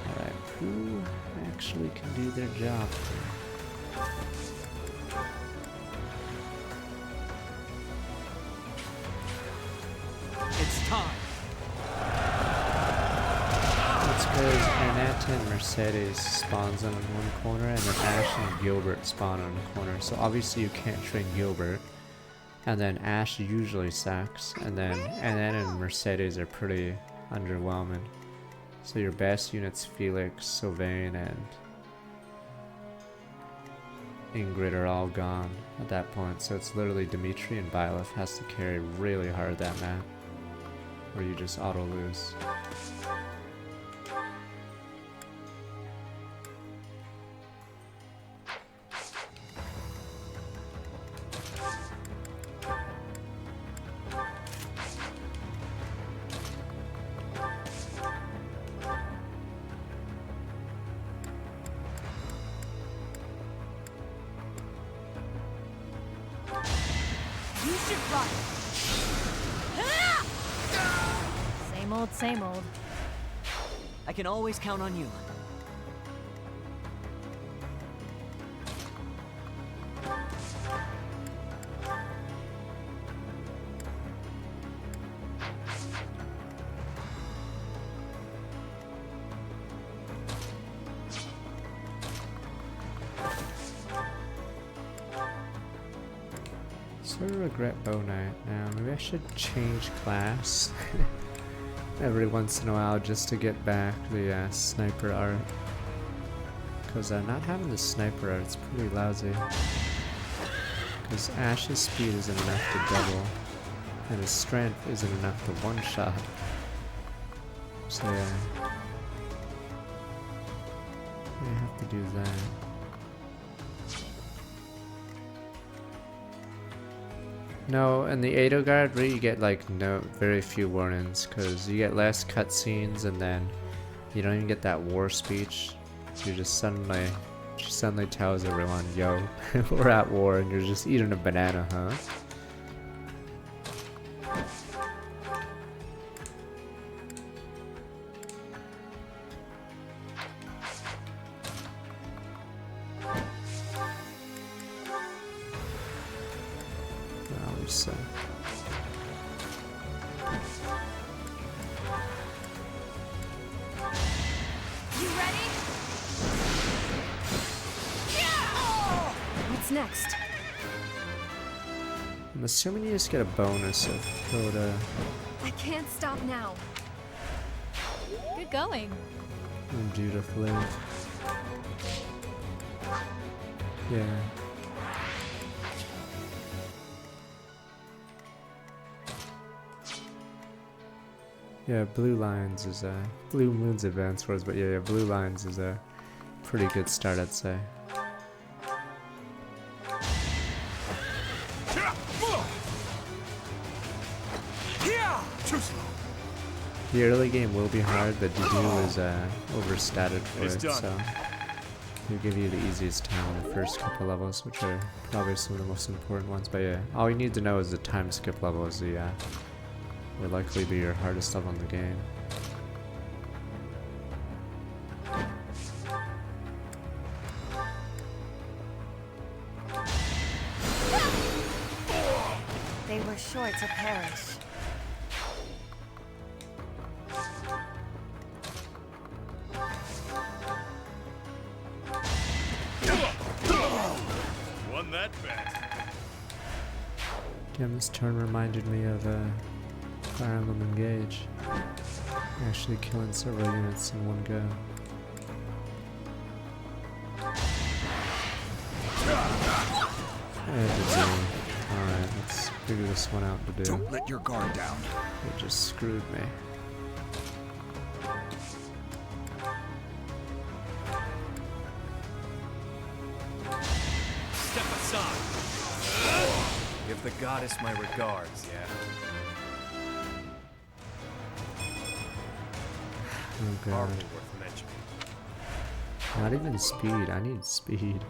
Alright, who actually can do their job? It's time. It's because Anata and Mercedes spawns on one corner, and then Ash and Gilbert spawn on a corner. So obviously you can't train Gilbert, and then Ash usually sacks, and then Anata and Mercedes are pretty underwhelming. So your best units, Felix, Sylvain, and Ingrid are all gone at that point. So it's literally Dimitri and Byleth has to carry really hard that map, or you just auto lose. You should run. Same old, same old. I can always count on you. Sort of regret Bow Knight now. Maybe I should change class every once in a while just to get back the sniper art. Because not having the sniper art is pretty lousy. Because Ash's speed isn't enough to double, and his strength isn't enough to one-shot. So yeah, I have to do that. No, in the Edelgard route you get like very few warnings, because you get less cutscenes, and then you don't even get that war speech. You just she suddenly tells everyone, yo, we're at war, and you're just eating a banana, huh? So. You ready? What's next? I'm assuming you just get a bonus of Coda. I can't stop now. Good going. And Judith live. Yeah. Yeah, Blue Lions is Blue Moon's Advance Wars, but yeah, Blue Lions is a pretty good start, I'd say. Too slow. The early game will be hard, but Dedue is overstated for it, so he'll give you the easiest time in the first couple levels, which are probably some of the most important ones. But yeah, all you need to know is the time skip level is the will likely be your hardest level in the game. They were sure to perish. Won that bet. Damn, this turn reminded me of Fire Emblem Engage. Actually killing several units in one go. Alright, let's figure this one out to do. Don't let your guard down. It just screwed me. Give the goddess my regards, yeah. Oh god. Hardly worth mentioning. Not even speed. I need speed.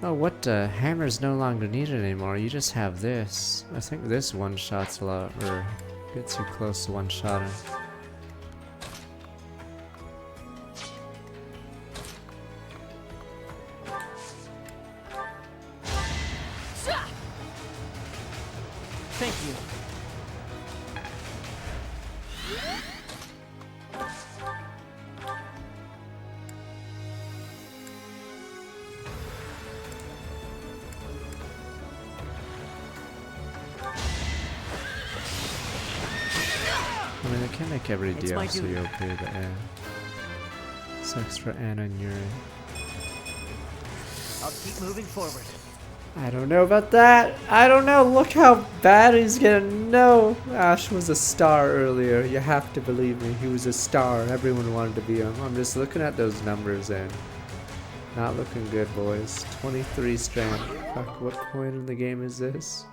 Oh, what? Hammer's no longer needed anymore. You just have this. I think this one shots a lot, or gets you close to one shotting. Thank you. I mean, I can't make every It's my DLC duty. OP, but yeah. Sucks for Anna and Yuri. I'll keep moving forward. I don't know about that. I don't know. Look how bad he's getting. No. Ash was a star earlier. You have to believe me. He was a star. Everyone wanted to be him. I'm just looking at those numbers and not looking good, boys. 23 strand. Fuck, what point in the game is this?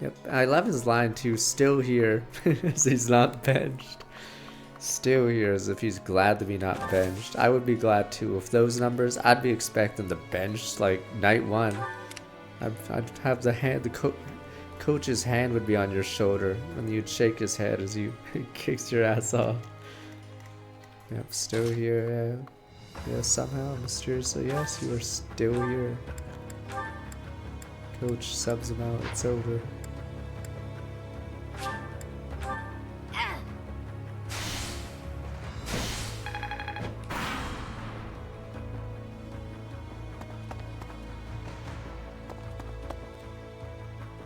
Yep. I love his line too. Still here. As he's not benched. Still here as if he's glad to be not benched. I would be glad too. If those numbers, I'd be expecting the bench like night one. I'd have the hand, the coach's hand would be on your shoulder and you'd shake his head as you kicks your ass off. Yep, still here. Yeah, somehow, mysteriously, yes, you are still here. Coach subs him out. It's over.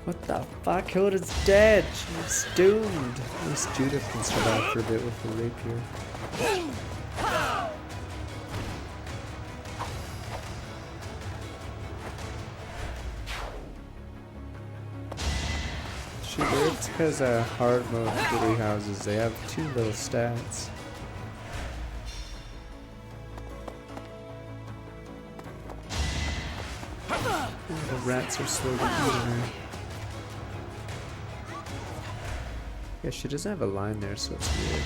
What the fuck? Hilda's dead. She's doomed. At least Judith can survive for a bit with the rapier. She lives because hard mode ghillie houses, they have too little stats. Ooh, the rats are slowly eating her. Yeah, she doesn't have a line there, so it's weird.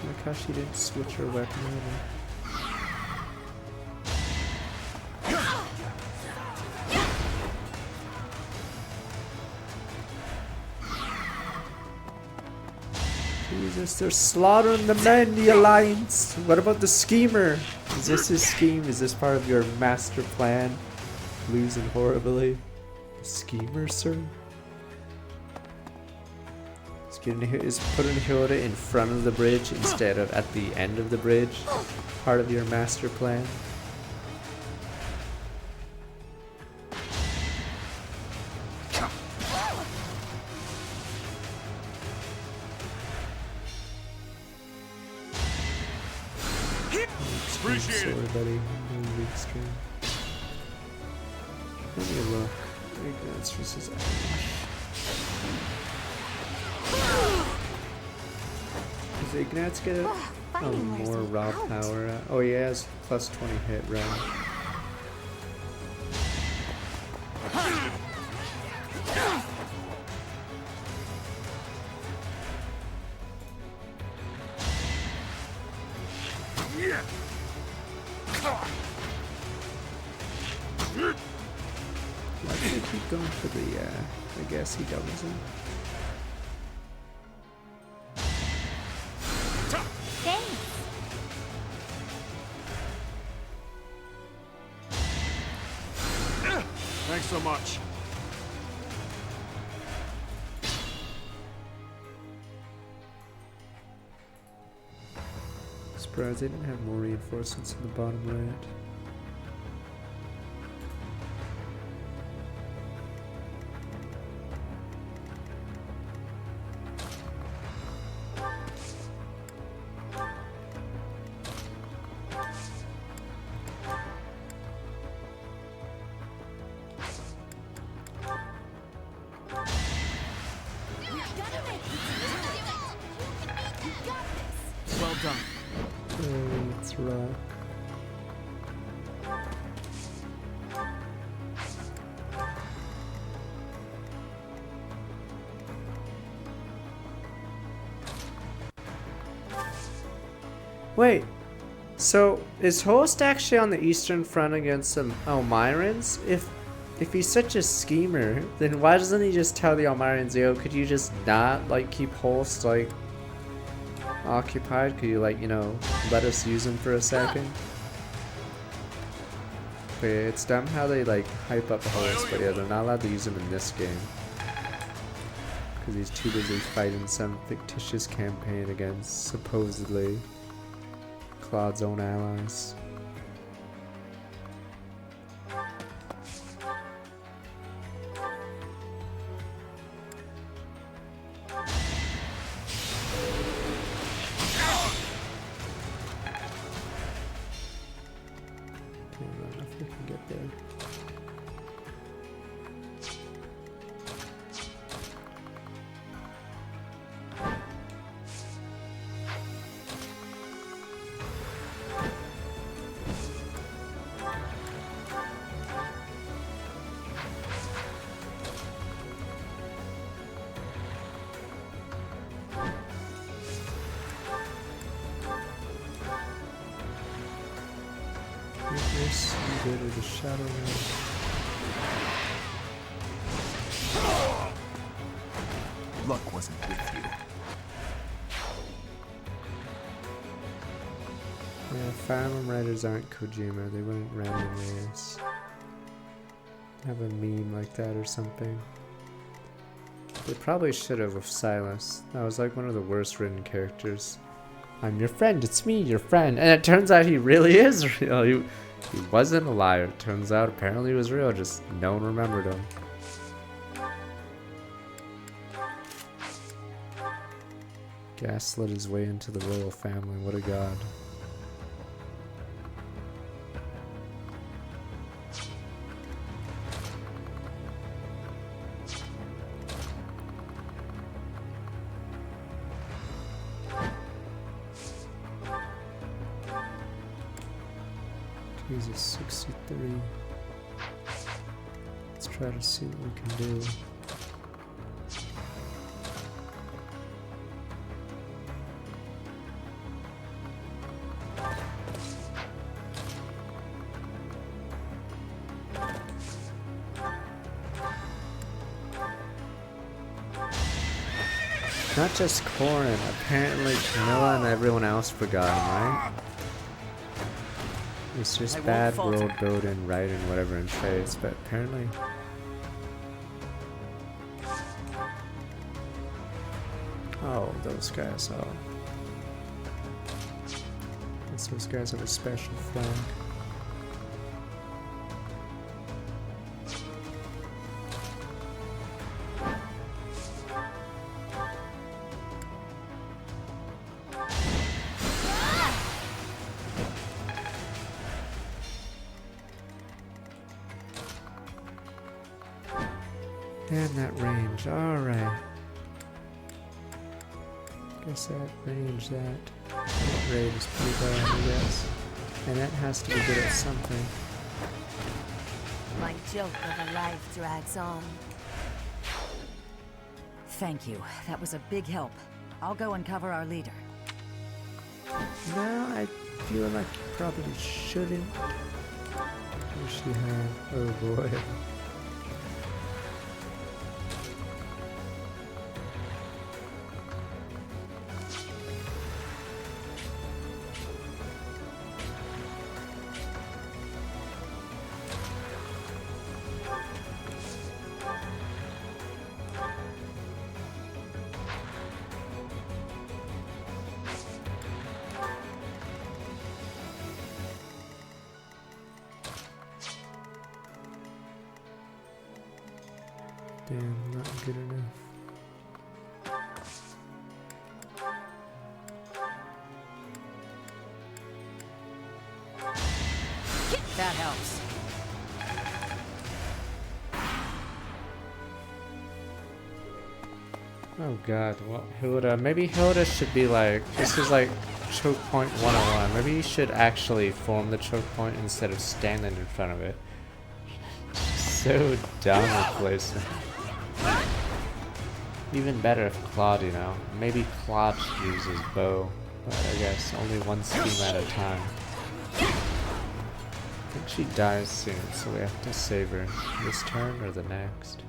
Look how she didn't switch her weapon over. Jesus, they're slaughtering the men, the Alliance. What about the schemer? Is this his scheme? Is this part of your master plan? Losing horribly. Schemer, sir? Is putting Hilda in front of the bridge instead of at the end of the bridge part of your master plan? Appreciate it. Sorry, buddy. No weak stream. Let me look. Ignorance versus Irish. Does Ignatz get a more raw power? Oh, he has plus 20 hit round. Why do they keep going for the, I guess he doubles him? Thanks so much. Surprised they didn't have more reinforcements in the bottom right. Well done. Let's Let's rock. Wait, so is Host actually on the Eastern Front against some Elmyrans? If he's such a schemer, then why doesn't he just tell the Elmyrans, yo, could you just not, like, keep Host, like, occupied? Could you, like, you know, let us use him for a second? But yeah, it's dumb how they, like, hype up Host, but yeah, they're not allowed to use him in this game. Because he's too busy fighting some fictitious campaign against, supposedly, Claude's own allies. This you go to the shadow realm. Luck wasn't with you. Yeah, Fire Emblem writers aren't Kojima. They wouldn't randomly have a meme like that or something. They probably should have with Silas. That was like one of the worst written characters. I'm your friend, it's me, your friend. And it turns out he really is real. He wasn't a liar. It turns out apparently he was real, just no one remembered him. Gaslit his way into the royal family, what a god. He's a 63. Let's try to see what we can do. Not just Corin, apparently Camilla and everyone else forgot him, right? It's just bad world building, writing, whatever in face, but apparently... Oh, those guys, oh. Guess those guys have a special flag. Damn that range, alright. Guess that range, that rate is pretty bad, I guess. And that has to be good at something. My joke of a life drags on. Thank you. That was a big help. I'll go and cover our leader. No, I feel like you probably shouldn't. What does she have? Oh boy. Damn, not good enough. That helps. Oh god, well, Hilda, maybe Hilda should be like, this is like choke point 101. Maybe you should actually form the choke point instead of standing in front of it. So dumb with placement. Even better if Claude, you know. Maybe Claude uses bow, but I guess only one scheme at a time. I think she dies soon, so we have to save her this turn or the next.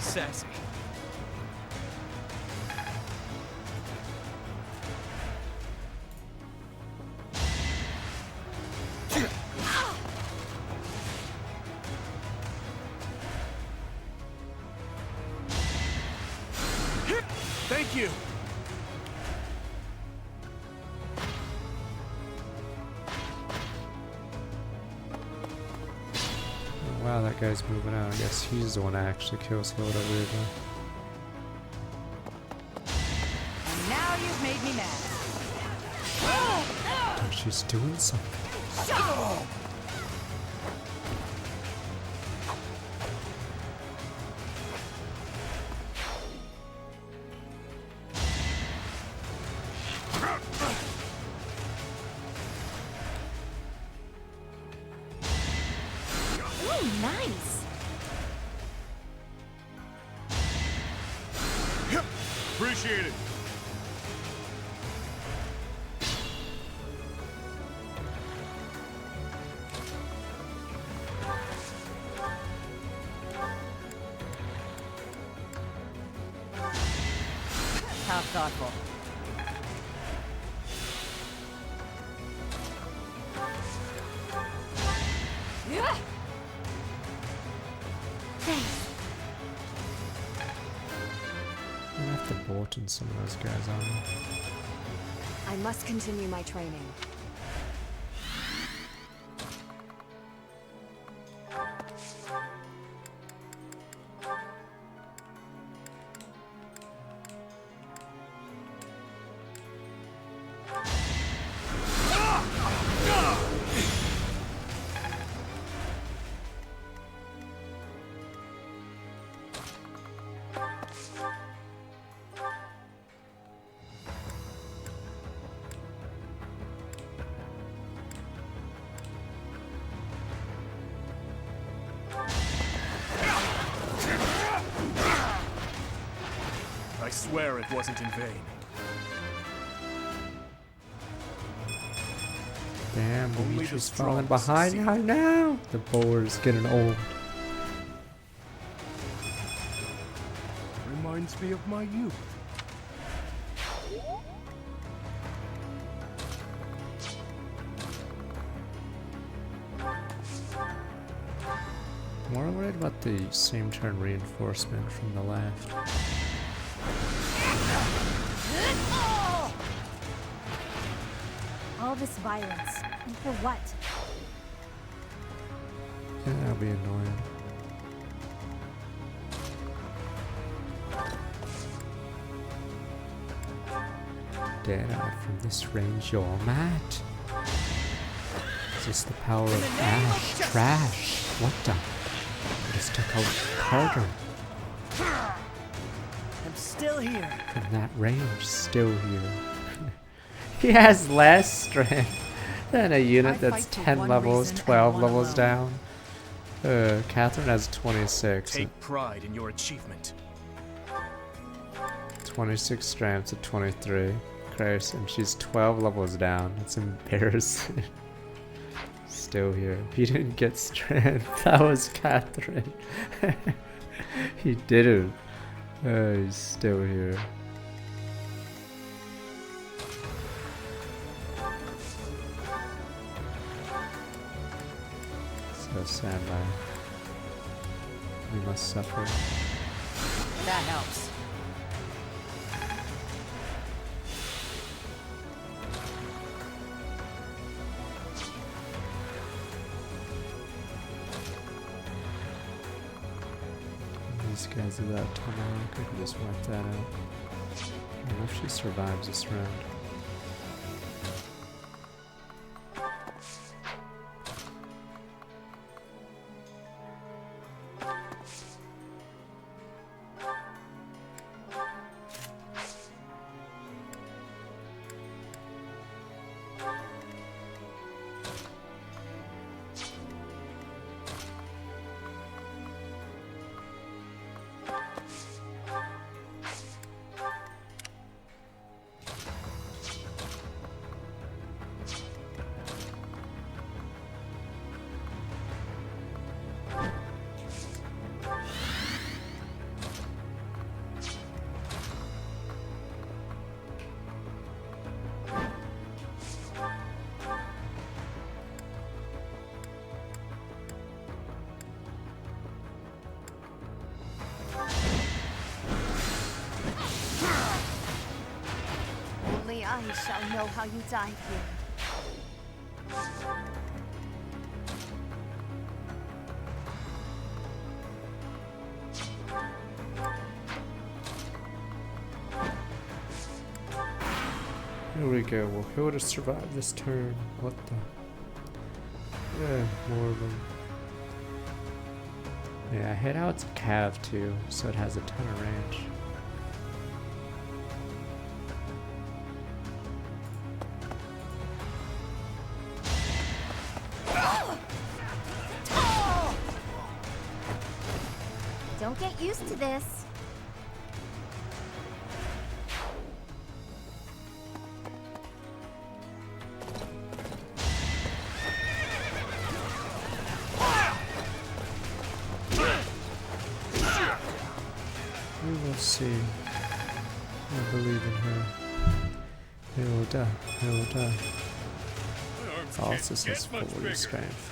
Sassy. Thank you. Oh, wow, that guy's moving out. I guess he's the one that actually kills Hilda weirdly. And now you've made me mad. Oh, she's doing something. Nice. Appreciate it. How thoughtful. Yeah. I'm gonna have to Bolton some of those guys on. I must continue my training. I swear it wasn't in vain. Damn, Only Dimitri's the falling strong behind succeed. now. Now the boar's getting old. Reminds me of my youth. More worried about the same turn reinforcement from the left. All this violence. And for what? Yeah, that'll be annoying. Dead eye from this range, you're mad. Is this the power of ash? Trash. What the? I just took out Carter. I'm still here. From that range, still here. He has less strength than a unit that's 10 levels, 12 levels down. Catherine has 26. Take pride in your achievement. 26 strength to 23. Christ, and she's 12 levels down. That's embarrassing. Still here. He didn't get strength. That was Catherine. He didn't. He's still here. So stand by. We must suffer. That helps. These guys without tomahawk, I could just wipe that out. What if she survives this round? Only I shall know how you died here. Here we go. Will Hilda survive this turn? What the? Yeah, more of them. Yeah, head out to Cav too, so it has a ton of range. Don't get used to this. We will see. I believe in her. Hilda, Hilda. Falsus has 40 strength.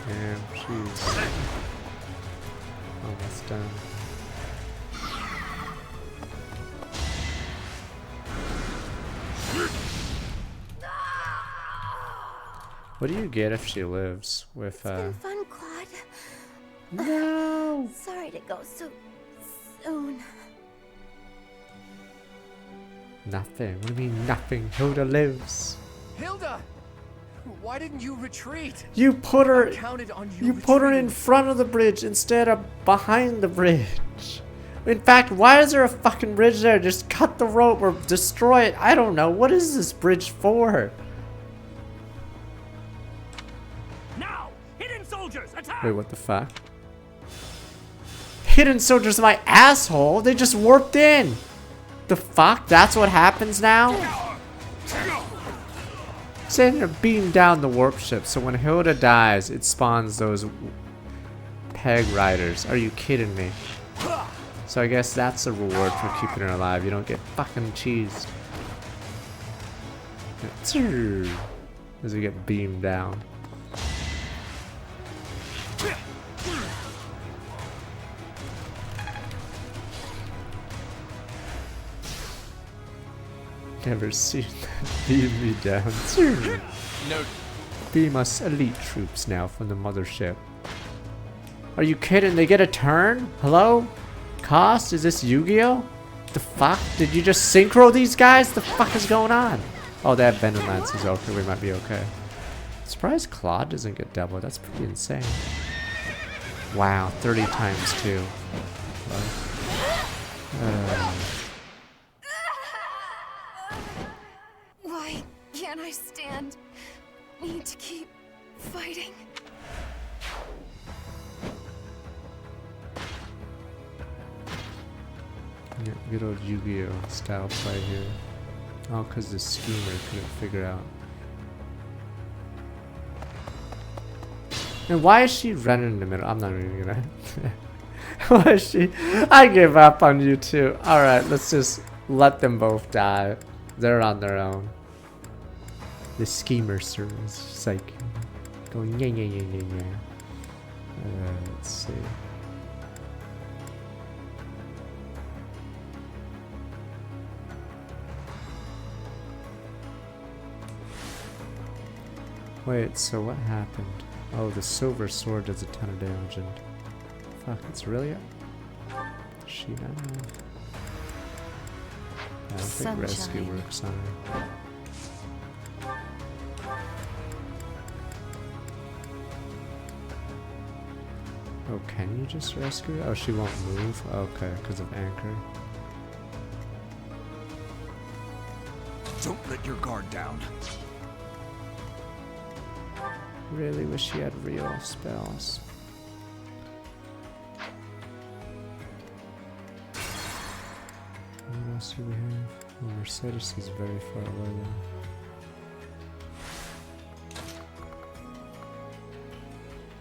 Damn, she's almost done. What do you get if she lives with It's been fun, Claude. No. Sorry to go so soon. Nothing? What do you mean nothing? Hilda lives. Hilda! Why didn't you retreat? You put her. I counted on you. You put her in front of the bridge instead of behind the bridge. In fact, why is there a fucking bridge there? Just cut the rope or destroy it. I don't know. What is this bridge for? Now, hidden soldiers, attack! Wait, what the fuck? Hidden soldiers, my asshole. They just warped in. The fuck? That's what happens now? Send to beam down the warp ship, so when Hilda dies, it spawns those peg riders. Are you kidding me? So I guess that's the reward for keeping her alive. You don't get fucking cheesed. As we get beamed down. Never seen that. Beam me down. No. Beam us elite troops now from the mothership. Are you kidding? They get a turn? Hello? Cost? Is this Yu-Gi-Oh? The fuck? Did you just synchro these guys? The fuck is going on? Oh, they have Venom Lances. Okay, we might be okay. Surprised Claude doesn't get double. That's pretty insane. Wow, 30 times 2. Why can't I stand? Need to keep fighting. Yeah, good old Yu-Gi-Oh style play here. Oh, because the schemer couldn't figure out. And why is she running in the middle? I'm not even gonna. Why is she? I give up on you two. Alright, let's just let them both die. They're on their own. The schemer serves. It's like going yeah yeah yeah yeah yeah. Let's see. Wait, so what happened? Oh, the silver sword does a ton of damage and... Fuck, it's really... She not... I don't think rescue works on her. Oh, can you just rescue her? Oh, she won't move? Okay, because of anchor. Don't let your guard down. Really wish she had real spells. What else do we have? Oh, Mercedes is very far away though.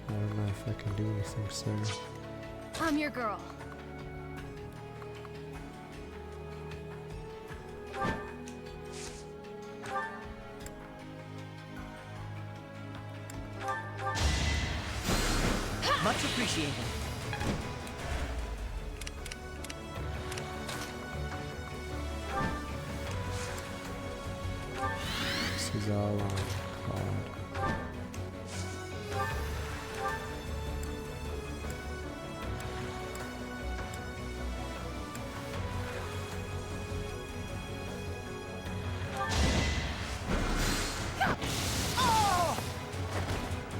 I don't know if I can do anything, sir. I'm your girl. Much appreciated. This is all on COD.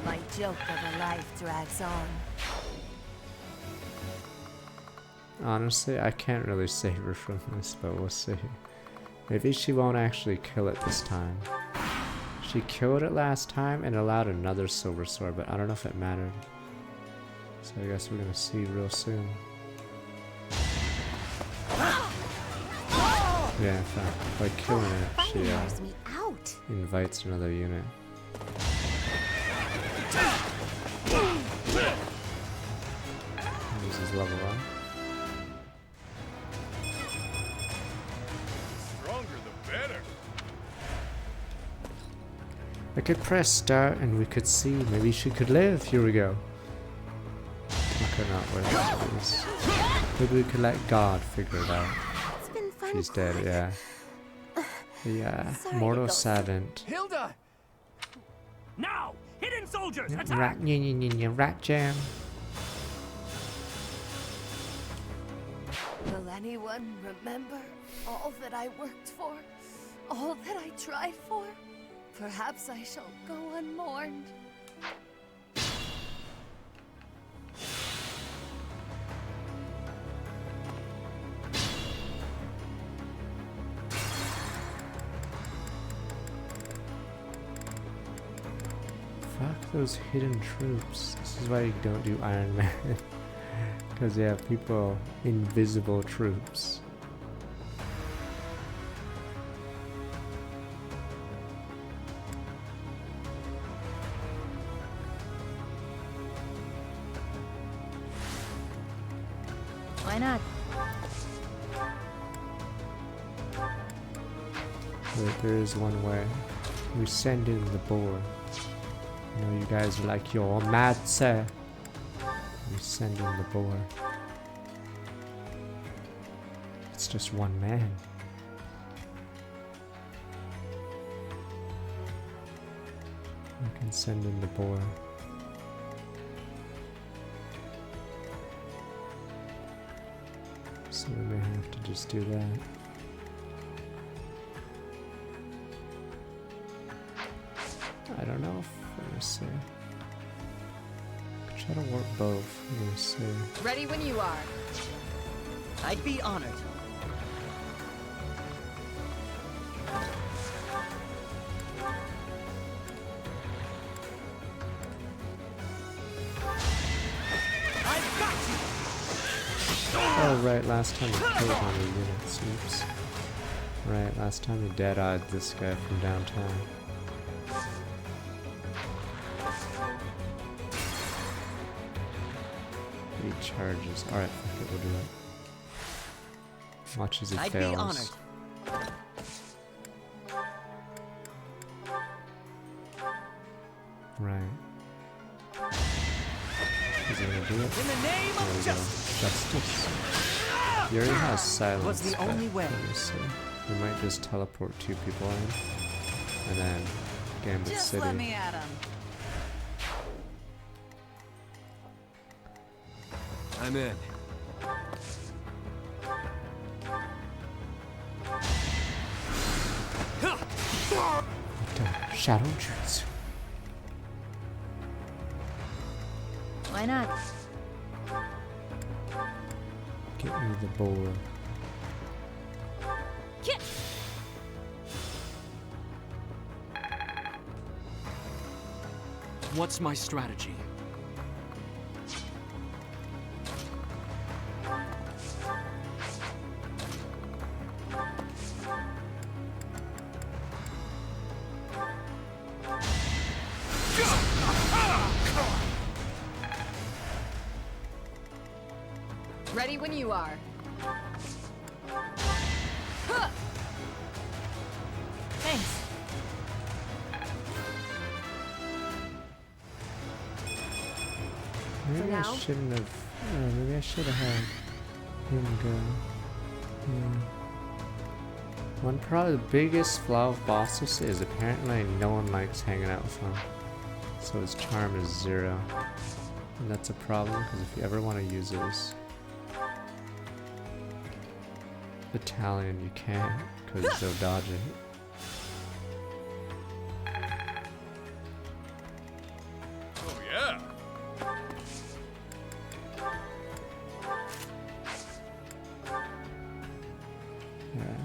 My joke of a life drags on. Honestly, I can't really save her from this, but we'll see. Maybe she won't actually kill it this time. She killed it last time and allowed another silver sword, but I don't know if it mattered. So I guess we're gonna see real soon. Yeah, in fact, by killing it, she invites another unit. This is level up. Stronger the better. I could press start and we could see. Maybe she could live. Here we go. We could not wait. This. Maybe we could let God figure it out. It's been fun. She's dead, yeah. Yeah, mortal savant. Hilda! Now! Hidden soldiers! Attack! Rat jam. Will anyone remember all that I worked for? All that I tried for? Perhaps I shall go unmourned. Fuck those hidden troops. This is why you don't do Iron Man. Because they have people, invisible troops. Why not? But there is one way. We send in the boar. I know you guys are like, you're mad, sir. We send in the boar. It's just one man. We can send in the boar. So we may have to just do that. I don't know if, let me see. Try to work both. Let me see. Ready when you are. I'd be honored. I've got you! Oh right, last time we killed one of the units. Oops. Right, last time we dead-eyed this guy from downtown. 8 charges. Alright, fuck it, we'll do it. Watch as he I'd fails. be honored. Right. Is he gonna do it? In the name There of we go. Justice. He already has silence. Was the only way. Let me see. We might just teleport 2 people in. And then Gambit Just City. let me at him. I'm in. Shadow Jutsu. Why not? Get me the boar. Kit! What's my strategy? Ready when you are. Thanks. Maybe I now? shouldn't have. Maybe I should have had him go. Yeah. One probably the biggest flaw of bosses is apparently no one likes hanging out with him. So his charm is 0. And that's a problem because if you ever want to use his battalion, you can't because they'll dodge it. Oh, yeah. Yeah.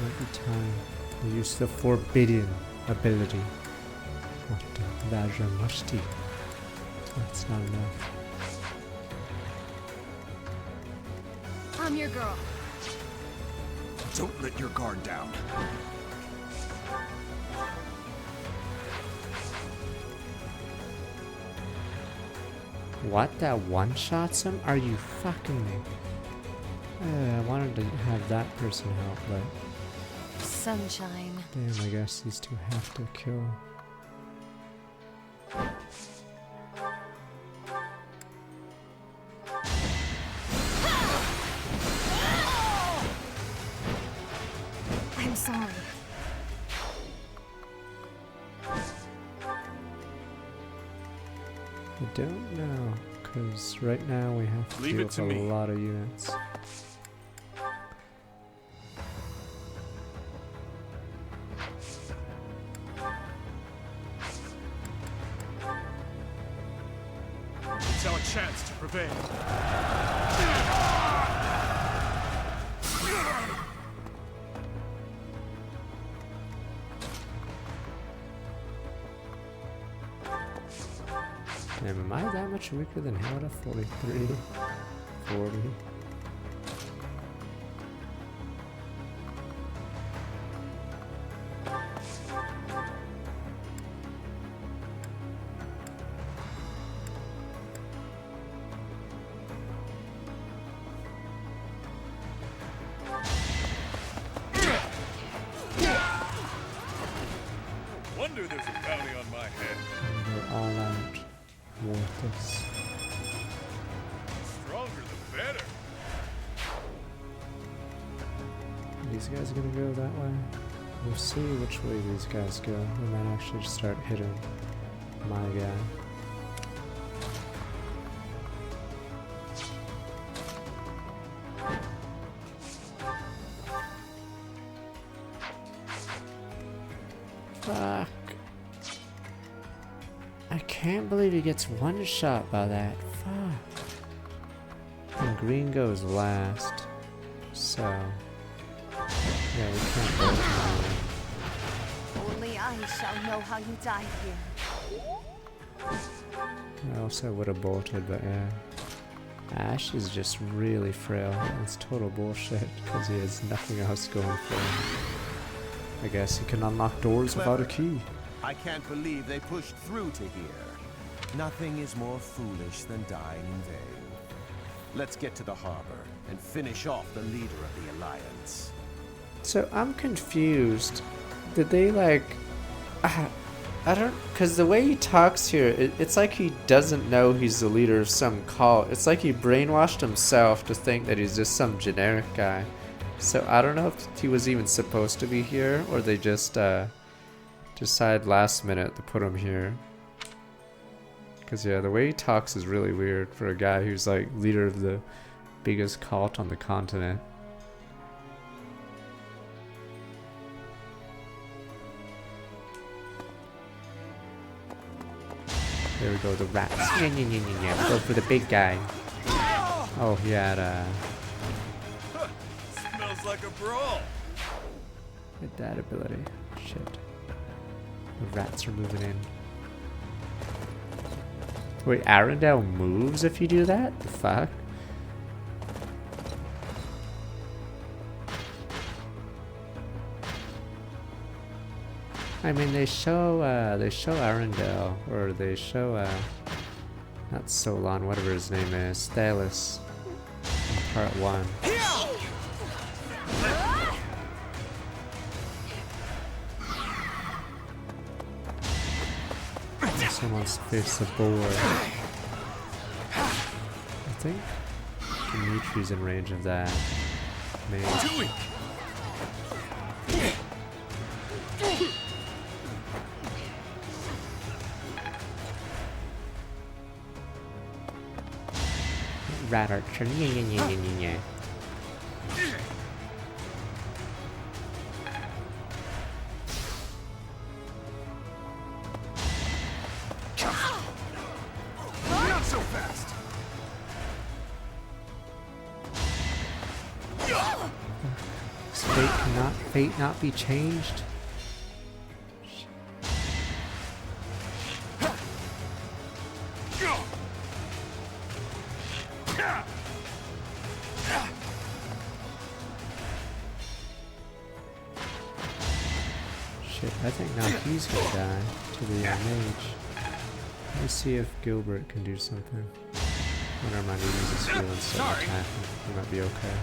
Every time you use the forbidden ability. What the Vajramashti. That's not enough. I'm your girl. Don't let your guard down. What? That one-shots him? Are you fucking me? I wanted to have that person help, but Sunshine. damn, I guess these two have to kill. I'm sorry. I don't know, because right now we have to Leave deal it with to a me. lot of units. It's our chance to prevail. Damn, am I that much weaker than Howda? 43? 40? Wonder there's a bounty on my head. And they're all out. Worthless. Stronger the better. These guys are gonna go that way. We'll see which way these guys go. We might actually just start hitting my guy. Fuck. I can't believe he gets one shot by that. Fuck. And green goes last. So. Yeah, we can't both do Only I shall know how you died here. it. I also would have bolted, but yeah. Ash is just really frail. It's total bullshit because he has nothing else going for him. I guess he can unlock doors without a key. I can't believe they pushed through to here. Nothing is more foolish than dying in vain. Let's get to the harbor and finish off the leader of the Alliance. So I'm confused. Did they like... I don't, because the way he talks here, it's like he doesn't know he's the leader of some cult. It's like he brainwashed himself to think that he's just some generic guy. So I don't know if he was even supposed to be here, or they just decided last minute to put him here. Because yeah, the way he talks is really weird for a guy who's like leader of the biggest cult on the continent. There we go, the rats. Yeah. We go for the big guy. Oh, he had Smells like a brawl. Get that ability. Shit. The rats are moving in. Wait, Arendelle moves if you do that? The fuck? I mean, they show Arendelle, or they show not Solon, whatever his name is, Thalos, in part 1. Someone's face the board. I think Dimitri's in range of that. Maybe. Rat archer. Not so fast. Fate not be changed? Shit, I think now he's gonna die to the mage. Let me see if Gilbert can do something. Oh, never mind, he uses heal instead of attacking. He might be okay.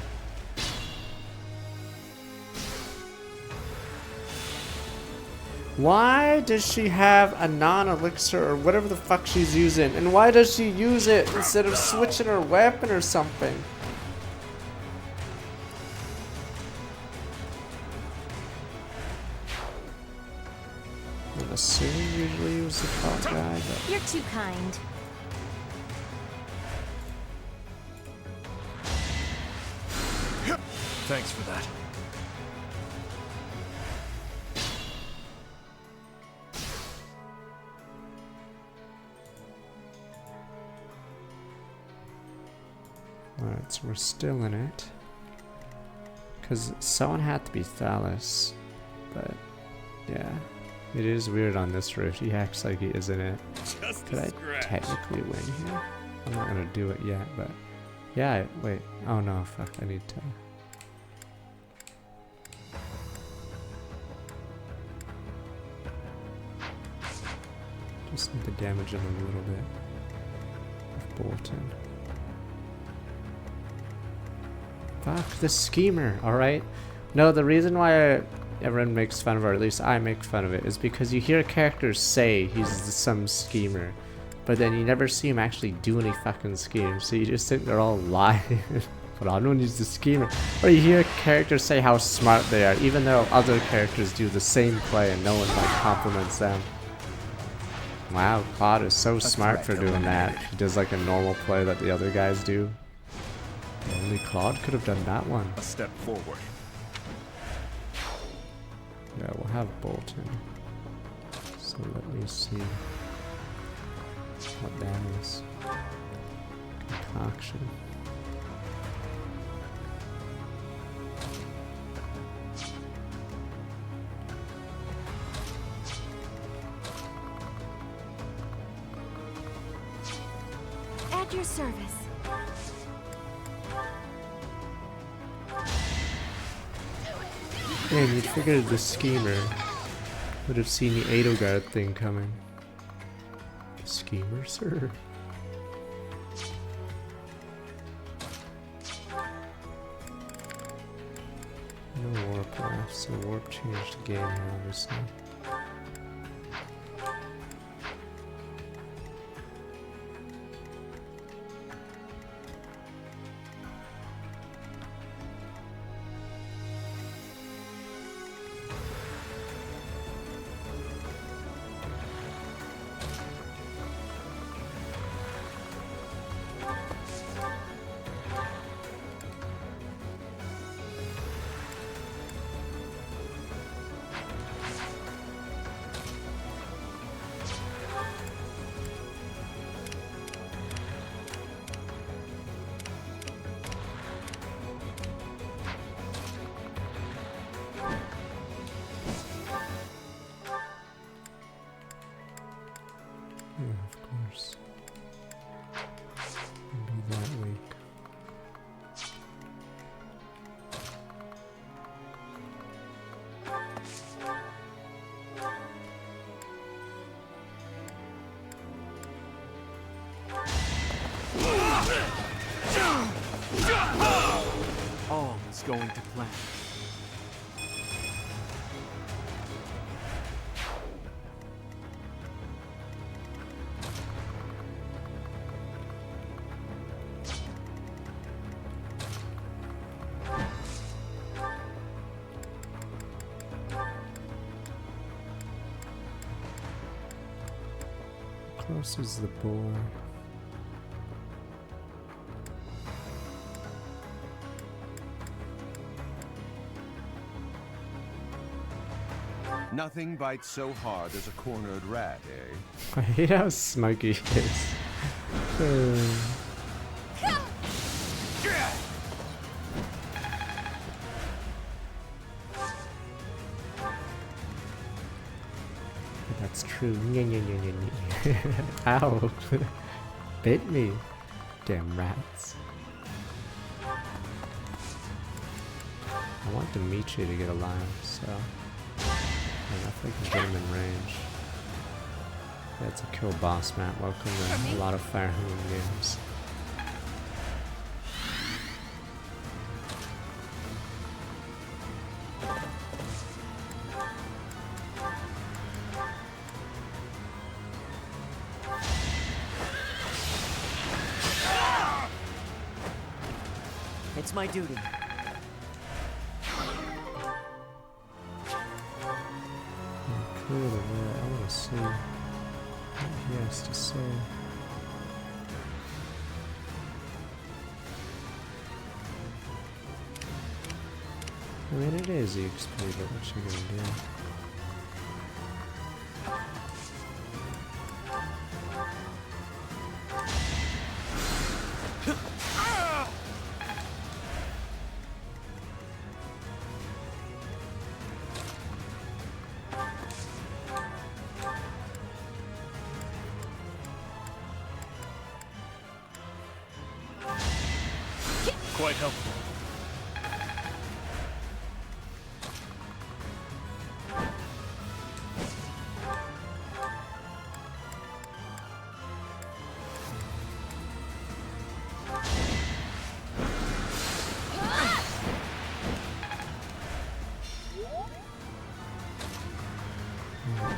Why does she have a non-elixir or whatever the fuck she's using? And why does she use it instead of switching her weapon or something? I'm assuming usually he was the top guy, but... You're too kind. Thanks for that. Alright, so we're still in it. Because someone had to be Thalos. But, yeah. It is weird on this rift. He acts like he is in it. Could I technically win here? I'm not gonna do it yet, but... Yeah, wait. Oh no, fuck. I need to... Just need to damage him a little bit. With Bolton. Fuck, the schemer, alright? No, the reason why everyone makes fun of it, or at least I make fun of it, is because you hear characters say he's some schemer, but then you never see him actually do any fucking schemes, so you just think they're all lying. But I don't use the schemer. Or you hear characters say how smart they are, even though other characters do the same play and no one like compliments them. Wow, Claude is so smart for doing that. He does like a normal play that the other guys do. Only Claude could have done that one. A step forward. Yeah, we'll have Bolton. So let me see what that is. Concoction. At your service. Man, you'd figured the schemer would have seen the Edelgard thing coming. The schemer, sir? No warp left, so warp changed the game here, obviously. Yeah, of course. Be that weak. All is going to plan. Close is the boar. Nothing bites so hard as a cornered rat, eh? I hate how smoky it is. That's true. Ow. Bit me. Damn rats. I want Dimitri to get alive, so I don't know if I can get him in range. Yeah, it's a kill boss map. Welcome to a lot of Fire Emblem games. It's my duty. Clear the way. I want to see what he has to say. I mean, it is EXP, but what you gonna do? Quite helpful.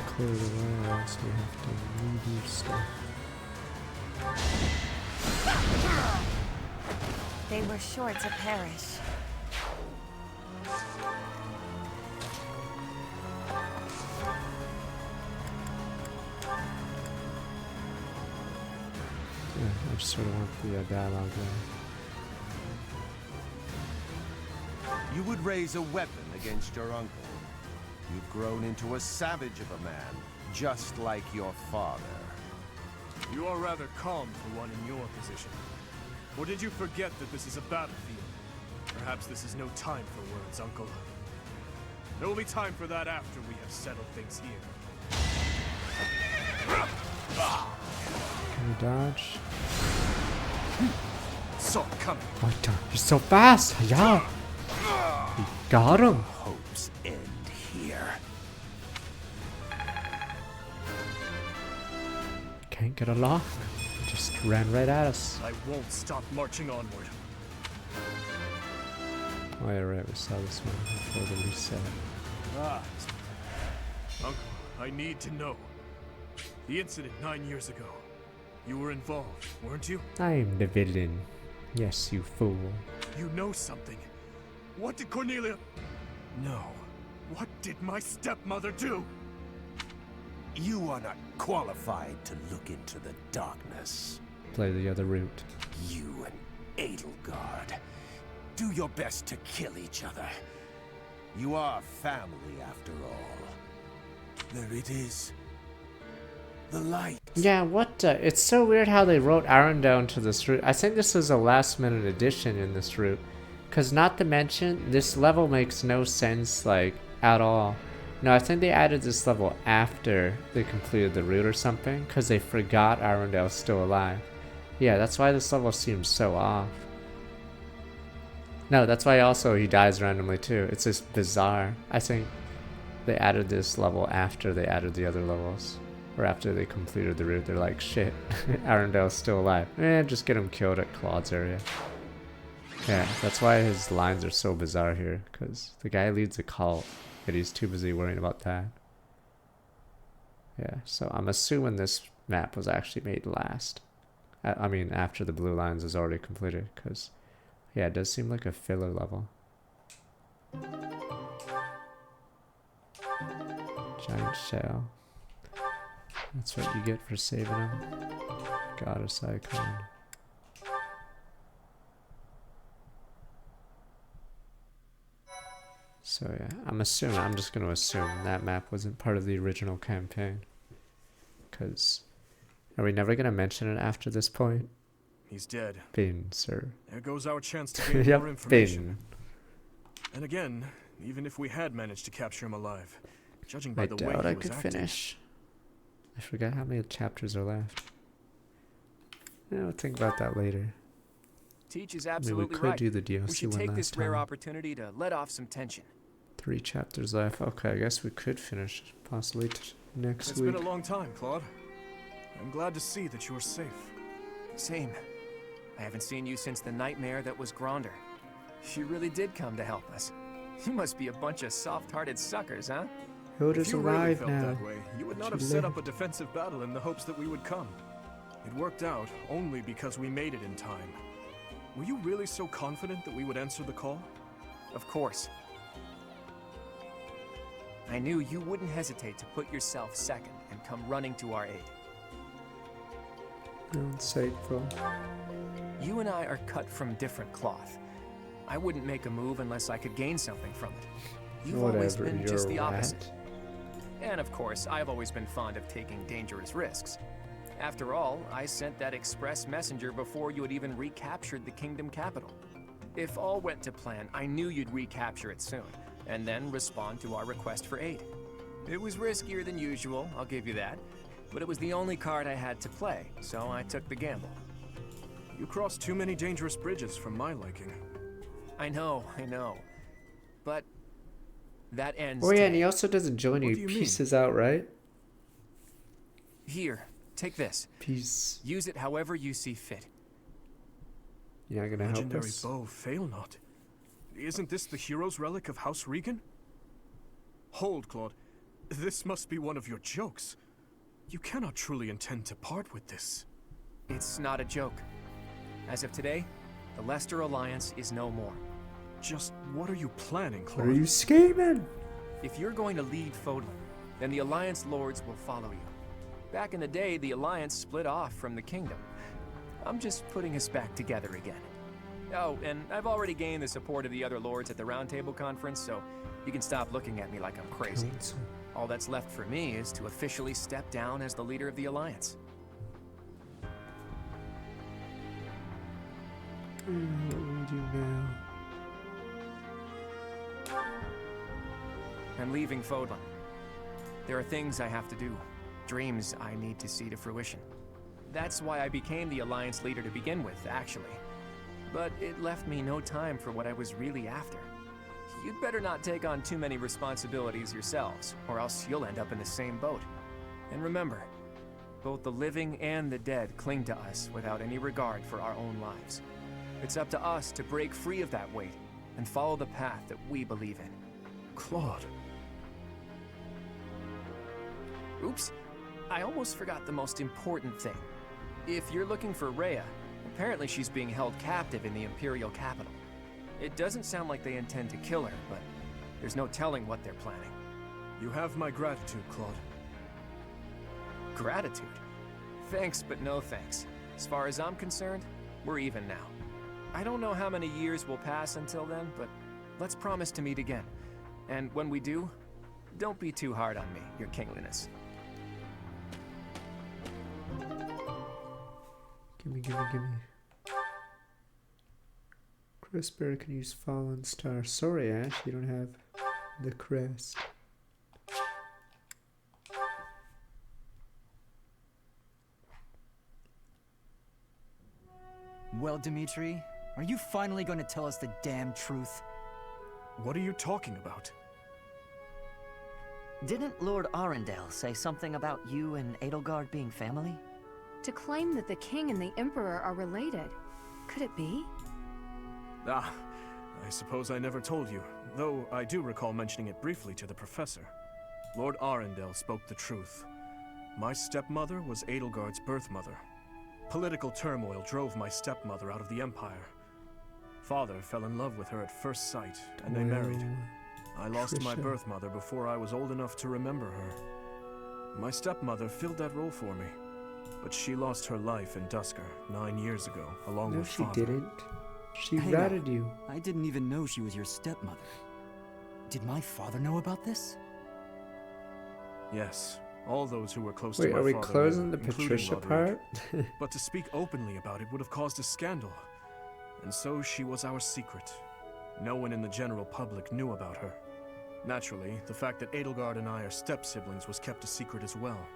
Clear the way, or else we have to redo stuff. They were sure to perish. Yeah, I just sort of want the dialogue there. You would raise a weapon against your uncle. You've grown into a savage of a man, just like your father. You are rather calm for one in your position. Or did you forget that this is a battlefield? Perhaps this is no time for words, Uncle. There will be time for that after we have settled things here. Can we dodge? Saw it coming. Oh, you're so fast! Yeah! You got him! Hope's end here. Can't get a lock. Just ran right at us. I won't stop marching onward. Oh yeah, right, we saw this one before the reset. Ah. Uncle, I need to know. The incident 9 years ago. You were involved, weren't you? I'm the villain. Yes, you fool. You know something. What did Cornelia... No. What did my stepmother do? You are not qualified to look into the darkness. Play the other route. You and Edelgard. Do your best to kill each other. You are family after all. There it is. The light. Yeah, what? It's so weird how they wrote Arendelle into this route. I think this is a last-minute addition in this route. Because not to mention, this level makes no sense, like, at all. No, I think they added this level after they completed the route or something, because they forgot Arundel's still alive. Yeah, that's why this level seems so off. No, that's why also he dies randomly too. It's just bizarre. I think they added this level after they added the other levels. Or after they completed the route. They're like, shit, Arundel's still alive. Just get him killed at Claude's area. Yeah, that's why his lines are so bizarre here, because the guy leads a cult, and he's too busy worrying about that. Yeah, so I'm assuming this map was actually made last. I mean, after the blue lines is already completed, because, yeah, it does seem like a filler level. Giant shell. That's what you get for saving him. Goddess icon. So yeah, I'm just gonna assume that map wasn't part of the original campaign. Cause, are we never gonna mention it after this point? He's dead. Bin, sir. There goes our chance to gain Yep, more information. bin. And again, even if we had managed to capture him alive, judging by I the way doubt he I was could acting, finish. I forgot how many chapters are left. Yeah, I'll think about that later. Teach is I mean, absolutely we could right. do the DLC We should one take last this rare time. opportunity to let off some tension. 3 chapters left. Okay, I guess we could finish possibly next it's week. been a long time, Claude. I'm glad to see that you are safe. Same. I haven't seen you since the nightmare that was Gronder. You really did come to help us. You must be a bunch of soft-hearted suckers, huh? Hilda's If you really alive felt now. that way, you would not She have set up lived. a defensive battle in the hopes that we would come. It worked out only because we made it in time. Were you really so confident that we would answer the call? Of course. I knew you wouldn't hesitate to put yourself second and come running to our aid. Insightful. You and I are cut from different cloth. I wouldn't make a move unless I could gain something from it. You've always Whatever, been you're just a the rat. opposite. And of course, I've always been fond of taking dangerous risks. After all, I sent that express messenger before you had even recaptured the kingdom capital. If all went to plan, I knew you'd recapture it soon, and then respond to our request for aid. It was riskier than usual, I'll give you that, but it was the only card I had to play, so I took the gamble. You crossed too many dangerous bridges for my liking. I know. But that ends Oh yeah, and today. he also doesn't join you. What do you mean? Pieces out, right? Here, take this. Peace. Use it however you see fit. You're not gonna help Legendary us? bow, fail not. Isn't this the hero's relic of House Regan? Hold, Claude. This must be one of your jokes. You cannot truly intend to part with this. It's not a joke. As of today, the Leicester Alliance is no more. Just what are you planning, What Claude? are you scheming? If you're going to lead Fodlan, then the Alliance lords will follow you. Back in the day, the Alliance split off from the kingdom. I'm just putting us back together again. Oh, and I've already gained the support of the other lords at the Round Table Conference, so you can stop looking at me like I'm crazy. All that's left for me is to officially step down as the leader of the Alliance. What will we do now? I'm leaving Fodlan. There are things I have to do, dreams I need to see to fruition. That's why I became the Alliance leader to begin with, actually. But it left me no time for what I was really after. You'd better not take on too many responsibilities yourselves, or else you'll end up in the same boat. And remember, both the living and the dead cling to us without any regard for our own lives. It's up to us to break free of that weight and follow the path that we believe in. Claude. Oops, I almost forgot the most important thing. If you're looking for Rhea, apparently she's being held captive in the Imperial capital. It doesn't sound like they intend to kill her, but there's no telling what they're planning. You have my gratitude, Claude. Gratitude? Thanks, but no thanks. As far as I'm concerned, we're even now. I don't know how many years will pass until then, but let's promise to meet again. And when we do, don't be too hard on me, your kingliness. Gimme. Crestbearer can use Fallen Star. Sorry, Ash, you don't have the crest. Well, Dimitri, are you finally going to tell us the damn truth? What are you talking about? Didn't Lord Arundel say something about you and Edelgard being family? To claim that the king and the emperor are related. Could it be? Ah, I suppose I never told you, though I do recall mentioning it briefly to the professor. Lord Arundel spoke the truth. My stepmother was Edelgard's birth mother. Political turmoil drove my stepmother out of the Empire. Father fell in love with her at first sight, and they married. I lost my birth mother before I was old enough to remember her. My stepmother filled that role for me, but she lost her life in Dusker 9 years ago, along No, with she Father. didn't. She Hey, ratted you. I didn't even know she was your stepmother. Did my father know about this? Yes, all those who were close Wait, to my are we father closing knew, the including Patricia Roderick. part? But to speak openly about it would have caused a scandal. And so she was our secret. No one in the general public knew about her. Naturally, the fact that Edelgard and I are step-siblings was kept a secret as well.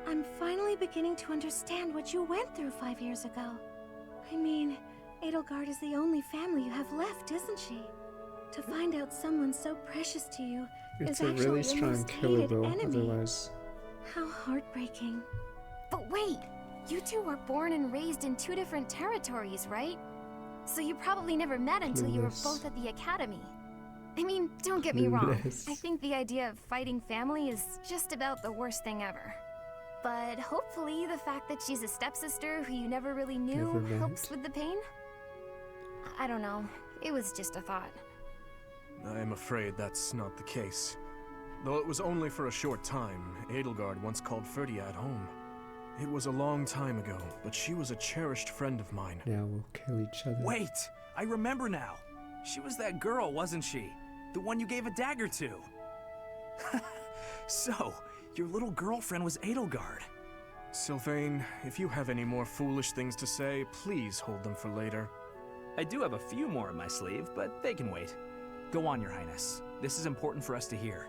I'm finally beginning to understand what you went through 5 years ago. I mean, Edelgard is the only family you have left, isn't she? To find out someone so precious to you It's is a actually really your strong most killer, hated though, enemy. otherwise. How heartbreaking. But wait, you two were born and raised in 2 different territories, right? So you probably never met until you were Clueless. both at the academy. I mean, don't get me wrong. Clueless. I think the idea of fighting family is just about the worst thing ever. But hopefully the fact that she's a stepsister who you never really knew Never met. helps with the pain? I don't know. It was just a thought. I am afraid that's not the case. Though it was only for a short time, Edelgard once called Ferdiad home. It was a long time ago, but she was a cherished friend of mine. Now we'll kill each other. Wait, I remember now. She was that girl, wasn't she? The one you gave a dagger to. So, your little girlfriend was Edelgard. Sylvain, if you have any more foolish things to say, please hold them for later. I do have a few more in my sleeve, but they can wait. Go on, Your Highness. This is important for us to hear.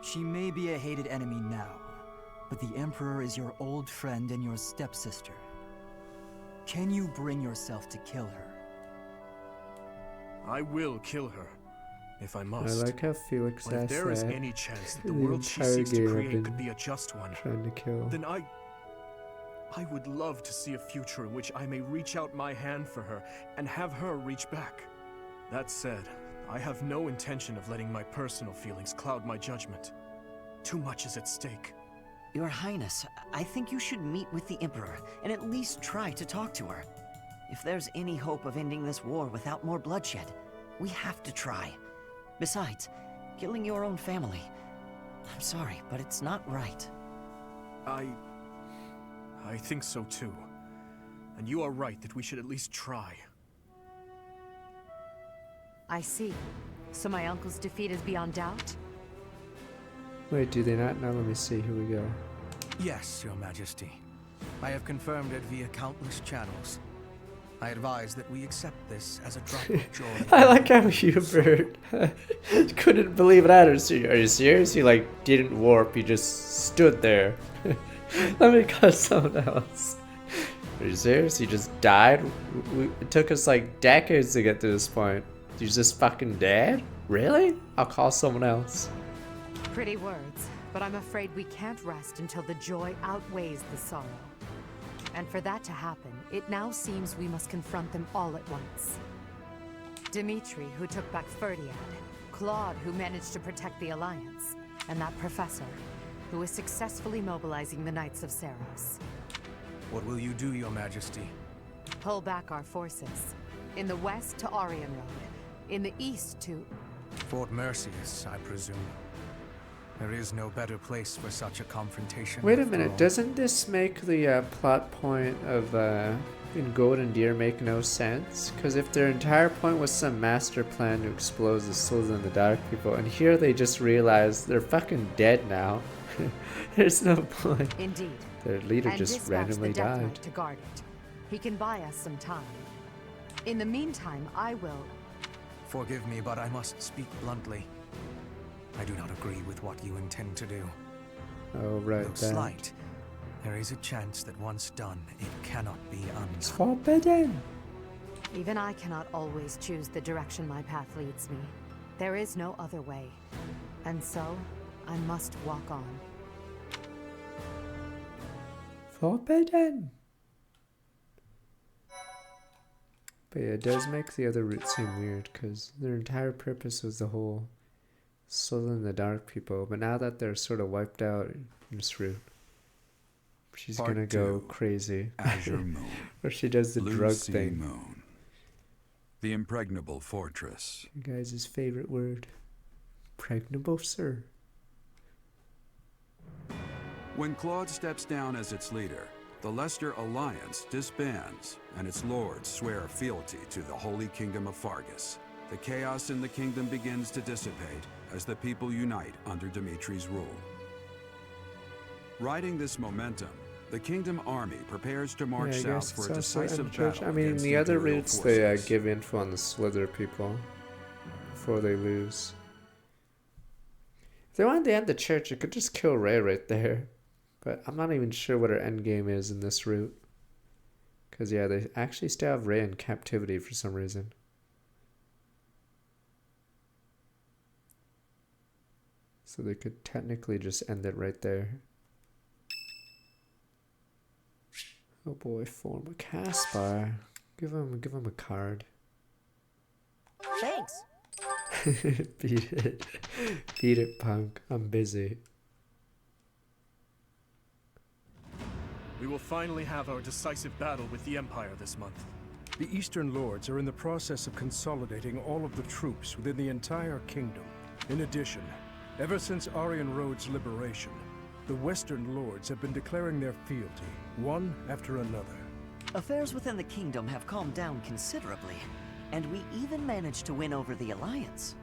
She may be a hated enemy now, but the Emperor is your old friend and your stepsister. Can you bring yourself to kill her? I will kill her, if I I must. like how Felix But if asked there is that. any chance that the The world she entire seeks to game I've create been could be a just one, trying to kill. then I would love to see a future in which I may reach out my hand for her and have her reach back. That said, I have no intention of letting my personal feelings cloud my judgment. Too much is at stake. Your Highness, I think you should meet with the Emperor and at least try to talk to her. If there's any hope of ending this war without more bloodshed, we have to try. Besides, killing your own family, I'm sorry, but it's not right. I think so too. And you are right that we should at least try. I see. So my uncle's defeat is beyond doubt? Wait, do they not? Now let me see. Here we go. Yes, Your Majesty. I have confirmed it via countless channels. I advise that we accept this as a drop of joy. I like how Hubert couldn't believe it either. Are you serious? He like didn't warp. He just stood there. Let me cut someone else. Are you serious? He just died? It took us like decades to get to this point. He's just fucking dead? Really? I'll call someone else. Pretty words, but I'm afraid we can't rest until the joy outweighs the sorrow. And for that to happen, it now seems we must confront them all at once. Dimitri, who took back Ferdiad, Claude, who managed to protect the Alliance, and that professor, who is successfully mobilizing the Knights of Seros. What will you do, Your Majesty? Pull back our forces. In the west to Arian Road. In the east to... Fort Mercius, I presume. There is no better place for such a confrontation. Wait a after minute, all. doesn't this make the plot point of in Golden Deer make no sense? Because if their entire point was some master plan to expose the souls of the Dark People, and here they just realize they're fucking dead now. There's no point. Indeed. Their leader And just dispatch randomly the Death died. Knight to guard it. He can buy us some time. In the meantime, I will... Forgive me, but I must speak bluntly. I do not agree with what you intend to do. Oh, right, Though that. slight, there is a chance that once done, it cannot be undone. It's forbidden. Even I cannot always choose the direction my path leads me. There is no other way. And so, I must walk on. Forbidden! But yeah, it does make the other route seem weird, because their entire purpose was the whole Soul in the Dark people, but now that they're sort of wiped out in this route, she's Part gonna go 2, crazy. Azure Moon. Or she does the drug Lucy thing. Moon. The impregnable fortress. You guys' favorite word. Impregnable, sir. When Claude steps down as its leader, the Leicester Alliance disbands, and its lords swear fealty to the Holy Kingdom of Fargus. The chaos in the kingdom begins to dissipate as the people unite under Dimitri's rule. Riding this momentum, the Kingdom army prepares to march Yeah, I guess south for a it's also decisive Church. battle I mean, against the other Imperial routes forces. they give info on the Slither people before they lose. If they wanted to end the church, you could just kill Ray right there. But I'm not even sure what her end game is in this route. Because, yeah, they actually still have Ray in captivity for some reason. So they could technically just end it right there. Oh boy, form a Caspar. Give him a card. Thanks. Beat it. Beat it, punk. I'm busy. We will finally have our decisive battle with the Empire this month. The Eastern Lords are in the process of consolidating all of the troops within the entire kingdom. In addition, ever since Aryan Road's liberation, the Western Lords have been declaring their fealty, one after another. Affairs within the kingdom have calmed down considerably, and we even managed to win over the Alliance.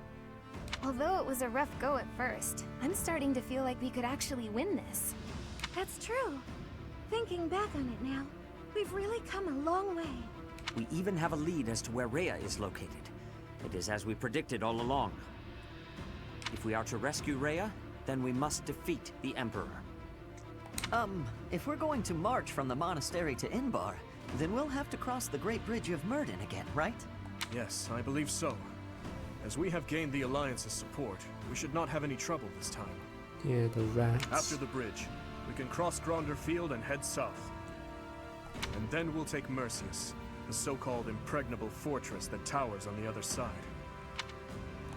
Although it was a rough go at first, I'm starting to feel like we could actually win this. That's true. Thinking back on it now, we've really come a long way. We even have a lead as to where Rhea is located. It is as we predicted all along. If we are to rescue Rhea, then we must defeat the Emperor. If we're going to march from the monastery to Inbar, then we'll have to cross the Great Bridge of Myrden again, right? Yes, I believe so. As we have gained the Alliance's support, we should not have any trouble this time. Yeah, the rats. After the bridge, we can cross Gronder Field and head south. And then we'll take Mercius, the so-called impregnable fortress that towers on the other side.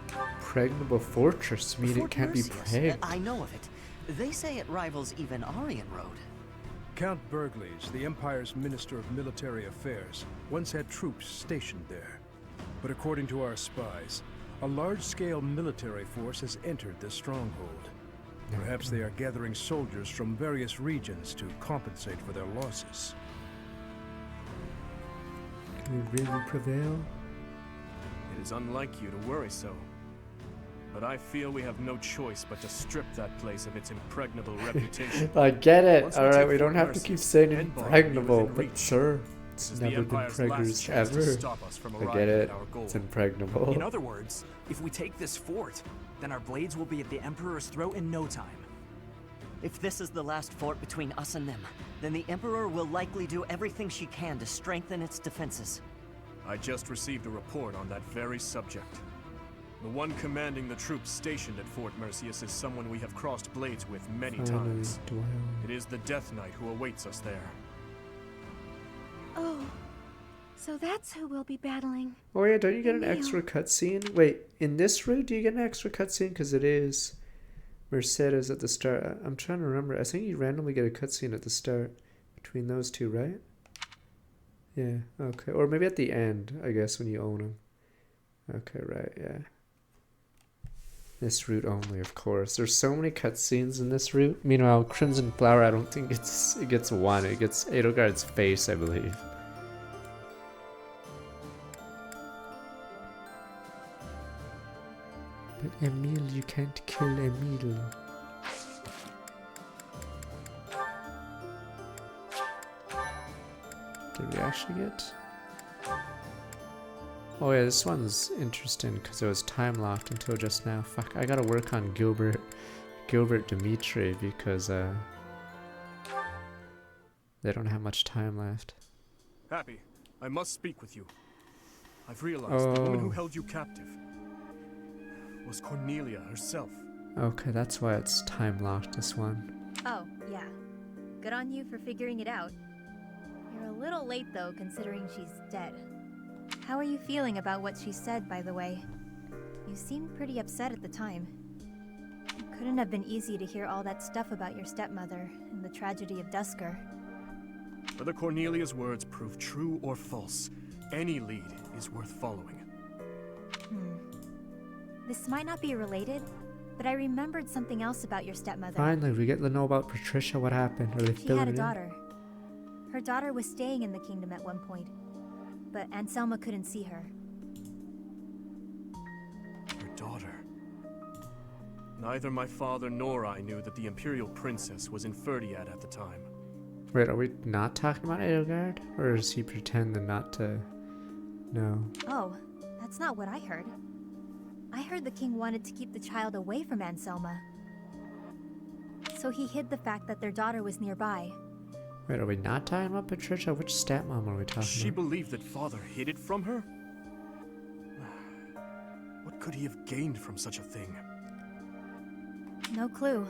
Impregnable fortress? I mean, it can't be pregged. I know of it. They say it rivals even Aryan Road. Count Burgleys, the Empire's Minister of Military Affairs, once had troops stationed there. But according to our spies, a large-scale military force has entered the stronghold. Perhaps they are gathering soldiers from various regions to compensate for their losses. Can we really prevail? It is unlike you to worry so. But I feel we have no choice but to strip that place of its impregnable reputation. I get it. Once we Alright, take we don't Fort have to Mercy, keep saying Enbar will be impregnable, within but reach. sir, This it's is the never been Empire's last preggers chance to ever. stop us from I arriving get it. at our goal. It's impregnable. In other words, if we take this fort, then our blades will be at the Emperor's throat in no time. If this is the last fort between us and them, then the Emperor will likely do everything she can to strengthen its defenses. I just received a report on that very subject. The one commanding the troops stationed at Fort Mercius is someone we have crossed blades with many times. It is the Death Knight who awaits us there. Oh, so that's who we'll be battling. Oh yeah, don't you get an Emil. extra cutscene? Wait, in this route do you get an extra cutscene? Because it is Mercedes at the start. I'm trying to remember. I think you randomly get a cutscene at the start between those two, right? Yeah, okay. Or maybe at the end, I guess, when you own them. Okay, right, yeah. This route only, of course. There's so many cutscenes in this route. Meanwhile, Crimson Flower, I don't think it gets one. It gets Edelgard's face, I believe. But Emil, you can't kill Emil. Did we actually get... Oh yeah, this one's interesting because it was time locked until just now. Fuck, I gotta work on Gilbert Dimitri because they don't have much time left. Happy, I must speak with you. I've realized the woman who held you captive was Cornelia herself. Okay, that's why it's time locked, this one. Oh, yeah. Good on you for figuring it out. You're a little late though, considering she's dead. How are you feeling about what she said, by the way? You seemed pretty upset at the time. It couldn't have been easy to hear all that stuff about your stepmother and the tragedy of Dusker. Whether Cornelia's words prove true or false, any lead is worth following. This might not be related, but I remembered something else about your stepmother. Finally, we get to know about Patricia. What happened? Are they She had a filling it in? daughter. Her daughter was staying in the kingdom at one point, but Anselma couldn't see her. Her daughter. Neither my father nor I knew that the Imperial Princess was in Ferdiad at the time. Wait, are we not talking about Edelgard? Or is he pretending not to know? Oh, that's not what I heard. I heard the king wanted to keep the child away from Anselma. So he hid the fact that their daughter was nearby. Wait, are we not talking about Patricia? Which stepmom are we talking She about? believed that father hid it from her? What could he have gained from such a thing? No clue.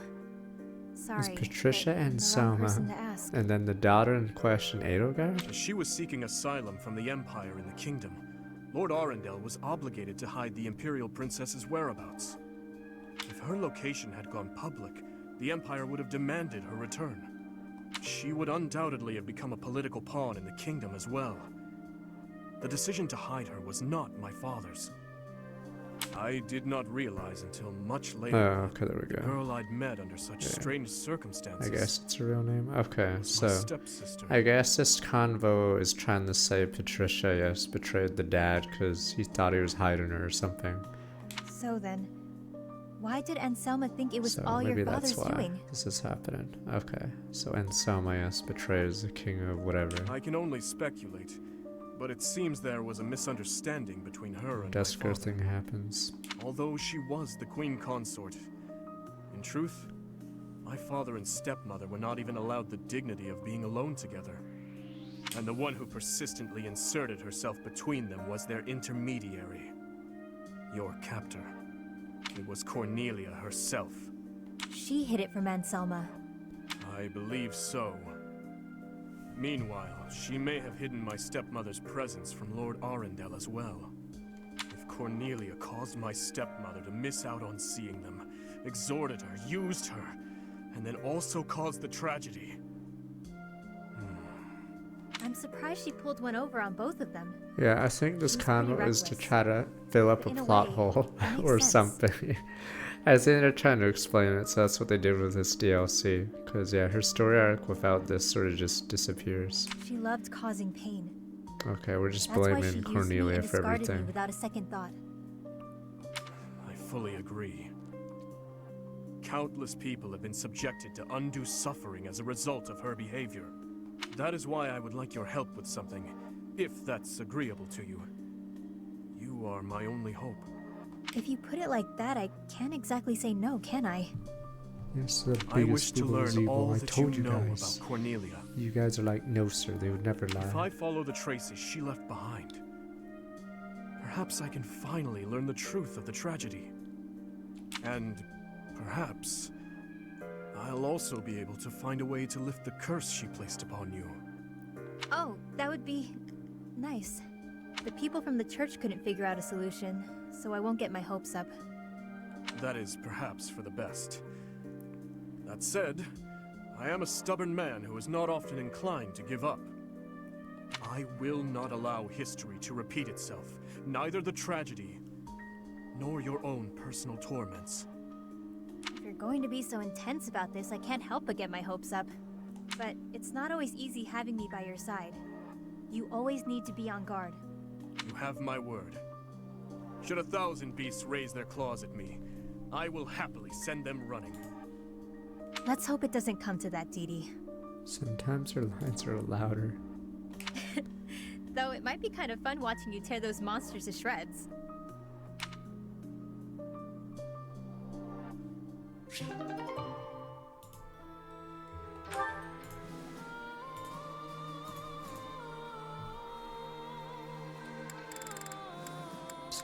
Is Sorry. Patricia but I'm and the wrong Selma, person to ask. and then the daughter in question, Edelgard? She was seeking asylum from the Empire in the kingdom. Lord Arundel was obligated to hide the Imperial Princess's whereabouts. If her location had gone public, the Empire would have demanded her return. She would undoubtedly have become a political pawn in the kingdom as well. The decision to hide her was not my father's. I did not realize until much later Oh, okay, there we the go. girl I'd met under such strange circumstances. I guess it's her real name. Okay, was so my stepsister. I guess this convo is trying to say Patricia, yes, betrayed the dad because he thought he was hiding her or something. So then, why did Anselma think it was So all maybe your that's father's why doing? this is happening. Okay, so Anselma, yes, betrays the king of whatever. I can only speculate, but it seems there was a misunderstanding between her and my Dusker father. thing happens. Although she was the queen consort, in truth, my father and stepmother were not even allowed the dignity of being alone together. And the one who persistently inserted herself between them was their intermediary. Your captor. It was Cornelia herself. She hid it from Anselma. I believe so. Meanwhile, she may have hidden my stepmother's presence from Lord Arundel as well. If Cornelia caused my stepmother to miss out on seeing them, exhorted her, used her, and then also caused the tragedy. I'm surprised she pulled one over on both of them. Yeah, I think this She's pretty convo is to reckless. try to fill up a In a plot way, hole that makes or sense. something. I think they're trying to explain it, so that's what they did with this DLC. Because, yeah, her story arc without this sort of just disappears. She loved causing pain. Okay, we're just That's why she blaming used me Cornelia and for discarded me everything. without a second thought. I fully agree. Countless people have been subjected to undue suffering as a result of her behavior. That is why I would like your help with something, if that's agreeable to you. You are my only hope. If you put it like that, I can't exactly say no, can I? Yes, the I wish biggest to boo-boo is learn evil. all I that told you you know guys. about Cornelia. You guys are like, no sir, they would never If lie. I follow the traces she left behind, perhaps I can finally learn the truth of the tragedy. And perhaps I'll also be able to find a way to lift the curse she placed upon you. Oh, that would be nice. The people from the church couldn't figure out a solution, so I won't get my hopes up. That is perhaps for the best. That said, I am a stubborn man who is not often inclined to give up. I will not allow history to repeat itself, neither the tragedy nor your own personal torments. If you're going to be so intense about this, I can't help but get my hopes up. But it's not always easy having me by your side. You always need to be on guard. You have my word. Should 1,000 beasts raise their claws at me, I will happily send them running. Let's hope it doesn't come to that, Dee Dee. Sometimes her lines are louder. Though it might be kind of fun watching you tear those monsters to shreds.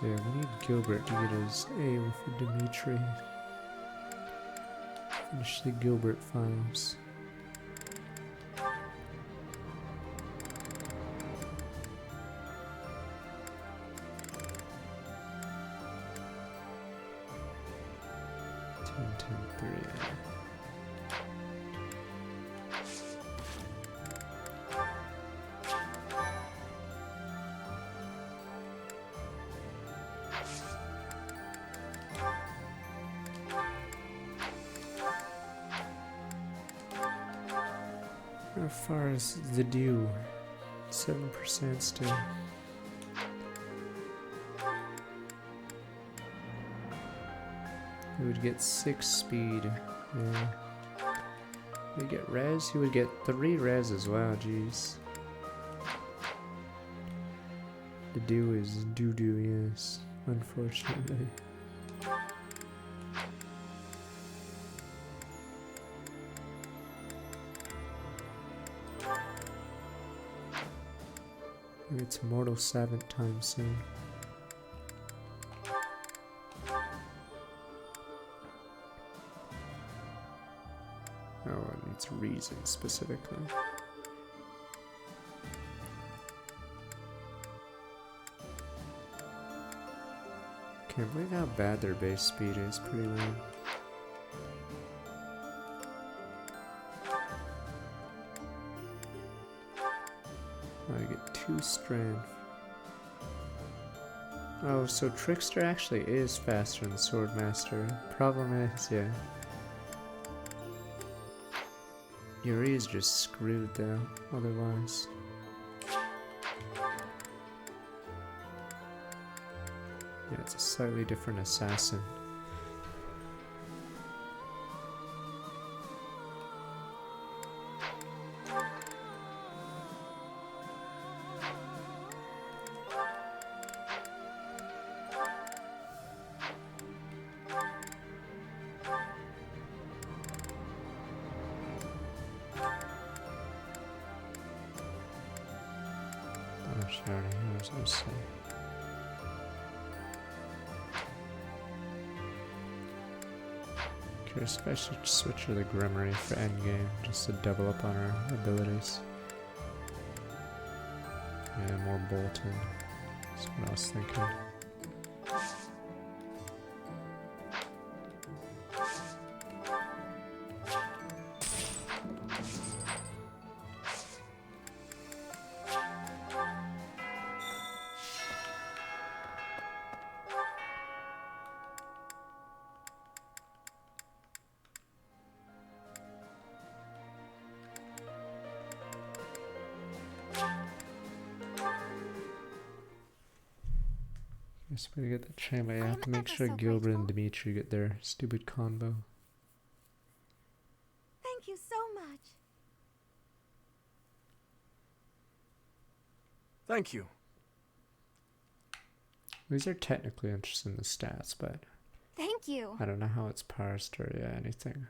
So yeah, we need Gilbert to get his A with the Dimitri. Finish the Gilbert files. How far is the due? 7% still. He would get 6 speed. Yeah. He would get res. He would get 3 res as well. Jeez. The due is doo-doo, yes. Unfortunately. It's Mortal 7th time soon. Oh, it needs reason specifically. Can't believe how bad their base speed is. Pretty lame. I get 2 strength. Oh, so Trickster actually is faster than Swordmaster. Problem is, yeah. Yuri is just screwed though, otherwise. Yeah, it's a slightly different assassin. Curious if I should switch to the Grimoire for endgame, just to double up on our abilities. Yeah, more Bolton. That's what I was thinking. Guess we get the chamber. I have to make sure Gilbert and Dimitri get their stupid combo. Thank you so much. Thank you. These are technically interested in the stats, but Thank you. I don't know how it's parsed or anything.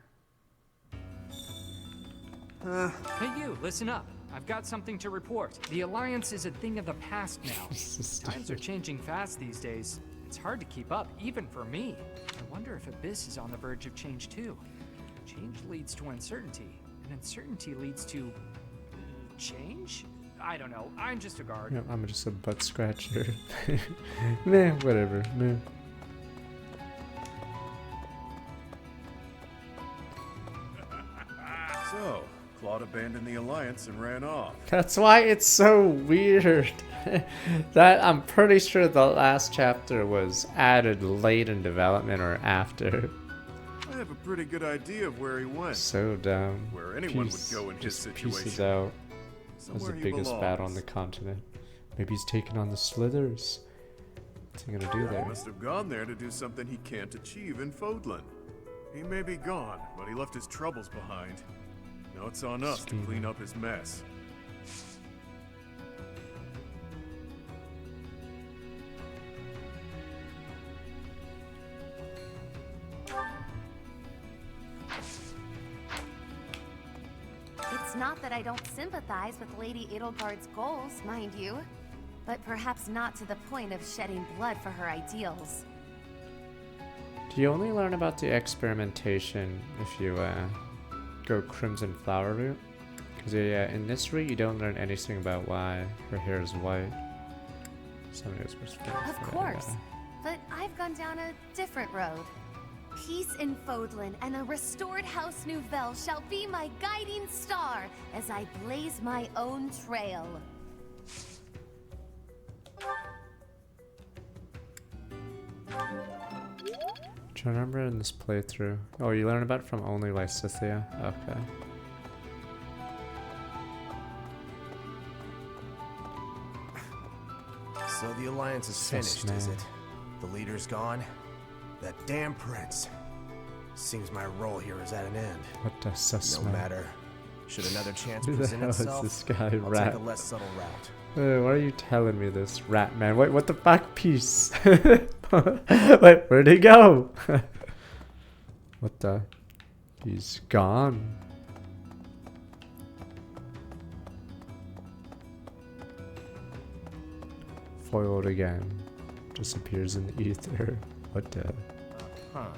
Hey you, listen up. I've got something to report. The Alliance is a thing of the past now. Times are changing fast these days. It's hard to keep up, even for me. I wonder if Abyss is on the verge of change too. Change leads to uncertainty, and uncertainty leads to... change? I don't know. I'm just a guard. Yep, I'm just a butt scratcher. Meh, whatever. Meh. So, Claude abandoned the Alliance and ran off. That's why it's so weird. That I'm pretty sure the last chapter was added late in development or after. I have a pretty good idea of where he went. So dumb. Where anyone would go in his situation. Pieces out. As the Somewhere he biggest battle on belongs. the continent. Maybe he's taking on the Slithers. What's he gonna do He there? must have gone there to do something he can't achieve in Fodlan. He may be gone, but he left his troubles behind. Now it's on us to clean up his mess. It's not that I don't sympathize with Lady Edelgard's goals, mind you. but perhaps not to the point of shedding blood for her ideals. Do you only learn about the experimentation if you go Crimson Flower route? Because yeah, in this route you don't learn anything about why her hair is white. Somebody was supposed to Of course, but I've gone down a different road. Peace in Fodlan and a restored House Nouvelle shall be my guiding star as I blaze my own trail. Do you remember in this playthrough? Oh, you learn about it from only Lysithea? Okay. So the alliance is finished, is it? The leader's gone? That damn prince. Seems my role here is at an end. What the sus, No man? matter. Should another chance Who the present hell is itself, this guy, I'll Rat? take a less subtle route. Why are you telling me this, Rat Man? Wait, what the fuck? Peace. Wait, where'd he go? What the? He's gone. Foiled again. Disappears in the ether. What the? Huh.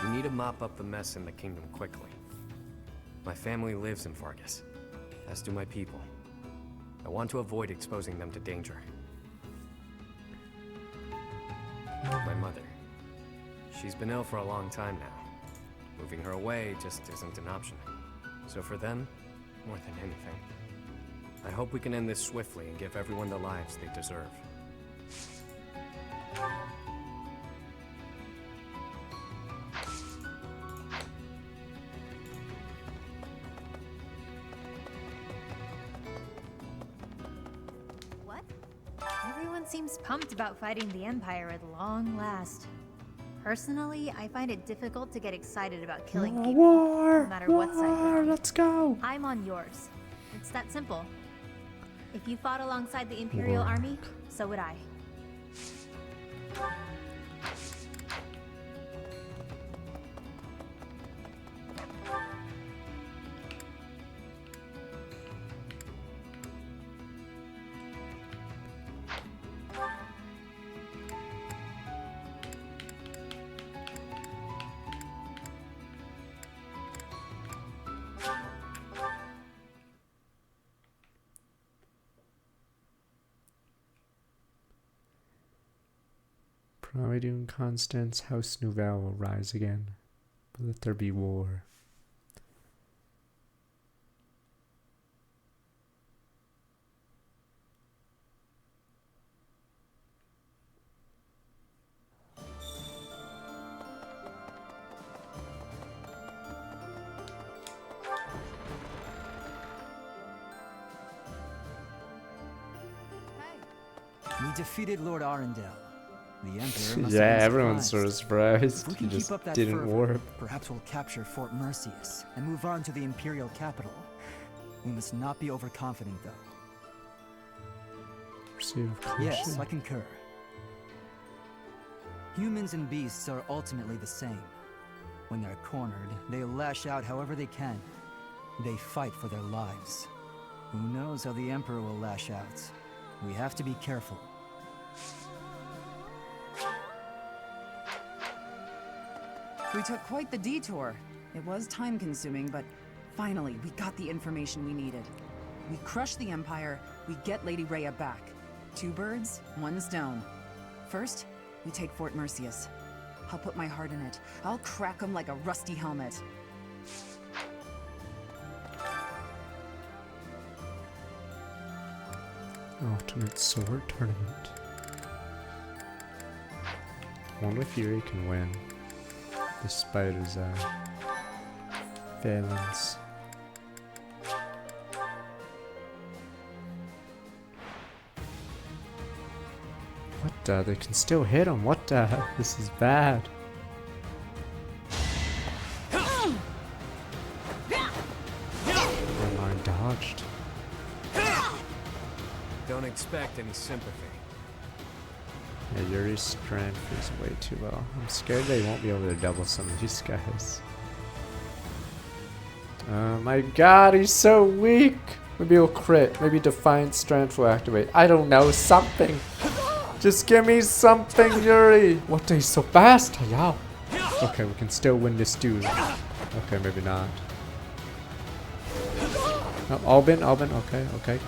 We need to mop up the mess in the kingdom quickly. My family lives in Fargus, as do my people. I want to avoid exposing them to danger. My mother. She's been ill for a long time now. Moving her away just isn't an option. So for them, more than anything, I hope we can end this swiftly and give everyone the lives they deserve. What? Everyone seems pumped about fighting the Empire at long last. Personally, I find it difficult to get excited about killing people, no matter what side you're on. Let's go. I'm on yours. It's that simple. If you fought alongside the Imperial Army, so would I. Providing Constance, House Nouvelle will rise again, but let there be war. We defeated Lord Arundel. The Emperor must have Yeah, been everyone's sort of surprised. If we He can just keep up that didn't fervor, warp. perhaps we'll capture Fort Mercius and move on to the Imperial capital. We must not be overconfident, though. Yes, I concur. Humans and beasts are ultimately the same. When they're cornered, they lash out however they can. They fight for their lives. Who knows how the Emperor will lash out? We have to be careful. We took quite the detour. It was time-consuming, but finally, we got the information we needed. We crush the Empire, we get Lady Rhea back. 2 birds, 1 stone. First, we take Fort Mercius. I'll put my heart in it. I'll crack him like a rusty helmet. Ultimate Sword Tournament. I wonder if Fury can win, despite his failings. What the? They can still hit him. What the? This is bad. Never mind, dodged. Don't expect any sympathy. Yeah, Yuri's strength is way too low. I'm scared they won't be able to double some of these guys. Oh my god, he's so weak! Maybe it'll crit. Maybe Defiant Strength will activate. I don't know. Something. Just give me something, Yuri. What? He's so fast. Yeah. Okay, we can still win this dude. Okay, maybe not. Oh, Albin. Okay.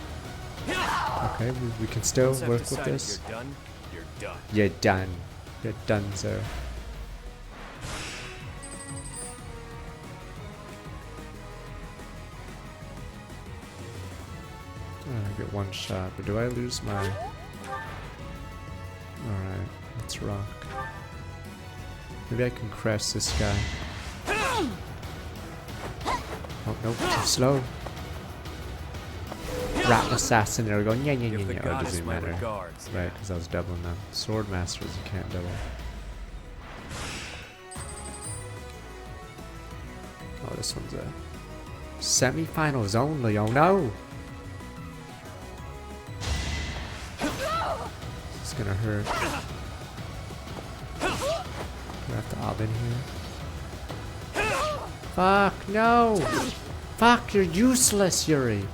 Okay, we can still work with this. You're done. You're done. You're done. You're done, sir. I get one shot, but do I lose my... Alright, let's rock. Maybe I can crash this guy. Oh, nope, too slow. Rat assassin, there we go. Yeah. Oh, it doesn't even matter. Right, because I was doubling them. Sword masters, you can't double. Oh, this one's a semi-finals only. Oh no! It's gonna hurt. Gonna have to ob in here. Fuck, no! Fuck, you're useless, Yuri!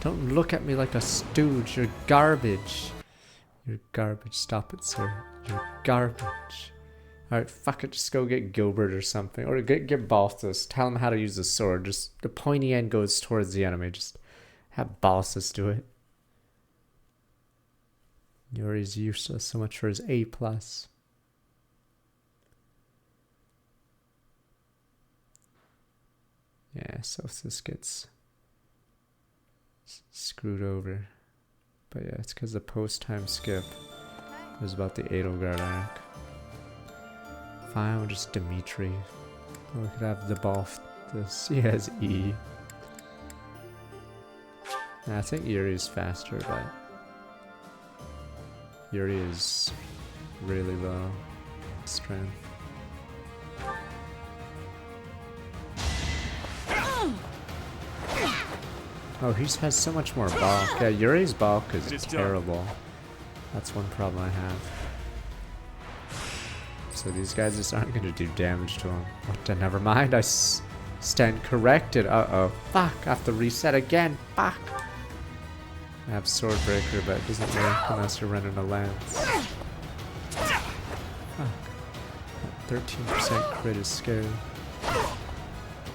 Don't look at me like a stooge. You're garbage. You're garbage. Stop it, sir. You're garbage. Alright, fuck it. Just go get Gilbert or something. Or get Balthus. Tell him how to use the sword. Just the pointy end goes towards the enemy. Just have Balthus do it. Yuri's useless. So much for his A+. Yeah, so if this gets screwed over. But yeah, it's because the post-time skip was about the Edelgard arc. Fine, we'll just Dimitri. Oh, we could have the ball. He has E. Nah, I think Yuri is faster, but Yuri is really low strength. Oh, he has so much more bulk. Yeah, Yuri's bulk is terrible. That's one problem I have. So these guys just aren't going to do damage to him. What the? Never mind. I stand corrected. Uh-oh. Fuck. I have to reset again. Fuck. I have Sword Breaker, but it doesn't work unless you're running a lance. Fuck. 13% crit is scary.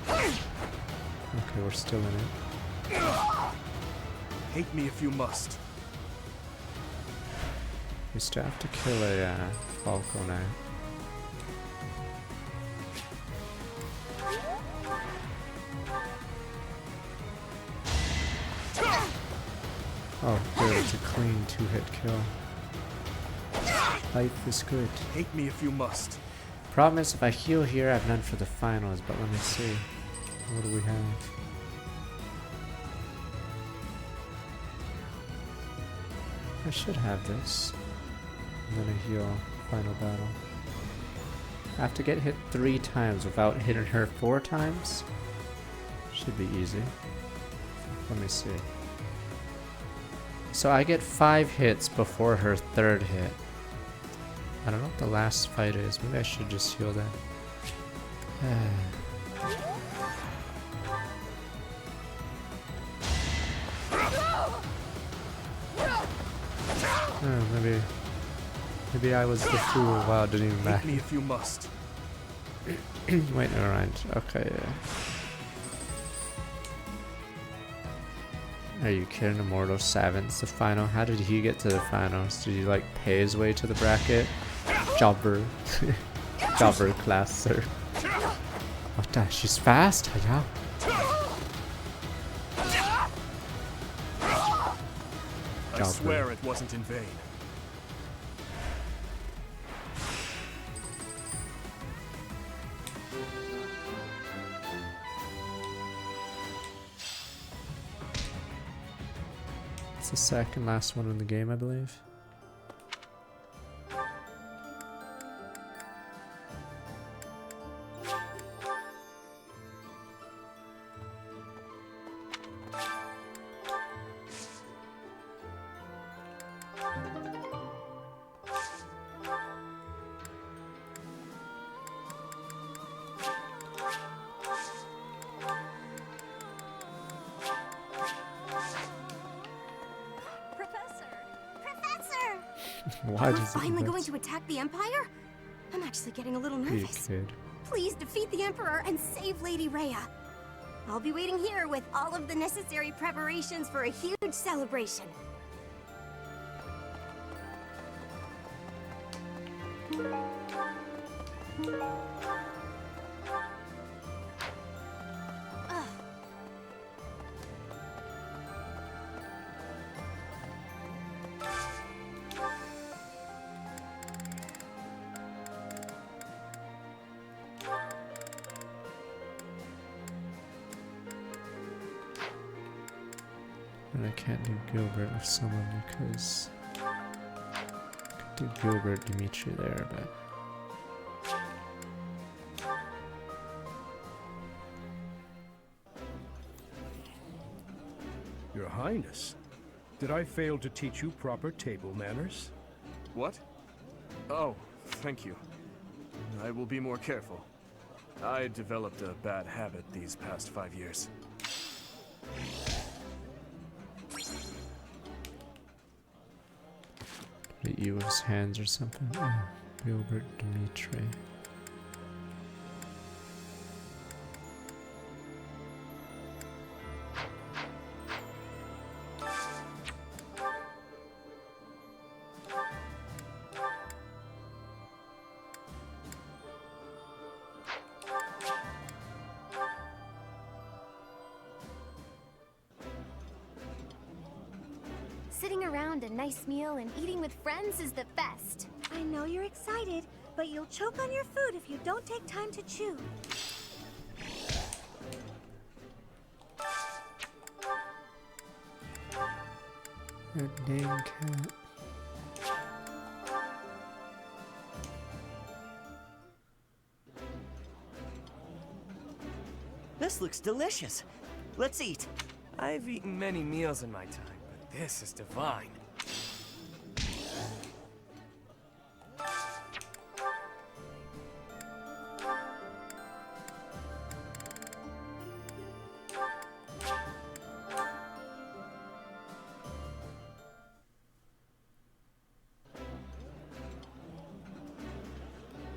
Okay, we're still in it. Hate me if you must. We still have to kill a Falco now. Oh, good. It's a clean 2-hit kill. Life is good. Hate me if you must. Problem is, if I heal here, I have none for the finals, but let me see. What do we have? I should have this. And then a heal final battle. I have to get hit 3 times without hitting her 4 times. Should be easy. Let me see. So I get 5 hits before her 3rd hit. I don't know what the last fight is. Maybe I should just heal that. Maybe I was the fool. Wow, it didn't even matter. Hate me if you must. Wait, never mind. Okay, yeah. Are you kidding? Immortal Savant's the final? How did he get to the finals? Did he like pay his way to the bracket? Jobber. Jobber class, sir. What the? She's fast? Yeah. I swear it wasn't in vain. It's the second last one in the game, I believe. Why We're does it finally hurt? going to attack the Empire? I'm actually getting a little You nervous. kid. Please defeat the Emperor and save Lady Rhea. I'll be waiting here with all of the necessary preparations for a huge celebration. And I can't do Gilbert with someone because I could do Gilbert Dimitri there, but Your Highness, did I fail to teach you proper table manners? What? Oh, thank you. I will be more careful. I developed a bad habit these past 5 years. the E with his hands or something. Oh, Gilbert Dimitri. Sitting around a nice meal and eating with friends is the best. I know you're excited, but you'll choke on your food if you don't take time to chew. That dang cat. This looks delicious. Let's eat. I've eaten many meals in my time, but this is divine.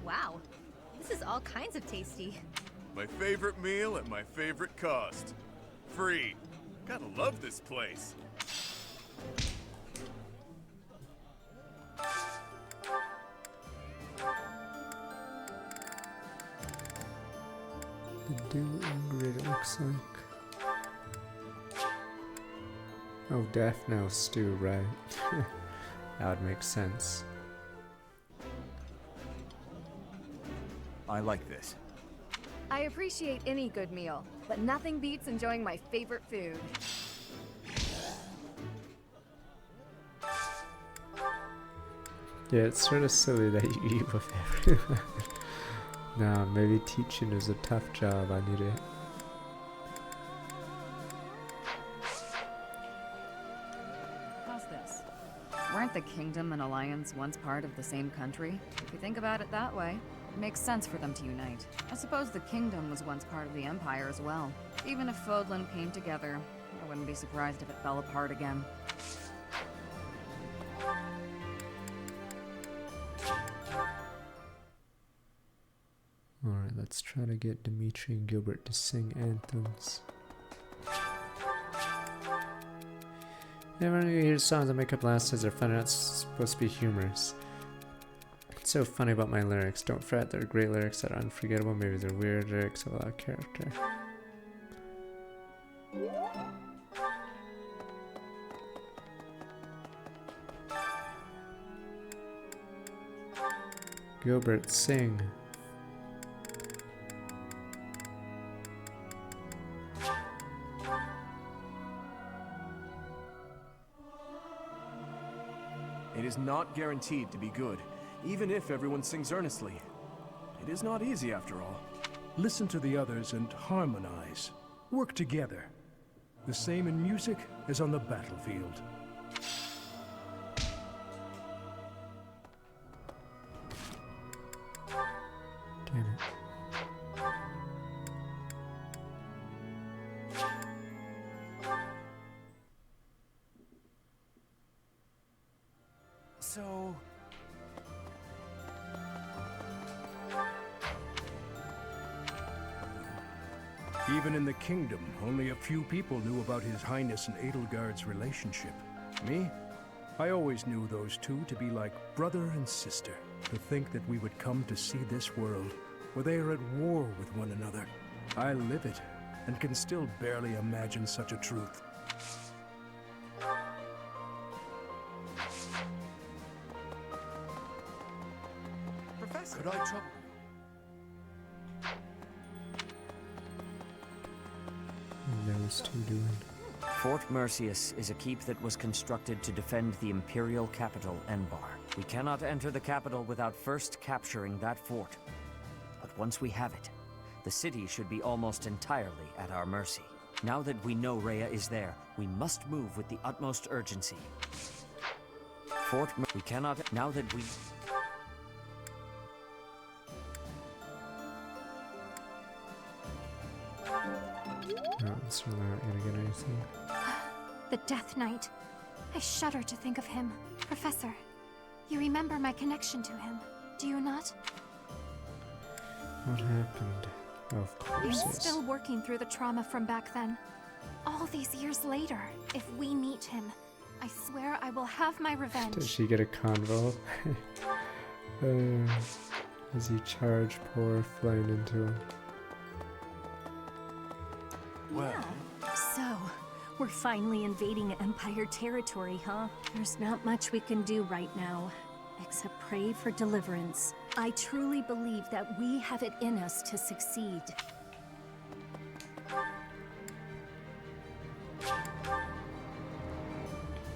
Wow, this is all kinds of tasty. My favorite meal at my favorite cost. Free. Gotta love this place. The dill and grit, it looks like. Oh, death now stew, right. That would make sense. I like this. I appreciate any good meal, but nothing beats enjoying my favorite food. Yeah, it's sort of silly that you eat with everyone. Nah, maybe teaching is a tough job. I need it. How's this? Weren't the Kingdom and Alliance once part of the same country? If you think about it that way, it makes sense for them to unite. I suppose the Kingdom was once part of the Empire as well. Even if Fodlan came together, I wouldn't be surprised if it fell apart again. Alright, let's try to get Dimitri and Gilbert to sing anthems. Yeah, when you hear songs that make up last as they're fun, it's supposed to be humorous. What's so funny about my lyrics? Don't fret, they're great lyrics that are unforgettable. Maybe they're weird lyrics of a lot of character. Gilbert, sing. It is not guaranteed to be good, even if everyone sings earnestly. It is not easy after all. Listen to the others and harmonize. Work together. The same in music as on the battlefield. Damn it. So... Even in the kingdom, only a few people knew about His Highness and Edelgard's relationship. Me? I always knew those two to be like brother and sister. To think that we would come to see this world, where they are at war with one another. I live it, and can still barely imagine such a truth. Professor, could I trouble Those two doing? Fort Mercius is a keep that was constructed to defend the imperial capital, Enbar. We cannot enter the capital without first capturing that fort. But once we have it, the city should be almost entirely at our mercy. Now that we know Rhea is there, we must move with the utmost urgency. We cannot, now that we... No, it's really not gonna get anything. The Death Knight. I shudder to think of him. Professor, you remember my connection to him, do you not? What happened? Oh, of course. I'm Yes. still working through the trauma from back then. All these years later, if we meet him, I swear I will have my revenge. Did she get a convo? As you charge poor flying into him. Well. So, we're finally invading Empire territory, huh? There's not much we can do right now, except pray for deliverance. I truly believe that we have it in us to succeed.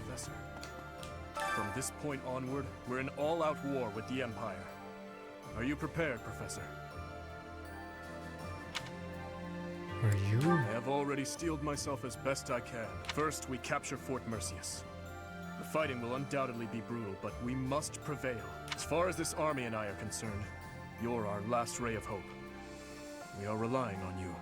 Professor. From this point onward, we're in all-out war with the Empire. Are you prepared, Professor? Are you? I have already steeled myself as best I can. First, we capture Fort Mercius. The fighting will undoubtedly be brutal, but we must prevail. As far as this army and I are concerned, you're our last ray of hope. We are relying on you.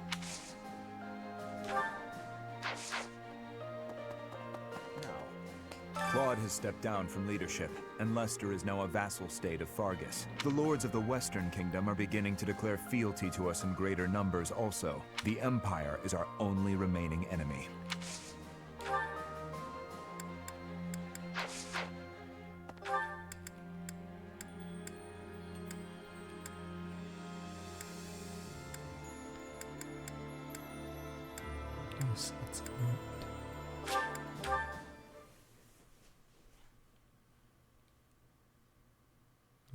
Claude has stepped down from leadership, and Leicester is now a vassal state of Fargus. The lords of the Western Kingdom are beginning to declare fealty to us in greater numbers also. The Empire is our only remaining enemy. Yes, that's it.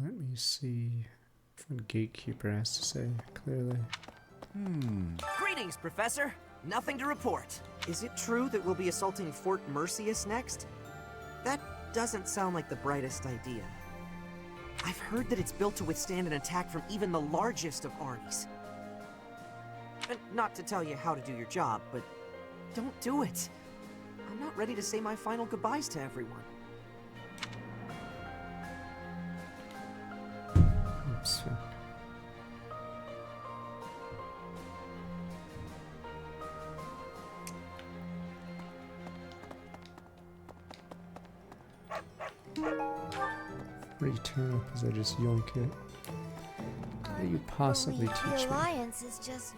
Let me see what Gatekeeper has to say clearly. Greetings, Professor. Nothing to report. Is it true that we'll be assaulting Fort Mercius next? That doesn't sound like the brightest idea. I've heard that it's built to withstand an attack from even the largest of armies. And not to tell you how to do your job, but don't do it. I'm not ready to say my final goodbyes to everyone. Oops. Free turnip as I just yoink it. How do you possibly The teach me? Alliance is just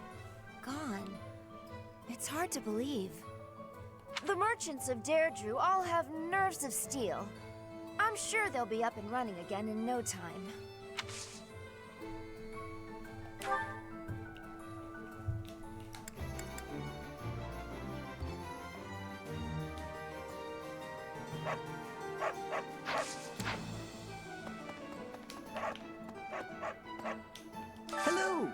gone. It's hard to believe. The merchants of Deirdre all have nerves of steel. I'm sure they'll be up and running again in no time. Hello!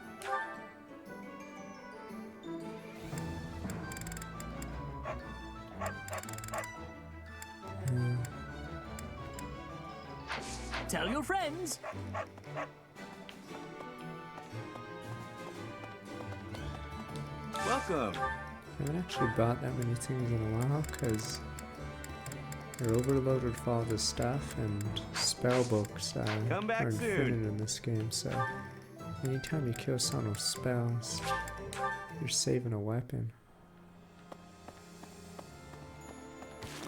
Tell your friends. Welcome. I haven't actually bought that many things in a while because they're overloaded with all this stuff, and spell books Come back are infinite soon. in this game, so anytime you kill someone with spells, you're saving a weapon.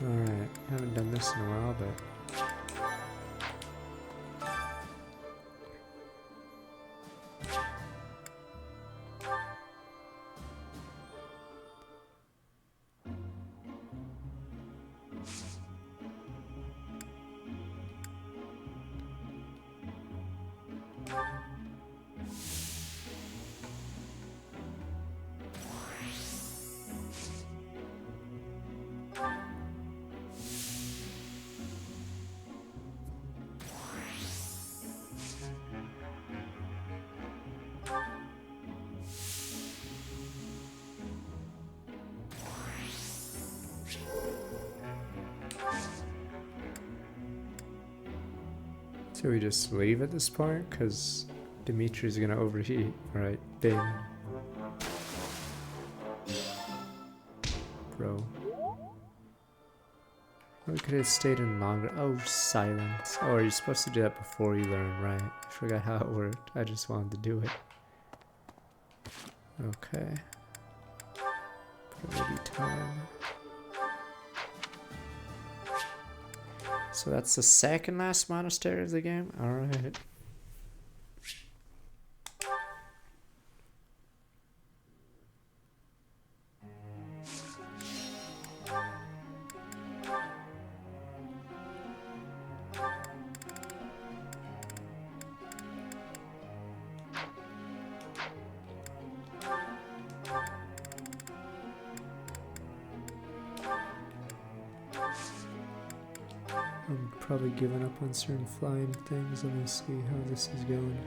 Alright, haven't done this in a while, but So we just leave at this point, because Dimitri's gonna overheat. Alright, bing. Bro. We could have stayed in longer. Oh, silence. Oh, are you supposed to do that before you learn, right? I forgot how it worked. I just wanted to do it. Okay. Ready time. So that's the second last monastery of the game? Alright. I'm probably giving up on certain flying things. Let me see how this is going.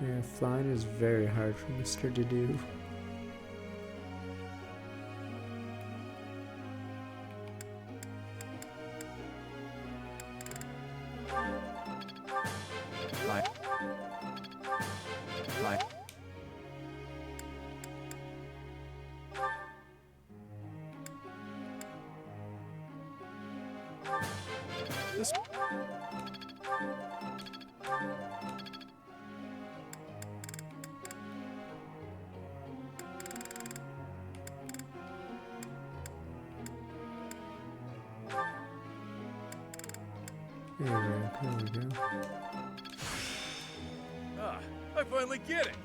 Yeah, flying is very hard for Mr. to do. Fly. Fly. This. There we go. Ah, I finally get it.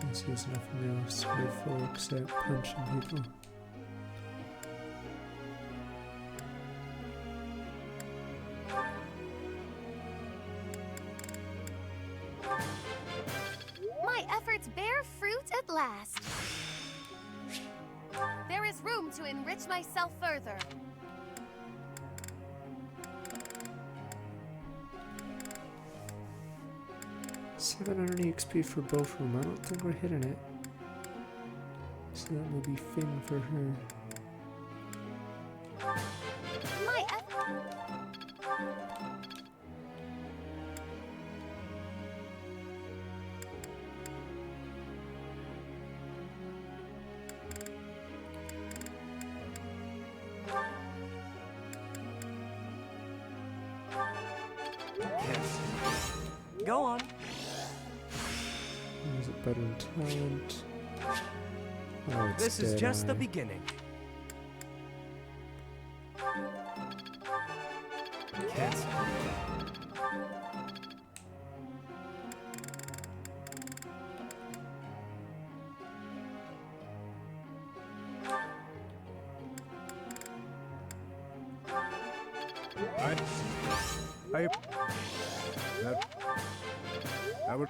Let's use nothing else before except punching people. My efforts bear fruit at last. There is room to enrich myself further. $700 XP for both of them. I don't think we're hitting it. So that may be Finn for her. My Go on. Is it better in talent? Oh, it's This is dead just the eye. beginning. I would.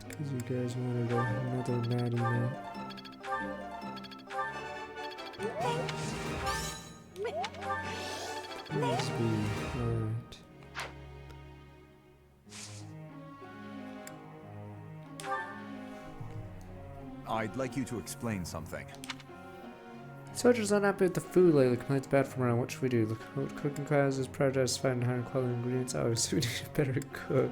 Because you guys wanted another Maddie now. Please be alright. I'd like you to explain something. Soldiers are not happy with the food lately. Complaints bad from around. What should we do? Look, cooking classes, prioritize finding higher quality ingredients. Oh, so we need a better cook.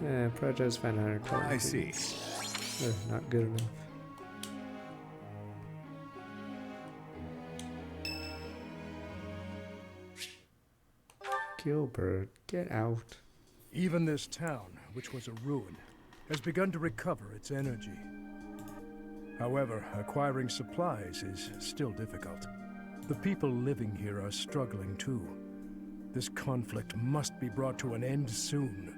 Yeah, prioritize finding higher quality I see. ingredients. Not good enough. Gilbert, get out. Even this town, which was a ruin, has begun to recover its energy. However, acquiring supplies is still difficult. The people living here are struggling too. This conflict must be brought to an end soon.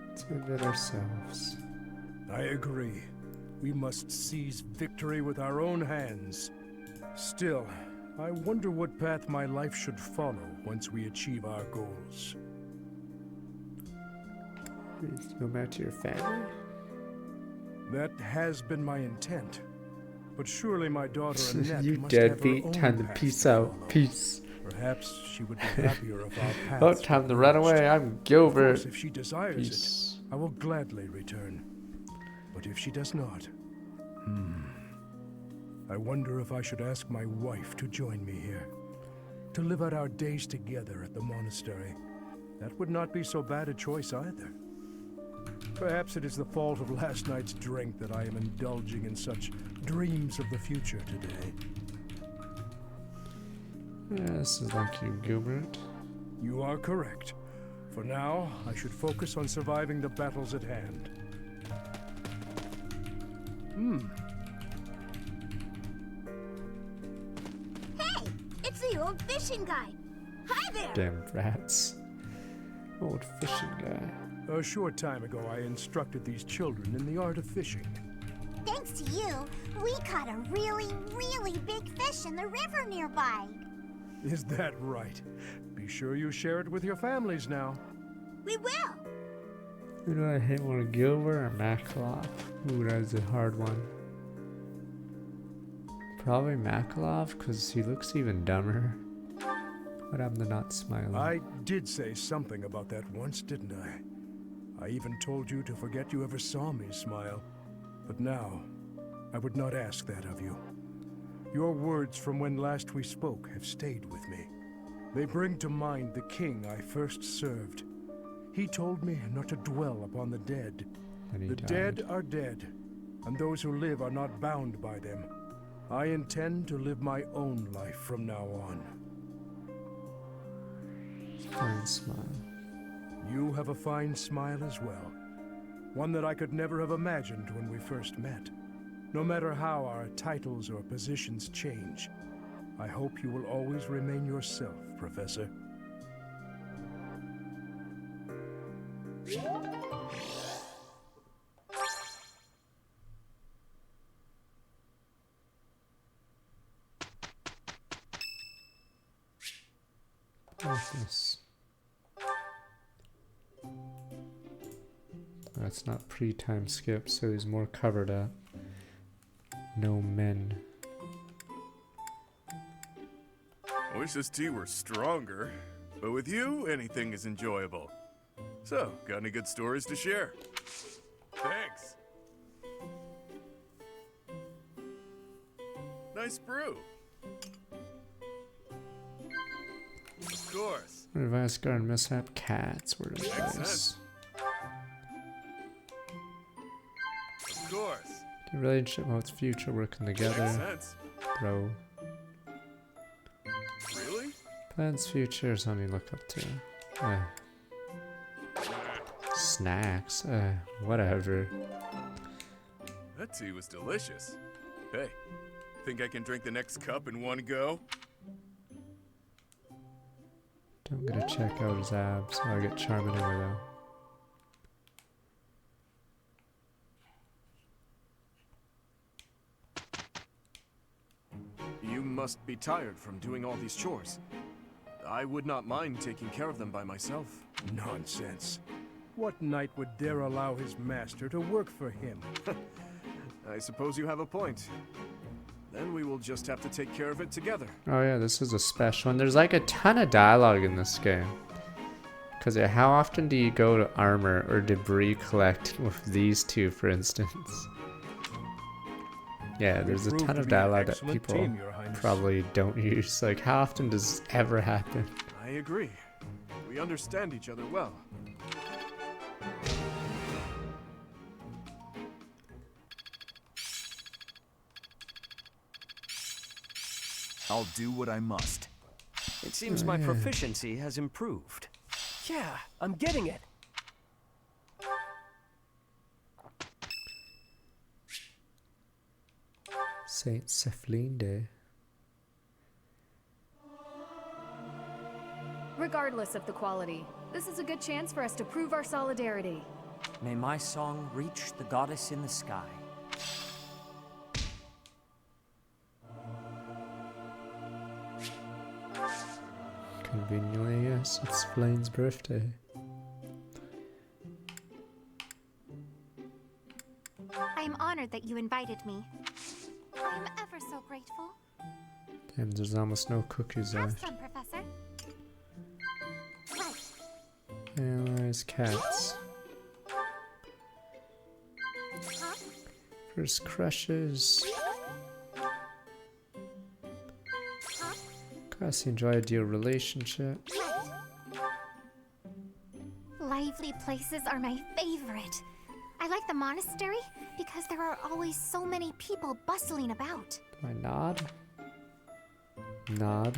Let's end it ourselves. I agree. We must seize victory with our own hands. Still, I wonder what path my life should follow once we achieve our goals. Go back to your family? That has been my intent. But surely my daughter Annette You must have her deadbeat. own Time to path peace to out. follow. Peace. Perhaps she would be happier if our paths Oh, time to run away. I'm Of Gilbert. course, if she desires Peace. it, I will gladly return. But if she does not, I wonder if I should ask my wife to join me here. To live out our days together at the monastery. That would not be so bad a choice either. Perhaps it is the fault of last night's drink that I am indulging in such dreams of the future today. Yeah, this is like you, Gilbert. You are correct. For now, I should focus on surviving the battles at hand. Hey, it's the old fishing guy. Hi there. Damn rats. Old fishing guy. A short time ago, I instructed these children in the art of fishing. Thanks to you, we caught a really, really big fish in the river nearby. Is that right? Be sure you share it with your families now. We will. Who do I hate more, Gilbert or Makalov? Ooh, that's a hard one. Probably Makalov, because he looks even dumber. What happened to not smiling? I did say something about that once, didn't I? I even told you to forget you ever saw me smile. But now, I would not ask that of you. Your words from when last we spoke have stayed with me. They bring to mind the king I first served. He told me not to dwell upon the dead. The dead are dead, and those who live are not bound by them. I intend to live my own life from now on. Fine smile. You have a fine smile as well. One that I could never have imagined when we first met. No matter how our titles or positions change, I hope you will always remain yourself, Professor. What's this? That's not pre-time skip, so he's more covered up. No men. I wish this tea were stronger, but with you, anything is enjoyable. So, got any good stories to share? Thanks. Nice brew. Of course. Advice garden mishap. Cats. Word of Makes advice. sense. Of course. The relationship holds future working together. Makes sense. Bro. Really? Plans future. Something to look up to. Snacks. Whatever. That tea was delicious. Hey, think I can drink the next cup in one go? Don't get to check out his abs. I'll get charmed anyway though. You must be tired from doing all these chores. I would not mind taking care of them by myself. Nonsense. What knight would dare allow his master to work for him? I suppose you have a point. Then we will just have to take care of it together. Oh yeah, this is a special one. There's like a ton of dialogue in this game. Because how often do you go to armor or debris collect with these two, for instance? Yeah, there's a ton of dialogue that people probably don't use. Like, how often does this ever happen? I agree. We understand each other well. I'll do what I must. It seems my proficiency has improved. Yeah, I'm getting it. Saint Cephlinde. Regardless of the quality, this is a good chance for us to prove our solidarity. May my song reach the goddess in the sky. Conveniently, yes, it's Blaine's birthday. I am honored that you invited me. I'm ever so grateful. Damn, there's almost no cookies Have left. some, Professor. Right. Analyze cats. Huh? First crushes. Huh? Classy enjoy ideal relationship. Lively places are my favorite. I like the monastery because there are always so many people bustling about. Do I nod? Nod.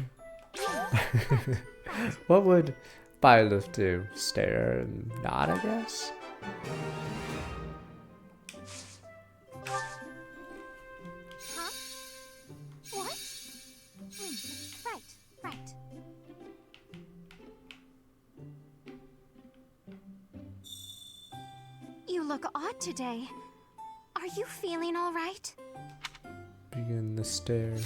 What would Byleth do? Stare and nod, I guess? Huh? What? Right, right. You look odd today. Are you feeling all right? Begin the stare.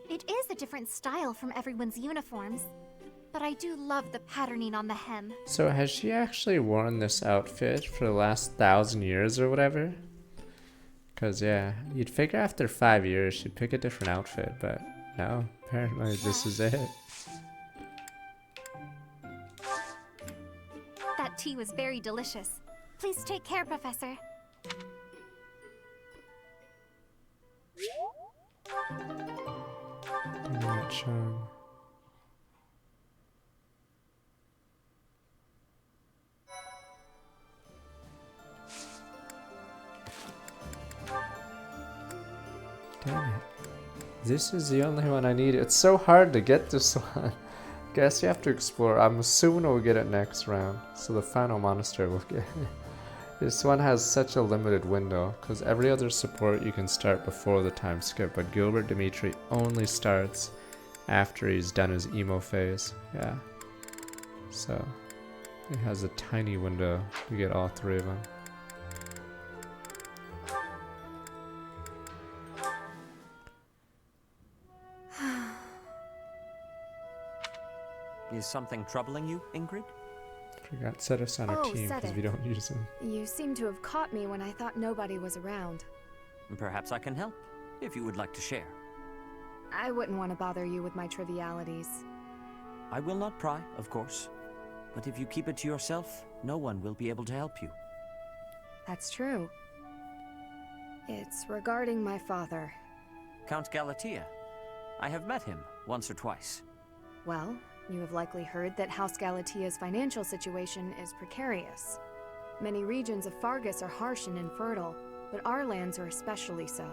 It is a different style from everyone's uniforms, but I do love the patterning on the hem. So has she actually worn this outfit for the last 1,000 years or whatever? Cause yeah, you'd figure after 5 years she'd pick a different outfit, but no, apparently this is it. That tea was very delicious. Please take care, Professor. Give me that charm. Damn it. This is the only one I need. It's so hard to get this one. Guess you have to explore. I'm assuming we'll get it next round. So the final monastery will get it. This one has such a limited window, because every other support you can start before the time skip, but Gilbert Dimitri only starts after he's done his emo phase. Yeah. So it has a tiny window to get all three of them. Is something troubling you, Ingrid? Forgot set us on our team because we don't use them. You seem to have caught me when I thought nobody was around. Perhaps I can help, if you would like to share. I wouldn't want to bother you with my trivialities. I will not pry, of course. But if you keep it to yourself, no one will be able to help you. That's true. It's regarding my father. Count Galatea. I have met him once or twice. Well, you have likely heard that House Galatea's financial situation is precarious. Many regions of Fargus are harsh and infertile, but our lands are especially so.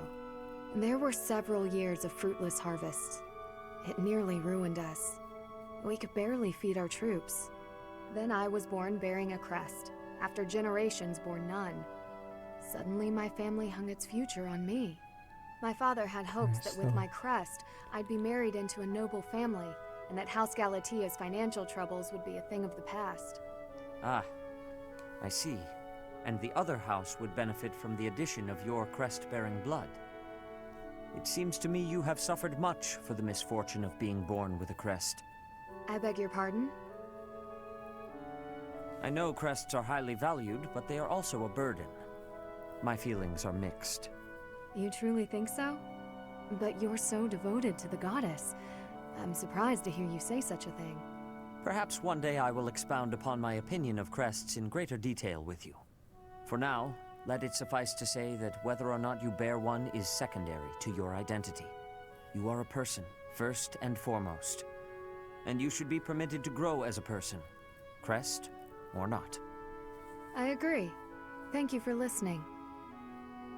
There were several years of fruitless harvests. It nearly ruined us. We could barely feed our troops. Then I was born bearing a crest, after generations bore none. Suddenly my family hung its future on me. My father had hopes that with my crest, I'd be married into a noble family, and that House Galatea's financial troubles would be a thing of the past. Ah, I see. And the other house would benefit from the addition of your crest-bearing blood. It seems to me you have suffered much for the misfortune of being born with a crest. I beg your pardon? I know crests are highly valued, but they are also a burden. My feelings are mixed. You truly think so? But you're so devoted to the goddess. I'm surprised to hear you say such a thing. Perhaps one day I will expound upon my opinion of crests in greater detail with you. For now, let it suffice to say that whether or not you bear one is secondary to your identity. You are a person, first and foremost. And you should be permitted to grow as a person, crest or not. I agree. Thank you for listening.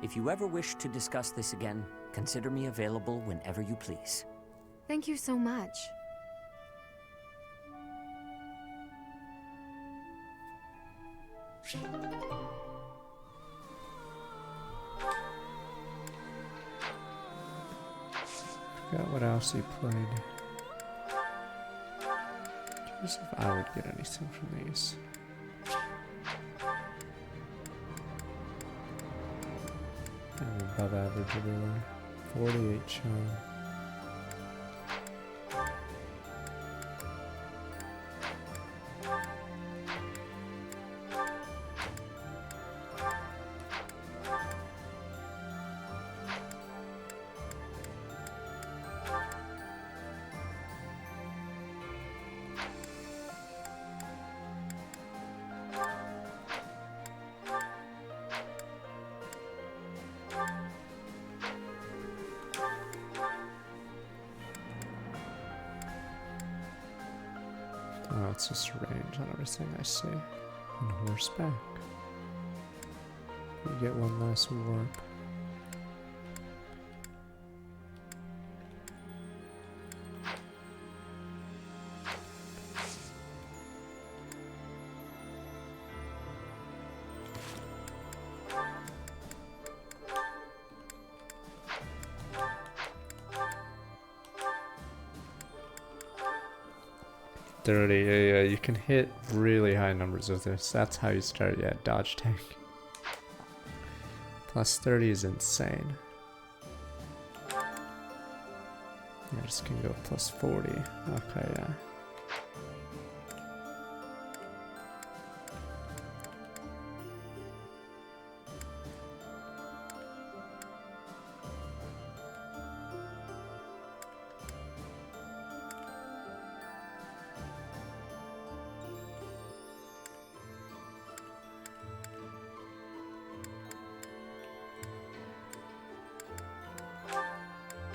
If you ever wish to discuss this again, consider me available whenever you please. Thank you so much. Forgot what else he played. Curious if I would get anything from these. I'm above average everywhere. 48 charm. what's this range on everything I see? And horseback. We get one last warp. Yeah, you can hit really high numbers with this. That's how you start, yeah, dodge tank. Plus 30 is insane. Yeah, just can go plus 40. Okay, yeah.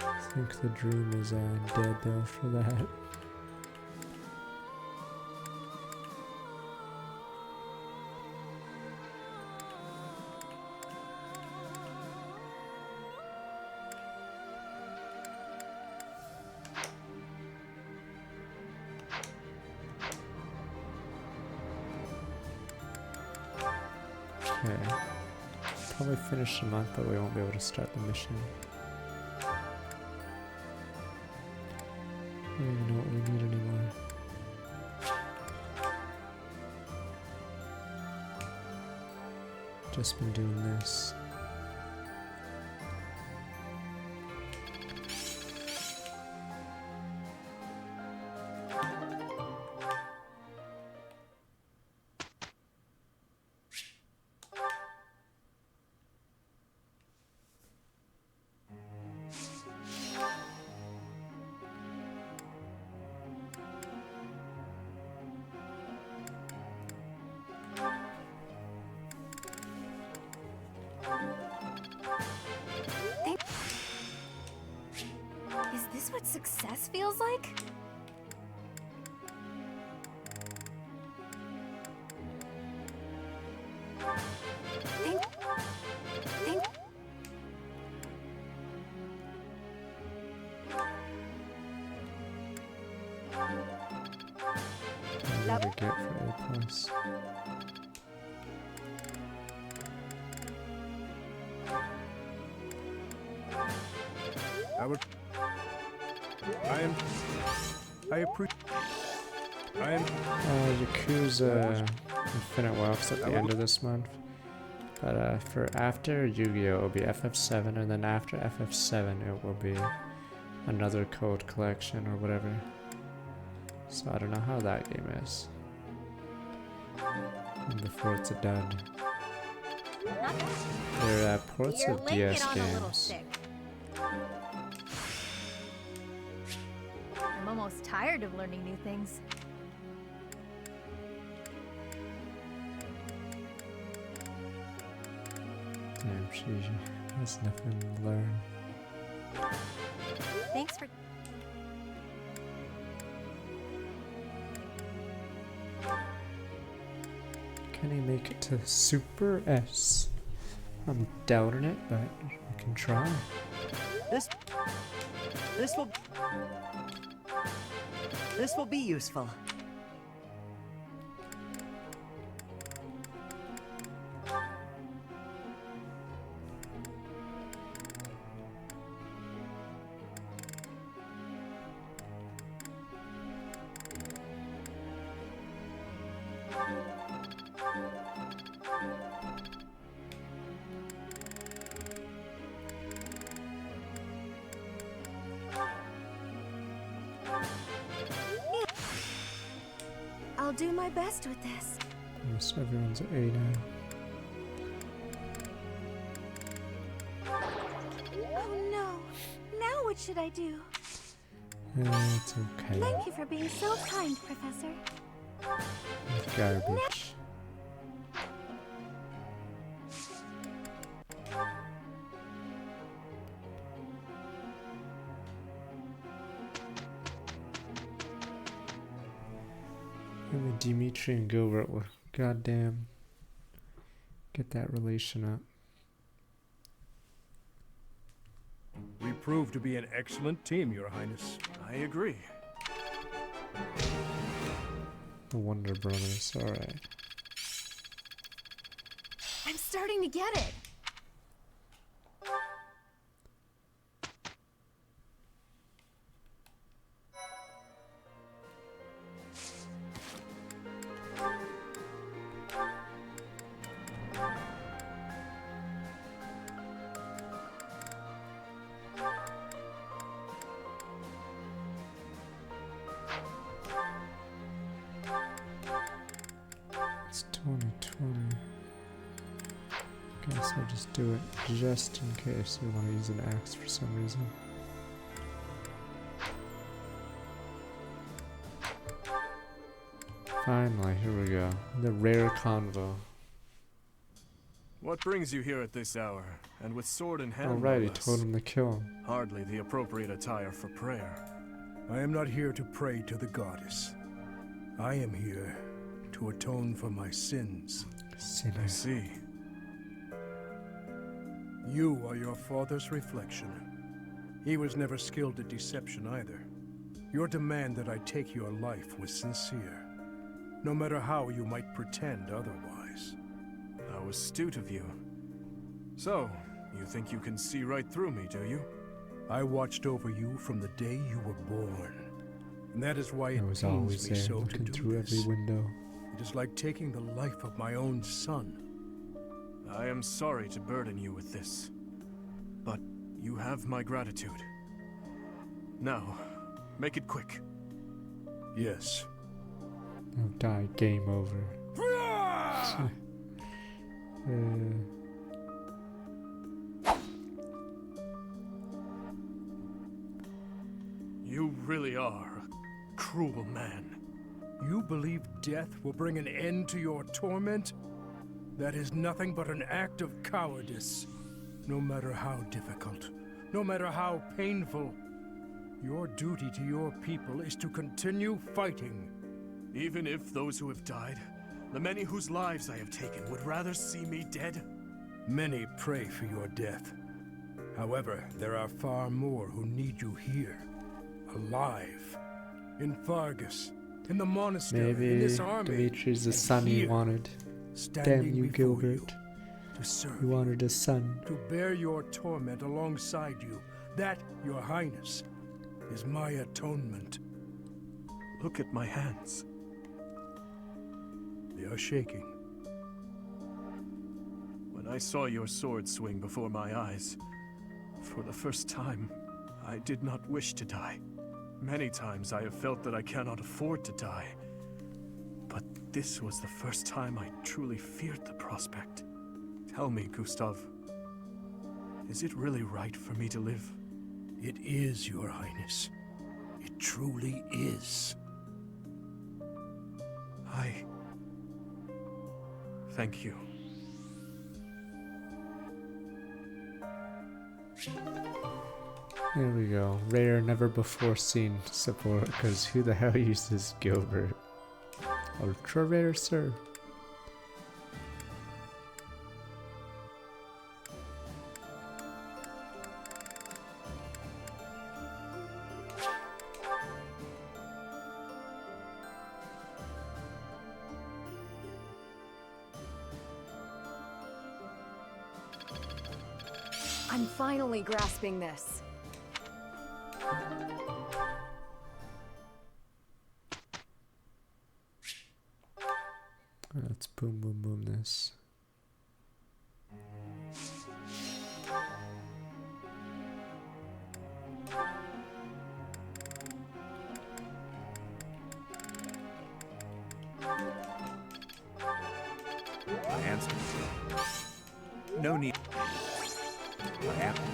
I think the dream is dead though for that. Okay. Probably finish the month, but we won't be able to start the mission. I don't even know what we need anymore. Just been doing this. Is this what success feels like? What do we get for A plus? Yakuza Infinite Wealth's at the end of this month. But for after Yu-Gi-Oh! It will be FF7, and then after FF7 it will be another code collection or whatever. So I don't know how that game is. And before it's a dud. They're ports of DS games. I'm almost tired of learning new things. Damn, she has nothing to learn. Thanks for... Can he make it to Super S? I'm doubting it, but we can try. This will be useful. I'll do my best with this. Yes, everyone's at A now. Oh no. Now what should I do? It's okay. Thank you for being so kind, Professor. Garbage. And Dimitri and Gilbert will goddamn get that relation up. We proved to be an excellent team, Your Highness. I agree. The Wonder Brothers, alright. I'm starting to get it. It's 2020. Guess I'll just do it just in case we want to use an axe for some reason. Finally, here we go. The rare convo. What brings you here at this hour, and with sword in hand? Alright, he no less? told him to kill him. Hardly the appropriate attire for prayer. I am not here to pray to the goddess. I am here to atone for my sins. I see. You are your father's reflection. He was never skilled at deception either. Your demand that I take your life was sincere, no matter how you might pretend otherwise. How astute of you. So, you think you can see right through me, do you? I watched over you from the day you were born. And that is why it I was pains always me there, so to looking do through this. every window. It is like taking the life of my own son. I am sorry to burden you with this, but you have my gratitude. Now, make it quick. Yes. No, die, game over. You really are a cruel man. You believe death will bring an end to your torment? That is nothing but an act of cowardice. No matter how difficult, no matter how painful, your duty to your people is to continue fighting. Even if those who have died, the many whose lives I have taken, would rather see me dead? Many pray for your death. However, there are far more who need you here, alive, in Fargus, in the monastery, in Maybe this army. Dimitri's the and son he here, wanted. standing Damn you, before Gilbert. to serve You wanted a son. to bear your torment alongside you. That, your highness, is my atonement. Look at my hands. They are shaking. When I saw your sword swing before my eyes, for the first time, I did not wish to die. Many times I have felt that I cannot afford to die. But this was the first time I truly feared the prospect. Tell me, Gustav, is it really right for me to live? It is, your highness. It truly is. Thank you. There we go. Rare, never before seen support, because who the hell uses Gilbert? Ultra rare, sir. I'm finally grasping this. Let's boom boom boom this. My hands. No need. What happened?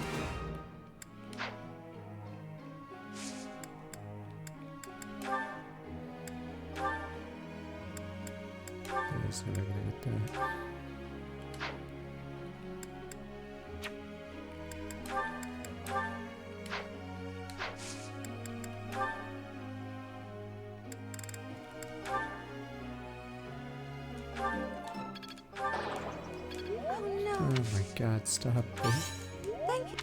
He's never gonna get that. God, stop it. Thank you.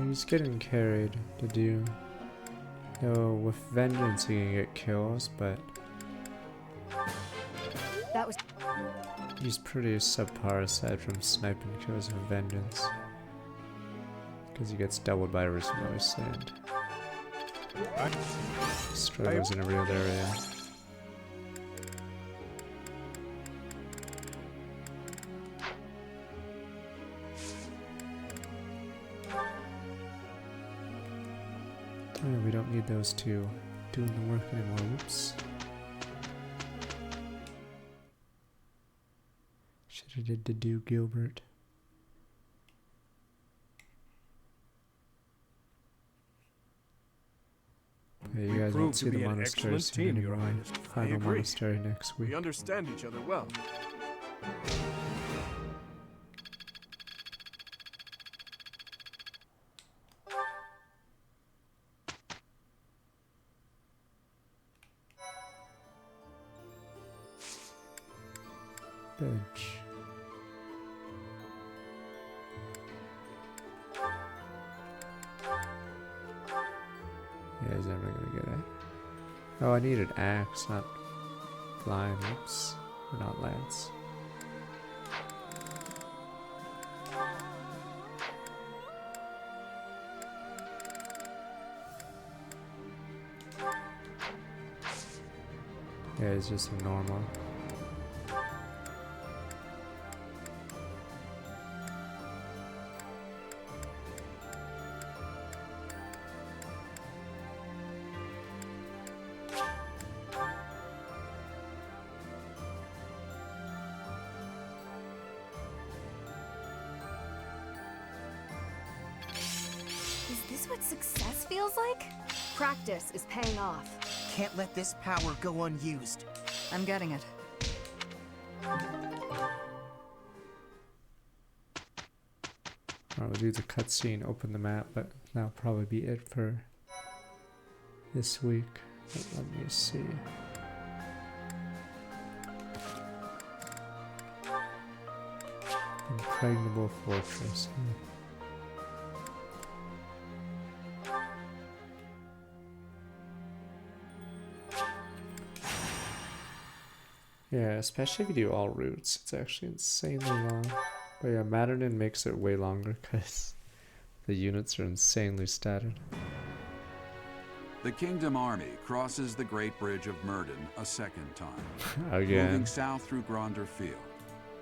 He's getting carried. Did you? No, with vengeance he can get kills, but That was. he's pretty subpar aside from sniping kills with vengeance. Because he gets doubled by Rosenoise and struggles in every other area. Oh, we don't need those two doing the work anymore. Whoops. Should've did to do Gilbert. Yeah, you guys won't see the monastery soon anymore. Final monastery next week. We understand each other well. Bench. Yeah, he's never gonna get it. Oh, I need an axe, not line. Oops. Or not lance. Yeah, it's just a normal. Is this what success feels like? Practice is paying off. Can't let this power go unused. I'm getting it. Alright, we'll do the cutscene, open the map, but that'll probably be it for this week. But let me see. Impregnable fortress. Yeah, especially if you do all routes, it's actually insanely long. But yeah, Maddening makes it way longer because the units are insanely statted. The Kingdom Army crosses the Great Bridge of Murden a second time, Again. moving south through Gronder Field.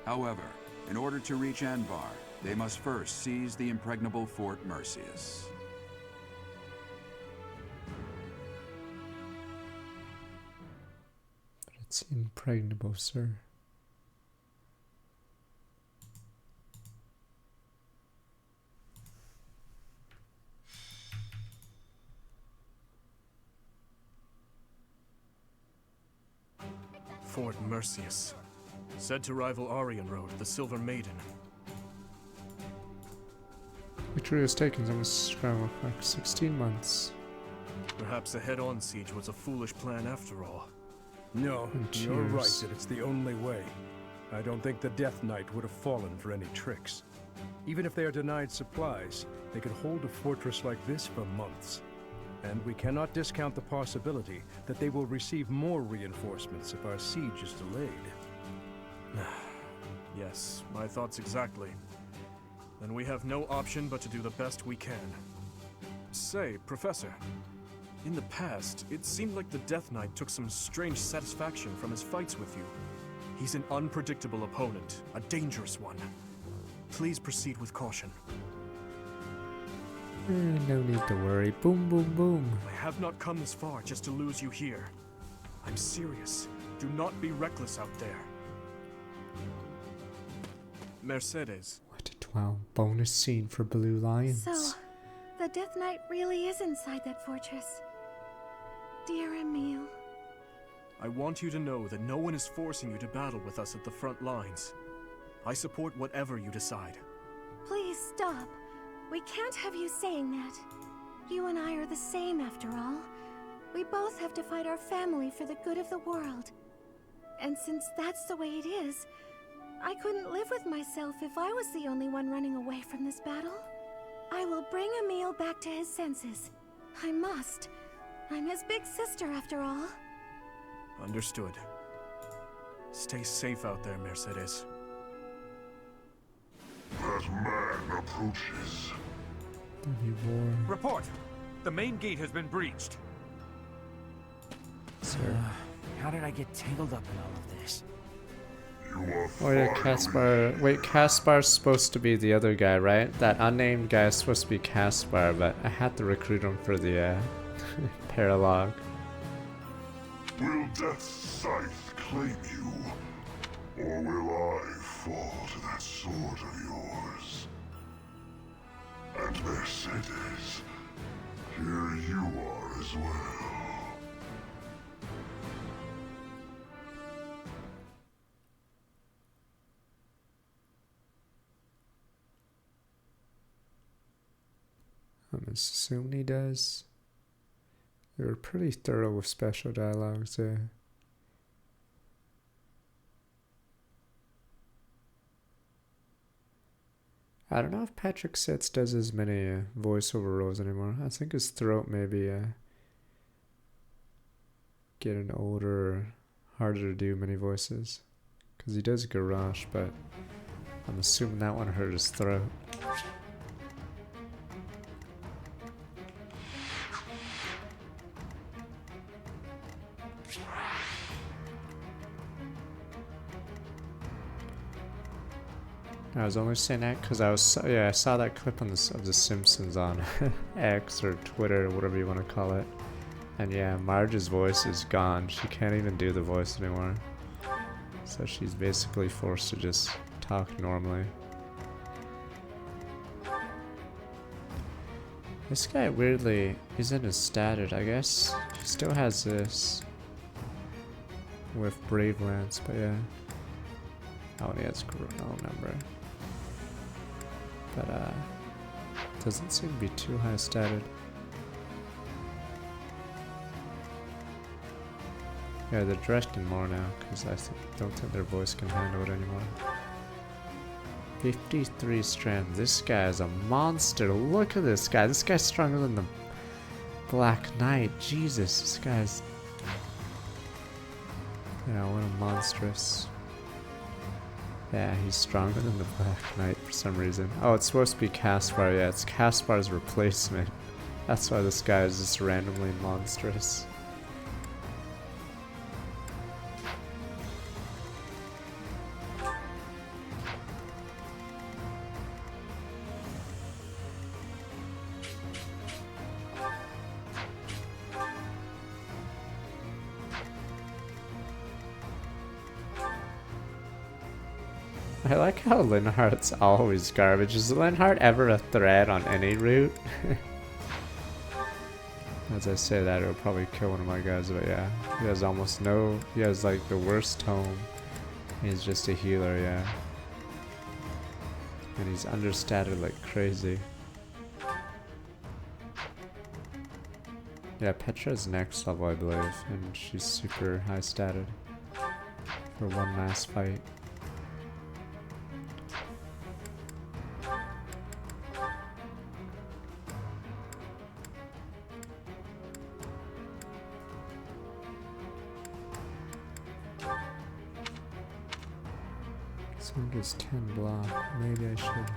However, in order to reach Enbar, they must first seize the impregnable Fort Mercius. It's impregnable, sir. Fort Mercius. Said to rival Aryan Road, the Silver Maiden. Victory was taken on a scrum of like 16 months. Perhaps a head-on siege was a foolish plan after all. No, Cheers. you're right that it's the only way. I don't think the Death Knight would have fallen for any tricks. Even if they are denied supplies, they could hold a fortress like this for months. And we cannot discount the possibility that they will receive more reinforcements if our siege is delayed. Yes, my thoughts exactly. Then we have no option but to do the best we can. Say, Professor, in the past, it seemed like the Death Knight took some strange satisfaction from his fights with you. He's an unpredictable opponent, a dangerous one. Please proceed with caution. No need to worry. Boom, boom, boom. I have not come this far just to lose you here. I'm serious. Do not be reckless out there. Mercedes. Wow, bonus scene for Blue Lions. So, the Death Knight really is inside that fortress. Dear Emil. I want you to know that no one is forcing you to battle with us at the front lines. I support whatever you decide. Please stop. We can't have you saying that. You and I are the same after all. We both have to fight our family for the good of the world. And since that's the way it is, I couldn't live with myself if I was the only one running away from this battle. I will bring Emil back to his senses. I must. I'm his big sister after all. Understood. Stay safe out there, Mercedes. That man approaches. Report! The main gate has been breached. Sir. How did I get tangled up in all of this? Oh yeah, Caspar. Wait, Caspar's supposed to be the other guy, right? That unnamed guy is supposed to be Caspar, but I had to recruit him for the paralogue. Will Death's scythe claim you? Or will I fall to that sword of yours? And Mercedes, here you are as well. I'm assuming he does. They were pretty thorough with special dialogues there. I don't know if Patrick Setz does as many voiceover roles anymore. I think his throat may be getting older or harder to do many voices. Because he does Garage, but I'm assuming that one hurt his throat. I was only saying that because I saw that clip on of The Simpsons on X or Twitter or whatever you want to call it, and yeah, Marge's voice is gone. She can't even do the voice anymore, so she's basically forced to just talk normally. This guy weirdly isn't as statted. I guess he still has this with Brave Lance, but yeah. Oh, and he has no number. But doesn't seem to be too high statted. Yeah, they're directing more now because I don't think their voice can handle it anymore. 53 strand. This guy is a monster. Look at this guy. This guy's stronger than the Black Knight. Jesus, this guy's... Yeah, what a monstrous... Yeah, he's stronger than the Black Knight for some reason. Oh, it's supposed to be Caspar. Yeah, it's Caspar's replacement. That's why this guy is just randomly monstrous. I like how Linhardt's always garbage. Is Linhardt ever a threat on any route? As I say that, it'll probably kill one of my guys, but yeah. He has almost no... He has like the worst tome. He's just a healer, yeah. And he's understated like crazy. Yeah, Petra's next level, I believe. And she's super high statted. For one last fight. Someone gets 10 block. Maybe I should.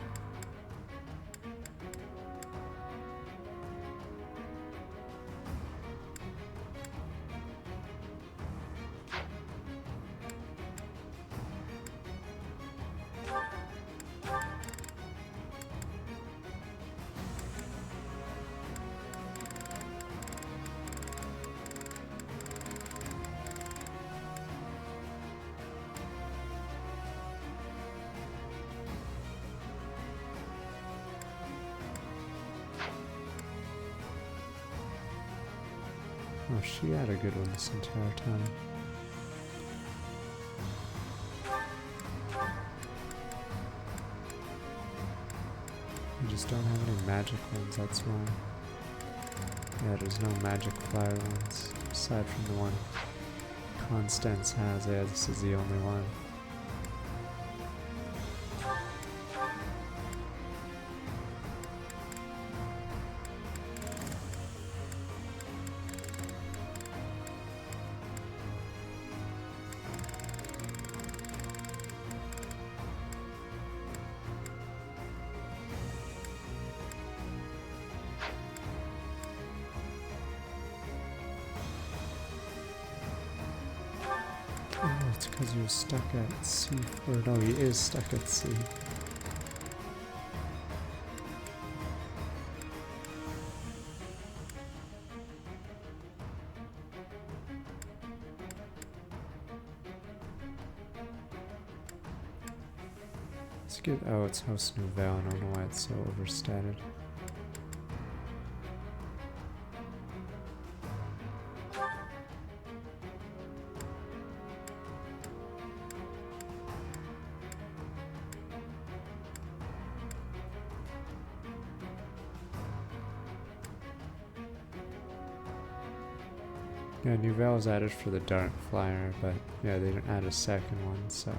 Oh, she had a good one this entire time. We just don't have any magic ones, that's why. Yeah, there's no magic flyer ones aside from the one Constance has. Yeah, this is the only one. Oh, it's because you're stuck at sea. Or no, he is stuck at sea. Let's get. Oh, it's House Nouvelle. I don't know why it's so overstated. Yeah, Nouvelle was added for the Dark Flyer, but yeah, they didn't add a second one, so.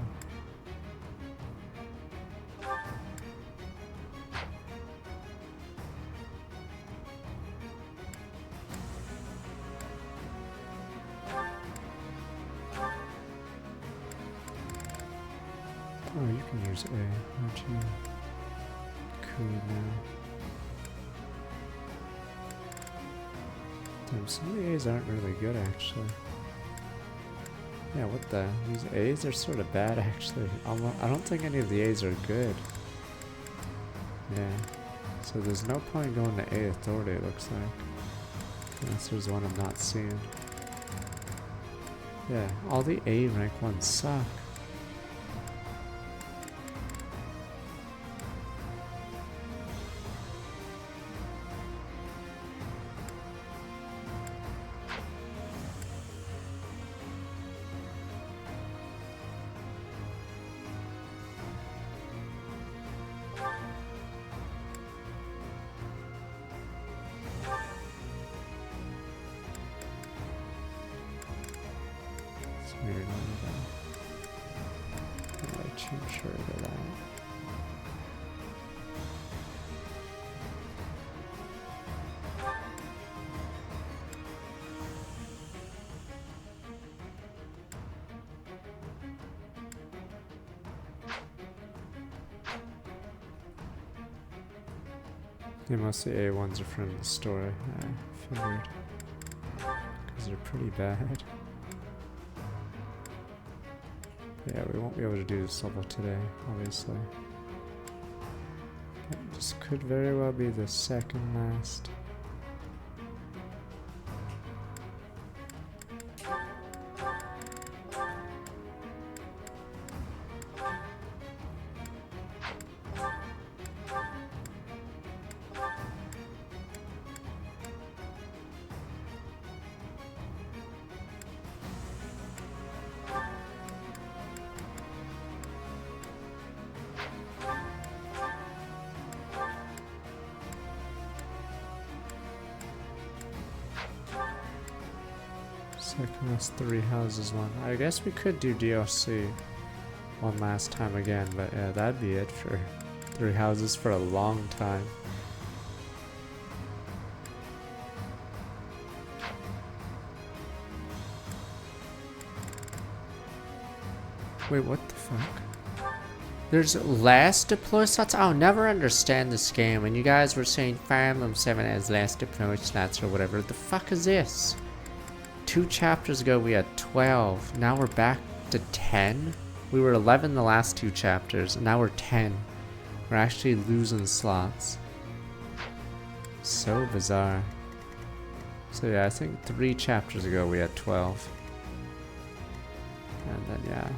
Oh, you can use A, aren't you? Cool now. Damn, some of the A's aren't really good, actually. Yeah, what the? These A's are sort of bad, actually. I don't think any of the A's are good. Yeah. So there's no point going to A Authority, it looks like. Unless there's one I'm not seeing. Yeah, all the A rank ones suck. Weird one though. I change her to that. Yeah, most of the A1s are from the store, I figured. Because they're pretty bad. Yeah, we won't be able to do this level today, obviously. This could very well be the second last. Second last 3 houses one. I guess we could do DLC one last time again, but yeah, that'd be it for 3 houses for a long time. Wait, what the fuck? There's less deploy slots? I'll never understand this game. When you guys were saying Fire Emblem 7 has less deploy slots or whatever, the fuck is this? 2 chapters ago we had 12. Now we're back to 10? We were 11 the last 2 chapters, and now we're 10. We're actually losing slots. So bizarre. So yeah, I think 3 chapters ago we had 12. And then yeah.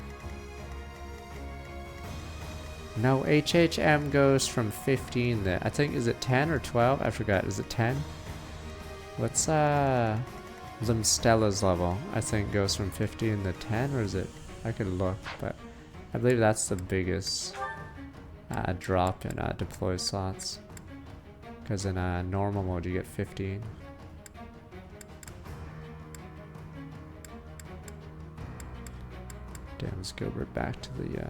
No, HHM goes from 15 there. I think, is it 10 or 12? I forgot. Is it 10? What's Limstella's level? I think goes from 15 to 10, or is it? I could look, but I believe that's the biggest drop in deploy slots. Because in normal mode you get 15. Damn, let's go back to the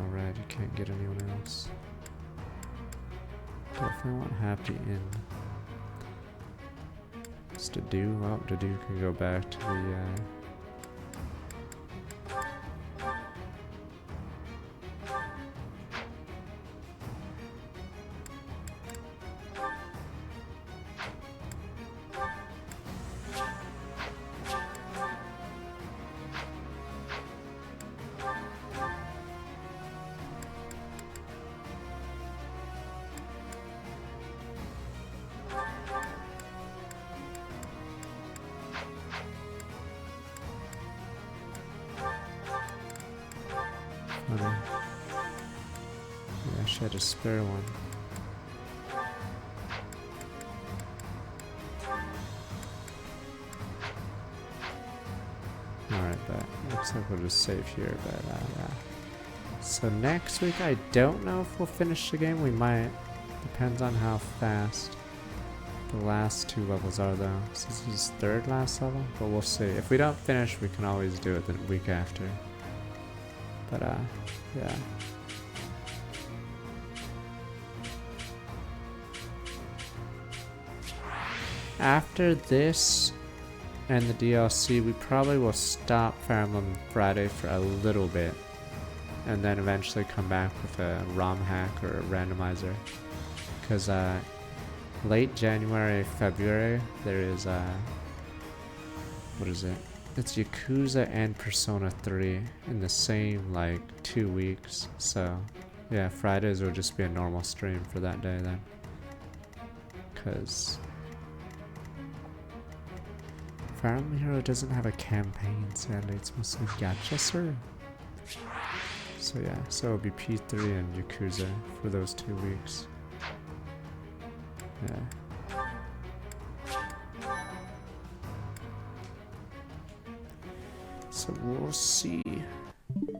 Alright, you can't get anyone else. Definitely want Happy in. It's Dedu. Well, Dedu can go back to the funny. Yeah, she had a spare one. Alright, but looks like we'll just save here, but yeah. So next week, I don't know if we'll finish the game. We might. Depends on how fast the last 2 levels are, though. So this is 3rd last level, but we'll see. If we don't finish, we can always do it the week after. But yeah. After this and the DLC, we probably will stop Fire Emblem Friday for a little bit, and then eventually come back with a ROM hack or a randomizer. Because late January, February, there is what is it? It's Yakuza and Persona 3 in the same, like, 2 weeks. So, yeah, Fridays will just be a normal stream for that day then. Because Fire Emblem Hero doesn't have a campaign, sadly. It's mostly gacha, sir. So, yeah, so it'll be P3 and Yakuza for those 2 weeks. Yeah. So we'll see.